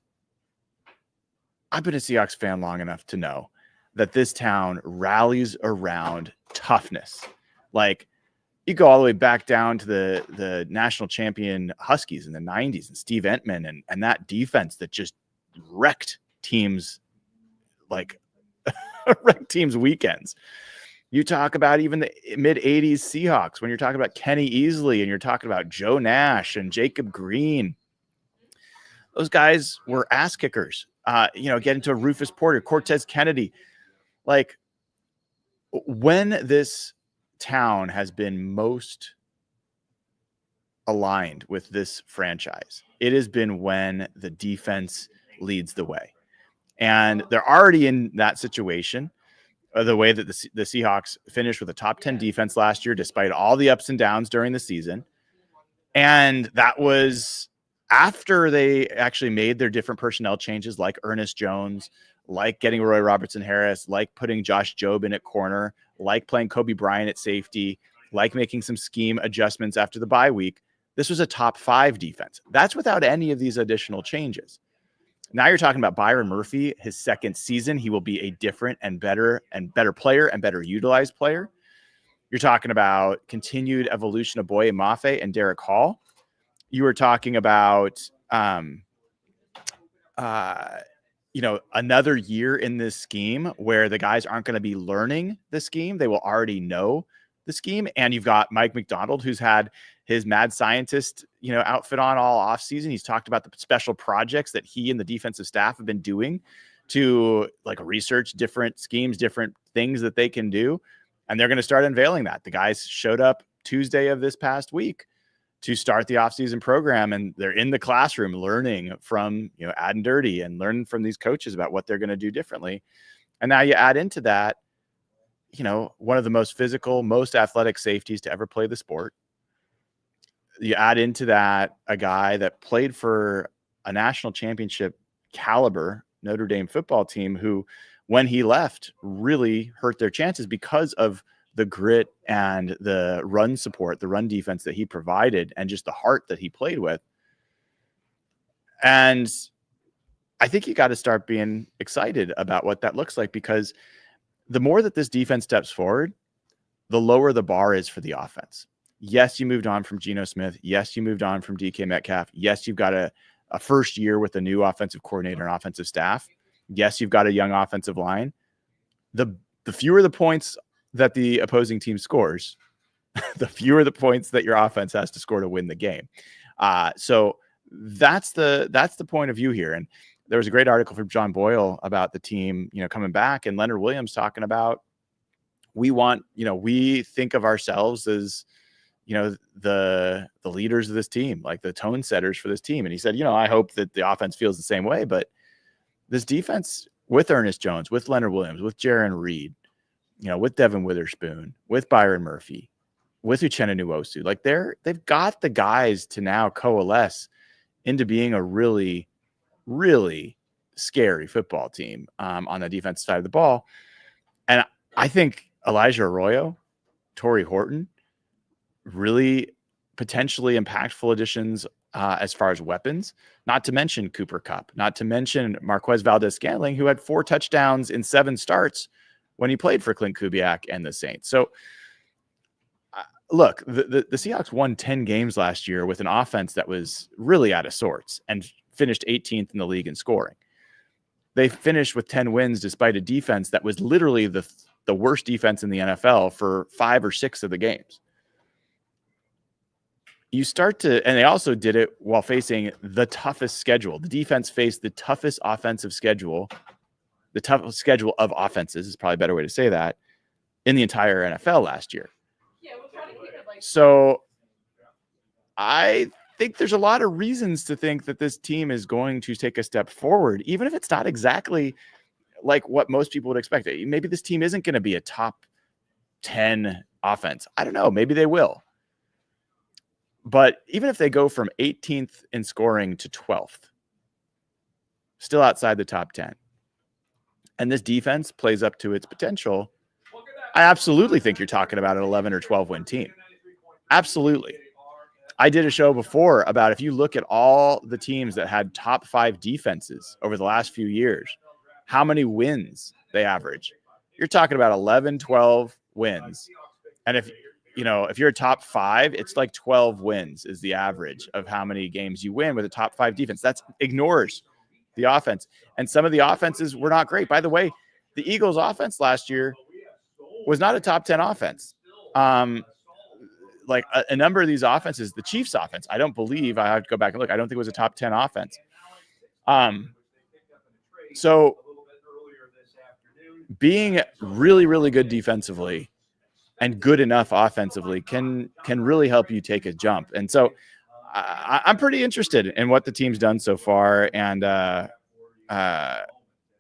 I've been a Seahawks fan long enough to know that this town rallies around toughness. Like, you go all the way back down to the national champion Huskies in the 90s and Steve Entman and that defense that just wrecked teams, like wrecked teams' weekends. You talk about even the mid-'80s Seahawks when you're talking about Kenny Easley and you're talking about Joe Nash and Jacob Green. Those guys were ass kickers. Get into Rufus Porter, Cortez Kennedy. Like, when this town has been most aligned with this franchise, it has been when the defense leads the way. And they're already in that situation. The way that the Seahawks finished with a top 10 defense last year, despite all the ups and downs during the season. And that was after they actually made their different personnel changes, like Ernest Jones, like getting Roy Robertson Harris, like putting Josh Jobe in at corner, like playing Kobe Bryant at safety, like making some scheme adjustments after the bye week. This was a top 5 defense. That's without any of these additional changes. Now you're talking about Byron Murphy, his second season. He will be a different and better player and better utilized player. You're talking about continued evolution of Boye Mafe and Derek Hall. You were talking about, another year in this scheme where the guys aren't going to be learning the scheme. They will already know the scheme. And you've got Mike McDonald, who's had his mad scientist, outfit on all offseason. He's talked about the special projects that he and the defensive staff have been doing to research different schemes, different things that they can do. And they're going to start unveiling that. The guys showed up Tuesday of this past week to start the offseason program, and they're in the classroom learning from Aden Dirty and learning from these coaches about what they're going to do differently. And now you add into that, one of the most physical, most athletic safeties to ever play the sport. You add into that a guy that played for a national championship caliber Notre Dame football team who, when he left, really hurt their chances because of the grit and the run support, the run defense that he provided, and just the heart that he played with. And I think you got to start being excited about what that looks like, because the more that this defense steps forward, the lower the bar is for the offense. Yes, you moved on from Geno Smith. Yes, you moved on from DK Metcalf. Yes, you've got a first year with a new offensive coordinator and offensive staff. Yes, you've got a young offensive line. The fewer the points that the opposing team scores, the fewer the points that your offense has to score to win the game. So that's the point of view here. And there was a great article from John Boyle about the team, coming back, and Leonard Williams talking about, we think of ourselves as, the leaders of this team, like the tone setters for this team. And he said, I hope that the offense feels the same way, but this defense with Ernest Jones, with Leonard Williams, with Jaron Reed, with Devin Witherspoon, with Byron Murphy, with Uchenna Nwosu, they've got the guys to now coalesce into being a really, really scary football team on the defensive side of the ball. And I think Elijah Arroyo, Torrey Horton, really potentially impactful additions as far as weapons, not to mention Cooper Kupp, not to mention Marquez Valdez-Scantling, who had 4 touchdowns in 7 starts when he played for Clint Kubiak and the Saints. So look, the Seahawks won 10 games last year with an offense that was really out of sorts and finished 18th in the league in scoring. They finished with 10 wins despite a defense that was literally the worst defense in the NFL for 5 or 6 of the games. And they also did it while facing the toughest schedule. The defense faced the toughest offensive schedule. The toughest schedule of offenses is probably a better way to say that, in the entire NFL last year. So I think there's a lot of reasons to think that this team is going to take a step forward, even if it's not exactly like what most people would expect. Maybe this team isn't going to be a top 10 offense. I don't know. Maybe they will. But even if they go from 18th in scoring to 12th, still outside the top 10, and this defense plays up to its potential, I absolutely think you're talking about an 11 or 12 win team. Absolutely. I did a show before about, if you look at all the teams that had top 5 defenses over the last few years, how many wins they average. You're talking about 11, 12 wins. And if you're a top 5, it's like 12 wins is the average of how many games you win with a top 5 defense. That ignores the offense. And some of the offenses were not great. By the way, the Eagles offense last year was not a top 10 offense. Like a number of these offenses, the Chiefs offense, I don't believe, I have to go back and look, I don't think it was a top 10 offense. So being really, really good defensively and good enough offensively can really help you take a jump. And so I'm pretty interested in what the team's done so far, and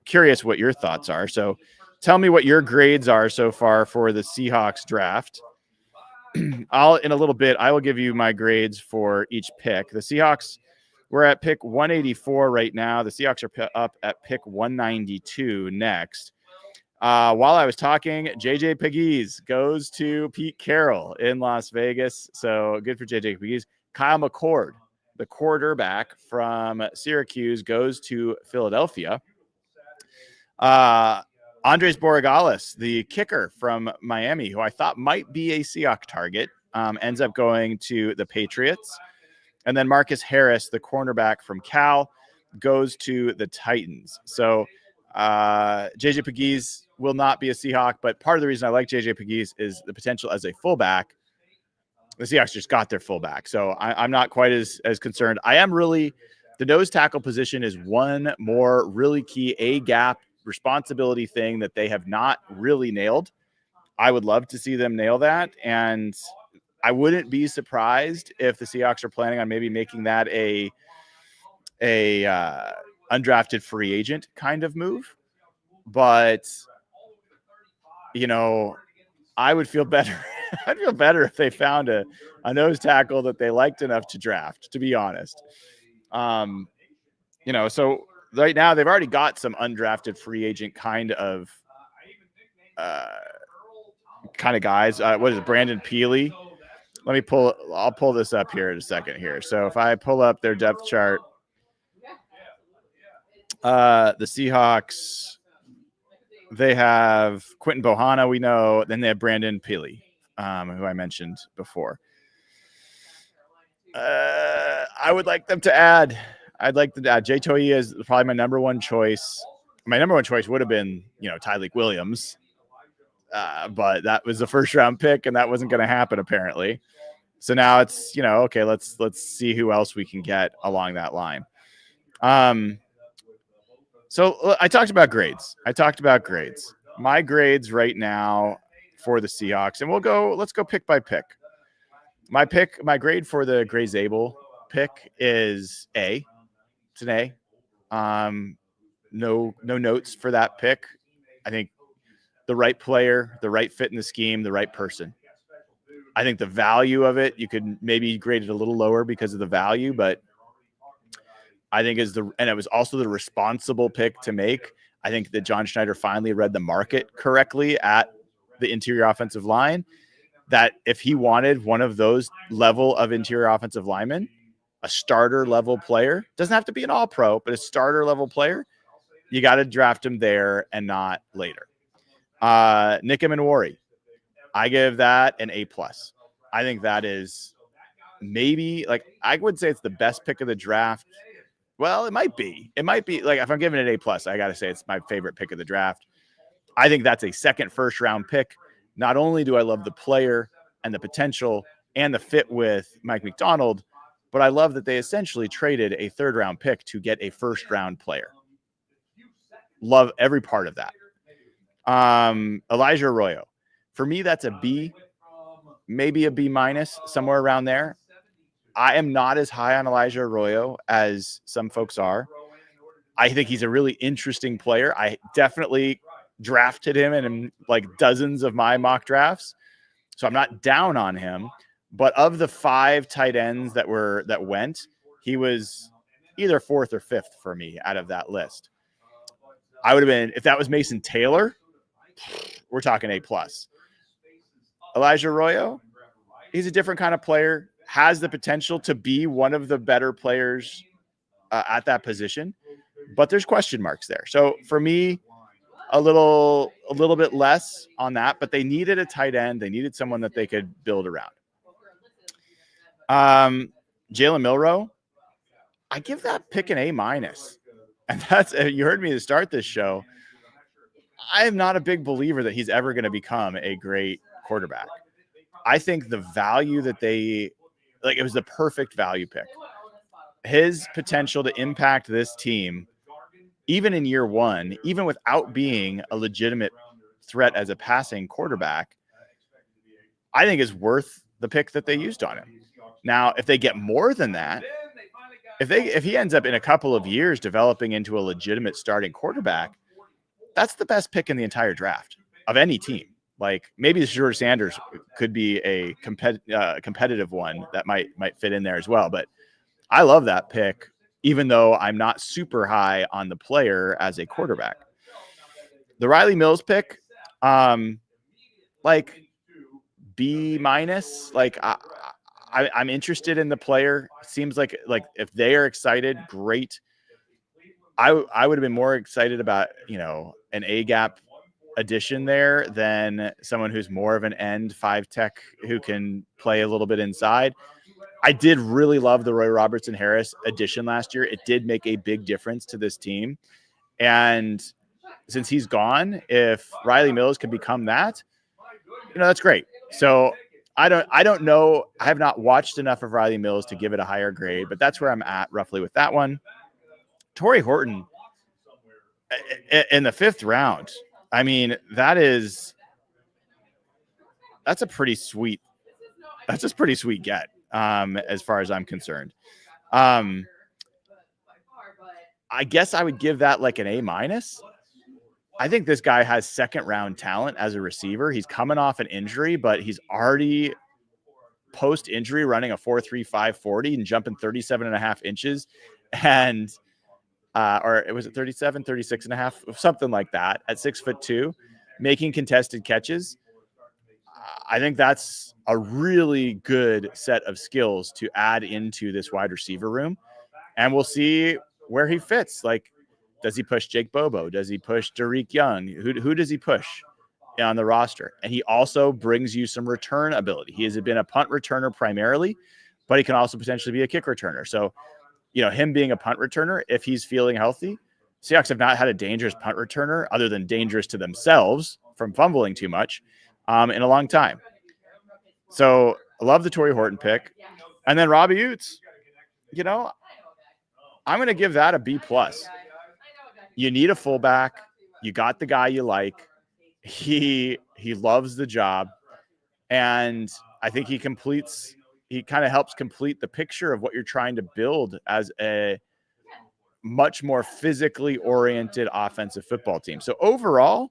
curious what your thoughts are. So tell me what your grades are so far for the Seahawks draft. In a little bit, I will give you my grades for each pick. The Seahawks, we're at pick 184 right now. The Seahawks are up at pick 192 next. While I was talking, JJ Pegues goes to Pete Carroll in Las Vegas. So good for JJ Pegues. Kyle McCord, the quarterback from Syracuse, goes to Philadelphia. Andres Borregales, the kicker from Miami, who I thought might be a Seahawks target, ends up going to the Patriots. And then Marcus Harris, the cornerback from Cal, goes to the Titans. So JJ Pegues will not be a Seahawk, but part of the reason I like JJ Pegues is the potential as a fullback. The Seahawks just got their fullback, so I'm not quite as concerned. I am really – the nose tackle position is one more really key A-gap responsibility thing that they have not really nailed. I would love to see them nail that, and I wouldn't be surprised if the Seahawks are planning on maybe making that a undrafted free agent kind of move. But, you know, I would feel better. I'd feel better if they found a nose tackle that they liked enough to draft, to be honest. You know, so right now they've already got some undrafted free agent kind of guys. What is it? Brandon Peely. I'll pull this up here in a second here. So if I pull up their depth chart, the Seahawks, they have Quentin Bohanna, we know. Then they have Brandon Peely, who I mentioned before. I would like them to add. I'd like to add. Jay Toia is probably my number one choice. My number one choice would have been, you know, Tyleek Williams. But that was the first round pick, and that wasn't going to happen apparently. So now it's, you know, okay, let's see who else we can get along that line. So I talked about grades. My grades right now for the Seahawks, and let's go pick by pick. My grade for the Gray Zabel pick is A. It's an A. No notes for that pick. I think the right player, the right fit in the scheme, the right person. I think the value of it, you could maybe grade it a little lower because of the value, but I think and it was also the responsible pick to make. I think that John Schneider finally read the market correctly at the interior offensive line, that if he wanted one of those level of interior offensive linemen, a starter level player, doesn't have to be an all pro, but a starter level player, you got to draft him there and not later. Nick Emenwari, I give that an A+. I think that is maybe, like, I would say it's the best pick of the draft. Well, it might be like, if I'm giving it A+, I got to say it's my favorite pick of the draft. I think that's a second first round pick. Not only do I love the player and the potential and the fit with Mike McDonald, but I love that they essentially traded a third round pick to get a first round player. Love every part of that. Elijah Arroyo. For me, that's a B, maybe a B-, somewhere around there. I am not as high on Elijah Arroyo as some folks are. I think he's a really interesting player. I definitely drafted him in like dozens of my mock drafts, so I'm not down on him. But of the 5 tight ends that went, he was either 4th or 5th for me out of that list. I would have been, if that was Mason Taylor, we're talking A+. Elijah Arroyo, he's a different kind of player, has the potential to be one of the better players at that position, but there's question marks there. So for me, a little bit less on that, but they needed a tight end. They needed someone that they could build around. Jalen Milroe, I give that pick an A-. And that's, you heard me to start this show. I am not a big believer that he's ever going to become a great quarterback. I think the value that it was the perfect value pick. His potential to impact this team, even in year one, even without being a legitimate threat as a passing quarterback, I think is worth the pick that they used on him. Now, if they get more than that, if he ends up in a couple of years developing into a legitimate starting quarterback, that's the best pick in the entire draft of any team. Like, maybe the George Sanders could be a competitive one that might fit in there as well. But I love that pick, even though I'm not super high on the player as a quarterback. The Riley Mills pick, like B-. Like, I'm interested in the player. Seems like if they are excited, great. I would have been more excited about, an A gap addition there than someone who's more of an end 5 tech who can play a little bit inside. I did really love the Roy Robertson Harris addition last year. It did make a big difference to this team. And since he's gone, if Riley Mills can become that, that's great. So I don't know. I have not watched enough of Riley Mills to give it a higher grade, but that's where I'm at roughly with that one. Torrey Horton in the 5th round. I mean, that's a pretty sweet get, as far as I'm concerned. I guess I would give that like an A-. I think this guy has 2nd round talent as a receiver. He's coming off an injury, but he's already post injury running a 4.35 40 and jumping 37.5 inches. And, or it was 37, 36.5, something like that at 6'2", making contested catches. I think that's a really good set of skills to add into this wide receiver room. And we'll see where he fits. Like, does he push Jake Bobo? Does he push Derek Young? Who does he push on the roster? And he also brings you some return ability. He has been a punt returner primarily, but he can also potentially be a kick returner. So, him being a punt returner, if he's feeling healthy, Seahawks have not had a dangerous punt returner other than dangerous to themselves from fumbling too much in a long time. So I love the Torrey Horton pick. And then Robbie Utes, I'm going to give that a B+. You need a fullback. You got the guy you like. He loves the job. And I think he kind of helps complete the picture of what you're trying to build as a much more physically oriented offensive football team. So overall,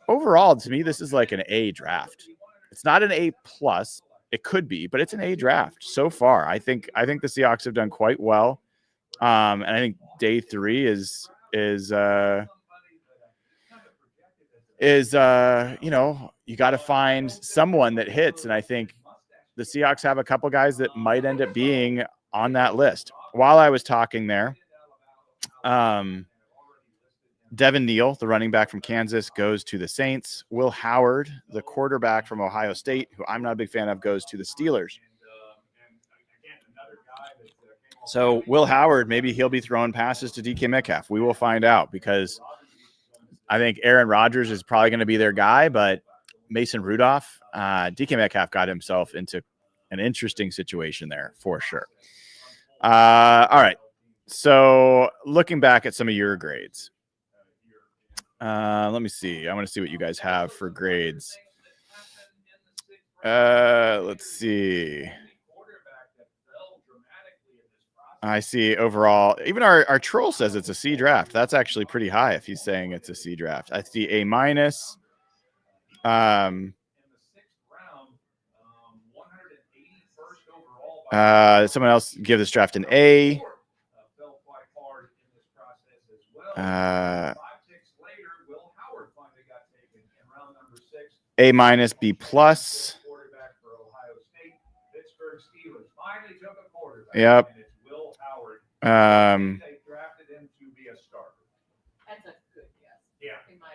to me, this is like an A draft. It's not an A+. It could be, but it's an A draft so far. I think the Seahawks have done quite well. And I think day 3 is you got to find someone that hits. And I think the Seahawks have a couple guys that might end up being on that list. While I was talking there, Devin Neal, the running back from Kansas, goes to the Saints. Will Howard, the quarterback from Ohio State, who I'm not a big fan of, goes to the Steelers. So Will Howard, maybe he'll be throwing passes to DK Metcalf. We will find out, because I think Aaron Rodgers is probably going to be their guy, but Mason Rudolph, DK Metcalf got himself into an interesting situation there for sure. All right. So looking back at some of your grades, let me see. I want to see what you guys have for grades. Let's see. I see overall, even our troll says it's a C draft. That's actually pretty high if he's saying it's a C draft. I see A-. Someone else give this draft an A. A-, B+. Yep.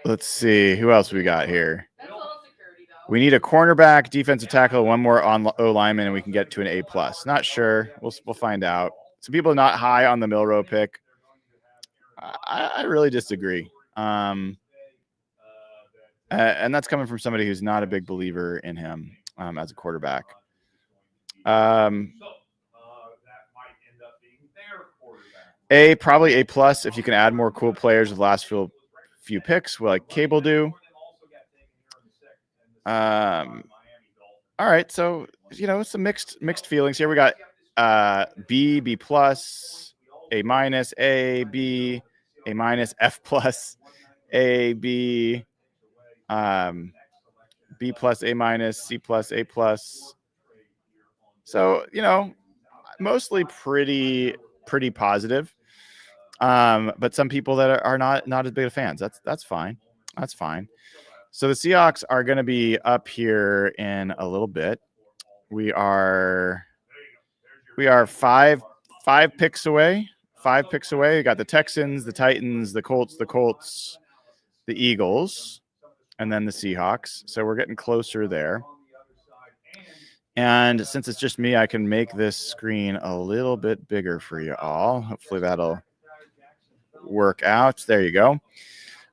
Let's see who else we got here. We need a cornerback, defensive tackle, one more on O lineman, and we can get to an A+. Not sure. We'll find out. Some people are not high on the Milroe pick. I really disagree. And that's coming from somebody who's not a big believer in him as a quarterback. A, probably A+ if you can add more cool players with the last few picks, like Cable do. All right, so some mixed feelings here. We got B+, A-, A, B, A-, F+, A, B, B+, A-, C+, A+. So mostly pretty positive. But some people that are not as big of fans. That's fine. So the Seahawks are going to be up here in a little bit. We are five picks away. 5 picks away. We got the Texans, the Titans, the Colts, the Eagles, and then the Seahawks. So we're getting closer there. And since it's just me, I can make this screen a little bit bigger for you all. Hopefully that'll work out. There you go.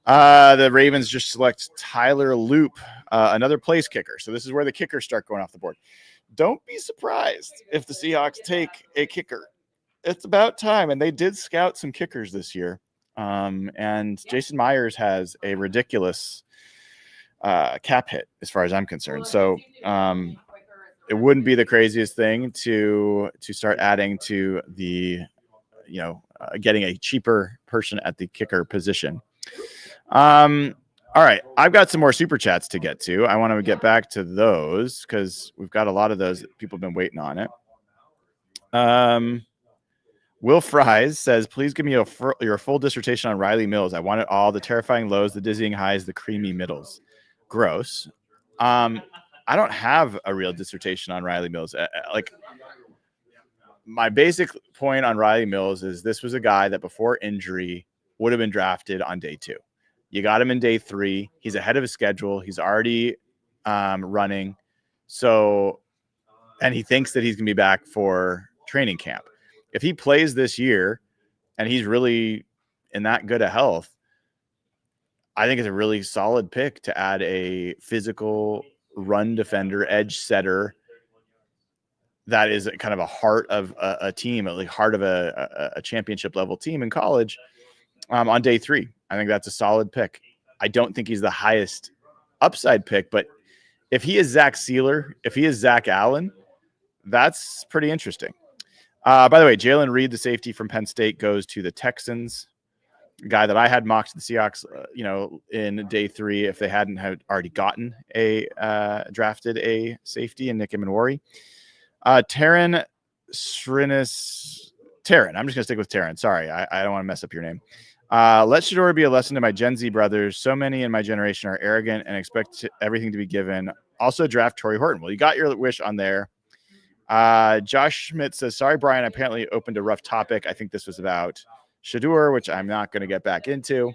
The Ravens just select Tyler Loop, another place kicker. So this is where the kickers start going off the board. Don't be surprised if the Seahawks take a kicker. It's about time. And they did scout some kickers this year. And Jason Myers has a ridiculous cap hit as far as I'm concerned. So it wouldn't be the craziest thing to start adding to the, getting a cheaper person at the kicker position. All right. I've got some more super chats to get to. I want to get back to those because we've got a lot of those that people have been waiting on it. Will Fries says, please give me your full dissertation on Riley Mills. I want it all, the terrifying lows, the dizzying highs, the creamy middles. Gross. I don't have a real dissertation on Riley Mills. My basic point on Riley Mills is this was a guy that before injury would have been drafted on day 2. You got him in day 3. He's ahead of his schedule. He's already running. So, and he thinks that he's going to be back for training camp. If he plays this year and he's really in that good of health, I think it's a really solid pick to add a physical run defender, edge setter that is kind of a heart of a team, at least heart of a championship level team in college on day 3. I think that's a solid pick. I don't think he's the highest upside pick, but if he is Zach Sealer, if he is Zach Allen, that's pretty interesting. By the way, Jalen Reed, the safety from Penn State, goes to the Texans. A guy that I had mocked the Seahawks, in day 3, if they hadn't had already gotten drafted a safety in Nick Imanwari. Taryn Srinis. Taryn. I'm just going to stick with Taryn. Sorry, I don't want to mess up your name. Let Shador be a lesson to my Gen Z brothers. So many in my generation are arrogant and expect everything to be given. Also draft Torrey Horton. Well, you got your wish on there. Josh Schmidt says, sorry, Brian, I apparently opened a rough topic. I think this was about Shador, which I'm not going to get back into.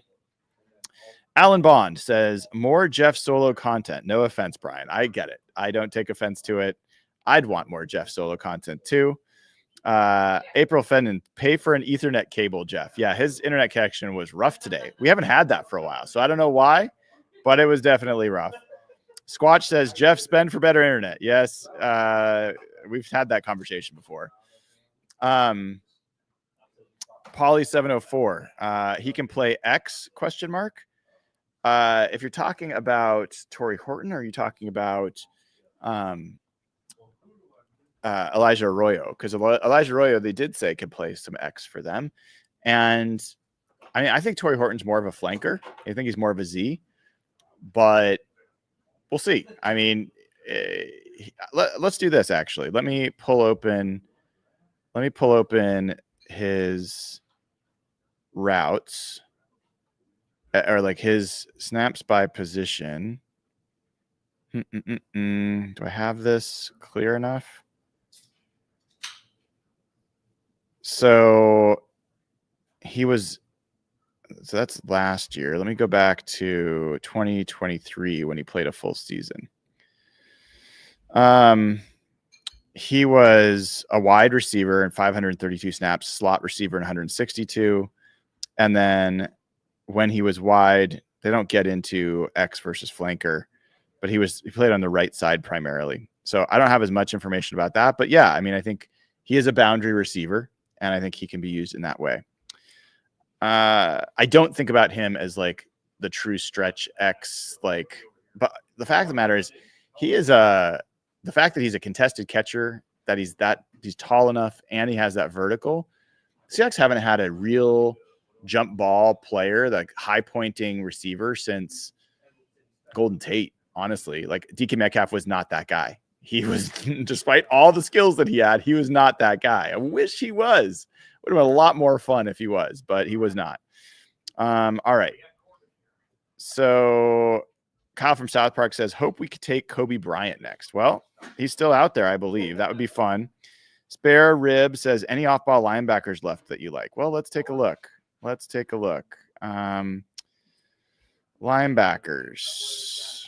Alan Bond says, more Jeff Solo content. No offense, Brian. I get it. I don't take offense to it. I'd want more Jeff Solo content too. April Fenton, pay for an Ethernet cable, Jeff. Yeah, his internet connection was rough today. We haven't had that for a while, so I don't know why, but it was definitely rough. Squatch says, Jeff, spend for better internet. Yes, we've had that conversation before. Polly 704, he can play X ? If you're talking about Torrey Horton, or are you talking about Elijah Arroyo? Because Elijah Arroyo, they did say could play some X for them. And I mean, I think Torrey Horton's more of a flanker. I think he's more of a Z, but we'll see. I mean, let's do this. Actually, let me pull open his routes, or like his snaps by position. Do I have this clear enough? So that's last year. Let me go back to 2023 when he played a full season. He was a wide receiver in 532 snaps, slot receiver in 162. And then when he was wide, they don't get into X versus flanker, but he played on the right side primarily. So I don't have as much information about that, but yeah, I mean, I think he is a boundary receiver and I think he can be used in that way. I don't think about him as like the true stretch X, but the fact of the matter is the fact that he's a contested catcher, that he's tall enough and he has that vertical. Seahawks haven't had a real jump ball player, like high pointing receiver, since Golden Tate. Honestly, like DK Metcalf was not that guy. He was, despite all the skills that he had, he was not that guy. I wish he was. Would have been a lot more fun if he was, but he was not. All right. So Kyle from South Park says, hope we could take Kobe Bryant next. Well, he's still out there, I believe. That would be fun. Spare Rib says, any off-ball linebackers left that you like? Well, let's take a look. Linebackers.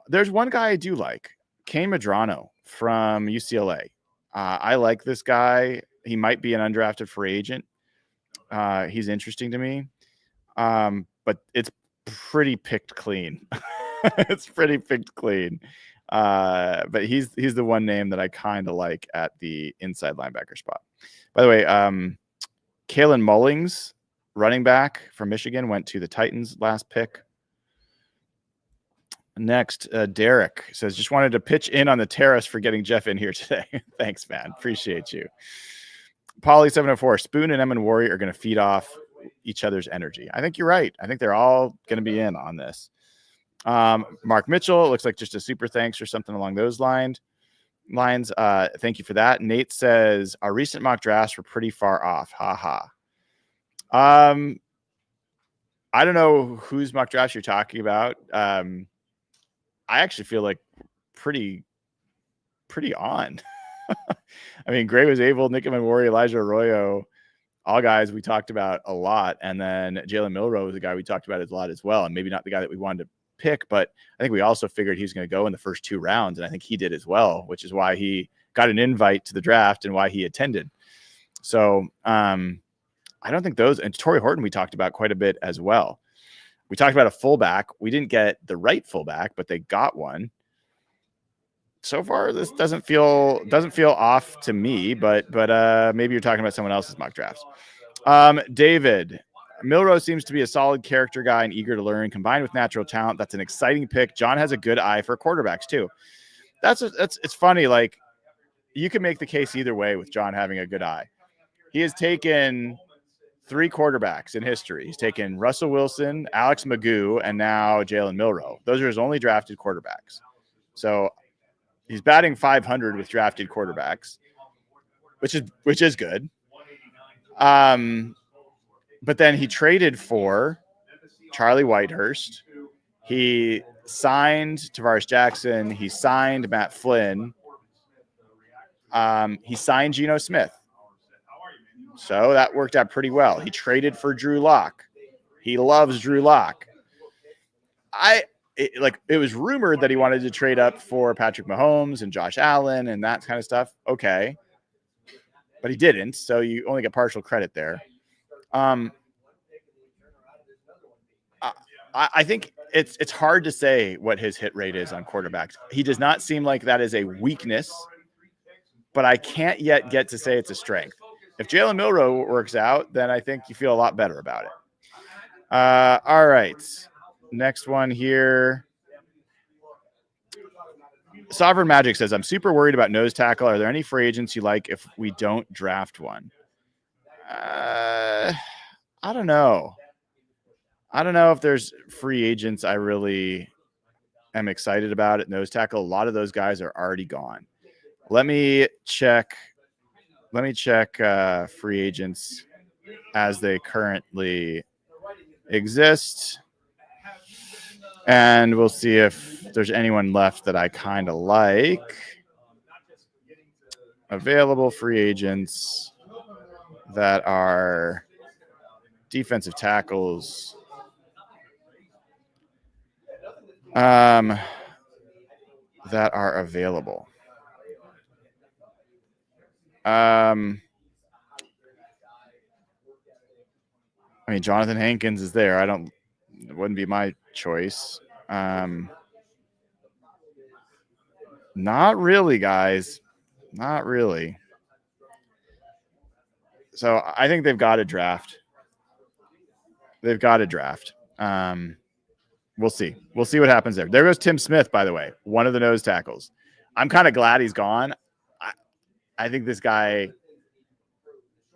There's one guy I do like. Kane Medrano from UCLA. I like this guy. He might be an undrafted free agent. He's interesting to me. But it's pretty picked clean. It's pretty picked clean. But he's the one name that I kind of like at the inside linebacker spot. By the way, Kalen Mullings, running back from Michigan, went to the Titans last pick. Next, Derek says, just wanted to pitch in on the terrace for getting Jeff in here today. Thanks, man. Appreciate you. Polly 704, Spoon and Emin Warrior are going to feed off each other's energy. I think you're right. I think they're all going to be in on this. Mark Mitchell, it looks like just a super thanks or something along those lines. Thank you for that. Nate says, our recent mock drafts were pretty far off. Ha ha. I don't know whose mock drafts you're talking about. I actually feel like pretty on. I mean, Gray was able, Nick Warrior, Elijah Arroyo, all guys we talked about a lot. And then Jalen Milroe was a guy we talked about a lot as well. And maybe not the guy that we wanted to pick, but I think we also figured he was going to go in the first 2 rounds. And I think he did as well, which is why he got an invite to the draft and why he attended. So I don't think those, and Torrey Horton we talked about quite a bit as well. We talked about a fullback. We didn't get the right fullback, but they got one. So far, this doesn't feel off to me, but maybe you're talking about someone else's mock drafts. David, Milroe seems to be a solid character guy and eager to learn, combined with natural talent. That's an exciting pick. John has a good eye for quarterbacks too. It's funny. Like, you can make the case either way with John having a good eye. He has taken 3 quarterbacks in history. He's taken Russell Wilson, Alex Magoo, and now Jalen Milroe. Those are his only drafted quarterbacks. So he's batting 500 with drafted quarterbacks, which is good. But then he traded for Charlie Whitehurst. He signed Tavares Jackson. He signed Matt Flynn. He signed Geno Smith. So that worked out pretty well. He traded for Drew Lock. He loves Drew Lock. It was rumored that he wanted to trade up for Patrick Mahomes and Josh Allen and that kind of stuff. Okay. But he didn't. So you only get partial credit there. I think it's hard to say what his hit rate is on quarterbacks. He does not seem like that is a weakness, but I can't yet get to say it's a strength. If Jalen Milroe works out, then I think you feel a lot better about it. All right. Next one here. Sovereign Magic says, I'm super worried about nose tackle. Are there any free agents you like if we don't draft one? I don't know. I don't know if there's free agents I really am excited about at nose tackle. A lot of those guys are already gone. Let me check free agents as they currently exist. And we'll see if there's anyone left that I kind of like. Available free agents that are defensive tackles. That are available. I mean, Jonathan Hankins is there. It wouldn't be my choice. Not really, guys. Not really. So I think they've got to draft. We'll see. We'll see what happens there. There goes Tim Smith, by the way, one of the nose tackles. I'm kind of glad he's gone. I think this guy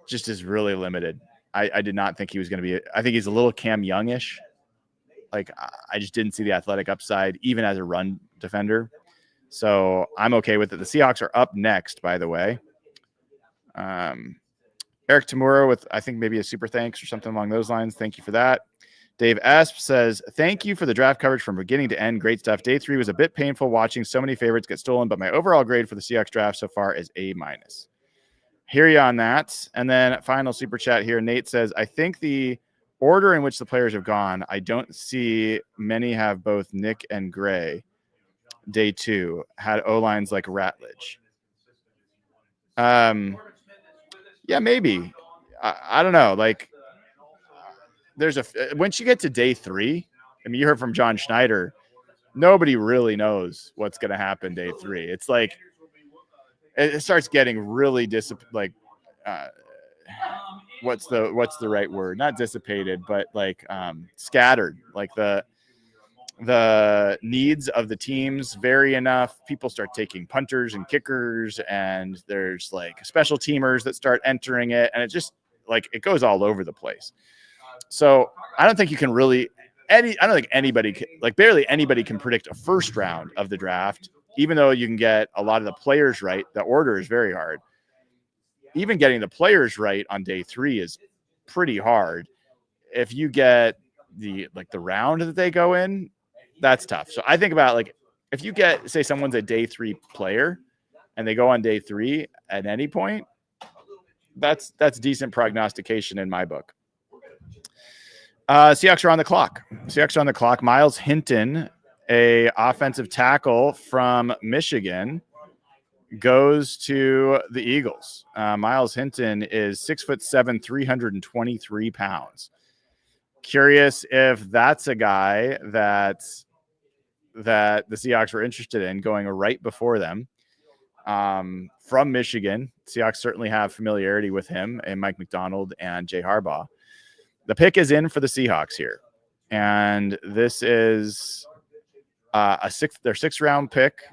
just is really limited. I did not think he was going to be. I think he's a little Cam Youngish. Like, I just didn't see the athletic upside, even as a run defender. So I'm okay with it. The Seahawks are up next, by the way. Eric Tamura with, I think, maybe a super thanks or something along those lines. Thank you for that. Dave Asp says, thank you for the draft coverage from beginning to end. Great stuff. Day 3 was a bit painful watching so many favorites get stolen, but my overall grade for the Seahawks draft so far is A-. Hear you on that. And then final super chat here. Nate says, I think the order in which the players have gone, I don't see many have both Nick and Gray. Day 2 had O-lines like Ratledge. Yeah, maybe. I don't know. Like, once you get to day 3, I mean, you heard from John Schneider, nobody really knows what's going to happen day 3. It's like it starts getting really what's the right word? Not dissipated, but like scattered. Like the needs of the teams vary enough. People start taking punters and kickers, and there's like special teamers that start entering it, and it just like it goes all over the place. So I don't think you can really I don't think anybody barely anybody can predict a first round of the draft, even though you can get a lot of the players right. The order is very hard. Even getting the players right on day 3 is pretty hard. If you get the round that they go in, that's tough. So I think about like if you get, say, someone's a day 3 player and they go on day 3 at any point, that's decent prognostication in my book. Seahawks are on the clock. Miles Hinton, a offensive tackle from Michigan, goes to the Eagles. Miles Hinton is 6'7", 323 pounds. Curious if that's a guy that the Seahawks were interested in going right before them. From Michigan, Seahawks certainly have familiarity with him and Mike McDonald and Jay Harbaugh. The pick is in for the Seahawks here, and this is their 6th round pick.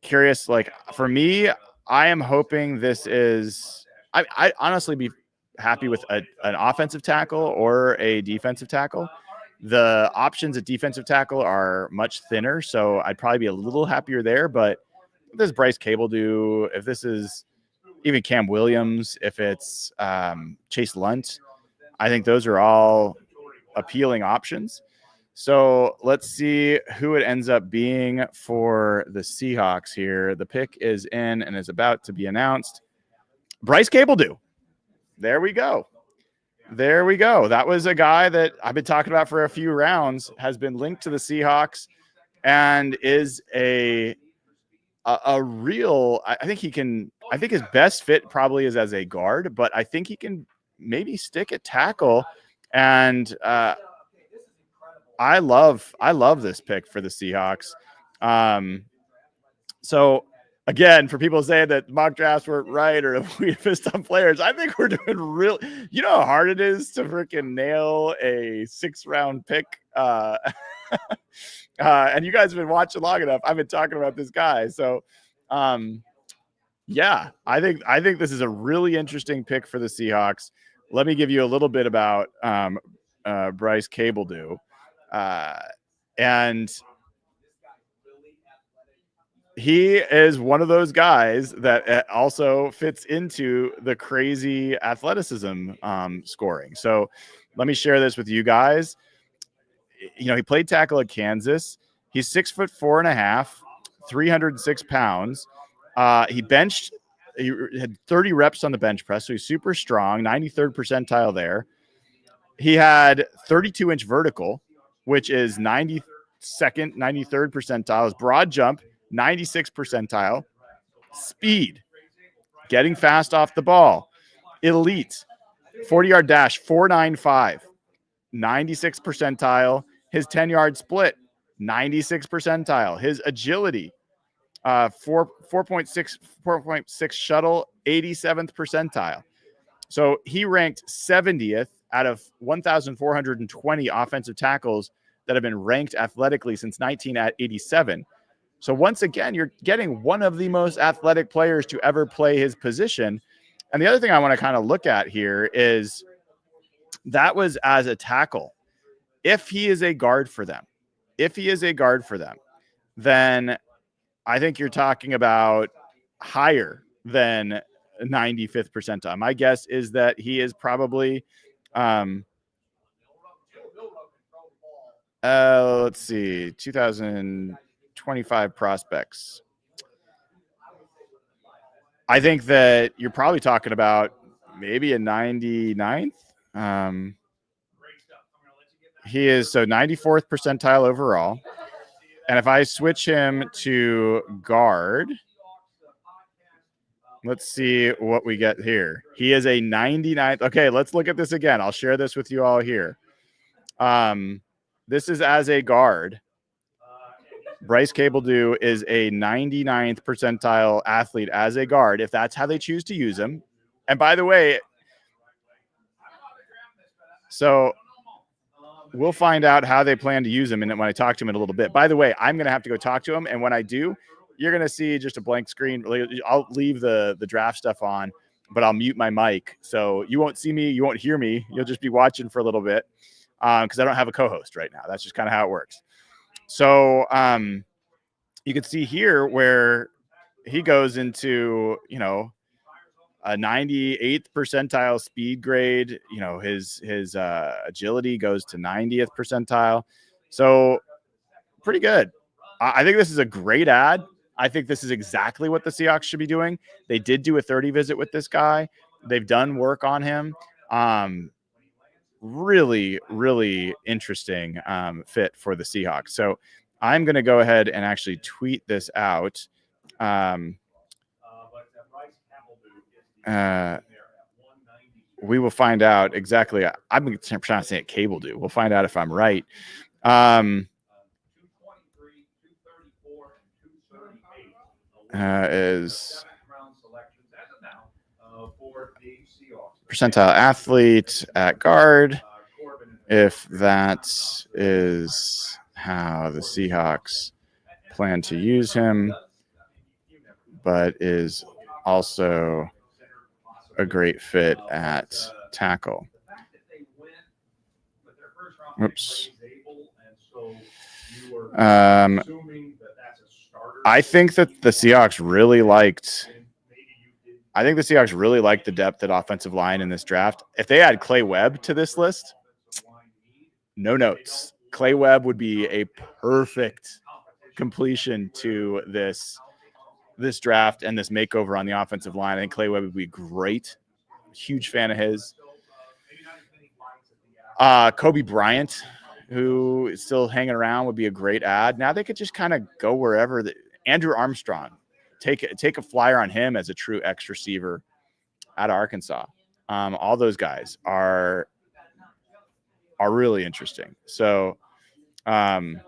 Curious, like for me, I am hoping this is. I honestly be happy with an offensive tackle or a defensive tackle. The options at defensive tackle are much thinner, so I'd probably be a little happier there. But if this is Bryce Cable, if this is even Cam Williams, if it's Chase Lunt, I think those are all appealing options. So let's see who it ends up being for the Seahawks here. The pick is in and is about to be announced. Bryce Cable. There we go. That was a guy that I've been talking about for a few rounds, has been linked to the Seahawks, and is a real, I think his best fit probably is as a guard, but I think he can maybe stick at tackle. And I love this pick for the Seahawks. So again, for people saying that mock drafts weren't right or if we missed on players, I think we're doing real. You know how hard it is to freaking nail a 6th round pick. And you guys have been watching long enough. I've been talking about this guy. So, yeah, I think this is a really interesting pick for the Seahawks. Let me give you a little bit about Bryce Cable. And he is one of those guys that also fits into the crazy athleticism scoring. So let me share this with you guys. You know, he played tackle at Kansas. He's 6'4.5", 306 pounds. He had 30 reps on the bench press, so he's super strong, 93rd percentile there. He had 32-inch vertical, which is 92nd, 93rd percentile. His broad jump, 96th percentile. Speed, getting fast off the ball, elite. 40-yard dash, 4.95, 96th percentile. His 10-yard split, 96th percentile. His agility, 4.6 shuttle, 87th percentile. So he ranked 70th out of 1,420 offensive tackles that have been ranked athletically since 1987. So once again, you're getting one of the most athletic players to ever play his position. And the other thing I want to kind of look at here is that was as a tackle. If he is a guard for them, then I think you're talking about higher than 95th percentile. My guess is that he is probably Let's see, 2025 prospects. I think that you're probably talking about maybe a 99th. He is so 94th percentile overall. And if I switch him to guard, let's see what we get here. He is a 99th. Okay, let's look at this again. I'll share this with you all here. This is as a guard. Bryce Cabledew is a 99th percentile athlete as a guard, if that's how they choose to use him. And by the way, so we'll find out how they plan to use him and when I talk to him in a little bit. By the way, I'm going to have to go talk to him. And when I do, you're going to see just a blank screen. I'll leave the draft stuff on, but I'll mute my mic. So you won't see me. You won't hear me. You'll just be watching for a little bit because I don't have a co-host right now. That's just kind of how it works. So you can see here where he goes into, a 98th percentile speed grade. His agility goes to 90th percentile. So pretty good. I think this is a great ad. I think this is exactly what the Seahawks should be doing. They did do a 30 visit with this guy. They've done work on him. Really, really interesting fit for the Seahawks. So I'm going to go ahead and actually tweet this out. We will find out exactly. I'm trying to say it Cabledew. We'll find out if I'm right. Is percentile athlete at guard. If that is how the Seahawks plan to use him, but is also a great fit at tackle. Oops. I think that the Seahawks really liked. I think the Seahawks really liked the depth at offensive line in this draft. If they add Clay Webb to this list, no notes. Clay Webb would be a perfect completion to this draft and this makeover on the offensive line. I think Clay Webb would be great. Huge fan of his. Kobe Bryant, who is still hanging around, would be a great ad. Now they could just kind of go wherever. Andrew Armstrong, take a flyer on him as a true X receiver out of Arkansas. All those guys are really interesting. So I'm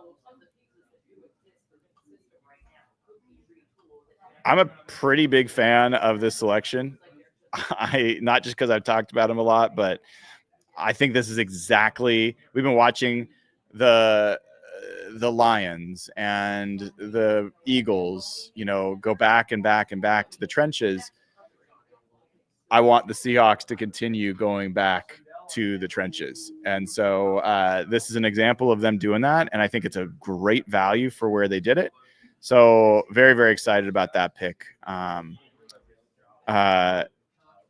a pretty big fan of this selection. Not just because I've talked about him a lot, but I think this is exactly. We've been watching the Lions and the Eagles, go back and back and back to the trenches. I want the Seahawks to continue going back to the trenches. And so this is an example of them doing that. And I think it's a great value for where they did it. So very, very excited about that pick.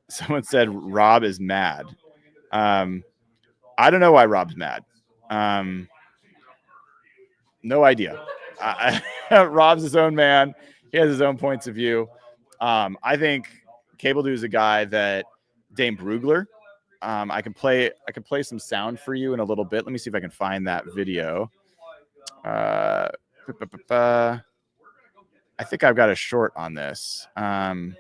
Someone said Rob is mad. I don't know why Rob's mad. No idea. Rob's his own man. He has his own points of view. I think Cabledew is a guy that Dane Brugler. I can play some sound for you in a little bit. Let me see if I can find that video. I think I've got a short on this. I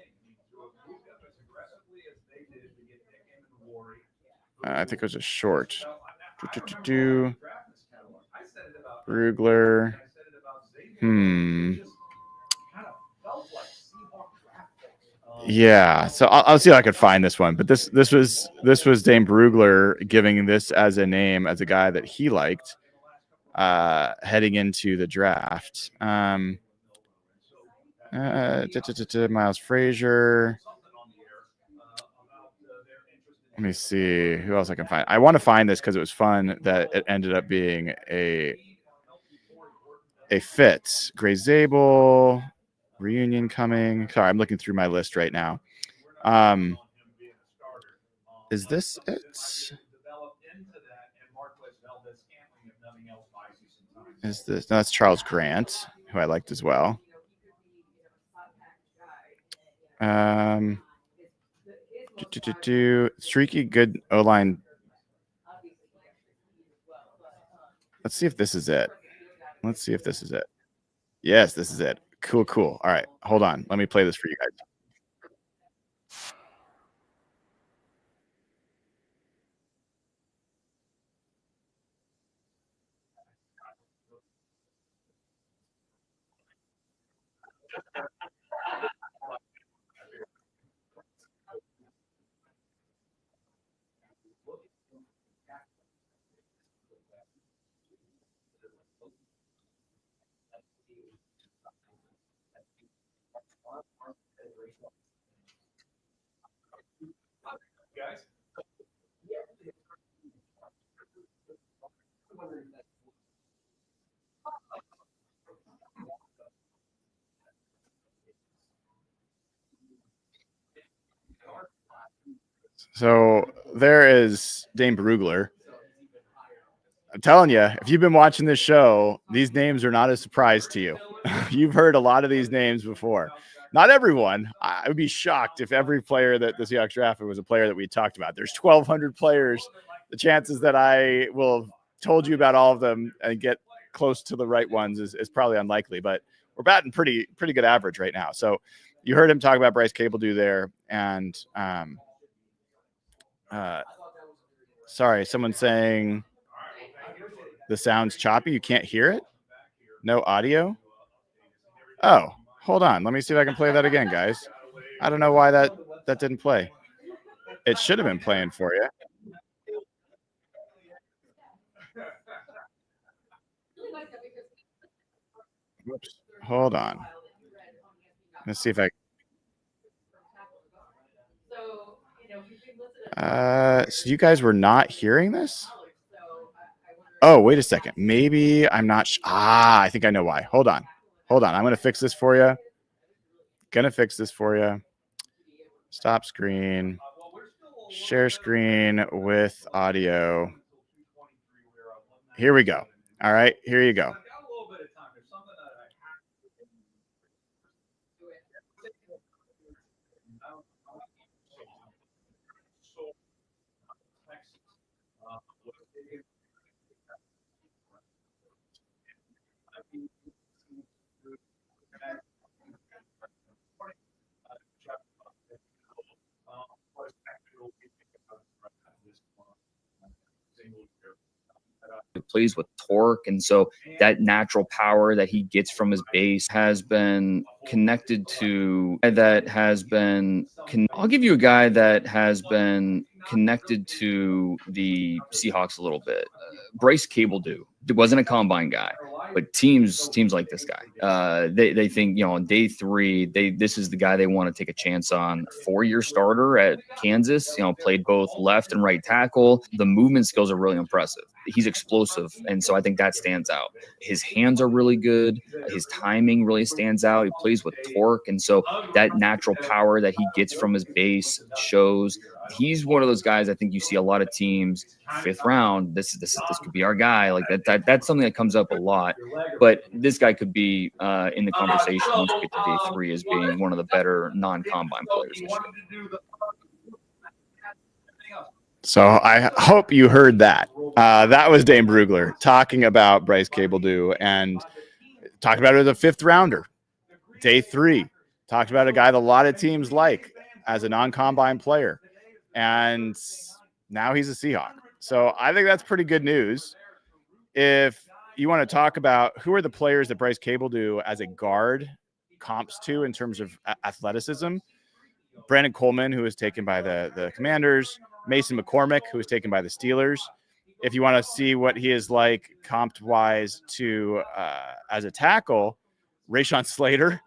think it was a short. Brugler. Yeah, so I'll see if I could find this one. But this was Dane Brugler giving this as a name as a guy that he liked heading into the draft. Miles Frazier. Let me see who else I can find. I want to find this because it was fun that it ended up being a fit. Gray Zabel, reunion coming. Sorry, I'm looking through my list right now. Is this it? is this? No, that's Charles Grant, who I liked as well. Streaky, good O-line. Let's see if this is it. Yes, this is it. Cool. All right, hold on. Let me play this for you guys. So there is Dane Brugler. I'm telling you, if you've been watching this show, these names are not a surprise to you. You've heard a lot of these names before. Not everyone. I would be shocked if every player that the Seahawks drafted was a player that we talked about. There's 1,200 players. The chances that I will have told you about all of them and get close to the right ones is probably unlikely, but we're batting pretty good average right now. So you heard him talk about Bryce Cable-Dew there, and sorry, someone's saying the sound's choppy. You can't hear it? No audio? Oh, hold on. Let me see if I can play that again, guys. I don't know why that didn't play. It should have been playing for you. Whoops. Hold on. Let's see if I. So you guys were not hearing this? Oh, wait a second. Maybe I'm not. I think I know why. Hold on. I'm going to fix this for you. Stop screen. Share screen with audio. Here we go. All right. Here you go. Plays with torque, and so that natural power that he gets from his base has been connected to I'll give you a guy that has been connected to the Seahawks a little bit. Bryce Cable-Dew wasn't a combine guy, but teams like this guy, they think, on day 3, this is the guy they want to take a chance on. 4-year starter at Kansas, played both left and right tackle. The movement skills are really impressive. He's explosive, and so I think that stands out. His hands are really good. His timing really stands out. He plays with torque, and so that natural power that he gets from his base shows. He's one of those guys I think you see a lot of teams 5th round. This could be our guy. Like that's something that comes up a lot. But this guy could be in the conversation once we get to day 3 as being one of the better non-combine players this year. So I hope you heard that. That was Dane Brugler talking about Bryce Cable-Dew and talked about it as a 5th rounder. Day 3, talked about a guy that a lot of teams like as a non-combine player. And now he's a Seahawk. So I think that's pretty good news. If you want to talk about who are the players that Bryce Cable-Dew as a guard comps to in terms of athleticism, Brandon Coleman, who was taken by the Commanders, Mason McCormick, who was taken by the Steelers. If you want to see what he is like comped-wise to as a tackle, Rashawn Slater,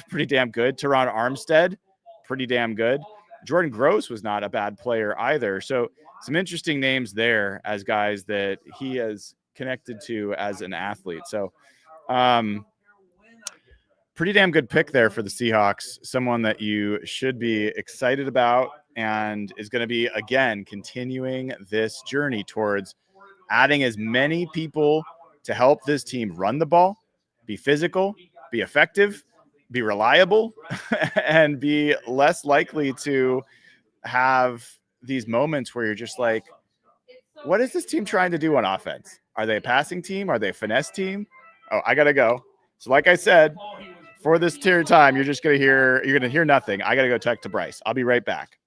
pretty damn good. Teron Armstead, pretty damn good. Jordan Gross was not a bad player either. So some interesting names there as guys that he has connected to as an athlete. So pretty damn good pick there for the Seahawks. Someone that you should be excited about and is going to be, again, continuing this journey towards adding as many people to help this team run the ball, be physical, be effective, be reliable, and be less likely to have these moments where you're just like, what is this team trying to do on offense? Are they a passing team? Are they a finesse team? Oh, I gotta go. So like I said, for this tier time, you're gonna hear nothing. I gotta go talk to Bryce. I'll be right back.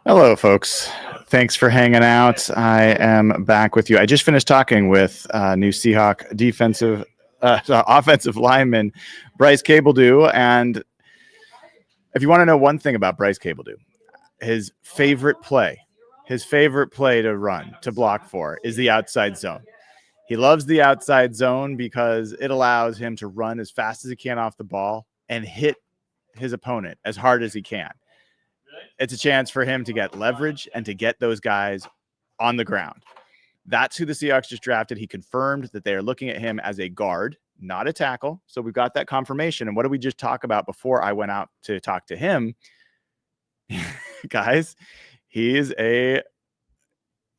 Hello, folks. Thanks for hanging out. I am back with you. I just finished talking with new Seahawk offensive lineman Bryce Cabledew, and if you want to know one thing about Bryce Cabledew, his favorite play to run, to block for, is the outside zone. He loves the outside zone because it allows him to run as fast as he can off the ball and hit his opponent as hard as he can. It's a chance for him to get leverage and to get those guys on the ground. That's who the Seahawks just drafted. He confirmed that they are looking at him as a guard, not a tackle. So we've got that confirmation. And what did we just talk about before I went out to talk to him? Guys, he is a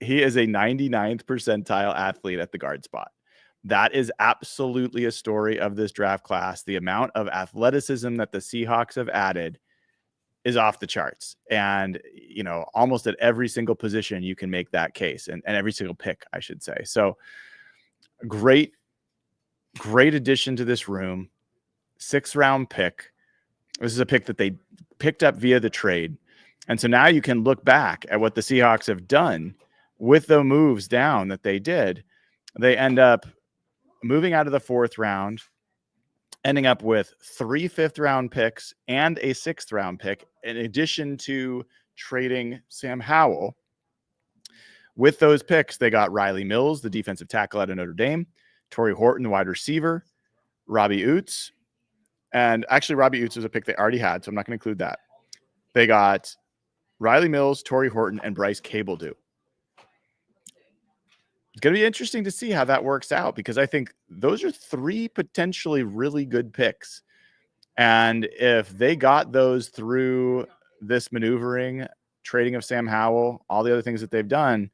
99th percentile athlete at the guard spot. That is absolutely a story of this draft class. The amount of athleticism that the Seahawks have added is off the charts. And, almost at every single position, you can make that case, and every single pick, I should say. So great addition to this room. 6th round pick. This is a pick that they picked up via the trade. And so now you can look back at what the Seahawks have done with the moves down that they did. They end up moving out of the 4th round, ending up with 3 5th-round picks and a 6th-round pick, in addition to trading Sam Howell. With those picks, they got Riley Mills, the defensive tackle out of Notre Dame, Torrey Horton, the wide receiver, Robbie Oots. And actually, Robbie Oots was a pick they already had, so I'm not going to include that. They got Riley Mills, Torrey Horton, and Bryce Cabledew. It's going to be interesting to see how that works out, because I think those are 3 potentially really good picks. And if they got those through this maneuvering, trading of Sam Howell, all the other things that they've done,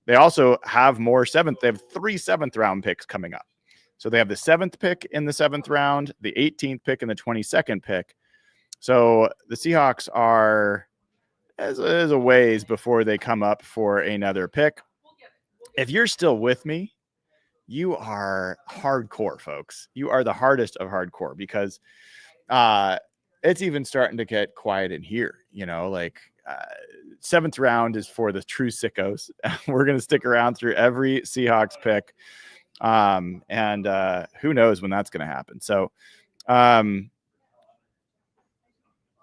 they also have more 7th. They have 3 7th-round picks coming up. So they have the 7th pick in the 7th round, the 18th pick, and the 22nd pick. So the Seahawks are as a ways before they come up for another pick. If you're still with me, you are hardcore, folks. You are the hardest of hardcore, because it's even starting to get quiet in here. 7th round is for the true sickos. We're going to stick around through every Seahawks pick. And who knows when that's going to happen. So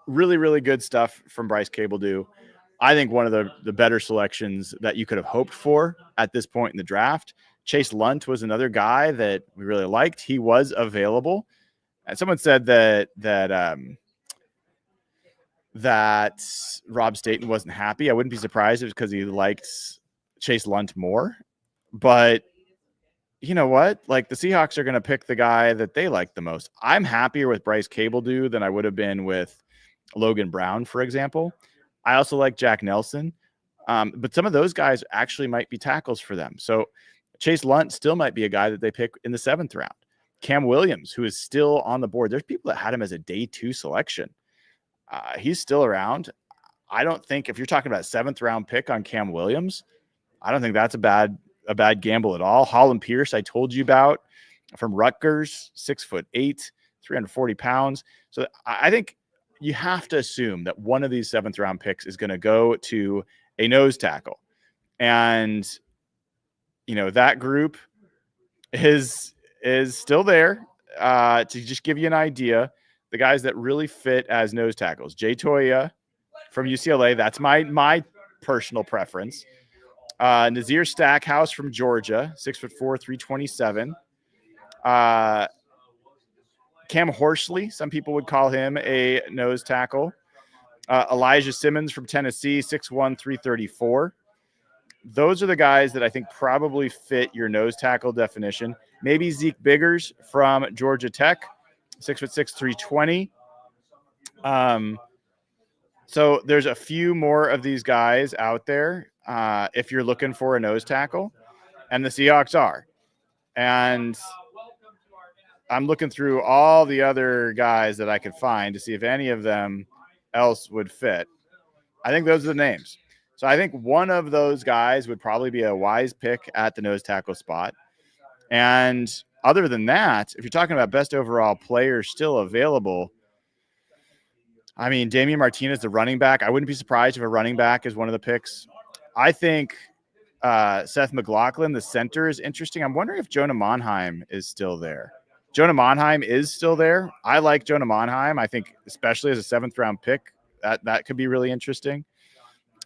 really, really good stuff from Bryce Cabledew. I think one of the better selections that you could have hoped for at this point in the draft. Chase Lunt was another guy that we really liked. He was available. And someone said that Rob Staten wasn't happy. I wouldn't be surprised if it was because he liked Chase Lunt more. But you know what? Like, the Seahawks are going to pick the guy that they like the most. I'm happier with Bryce Cabledew than I would have been with Logan Brown, for example. I also like Jack Nelson. But some of those guys actually might be tackles for them. So Chase Lunt still might be a guy that they pick in the 7th round. Cam Williams, who is still on the board. There's people that had him as a day 2 selection. He's still around. I don't think, if you're talking about a 7th round pick on Cam Williams, I don't think that's a bad gamble at all. Holland Pierce, I told you about, from Rutgers, 6'8", 340 pounds. So I think you have to assume that one of these 7th round picks is going to go to a nose tackle. And, that group is still there. To just give you an idea, the guys that really fit as nose tackles: Jay Toya from UCLA. That's my personal preference. Nazir Stackhouse from Georgia, 6'4", 327. Cam Horsley, some people would call him a nose tackle. Elijah Simmons from Tennessee, 6'1", 334. Those are the guys that I think probably fit your nose tackle definition. Maybe Zeke Biggers from Georgia Tech, 6'6", 320. So there's a few more of these guys out there if you're looking for a nose tackle, and the Seahawks are. And I'm looking through all the other guys that I could find to see if any of them else would fit. I think those are the names. So I think one of those guys would probably be a wise pick at the nose tackle spot. And other than that, if you're talking about best overall players still available, I mean, Damian Martinez, the running back. I wouldn't be surprised if a running back is one of the picks. I think Seth McLaughlin, the center, is interesting. I'm wondering if Jonah Monheim is still there. Jonah Monheim is still there. I like Jonah Monheim. I think, especially as a 7th round pick, that could be really interesting.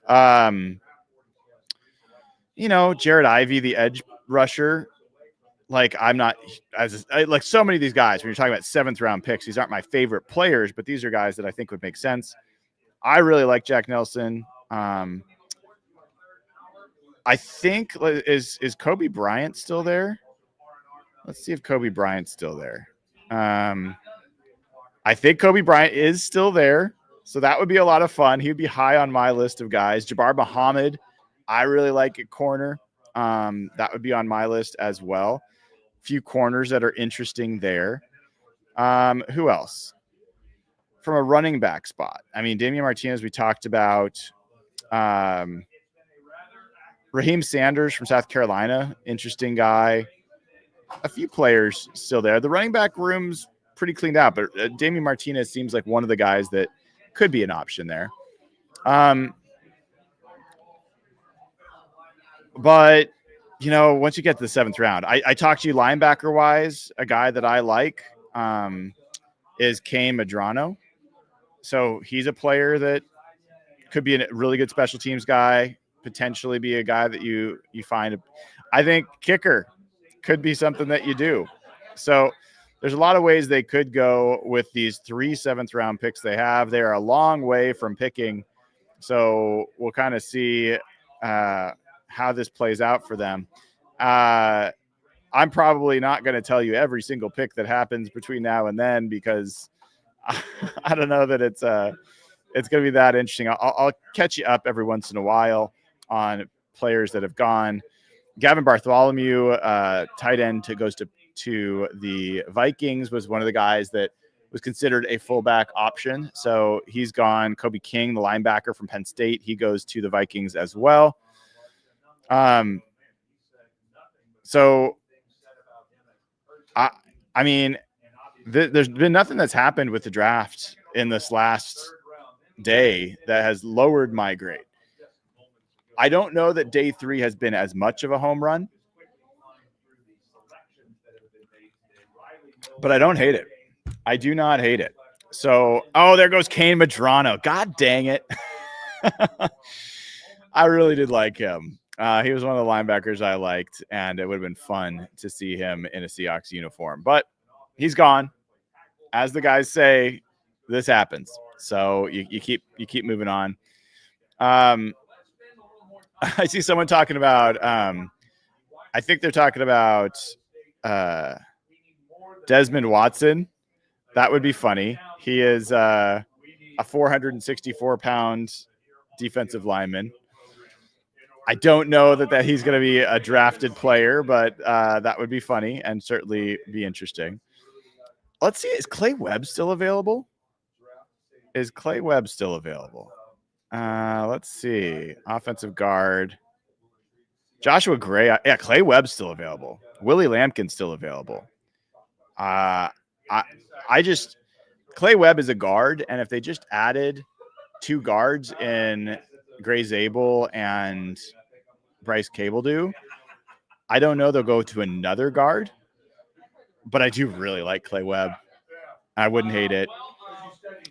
You know, Jared Ivey, the edge rusher. Like, I'm not like so many of these guys, when you're talking about 7th round picks, these aren't my favorite players, but these are guys that I think would make sense. I really like Jack Nelson. I think is Kobe Bryant still there? Let's see if Kobe Bryant's still there. I think Kobe Bryant is still there. So that would be a lot of fun. He would be high on my list of guys. Jabbar Muhammad, I really like at corner. That would be on my list as well. A few corners that are interesting there. Who else? From a running back spot. I mean, Damian Martinez, we talked about. Raheem Sanders from South Carolina, interesting guy. A few players still there. The running back room's pretty cleaned out, but Damian Martinez seems like one of the guys that could be an option there. But, you know, once you get to the 7th round, I talked to you linebacker-wise. A guy that I like is Kane Medrano. So he's a player that could be a really good special teams guy, potentially be a guy that you find. I think kicker could be something that you do. So there's a lot of ways they could go with these 3 7th round picks they have. They are a long way from picking. So we'll kind of see how this plays out for them. I'm probably not going to tell you every single pick that happens between now and then, because I don't know that it's going to be that interesting. I'll catch you up every once in a while on players that have gone. Gavin Bartholomew, tight end, goes to the Vikings, was one of the guys that was considered a fullback option. So he's gone. Kobe King, the linebacker from Penn State, he goes to the Vikings as well. So I mean, there's been nothing that's happened with the draft in this last day that has lowered my grade. I don't know that day 3 has been as much of a home run, but I don't hate it. I do not hate it. So, there goes Kane Medrano. God dang it. I really did like him. He was one of the linebackers I liked, and it would have been fun to see him in a Seahawks uniform. But he's gone. As the guys say, this happens. So you keep moving on. I see someone talking about. I think they're talking about Desmond Watson. That would be funny. He is a 464-pound defensive lineman. I don't know that he's going to be a drafted player, but that would be funny and certainly be interesting. Let's see. Is Clay Webb still available? Let's see. Offensive guard. Joshua Gray. Yeah, Clay Webb's still available. Willie Lampkin's still available. Clay Webb is a guard, and if they just added 2 guards in Gray Zabel and Bryce Cabledew, I don't know they'll go to another guard, but I do really like Clay Webb. I wouldn't hate it.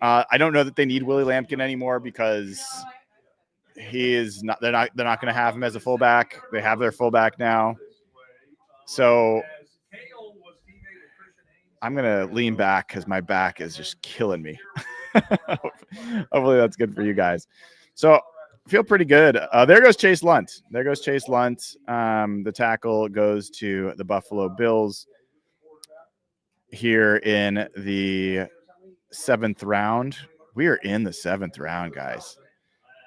I don't know that they need Willie Lampkin anymore, because he is not. They're not going to have him as a fullback. They have their fullback now. So I'm going to lean back because my back is just killing me. Hopefully that's good for you guys. So feel pretty good. There goes Chase Lunt. The tackle goes to the Buffalo Bills here in the 7th round. We are in the 7th round, guys.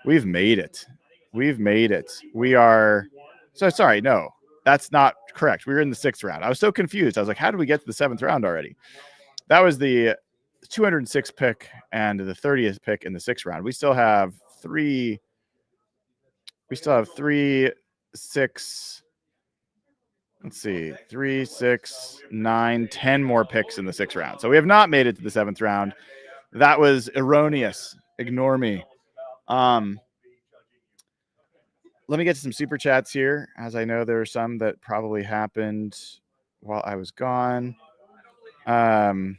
We've made it. We are. So sorry. No, that's not correct. We were in the 6th round. I was so confused. I was like, how did we get to the 7th round already? That was the 206th pick and the 30th pick in the 6th round. We still have 3, 6. Let's see, 3, 6, 9, 10 more picks in the 6th round. So we have not made it to the 7th round. That was erroneous. Ignore me. Let me get to some super chats here, as I know there are some that probably happened while I was gone. Okay.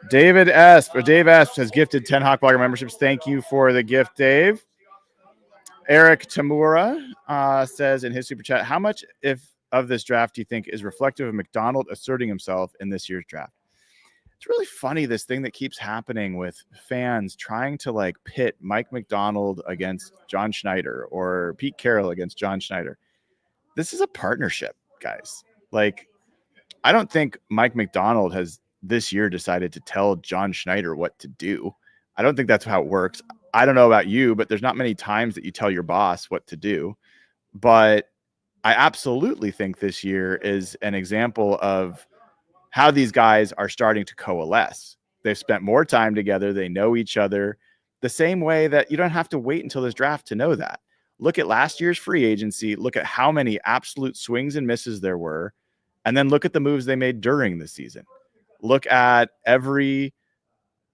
Dave Esp has gifted 10 Hawk Blogger memberships. Thank you for the gift, Dave. Eric Tamura says in his super chat, how much of this draft do you think is reflective of McDonald asserting himself in this year's draft? It's really funny, this thing that keeps happening with fans trying to like pit Mike McDonald against John Schneider or Pete Carroll against John Schneider. This is a partnership, guys. Like, I don't think Mike McDonald has this year decided to tell John Schneider what to do. I don't think that's how it works. I don't know about you, but there's not many times that you tell your boss what to do. But I absolutely think this year is an example of how these guys are starting to coalesce. They've spent more time together. They know each other the same way that you don't have to wait until this draft to know that. Look at last year's free agency. Look at how many absolute swings and misses there were. And then look at the moves they made during the season. Look at every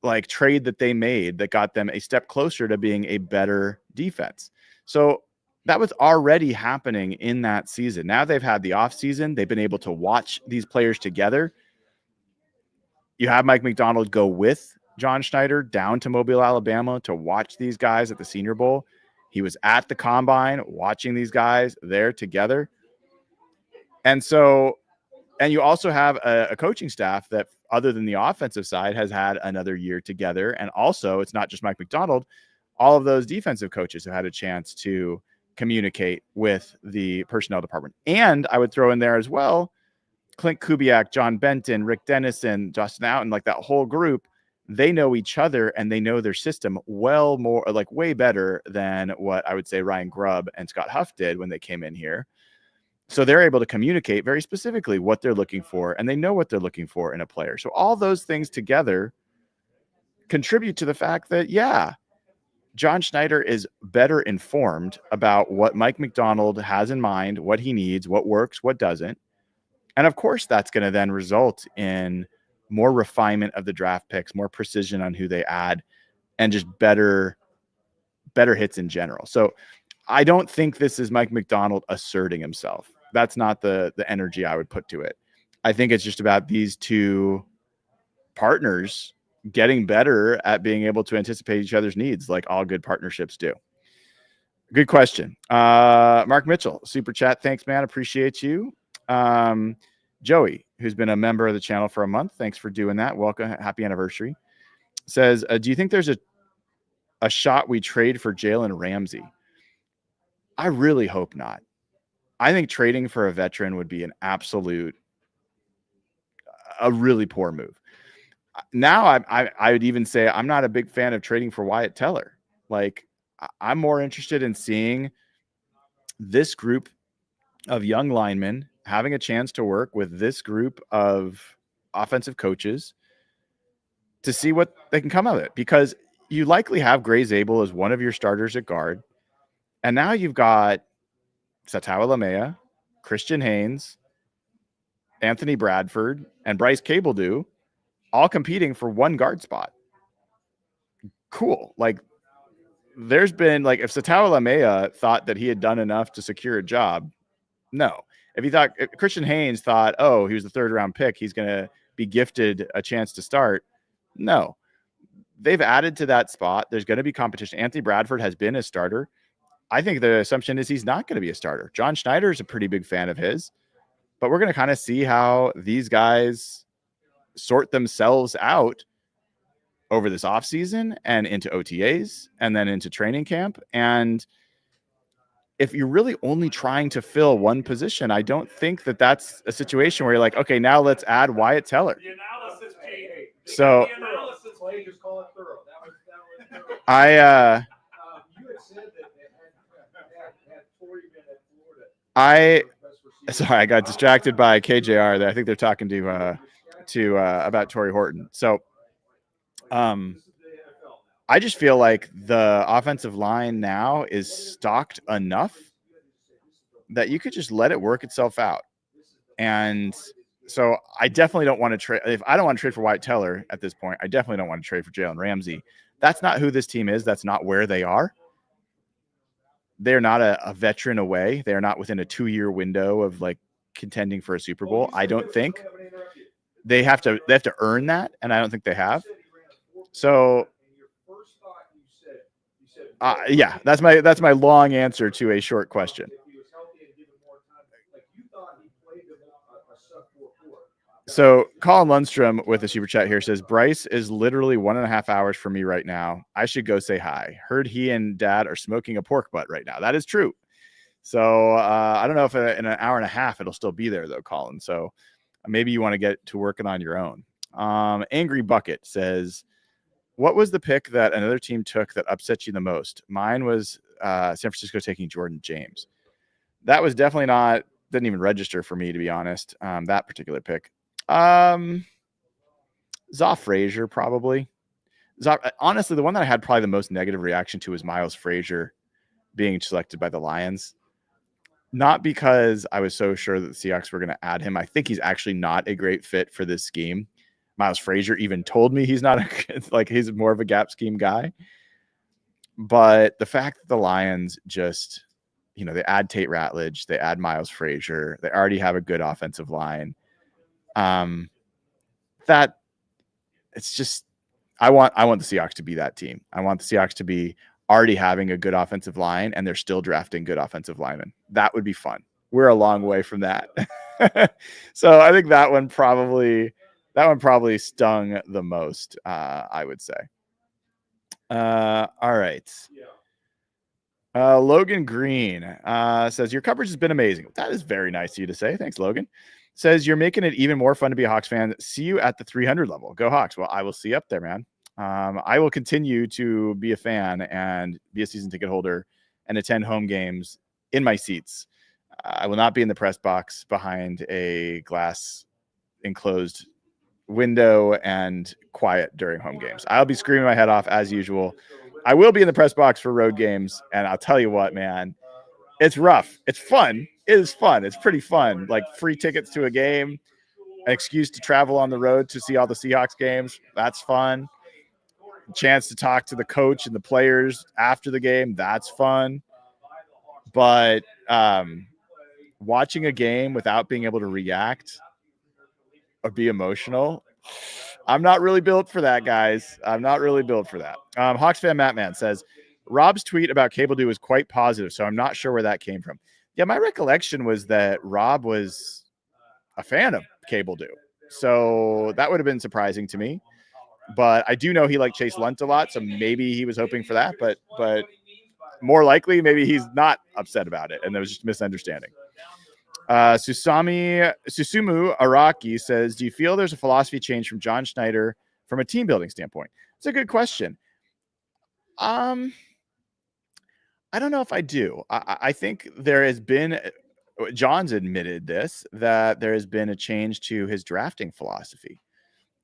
like trade that they made that got them a step closer to being a better defense. So that was already happening in that season. Now they've had the offseason. They've been able to watch these players together. You have Mike McDonald go with John Schneider down to Mobile, Alabama to watch these guys at the Senior Bowl. He was at the combine watching these guys there together. And you also have a coaching staff that, other than the offensive side, has had another year together. And also, it's not just Mike McDonald. All of those defensive coaches have had a chance to communicate with the personnel department. And I would throw in there as well, Clint Kubiak, John Benton, Rick Dennison, Justin Outen, like that whole group, they know each other and they know their system well more, like way better than what I would say Ryan Grubb and Scott Huff did when they came in here. So they're able to communicate very specifically what they're looking for, and they know what they're looking for in a player. So all those things together contribute to the fact that, yeah, John Schneider is better informed about what Mike McDonald has in mind, what he needs, what works, what doesn't. And of course, that's going to then result in more refinement of the draft picks, more precision on who they add, and just better hits in general. So I don't think this is Mike McDonald asserting himself. That's not the energy I would put to it. I think it's just about these two partners getting better at being able to anticipate each other's needs, like all good partnerships do. Good question. Mark Mitchell, super chat. Thanks, man. Appreciate you. Joey, who's been a member of the channel for a month, thanks for doing that. Welcome. Happy anniversary. Says, do you think there's a shot we trade for Jalen Ramsey? I really hope not. I think trading for a veteran would be a really poor move. Now I would even say I'm not a big fan of trading for Wyatt Teller. Like, I'm more interested in seeing this group of young linemen having a chance to work with this group of offensive coaches to see what they can come of it, because you likely have Gray Zabel as one of your starters at guard. And now you've got Satawa Lamea, Christian Haynes, Anthony Bradford, and Bryce Cabledew all competing for one guard spot. Cool. Like, there's been, like, if Satawa Lamea thought that he had done enough to secure a job, no. If Christian Haynes thought, oh, he was the third round pick, he's going to be gifted a chance to start, no. They've added to that spot. There's going to be competition. Anthony Bradford has been a starter. I think the assumption is he's not going to be a starter. John Schneider is a pretty big fan of his, but we're going to kind of see how these guys sort themselves out over this offseason and into OTAs and then into training camp. And if you're really only trying to fill one position, I don't think that that's a situation where you're like, okay, now let's add Wyatt Teller. So sorry, I got distracted by KJR there. I think they're talking to about Torrey Horton. So I just feel like the offensive line now is stocked enough that you could just let it work itself out. And so I definitely don't want to trade. If I don't want to trade for Wyatt Teller at this point, I definitely don't want to trade for Jalen Ramsey. That's not who this team is. That's not where they are. They're not a veteran away. They're not within a 2-year window of like contending for a Super Bowl. I don't think they have to earn that, and I don't think they have. So yeah, that's my long answer to a short question. So Colin Lundstrom with a super chat here says, Bryce is literally 1.5 hours from me right now. I should go say hi. Heard he and dad are smoking a pork butt right now. That is true. So I don't know if in an hour and a half it'll still be there though, Colin. So maybe you want to get to working on your own. Angry Bucket says, what was the pick that another team took that upset you the most? Mine was San Francisco taking Jordan James. That was definitely didn't even register for me, to be honest, that particular pick. Zoff Frazier, probably. Honestly, the one that I had probably the most negative reaction to was Miles Frazier being selected by the Lions. Not because I was so sure that the Seahawks were going to add him. I think he's actually not a great fit for this scheme. Miles Frazier even told me he's not he's more of a gap scheme guy. But the fact that the Lions just, they add Tate Ratledge, they add Miles Frazier, they already have a good offensive line. That it's just, I want the Seahawks to be that team. I want the Seahawks to be already having a good offensive line and they're still drafting good offensive linemen. That would be fun. We're a long way from that. So I think that one probably stung the most, I would say. All right. Logan Green says, your coverage has been amazing. That is very nice of you to say. Thanks, Logan. Says, you're making it even more fun to be a Hawks fan. See you at the 300 level. Go Hawks. Well, I will see you up there, man. I will continue to be a fan and be a season ticket holder and attend home games in my seats. I will not be in the press box behind a glass enclosed window and quiet during home games. I'll be screaming my head off as usual. I will be in the press box for road games, and I'll tell you what, man, it's rough. It's fun. It is fun. It's pretty fun. Like free tickets to a game, an excuse to travel on the road to see all the Seahawks games. That's fun. Chance to talk to the coach and the players after the game. That's fun. But watching a game without being able to react or be emotional, I'm not really built for that, guys. I'm not really built for that. Hawks fan Matt Man says, Rob's tweet about Cable Do was quite positive, so I'm not sure where that came from. Yeah, my recollection was that Rob was a fan of Cable Do. So that would have been surprising to me. But I do know he liked Chase Lunt a lot, so maybe he was hoping for that. But more likely, maybe he's not upset about it, and there was just a misunderstanding. Susumu Araki says, do you feel there's a philosophy change from John Schneider from a team building standpoint? It's a good question. I don't know if I do. I think there has been, John's admitted this, that there has been a change to his drafting philosophy.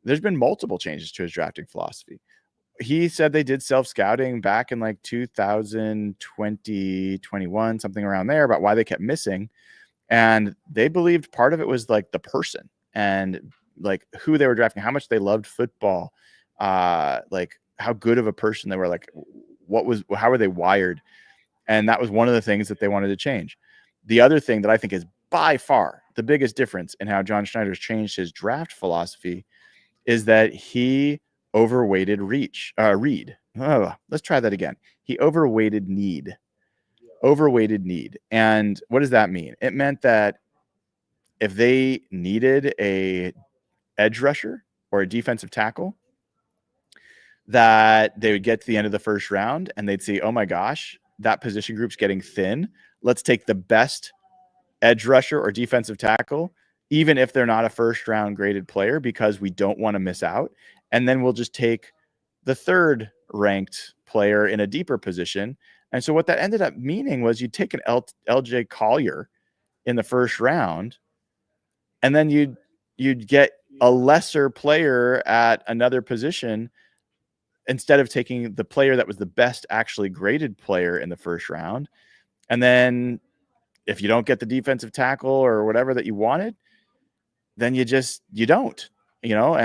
There's been multiple changes to his drafting philosophy. He said they did self-scouting back in like 2020, 21, something around there about why they kept missing. And they believed part of it was like the person and like who they were drafting, how much they loved football, like how good of a person they were, like how were they wired? And that was one of the things that they wanted to change. The other thing that I think is by far the biggest difference in how John Schneider's changed his draft philosophy is that he overweighted Reed. Oh, let's try that again. He overweighted need. And what does that mean? It meant that if they needed a edge rusher or a defensive tackle, that they would get to the end of the first round and they'd see, oh my gosh, that position group's getting thin. Let's take the best edge rusher or defensive tackle, even if they're not a first round graded player, because we don't want to miss out. And then we'll just take the third ranked player in a deeper position. And so what that ended up meaning was you'd take an LJ Collier in the first round, and then you'd get a lesser player at another position instead of taking the player that was the best actually graded player in the first round. And then if you don't get the defensive tackle or whatever that you wanted, then you don't,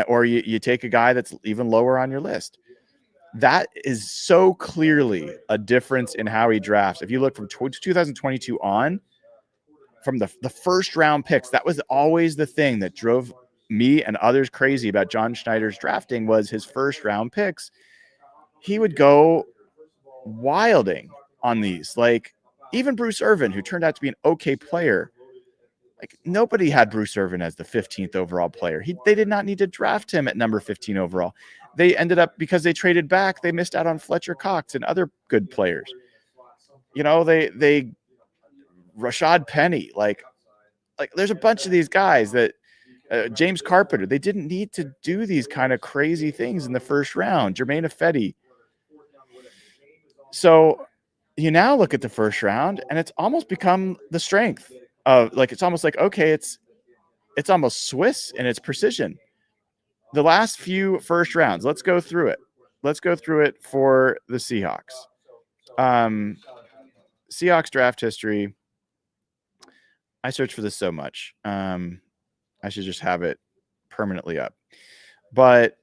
or you take a guy that's even lower on your list. That is so clearly a difference in how he drafts. If you look from 2022 on, from the first round picks, that was always the thing that drove me and others crazy about John Schneider's drafting, was his first round picks. He would go wilding on these. Like, even Bruce Irvin, who turned out to be an okay player, like, nobody had Bruce Irvin as the 15th overall player. They did not need to draft him at number 15 overall. They ended up, because they traded back, they missed out on Fletcher Cox and other good players. They Rashad Penny, like there's a bunch of these guys that James Carpenter, they didn't need to do these kind of crazy things in the first round. Jermaine Ifedi. So you now look at the first round, and it's almost become the strength of, like, it's almost like, okay, it's almost Swiss in its precision. The last few first rounds, let's go through it. Let's go through it for the Seahawks. Seahawks draft history. I search for this so much. I should just have it permanently up. But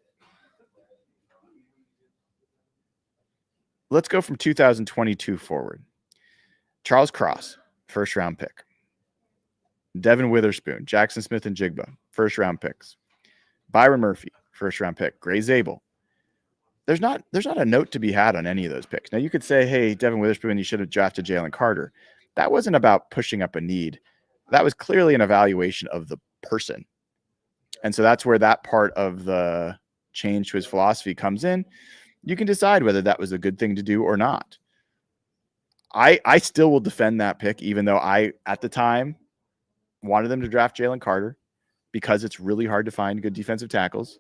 let's go from 2022 forward. Charles Cross, first round pick. Devin Witherspoon, Jackson Smith and Jigba, first round picks. Byron Murphy, first round pick. Gray Zabel. There's not a note to be had on any of those picks. Now, you could say, hey, Devin Witherspoon, you should have drafted Jalen Carter. That wasn't about pushing up a need. That was clearly an evaluation of the person. And so that's where that part of the change to his philosophy comes in. You can decide whether that was a good thing to do or not. I still will defend that pick, even though I, at the time, wanted them to draft Jalen Carter, because it's really hard to find good defensive tackles.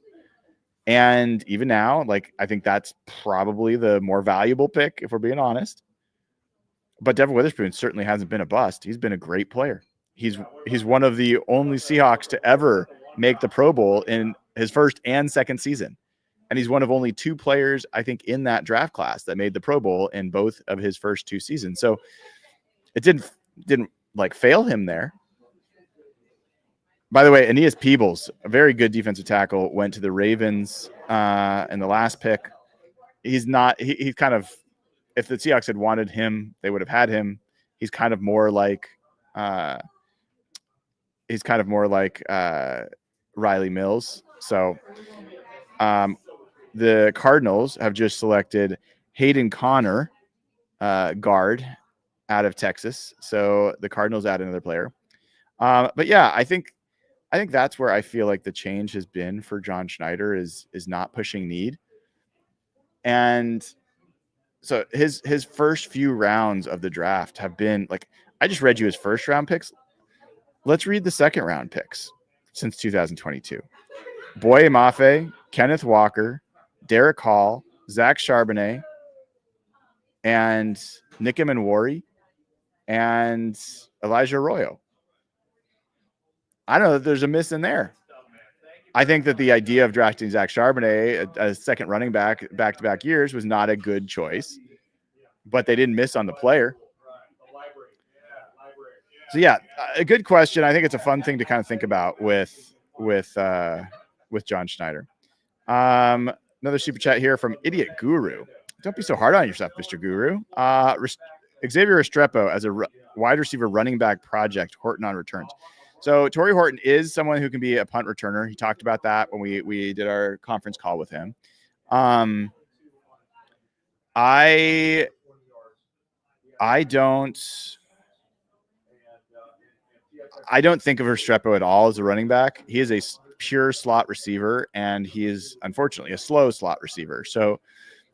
And even now, like, I think that's probably the more valuable pick, if we're being honest. But Devin Witherspoon certainly hasn't been a bust. He's been a great player. He's one of the only Seahawks to ever make the Pro Bowl in his first and second season. And he's one of only two players, I think, in that draft class that made the Pro Bowl in both of his first two seasons. So it didn't like fail him there. By the way, Aeneas Peebles, a very good defensive tackle, went to the Ravens in the last pick. He's kind of, if the Seahawks had wanted him, they would have had him. He's kind of more like Riley Mills. So the Cardinals have just selected Hayden Connor, guard, out of Texas. So the Cardinals add another player. But yeah, I think that's where I feel like the change has been for John Schneider is not pushing need. And so his first few rounds of the draft have been like, I just read you his first round picks. Let's read the second round picks since 2022. Boye Mafe, Kenneth Walker, Derek Hall, Zach Charbonnet, and Nikim Nwori, and Elijah Arroyo. I don't know that there's a miss in there. I think that the idea of drafting Zach Charbonnet, a second running back, back-to-back years, was not a good choice, but they didn't miss on the player. So yeah, a good question. I think it's a fun thing to kind of think about with John Schneider. Another super chat here from Idiot Guru. Don't be so hard on yourself, Mr. Guru. Xavier Restrepo as a wide receiver running back project, Horton on returns. So Torrey Horton is someone who can be a punt returner. He talked about that when we did our conference call with him. I don't think of Restrepo at all as a running back. He is a pure slot receiver, and he is unfortunately a slow slot receiver. So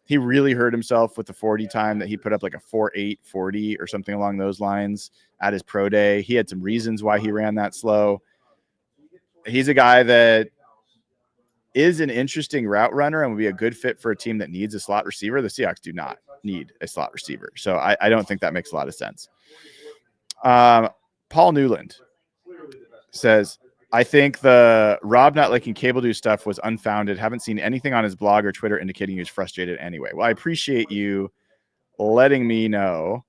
he really hurt himself with the 40 time that he put up, like a 4.8 40 or something along those lines at his pro day. He had some reasons why he ran that slow. He's a guy that is an interesting route runner and would be a good fit for a team that needs a slot receiver. The Seahawks do not need a slot receiver. So I don't think that makes a lot of sense. Paul Newland says, I think the Rob not liking cable do stuff was unfounded. Haven't seen anything on his blog or Twitter indicating he was frustrated anyway. Well, I appreciate you letting me know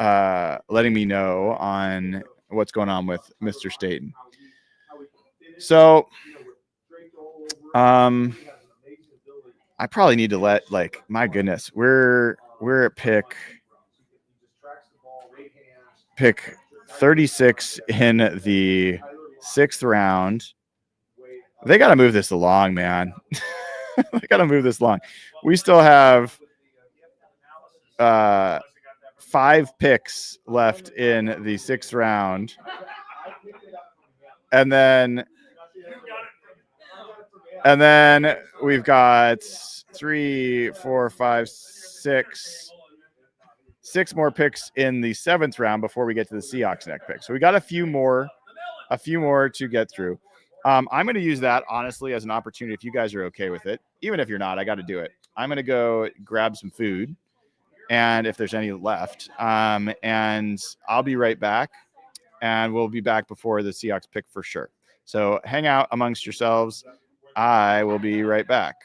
on what's going on with Mr. Staten. So, I probably need to let, like, my goodness, we're at pick 36 in the 6th round. They got to move this along, man. They got to move this along. We still have 5 picks left in the 6th round. And then we've got 3, 4, 5, 6 more picks in the 7th round before we get to the Seahawks next pick. So we got a few more to get through. I'm going to use that honestly as an opportunity. If you guys are okay with it, even if you're not, I got to do it. I'm going to go grab some food, and if there's any left, and I'll be right back, and we'll be back before the Seahawks pick for sure. So hang out amongst yourselves. I will be right back.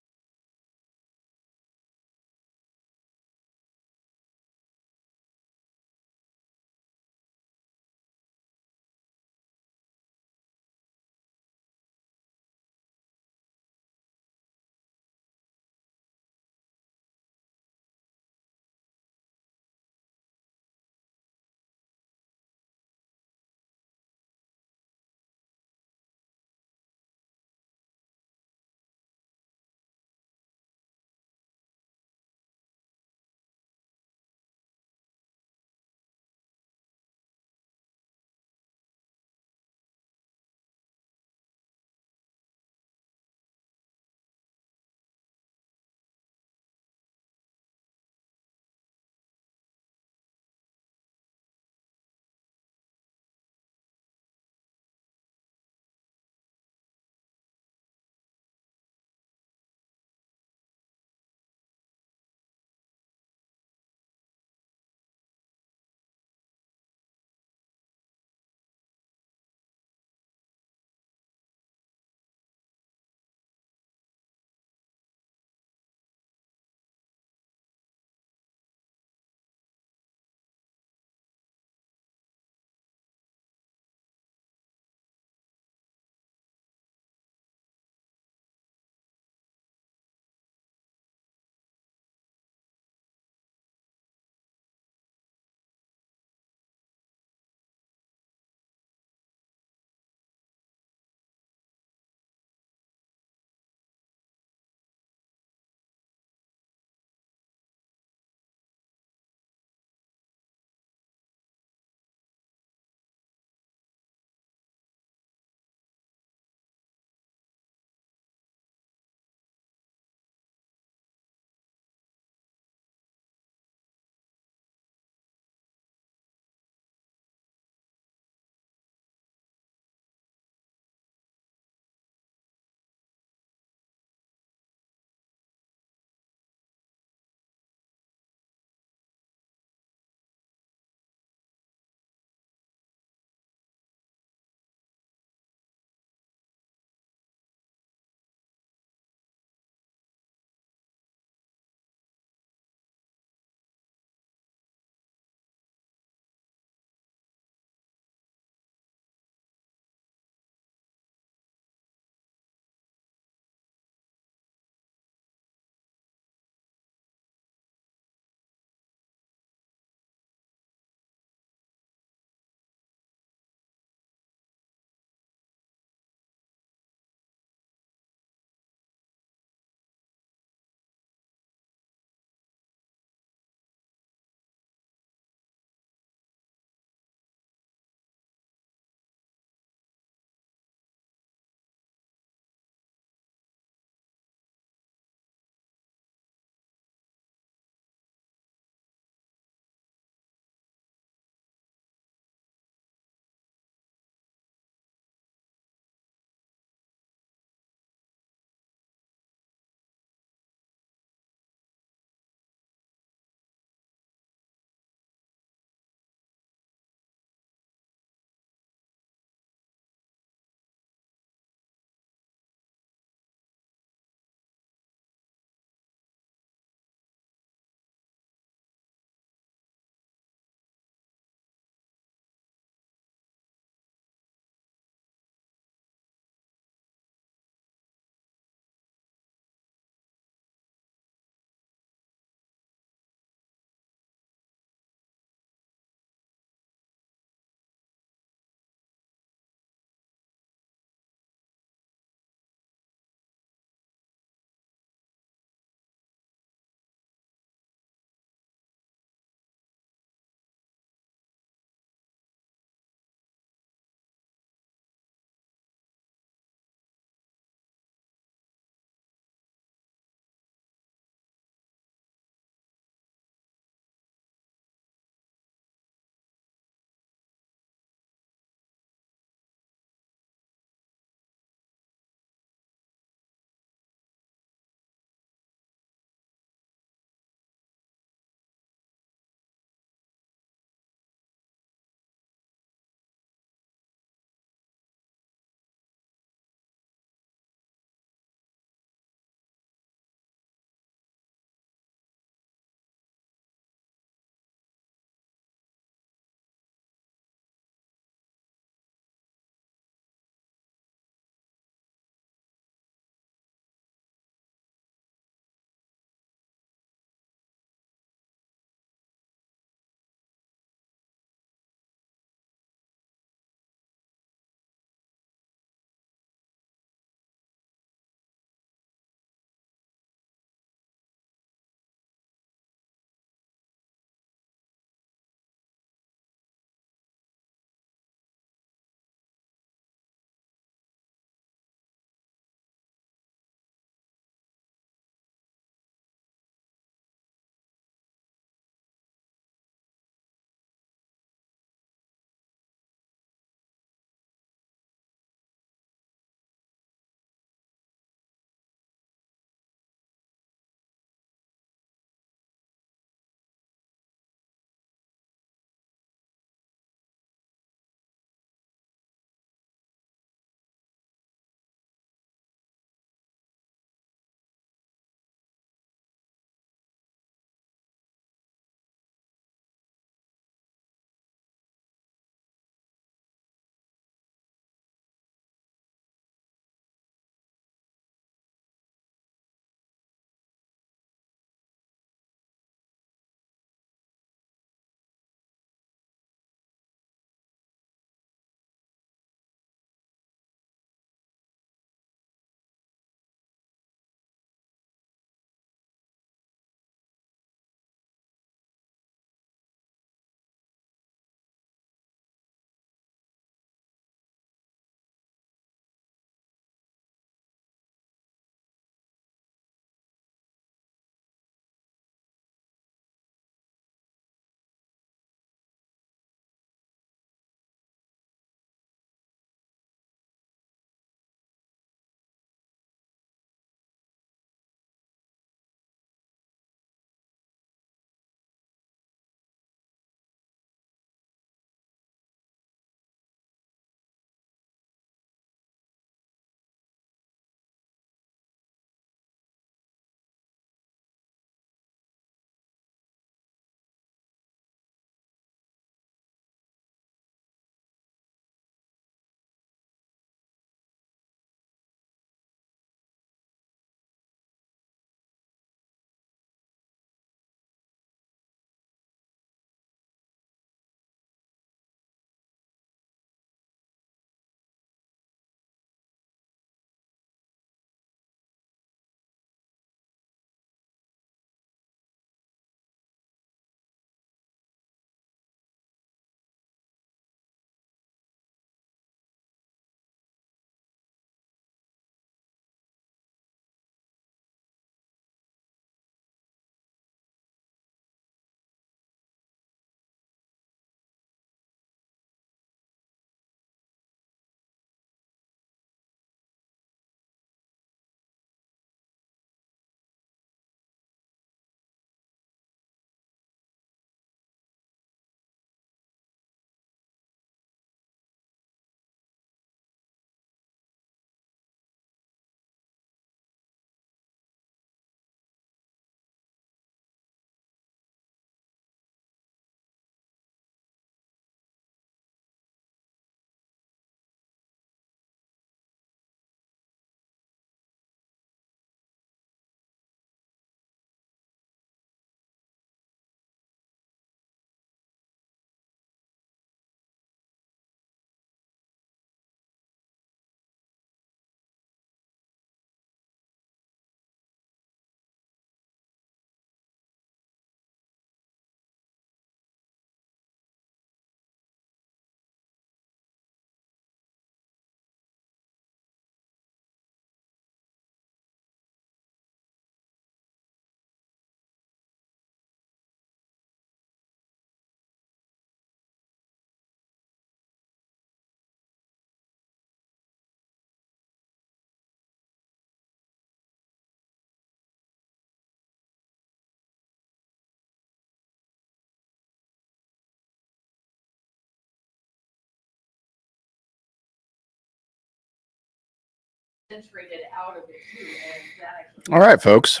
All right, folks.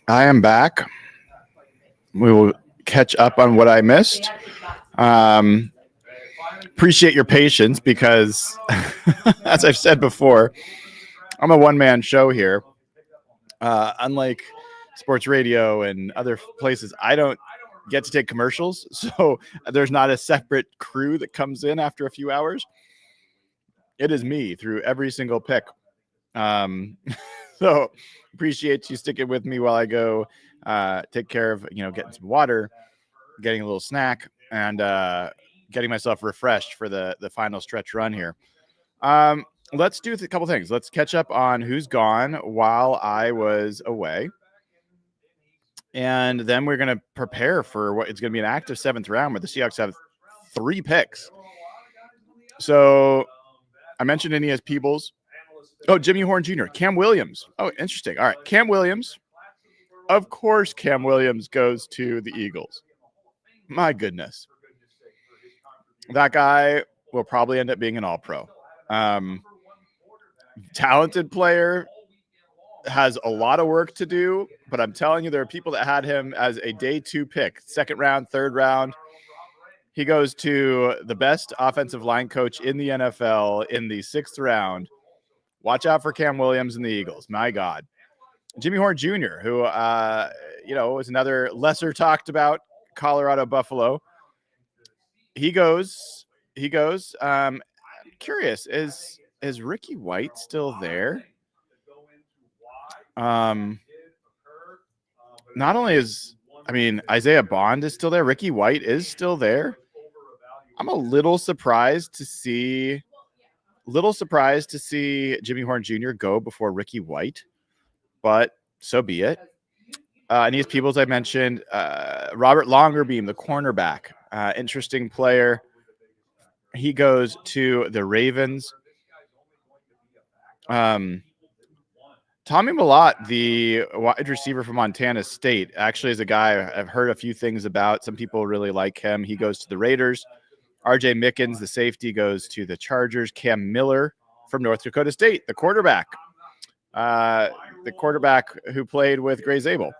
I am back. We will catch up on what I missed. Appreciate your patience because, as I've said before, I'm a one-man show here. Unlike sports radio and other places, I don't get to take commercials, so there's not a separate crew that comes in after a few hours. It is me through every single pick. So appreciate you sticking with me while I go take care of, getting some water, getting a little snack, and getting myself refreshed for the final stretch run here. Let's do a couple things. Let's catch up on who's gone while I was away. And then we're going to prepare for what it's going to be an active 7th round where the Seahawks have 3 picks. So I mentioned Aeneas Peebles. Oh, Jimmy Horn Jr., Cam Williams. Oh, interesting. All right. Cam Williams. Of course, Cam Williams goes to the Eagles. My goodness. That guy will probably end up being an all-pro. Talented player, has a lot of work to do, but I'm telling you, there are people that had him as a day 2 pick, 2nd round, 3rd round. He goes to the best offensive line coach in the NFL in the 6th round. Watch out for Cam Williams and the Eagles. My God. Jimmy Horn Jr., who, was another lesser talked about Colorado Buffalo. He goes. Curious, is Ricky White still there? Not only Isaiah Bond is still there, Ricky White is still there. I'm a little surprised to see Jimmy Horn Jr. go before Ricky White, but so be it. Aeneas Peebles, I mentioned. Robert Longerbeam, the cornerback, interesting player. He goes to the Ravens. Tommy Mellott, the wide receiver from Montana State, actually is a guy I've heard a few things about. Some people really like him. He goes to the Raiders. RJ Mickens, the safety, goes to the Chargers. Cam Miller from North Dakota State, the quarterback who played with Gray Zabel,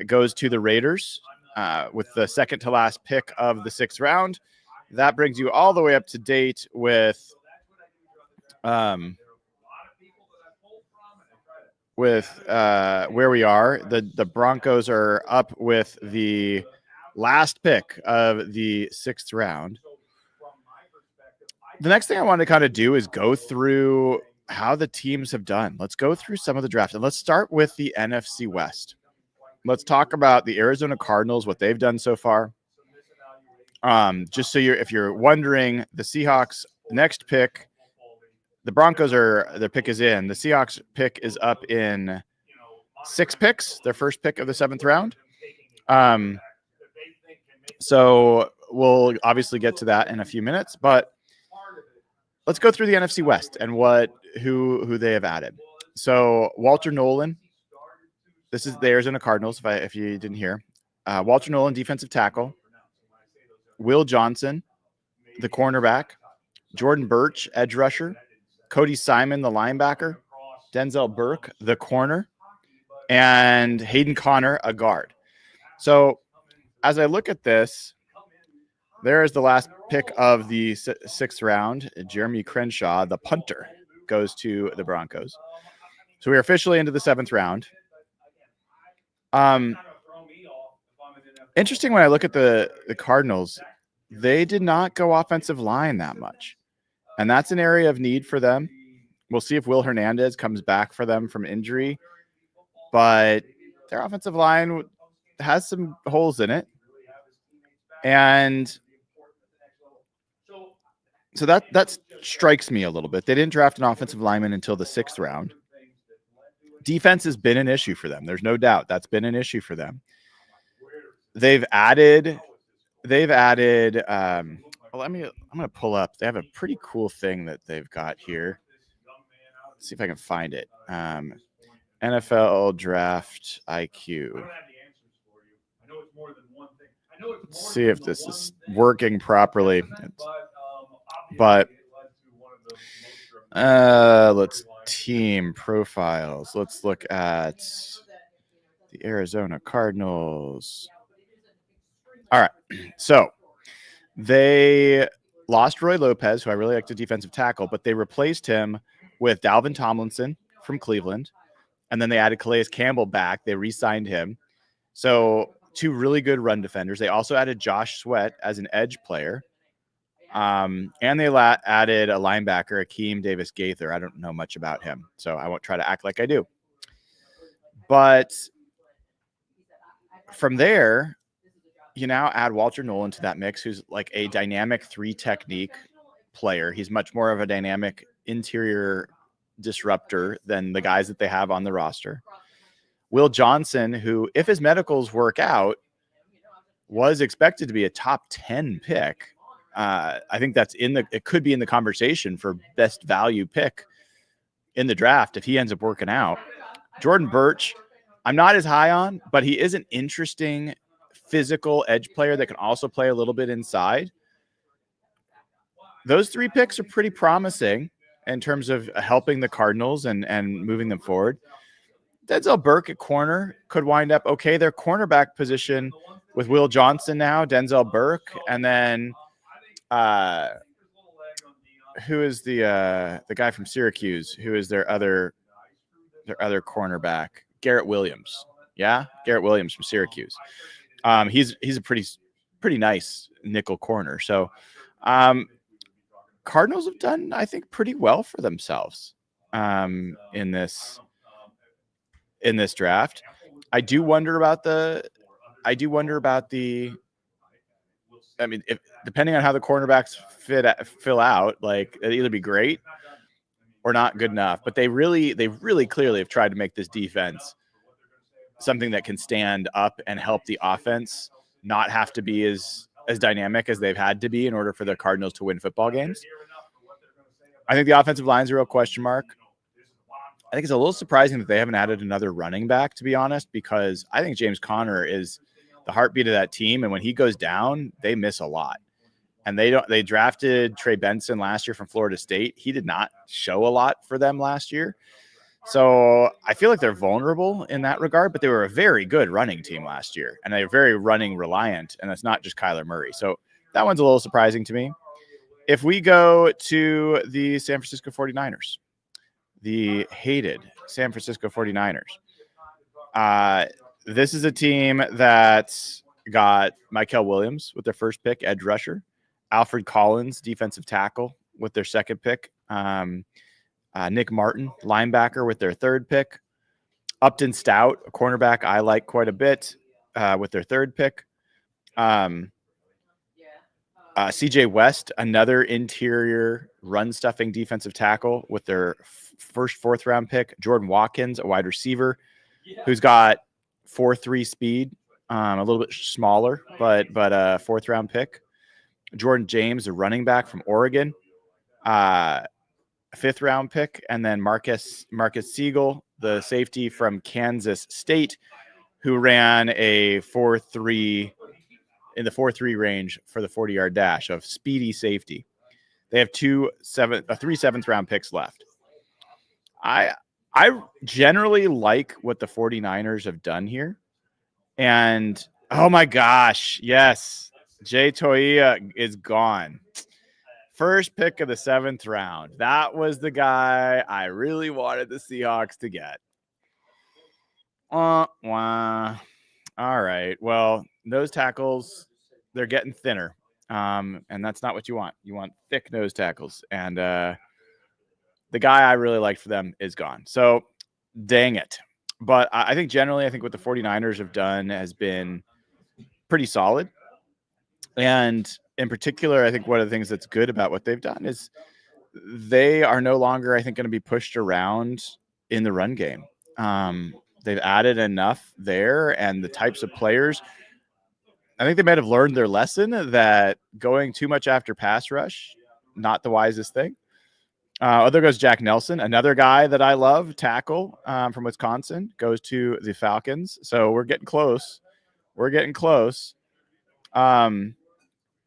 goes to the Raiders with the 2nd to last pick of the 6th round. That brings you all the way up to date with where we are. The Broncos are up with the last pick of the 6th round. The next thing I want to kind of do is go through how the teams have done. Let's go through some of the drafts, and let's start with the NFC West. Let's talk about the Arizona Cardinals, what they've done so far. Just so if you're wondering, the Seahawks next pick, the Broncos their pick is in. The Seahawks pick is up in 6 picks, their first pick of the 7th round. So we'll obviously get to that in a few minutes, but let's go through the NFC West and who they have added. So Walter Nolan, this is the Arizona Cardinals, if you didn't hear. Walter Nolan, defensive tackle. Will Johnson, the cornerback. Jordan Birch, edge rusher. Cody Simon, the linebacker. Denzel Burke, the corner. And Hayden Connor, a guard. So as I look at this, there is the last pick of the 6th round. Jeremy Crenshaw, the punter, goes to the Broncos. So we're officially into the 7th round. Interesting when I look at the Cardinals, they did not go offensive line that much. And that's an area of need for them. We'll see if Will Hernandez comes back for them from injury. But their offensive line has some holes in it. And so that strikes me a little bit. They didn't draft an offensive lineman until the 6th round. Defense has been an issue for them. There's no doubt that's been an issue for them. I'm going to pull up. They have a pretty cool thing that they've got here. Let's see if I can find it. NFL draft IQ. Let's see if this is working properly. But let's team profiles. Let's look at the Arizona Cardinals. All right. So they lost Roy Lopez, who I really liked, a defensive tackle, but they replaced him with Dalvin Tomlinson from Cleveland. And then they added Calais Campbell back. They re-signed him. So 2 really good run defenders. They also added Josh Sweat as an edge player. And they added a linebacker, Akeem Davis-Gaither. I don't know much about him, so I won't try to act like I do. But from there, you now add Walter Nolan to that mix, who's like a dynamic 3 technique player. He's much more of a dynamic interior disruptor than the guys that they have on the roster. Will Johnson, who, if his medicals work out, was expected to be a top 10 pick. I think it could be in the conversation for best value pick in the draft if he ends up working out. Jordan Birch, I'm not as high on, but he is an interesting physical edge player that can also play a little bit inside. Those 3 picks are pretty promising in terms of helping the Cardinals and moving them forward. Denzel Burke at corner could wind up okay. Their cornerback position with Will Johnson now, Denzel Burke, and then who is the guy from Syracuse? Who is their other cornerback? Garrett Williams. Yeah, Garrett Williams from Syracuse. He's a pretty nice nickel corner. So Cardinals have done, I think, pretty well for themselves in this draft. I do wonder about the I mean, if depending on how the cornerbacks fill out, like it'll either be great or not good enough. But they really clearly have tried to make this defense something that can stand up and help the offense not have to be as dynamic as they've had to be in order for the Cardinals to win football games. I think the offensive line is a real question mark. I think it's a little surprising that they haven't added another running back, to be honest, because I think James Conner is the heartbeat of that team. And when he goes down, they miss a lot. And they drafted Trey Benson last year from Florida State. He did not show a lot for them last year. So I feel like they're vulnerable in that regard, but they were a very good running team last year, and they're very running reliant, and that's not just Kyler Murray. So that one's a little surprising to me. If we go to the San Francisco 49ers, the hated San Francisco 49ers, this is a team that got Michael Williams with their first pick, edge rusher, Alfred Collins, defensive tackle, with their second pick, Nick Martin, linebacker, with their third pick. Upton Stout, a cornerback I like quite a bit, with their third pick. CJ West, another interior run-stuffing defensive tackle, with their fourth round pick. Jordan Watkins, a wide receiver, who's got 4.3 speed, a little bit smaller, but a fourth round pick. Jordan James, a running back from Oregon, a fifth round pick, and then Marcus Siegel, the safety from Kansas State, who ran a 4.3 in the 4.3 range for the 40-yard dash, of speedy safety. They have 3 seventh round picks left. I generally like what the 49ers have done here. And oh my gosh, yes, Jay Toia is gone. First pick of the 7th round. That was the guy I really wanted the Seahawks to get. All right. Well, nose tackles, they're getting thinner. And that's not what you want. You want thick nose tackles. And the guy I really liked for them is gone. So dang it. But I think generally, what the 49ers have done has been pretty solid. And in particular, I think one of the things that's good about what they've done is they are no longer, I think, going to be pushed around in the run game. They've added enough there, and the types of players, I think they might have learned their lesson that going too much after pass rush, not the wisest thing. There goes Jack Nelson, another guy that I love, tackle from Wisconsin, goes to the Falcons. So we're getting close.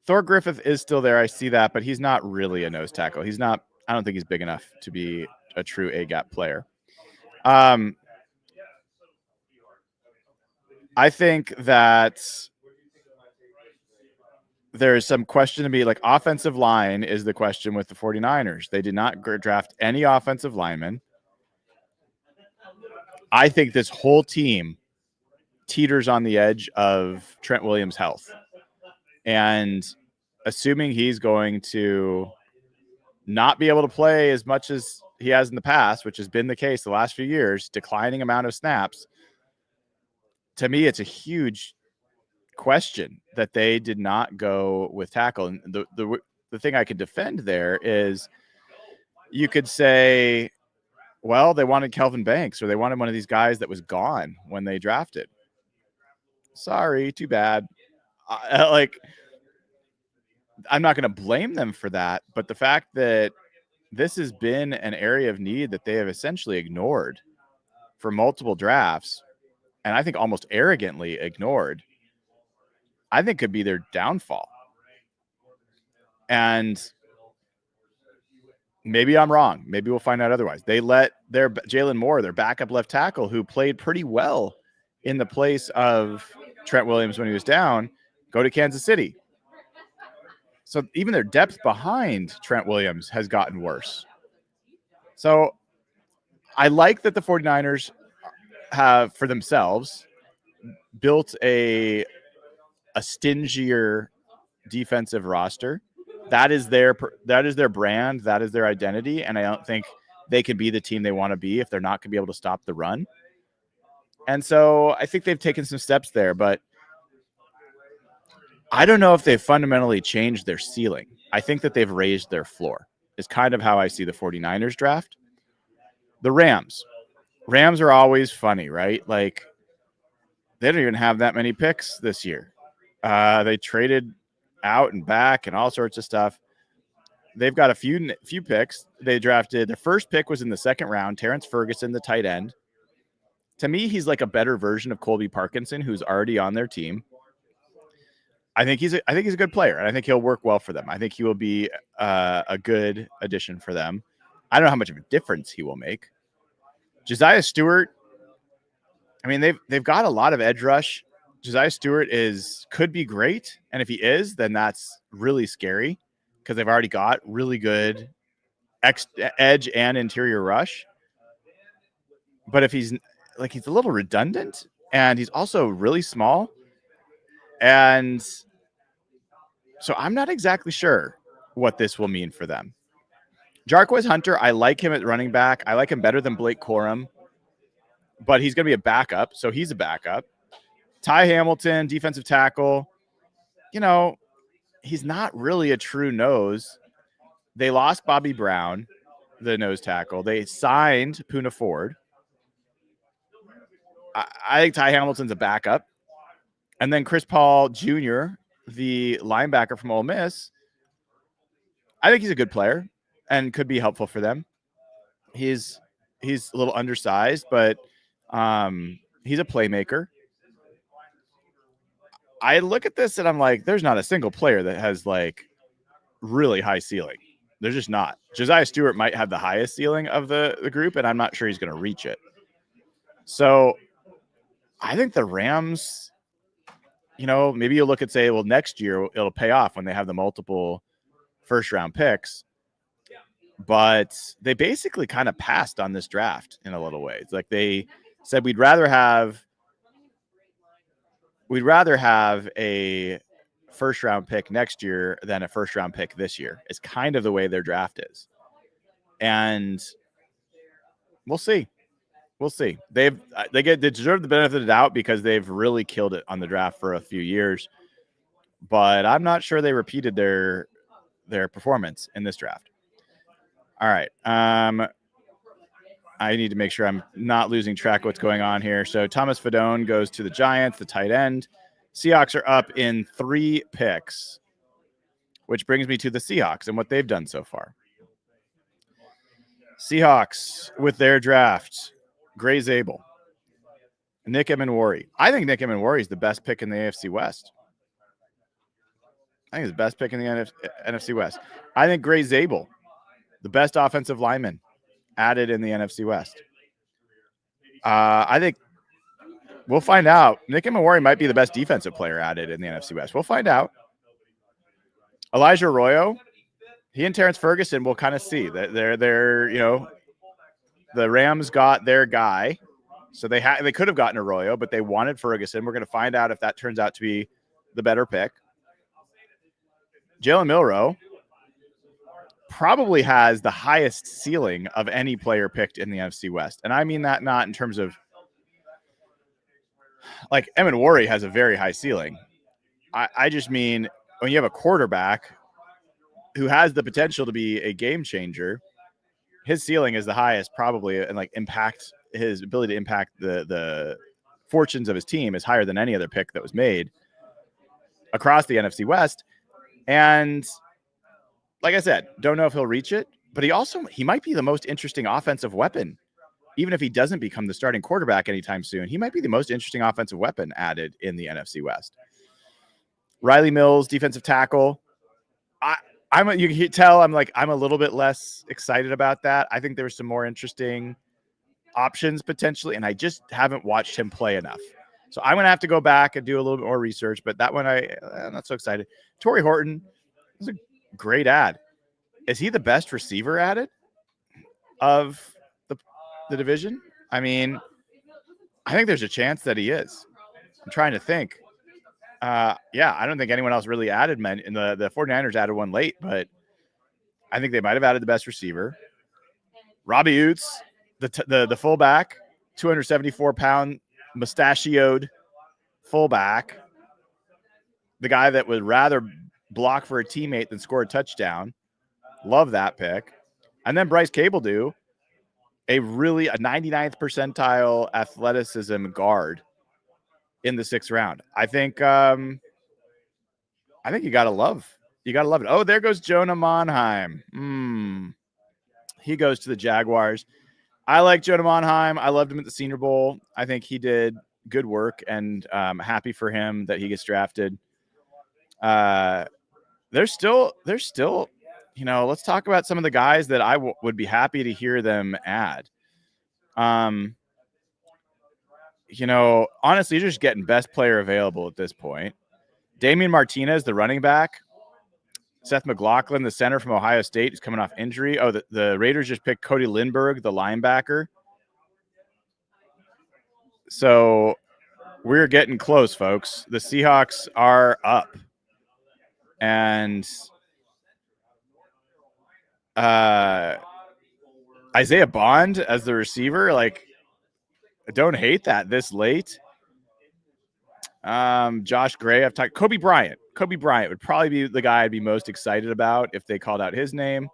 Thor Griffith is still there. I see that, but he's not really a nose tackle. I don't think he's big enough to be a true A-gap player. I think that there's some question to be like offensive line is the question with the 49ers. They did not draft any offensive linemen. I think this whole team teeters on the edge of Trent Williams' health. And assuming he's going to not be able to play as much as he has in the past, which has been the case the last few years, declining amount of snaps, to me, it's a huge question that they did not go with tackle. And the thing I could defend there is you could say, well, they wanted Kelvin Banks, or they wanted one of these guys that was gone when they drafted. Sorry, too bad. I'm not going to blame them for that, but the fact that this has been an area of need that they have essentially ignored for multiple drafts, and I think almost arrogantly ignored, I think could be their downfall. And maybe I'm wrong. Maybe we'll find out otherwise. They let their Jalen Moore, their backup left tackle, who played pretty well in the place of Trent Williams when he was down, go to Kansas City. So even their depth behind Trent Williams has gotten worse. So I like that the 49ers have, for themselves, built a stingier defensive roster. That is their brand. That is their identity. And I don't think they can be the team they want to be if they're not going to be able to stop the run. And so I think they've taken some steps there, but I don't know if they've fundamentally changed their ceiling. I think that they've raised their floor is kind of how I see the 49ers draft. The Rams are always funny, right? Like they don't even have that many picks this year. They traded out and back and all sorts of stuff. They've got a few picks. They drafted, their first pick was in the second round, Terrence Ferguson, the tight end. To me, he's like a better version of Colby Parkinson, who's already on their team. I think he's a good player, and I think he'll work well for them. I think he will be a good addition for them. I don't know how much of a difference he will make. Josiah Stewart, I mean, they've got a lot of edge rush. Josiah Stewart could be great, and if he is, then that's really scary because they've already got really good edge and interior rush. But if he's a little redundant, and he's also really small, and so I'm not exactly sure what this will mean for them. Jarquez Hunter, I like him at running back. I like him better than Blake Corum, but he's going to be a backup, so he's a backup. Ty Hamilton, defensive tackle, he's not really a true nose. They lost Bobby Brown, the nose tackle. They signed Poona Ford. I think Ty Hamilton's a backup. And then Chris Paul Jr., the linebacker from Ole Miss, I think he's a good player and could be helpful for them. He's a little undersized, but he's a playmaker. I look at this and I'm like, there's not a single player that has like really high ceiling. There's just not. Josiah Stewart might have the highest ceiling of the group, and I'm not sure he's going to reach it. So I think the Rams, maybe you'll look and say, well, next year it'll pay off when they have the multiple first-round picks. But they basically kind of passed on this draft in a little ways. Like they said, we'd rather have a first-round pick next year than a first-round pick this year. It's kind of the way their draft is. And we'll see. We'll see. They deserve the benefit of the doubt because they've really killed it on the draft for a few years. But I'm not sure they repeated their performance in this draft. All right. I need to make sure I'm not losing track of what's going on here. So Thomas Fadone goes to the Giants, the tight end. Seahawks are up in 3 picks, which brings me to the Seahawks and what they've done so far. Seahawks with their draft, Gray Zabel, Nick Emanwari. I think Nick Emanwari is the best pick in the AFC West. I think he's the best pick in the NFC West. I think Gray Zabel, the best offensive lineman added in the NFC West? I think we'll find out. Nick Imawari might be the best defensive player added in the NFC West. We'll find out. Elijah Arroyo, he and Terrence Ferguson, we'll kind of see that they're the Rams got their guy, so they could have gotten Arroyo, but they wanted Ferguson. We're going to find out if that turns out to be the better pick. Jalen Milroe probably has the highest ceiling of any player picked in the NFC West, and I mean that not in terms of like Emmett Worry has a very high ceiling. I just mean when you have a quarterback who has the potential to be a game changer, his ceiling is the highest probably, and like his ability to impact the fortunes of his team is higher than any other pick that was made across the NFC West. And like I said, don't know if he'll reach it, but he might be the most interesting offensive weapon. Even if he doesn't become the starting quarterback anytime soon, he might be the most interesting offensive weapon added in the NFC West. Riley Mills, defensive tackle. You can tell I'm a little bit less excited about that. I think there's some more interesting options potentially, and I just haven't watched him play enough. So I'm going to have to go back and do a little bit more research, but that one I'm not so excited. Torrey Horton is a great ad. Is he the best receiver added of the division? I mean, I think there's a chance that he is. I'm trying to think. I don't think anyone else really added men. And the 49ers added one late, but I think they might have added the best receiver. Robbie Oots, the fullback, 274-pound mustachioed fullback, the guy that would rather block for a teammate than score a touchdown. Love that pick. And then Bryce Cabledew, a 99th percentile athleticism guard in the 6th round. I think you gotta love it. Oh, there goes Jonah Monheim. He goes to the Jaguars. I like Jonah Monheim. I loved him at the Senior Bowl. I think he did good work, and happy for him that he gets drafted. There's still, let's talk about some of the guys that I would be happy to hear them add. Honestly, you're just getting best player available at this point. Damian Martinez, the running back. Seth McLaughlin, the center from Ohio State, is coming off injury. Oh, the Raiders just picked Cody Lindbergh, the linebacker. So we're getting close, folks. The Seahawks are up. And Isaiah Bond as the receiver, I don't hate that this late. Josh Gray, I've talked. Kobe Bryant would probably be the guy I'd be most excited about if they called out his name.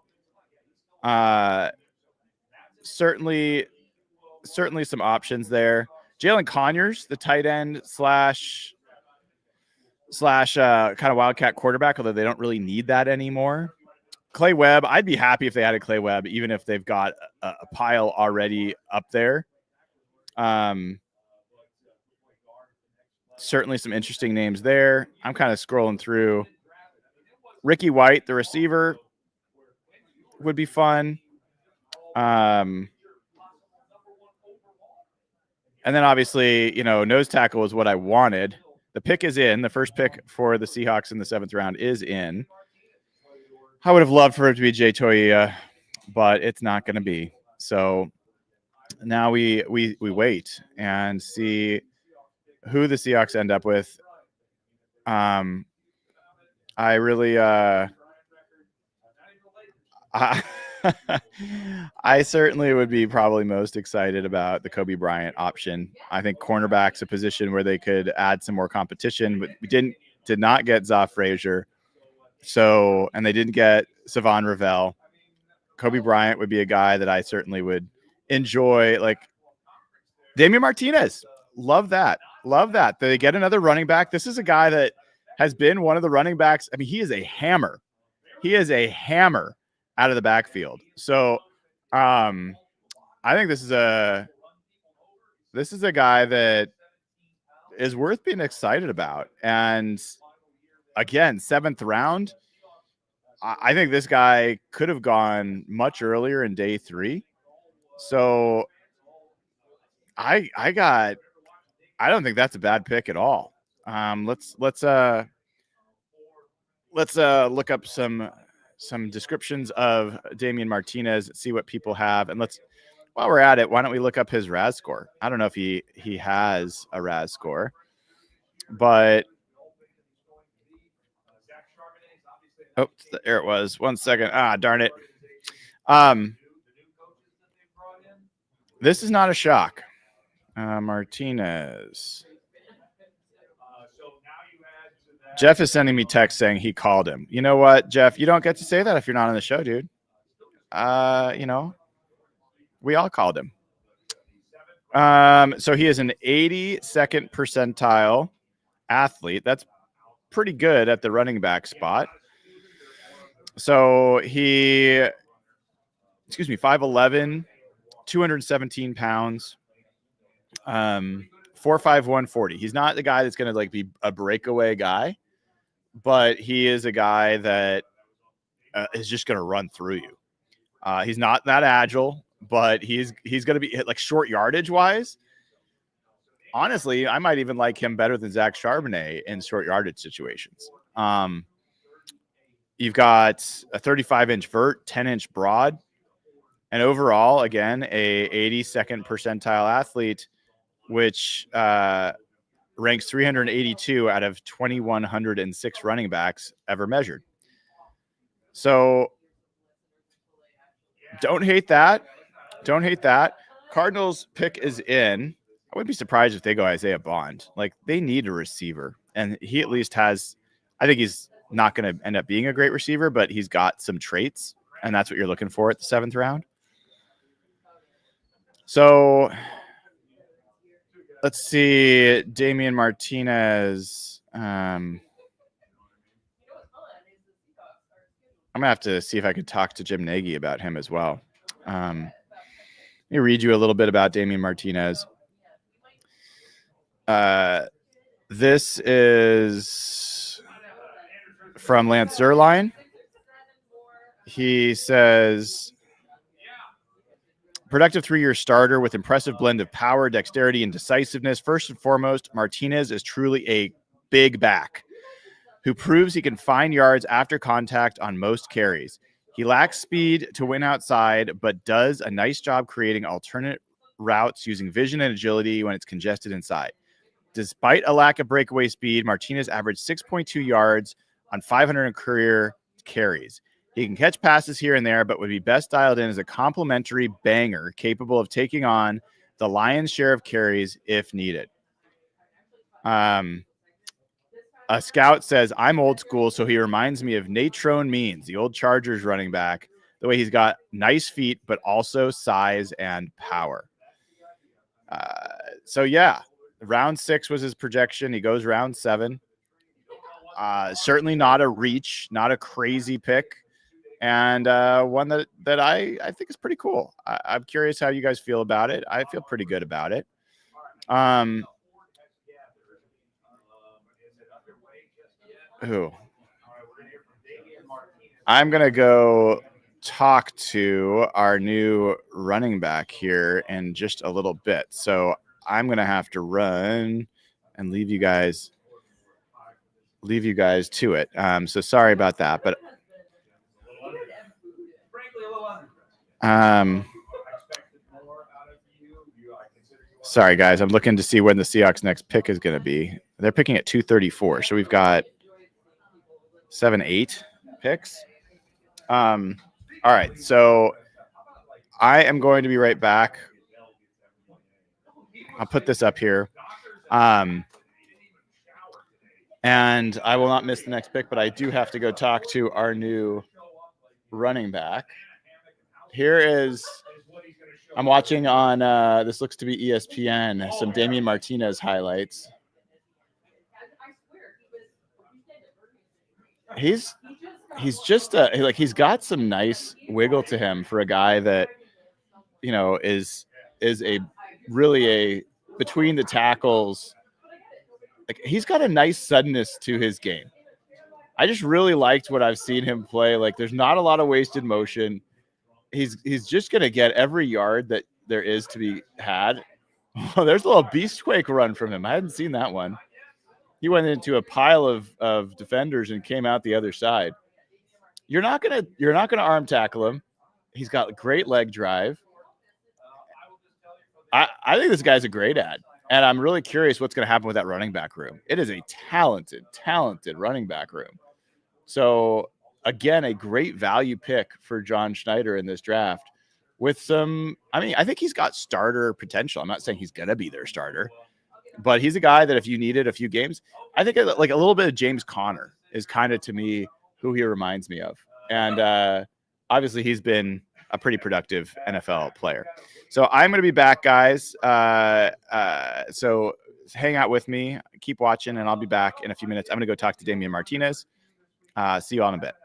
Certainly some options there. Jalen Conyers, the tight end slash kind of wildcat quarterback, although they don't really need that anymore. Clay Webb, I'd be happy if they added Clay Webb, even if they've got a pile already up there. Certainly some interesting names there. I'm kind of scrolling through. Ricky White, the receiver, would be fun. And then obviously, nose tackle is what I wanted. The pick is in. The first pick for the Seahawks in the 7th round is in. I would have loved for it to be Jay Toia, but it's not going to be. So now we wait and see who the Seahawks end up with. I really I certainly would be probably most excited about the Kobe Bryant option. I think cornerback's a position where they could add some more competition, but we did not get Zoff Frazier. So, and they didn't get Savon Ravel. Kobe Bryant would be a guy that I certainly would enjoy. Like Damian Martinez. Love that. They get another running back. This is a guy that has been one of the running backs. I mean, he is a hammer. Out of the backfield. So I think this is a guy that is worth being excited about. And again, 7th round. I think this guy could have gone much earlier in day 3. So I don't think that's a bad pick at all. Let's look up some descriptions of Damian Martinez, see what people have, and while we're at it, why don't we look up his RAS score? I don't know if he has a RAS score, but there it was. 1 second. Darn it. This is not a shock. Martinez. Jeff is sending me text saying he called him. You know what, Jeff? You don't get to say that if you're not on the show, dude. We all called him. So he is an 82nd percentile athlete. That's pretty good at the running back spot. So 5'11", 217 pounds, 4'5", 140. He's not the guy that's going to be a breakaway guy, but he is a guy that is just going to run through you. He's not that agile, but he's going to be short yardage wise. Honestly, I might even like him better than Zach Charbonnet in short yardage situations. You've got a 35-inch vert, 10-inch broad, and overall, again, a 82nd percentile athlete, which ranks 382 out of 2,106 running backs ever measured. So don't hate that. Cardinals pick is in. I wouldn't be surprised if they go Isaiah Bond. They need a receiver, and he at least has. I think he's not going to end up being a great receiver, but he's got some traits, and that's what you're looking for at the 7th round. So let's see, Damian Martinez. I'm gonna have to see if I could talk to Jim Nagy about him as well. Let me read you a little bit about Damian Martinez. This is from Lance Zierlein. He says, productive 3-year starter with impressive blend of power, dexterity, and decisiveness. First and foremost, Martinez is truly a big back who proves he can find yards after contact on most carries. He lacks speed to win outside, but does a nice job creating alternate routes using vision and agility when it's congested inside. Despite a lack of breakaway speed, Martinez averaged 6.2 yards on 500 career carries. He can catch passes here and there, but would be best dialed in as a complementary banger capable of taking on the lion's share of carries if needed. A scout says, I'm old school, so he reminds me of Natrone Means, the old Chargers running back, the way he's got nice feet, but also size and power. So, yeah, round 6 was his projection. He goes round 7. Certainly not a reach, not a crazy pick. And one that I think is pretty cool. I'm curious how you guys feel about it. I feel pretty good about it. Who? I'm going to go talk to our new running back here in just a little bit. So I'm going to have to run and leave you guys to it. So sorry about that, but sorry guys, I'm looking to see when the Seahawks next pick is going to be. They're picking at 234. So we've got 7-8 picks. All right. So I am going to be right back. I'll put this up here. And I will not miss the next pick, but I do have to go talk to our new running back. Here is, I'm watching on, this looks to be ESPN, some Damian Martinez highlights. He's just he's got some nice wiggle to him for a guy that, is a really between the tackles. He's got a nice suddenness to his game. I just really liked what I've seen him play. There's not a lot of wasted motion. He's just going to get every yard that there is to be had. Oh, there's a little Beastquake run from him. I hadn't seen that one. He went into a pile of defenders and came out the other side. You're not gonna arm tackle him. He's got great leg drive. I think this guy's a great ad. And I'm really curious what's going to happen with that running back room. It is a talented running back room. So, again, a great value pick for John Schneider in this draft with some, I think he's got starter potential. I'm not saying he's going to be their starter, but he's a guy that if you needed a few games, I think like a little bit of James Conner is kind of, to me, who he reminds me of. And obviously he's been a pretty productive NFL player. So I'm going to be back, guys. So hang out with me, keep watching, and I'll be back in a few minutes. I'm going to go talk to Damian Martinez. See you all in a bit.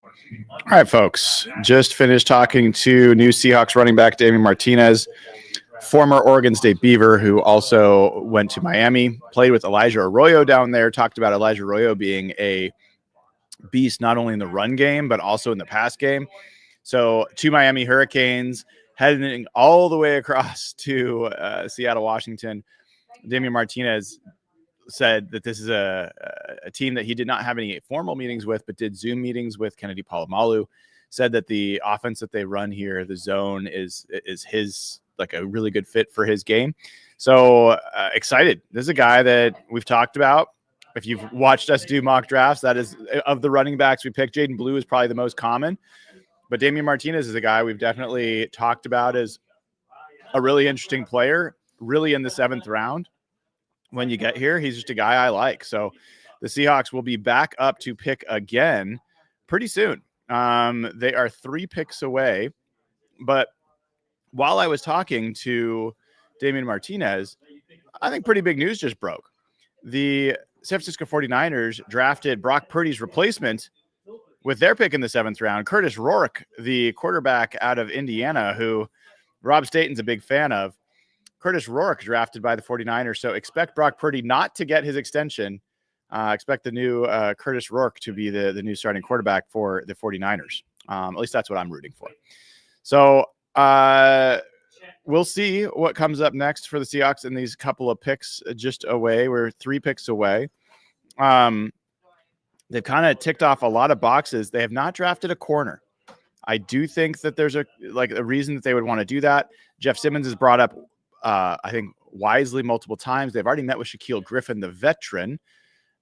All right, folks. Just finished talking to new Seahawks running back Damian Martinez, former Oregon State Beaver, who also went to Miami, played with Elijah Arroyo down there, talked about Elijah Arroyo being a beast not only in the run game, but also in the pass game. So 2 Miami Hurricanes heading all the way across to Seattle, Washington. Damian Martinez said that this is a team that he did not have any formal meetings with, but did Zoom meetings with. Kennedy Polamalu said that the offense that they run here, the zone, is his, like, a really good fit for his game. So excited. This is a guy that we've talked about. If you've watched us do mock drafts, that is, of the running backs we picked, Jaden Blue is probably the most common. But Damian Martinez is a guy we've definitely talked about as a really interesting player, really in the 7th round. When you get here, he's just a guy I like. So the Seahawks will be back up to pick again pretty soon. They are 3 picks away. But while I was talking to Damian Martinez, I think pretty big news just broke. The San Francisco 49ers drafted Brock Purdy's replacement with their pick in the 7th round, Curtis Rourke, the quarterback out of Indiana, who Rob Staten's a big fan of. Curtis Rourke drafted by the 49ers. So expect Brock Purdy not to get his extension. Expect the new Curtis Rourke to be the new starting quarterback for the 49ers. At least that's what I'm rooting for. So we'll see what comes up next for the Seahawks in these couple of picks just away. We're 3 picks away. They've kind of ticked off a lot of boxes. They have not drafted a corner. I do think that there's a reason that they would want to do that. Jeff Simmons has brought up, I think, wisely multiple times. They've already met with Shaquille Griffin, the veteran.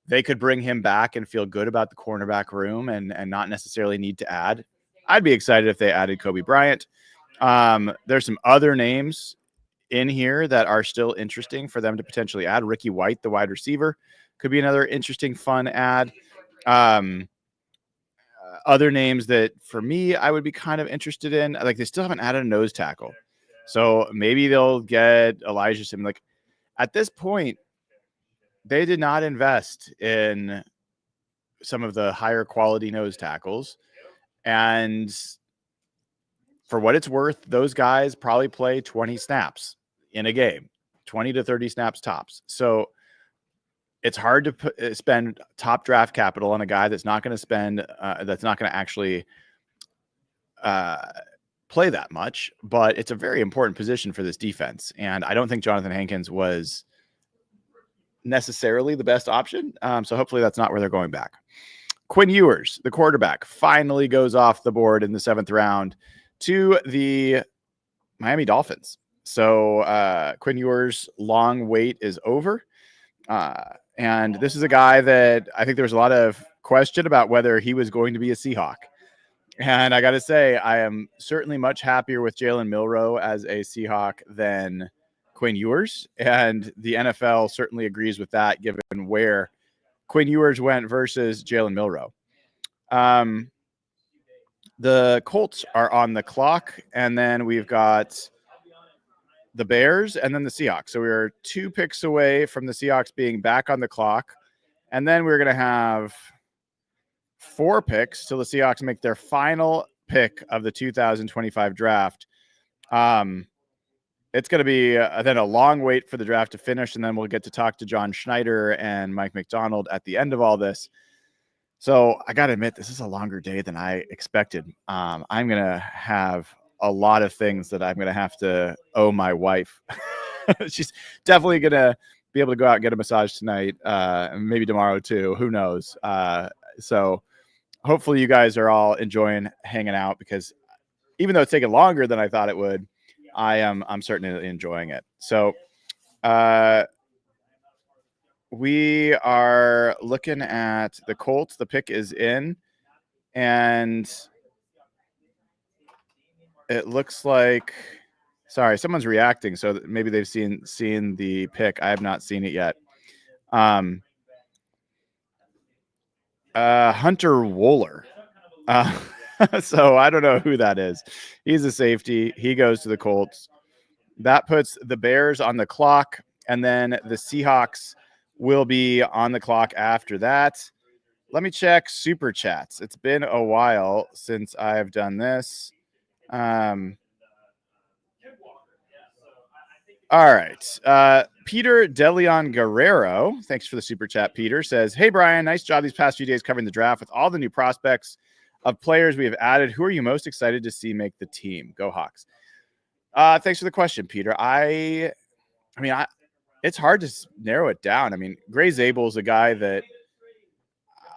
They could bring him back and feel good about the cornerback room and not necessarily need to add. I'd be excited if they added Kobe Bryant. There's some other names in here that are still interesting for them to potentially add. Ricky White, the wide receiver, could be another interesting, fun add. Other names that, for me, I would be kind of interested in, like, they still haven't added a nose tackle. So maybe they'll get Elijah Simmons. Like, at this point, they did not invest in some of the higher quality nose tackles. And for what it's worth, those guys probably play 20 snaps in a game, 20 to 30 snaps tops. So it's hard to spend top draft capital on a guy that's not going to actually play that much, but it's a very important position for this defense. And I don't think Jonathan Hankins was necessarily the best option. So hopefully that's not where they're going back. Quinn Ewers, the quarterback, finally goes off the board in the 7th round to the Miami Dolphins. So Quinn Ewers' long wait is over. And this is a guy that I think there was a lot of question about whether he was going to be a Seahawk. And I got to say, I am certainly much happier with Jalen Milroe as a Seahawk than Quinn Ewers. And the NFL certainly agrees with that, given where Quinn Ewers went versus Jalen Milroe. The Colts are on the clock, and then we've got the Bears and then the Seahawks. So we are 2 picks away from the Seahawks being back on the clock. And then we're going to have 4 picks till the Seahawks make their final pick of the 2025 draft. It's going to be then a long wait for the draft to finish, and then we'll get to talk to John Schneider and Mike McDonald at the end of all this. So I got to admit, this is a longer day than I expected. I'm going to have a lot of things that I'm going to have to owe my wife. She's definitely going to be able to go out and get a massage tonight, maybe tomorrow too. Who knows? So hopefully you guys are all enjoying hanging out, because even though it's taking longer than I thought it would, I'm certainly enjoying it. So we are looking at the Colts. The pick is in, and it looks like, sorry, someone's reacting, so maybe they've seen the pick. I have not seen it yet. Hunter Wohler. So I don't know who that is. He's a safety. He goes to the Colts. That puts the Bears on the clock, and then the Seahawks will be on the clock after that. let me check super chats. It's been a while since I've done this. All right. Peter DeLeon Guerrero, thanks for the super chat. Peter says, "Hey, Brian, nice job these past few days covering the draft with all the new prospects of players we have added. Who are you most excited to see make the team? Go Hawks." Thanks for the question, Peter. It's hard to narrow it down. I mean, Gray Zabel is a guy that,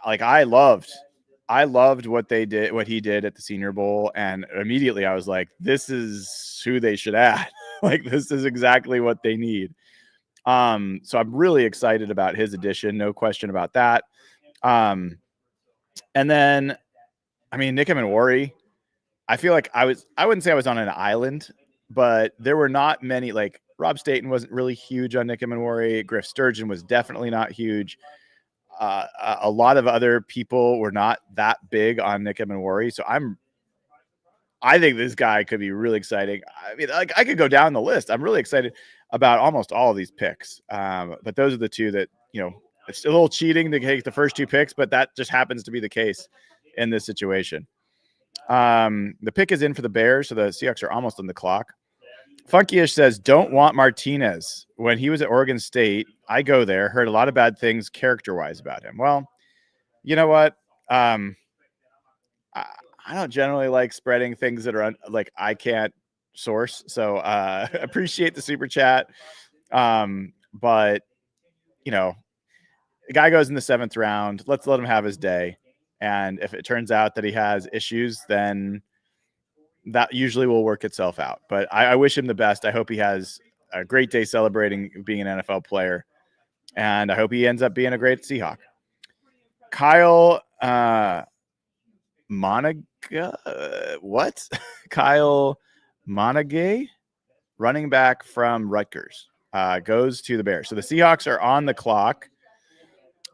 like, I loved what he did at the Senior Bowl, and immediately I was like, this is who they should add. Like, this is exactly what they need. So I'm really excited about his addition, no question about that. And then, I mean, Nick Emenwari, I feel like I wouldn't say I was on an island, but there were not many, like, Rob Staten wasn't really huge on Nick Emenwari. Griff Sturgeon was definitely not huge. A lot of other people were not that big on Nick Emenwari. So I think this guy could be really exciting. I mean, like, I could go down the list. I'm really excited about almost all of these picks. But those are the two that, it's a little cheating to take the first two picks, but that just happens to be the case in this situation. The pick is in for the Bears, so the Seahawks are almost on the clock. Funkyish says, "Don't want Martinez. When he was at Oregon State, I go there, heard a lot of bad things character-wise about him." Well, you know what? I don't generally like spreading things that are I can't source. So appreciate the super chat. But the guy goes in the 7th round. Let's let him have his day. And if it turns out that he has issues, then that usually will work itself out. But I wish him the best. I hope he has a great day celebrating being an NFL player. And I hope he ends up being a great Seahawk. Kyle Kyle Monaghay, running back from Rutgers, goes to the Bears. So the Seahawks are on the clock.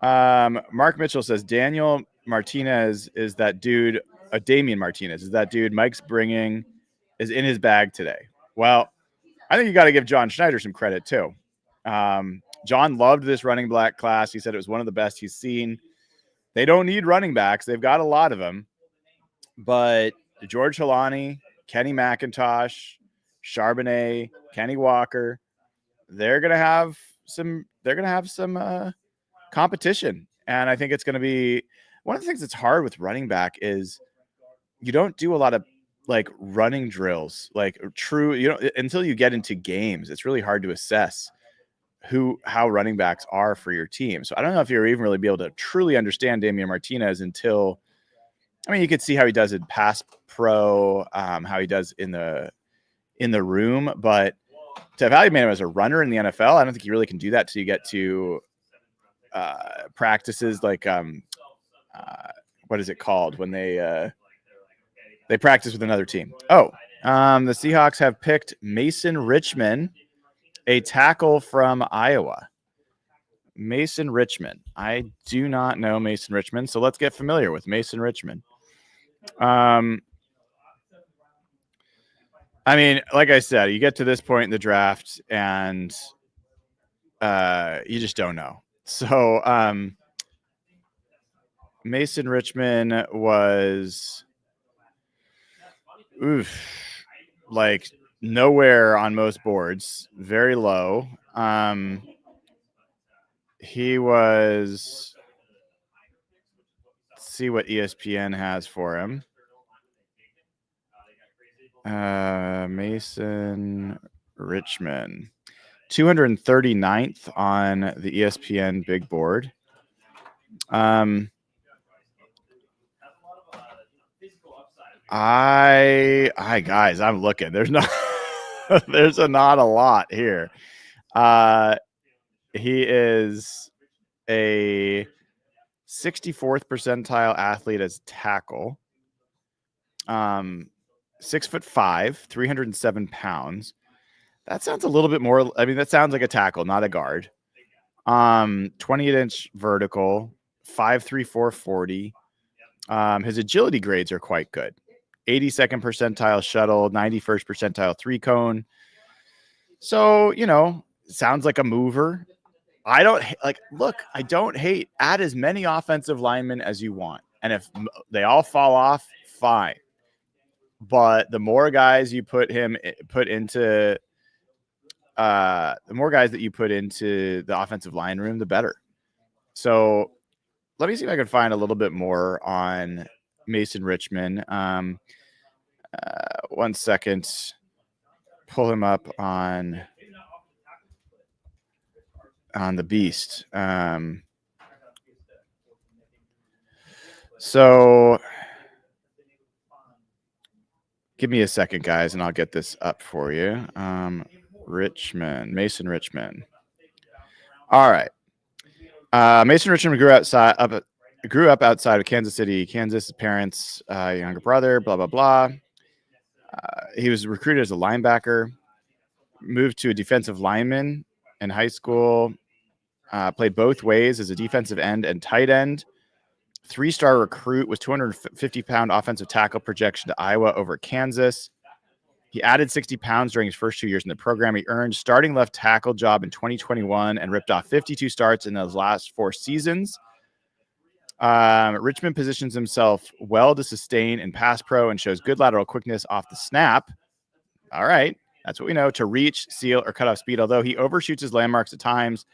Mark Mitchell says Daniel Martinez is that dude. Damian Martinez is that dude Mike's bringing is in his bag today. Well, I think you got to give John Schneider some credit too. John loved this running back class. He said it was one of the best he's seen. They don't need running backs. They've got a lot of them. But George Halani, Kenny McIntosh, Charbonnet, Kenny Walker, they're gonna have some competition. And I think it's gonna be one of the things that's hard with running back is you don't do a lot of running drills, until you get into games. It's really hard to assess how running backs are for your team. So I don't know if you're even really be able to truly understand Damian Martinez until, you could see how he does in pass pro, how he does in the room, but to evaluate him as a runner in the NFL, I don't think you really can do that till you get to practices what is it called when they practice with another team? The Seahawks have picked Mason Richman, a tackle from Iowa. Mason Richman. I do not know Mason Richman, so let's get familiar with Mason Richman. Like I said, you get to this point in the draft and you just don't know. So Mason Richman was nowhere on most boards, very low. He was, let's see what ESPN has for him. Mason Richman, 239th on the ESPN big board. Guys, I'm looking. There's not a lot here. He is a 64th percentile athlete as tackle. 6'5", 307 pounds. That sounds a little bit more. That sounds like a tackle, not a guard. 28-inch vertical, 5'3", 440. His agility grades are quite good. 82nd percentile shuttle, 91st percentile 3-cone. So, sounds like a mover. I don't like. Look, I don't hate. Add as many offensive linemen as you want, and if they all fall off, fine. But the more guys you put into the more guys that you put into the offensive line room, the better. So let me see if I can find a little bit more on Mason Richman. 1 second. Pull him up on the Beast. So give me a second, guys, and I'll get this up for you. Mason Richman. All right. Mason Richman grew up outside of Kansas City, Kansas. His parents, younger brother, blah, blah, blah. He was recruited as a linebacker, moved to a defensive lineman in high school, played both ways as a defensive end and tight end. 3-star recruit with 250-pound offensive tackle projection to Iowa over Kansas. He added 60 pounds during his first 2 years in the program. He earned starting left tackle job in 2021 and ripped off 52 starts in those last 4 seasons. Richmond positions himself well to sustain in pass pro and shows good lateral quickness off the snap. All right. That's what we know. To reach, seal, or cut off speed, although he overshoots his landmarks at times.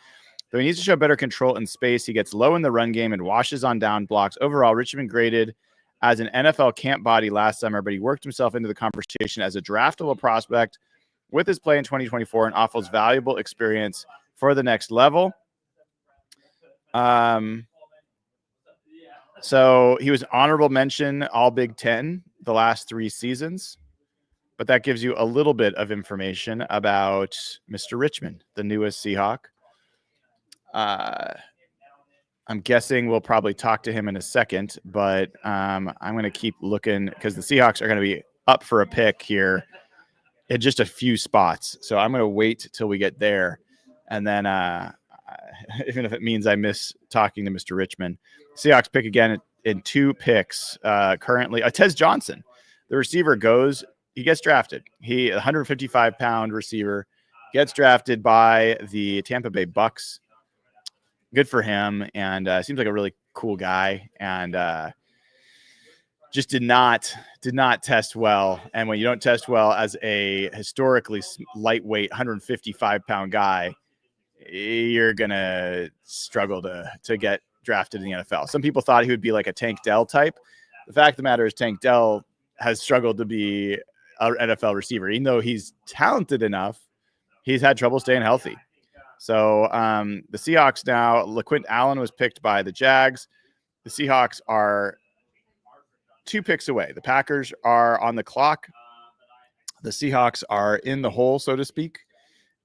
Though he needs to show better control in space, he gets low in the run game and washes on down blocks. Overall, Richmond graded as an NFL camp body last summer, but he worked himself into the conversation as a draftable prospect with his play in 2024 and offers valuable experience for the next level. So he was honorable mention All Big Ten the last 3 seasons, but that gives you a little bit of information about Mr. Richmond, the newest Seahawk. I'm guessing we'll probably talk to him in a second, but I'm going to keep looking because the Seahawks are going to be up for a pick here in just a few spots. So I'm going to wait till we get there. And then even if it means I miss talking to Mr. Richmond, Seahawks pick again in 2 picks currently. Tez Johnson, the receiver he gets drafted. He 155-pound receiver gets drafted by the Tampa Bay Bucks. Good for him, and seems like a really cool guy, and just did not test well. And when you don't test well as a historically lightweight 155-pound guy, you're gonna struggle to get drafted in the NFL. Some people thought he would be like a Tank Dell type. The fact of the matter is Tank Dell has struggled to be an NFL receiver. Even though he's talented enough, he's had trouble staying healthy. So the Seahawks now, LaQuint Allen was picked by the Jags. The Seahawks are 2 picks away. The Packers are on the clock. The Seahawks are in the hole, so to speak.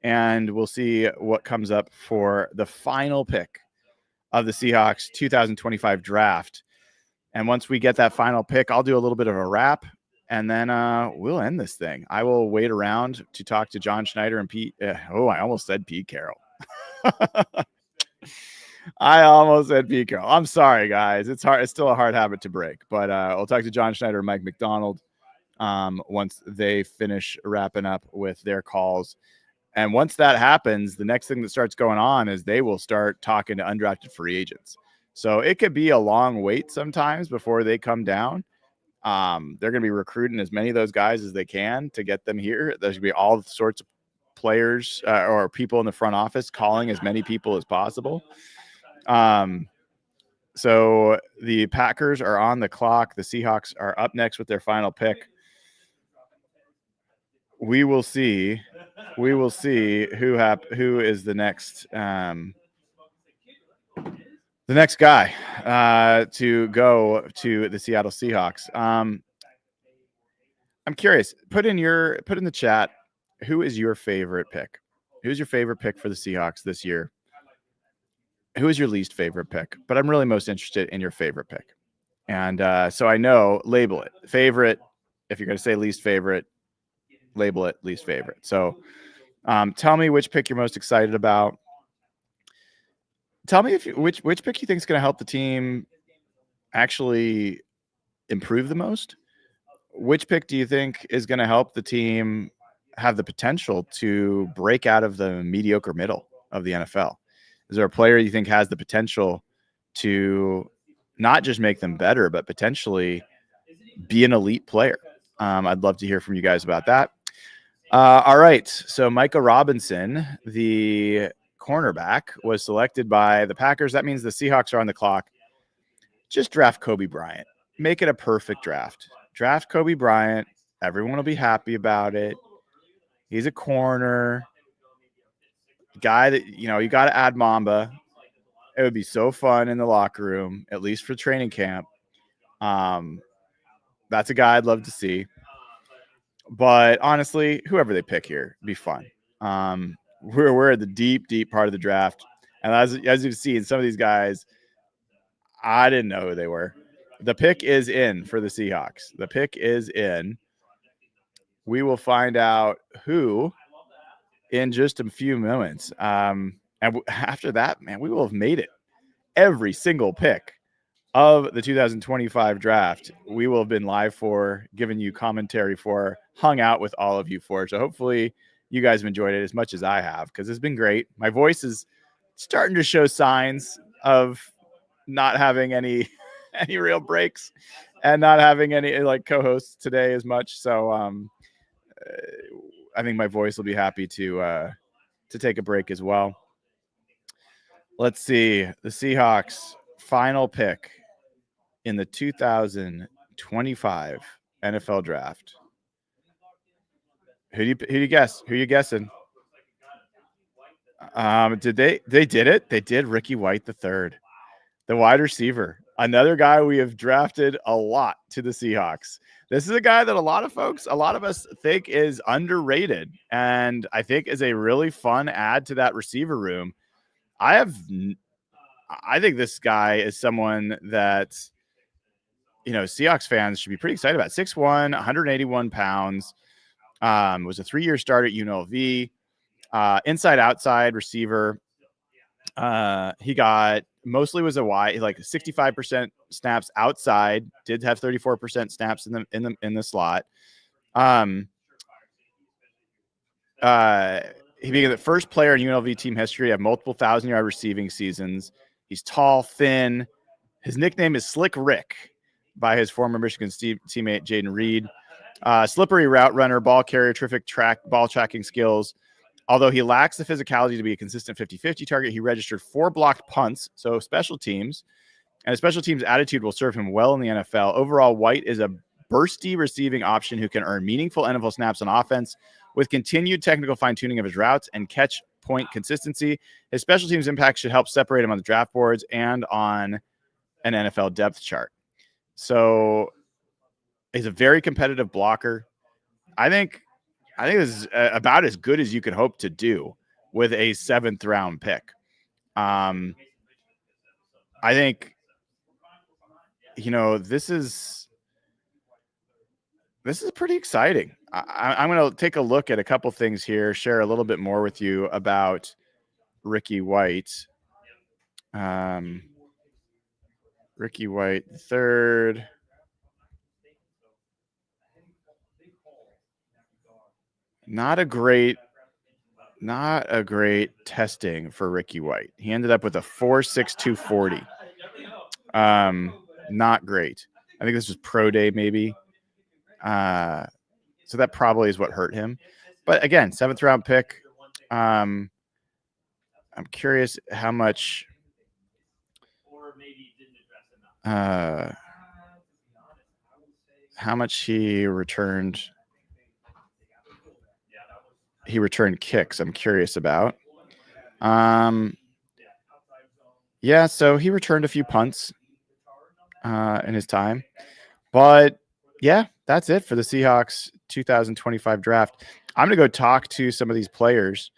And we'll see what comes up for the final pick of the Seahawks 2025 draft. And once we get that final pick, I'll do a little bit of a wrap. And then we'll end this thing. I will wait around to talk to John Schneider and Pete. I almost said Pete Carroll. I almost said Pete Carroll. I'm sorry, guys. It's hard. It's still a hard habit to break. But I'll talk to John Schneider and Mike McDonald once they finish wrapping up with their calls. And once that happens, the next thing that starts going on is they will start talking to undrafted free agents. So it could be a long wait sometimes before they come down. They're going to be recruiting as many of those guys as they can to get them here. There's going to be all sorts of players or people in the front office calling as many people as possible. So the Packers are on the clock. The Seahawks are up next with their final pick. We will see who is the next guy to go to the Seattle Seahawks. I'm curious. Put in the chat, who is your favorite pick? Who's your favorite pick for the Seahawks this year? Who is your least favorite pick? But I'm really most interested in your favorite pick. And so I know, label it. Favorite, if you're going to say least favorite, label it least favorite. So tell me which pick you're most excited about. Tell me which pick you think is going to help the team actually improve the most. Which pick do you think is going to help the team have the potential to break out of the mediocre middle of the NFL? Is there a player you think has the potential to not just make them better, but potentially be an elite player? I'd love to hear from you guys about that. All right. So Micah Robinson, the cornerback, was selected by the Packers. That means the Seahawks are on the clock. Just draft Kobe Bryant. Make it a perfect draft. Draft Kobe Bryant. Everyone will be happy about it. He's a corner. Guy that, you got to add Mamba. It would be so fun in the locker room, at least for training camp. That's a guy I'd love to see. But honestly, whoever they pick here, be fun. We're at the deep part of the draft. And as you see in some of these guys, I didn't know who they were. The pick is in for the Seahawks. The pick is in. We will find out who in just a few moments. And after that, man, we will have made it. Every single pick of the 2025 draft, we will have been live for, giving you commentary for, hung out with all of you for. So hopefully you guys have enjoyed it as much as I have, because it's been great. My voice is starting to show signs of not having any real breaks and not having any co-hosts today as much. So I think my voice will be happy to take a break as well. Let's see. The Seahawks final pick in the 2025 NFL draft. Who do you guess? Who are you guessing? Did they did it? They did Ricky White III, the wide receiver. Another guy we have drafted a lot to the Seahawks. This is a guy that a lot of us think is underrated, and I think is a really fun add to that receiver room. I think this guy is someone that, Seahawks fans should be pretty excited about. 6'1", 181 pounds, was a 3-year starter at UNLV, inside-outside receiver. He got mostly was a wide, 65% snaps outside, did have 34% snaps in the slot. He became the first player in UNLV team history to have multiple 1,000-yard receiving seasons. He's tall, thin. His nickname is Slick Rick by his former Michigan teammate Jaden Reed. Slippery route runner, ball carrier, terrific ball tracking skills. Although he lacks the physicality to be a consistent 50-50 target, he registered 4 blocked punts, so special teams. And a special teams attitude will serve him well in the NFL. Overall, White is a bursty receiving option who can earn meaningful NFL snaps on offense with continued technical fine-tuning of his routes and catch point consistency. His special teams impact should help separate him on the draft boards and on an NFL depth chart. So he's a very competitive blocker. I think this is about as good as you could hope to do with a 7th round pick. I think, this is pretty exciting. I'm going to take a look at a couple things here, share a little bit more with you about Ricky White. Ricky White III. Not a great testing for Ricky White. He ended up with a 4.62 40. Not great. I think this was pro day maybe. So that probably is what hurt him. But again, 7th round pick. I'm curious how much he returned. He returned kicks. I'm curious about. Yeah, so he returned a few punts in his time. But yeah, that's it for the Seahawks 2025 draft. I'm going to go talk to some of these players.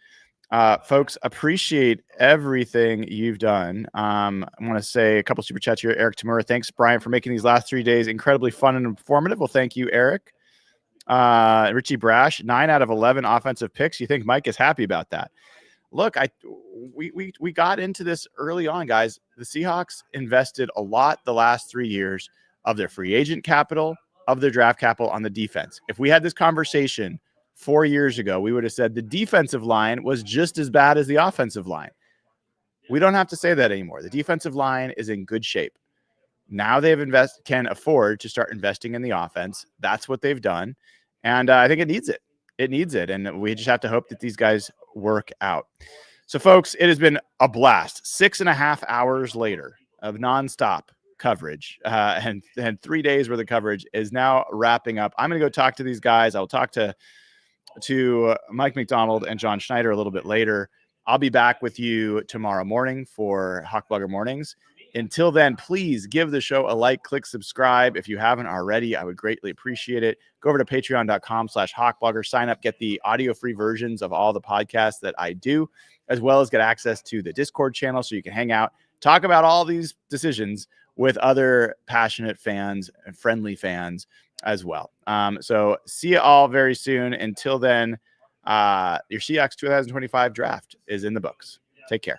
Folks, appreciate everything you've done. I want to say a couple super chats here. Eric Tamura, thanks, Brian, for making these last 3 days incredibly fun and informative. Well, thank you, Eric. Richie Brash, 9 out of 11 offensive picks. You think Mike is happy about that? Look, we got into this early on, guys. The Seahawks invested a lot the last 3 years of their free agent capital, of their draft capital on the defense. If we had this conversation 4 years ago, we would have said the defensive line was just as bad as the offensive line. We don't have to say that anymore. The defensive line is in good shape. Now can afford to start investing in the offense. That's what they've done. And I think it needs it. It needs it. And we just have to hope that these guys work out. So, folks, it has been a blast. 6.5 hours later of nonstop coverage and 3 days worth of coverage is now wrapping up. I'm going to go talk to these guys. I'll talk to Mike McDonald and John Schneider a little bit later. I'll be back with you tomorrow morning for Hawk Blogger Mornings. Until then, please give the show a like, click subscribe. If you haven't already, I would greatly appreciate it. Go over to patreon.com/hawkblogger, sign up, get the audio free versions of all the podcasts that I do, as well as get access to the Discord channel so you can hang out, talk about all these decisions with other passionate fans and friendly fans as well. So see you all very soon. Until then, your Seahawks 2025 draft is in the books. Take care.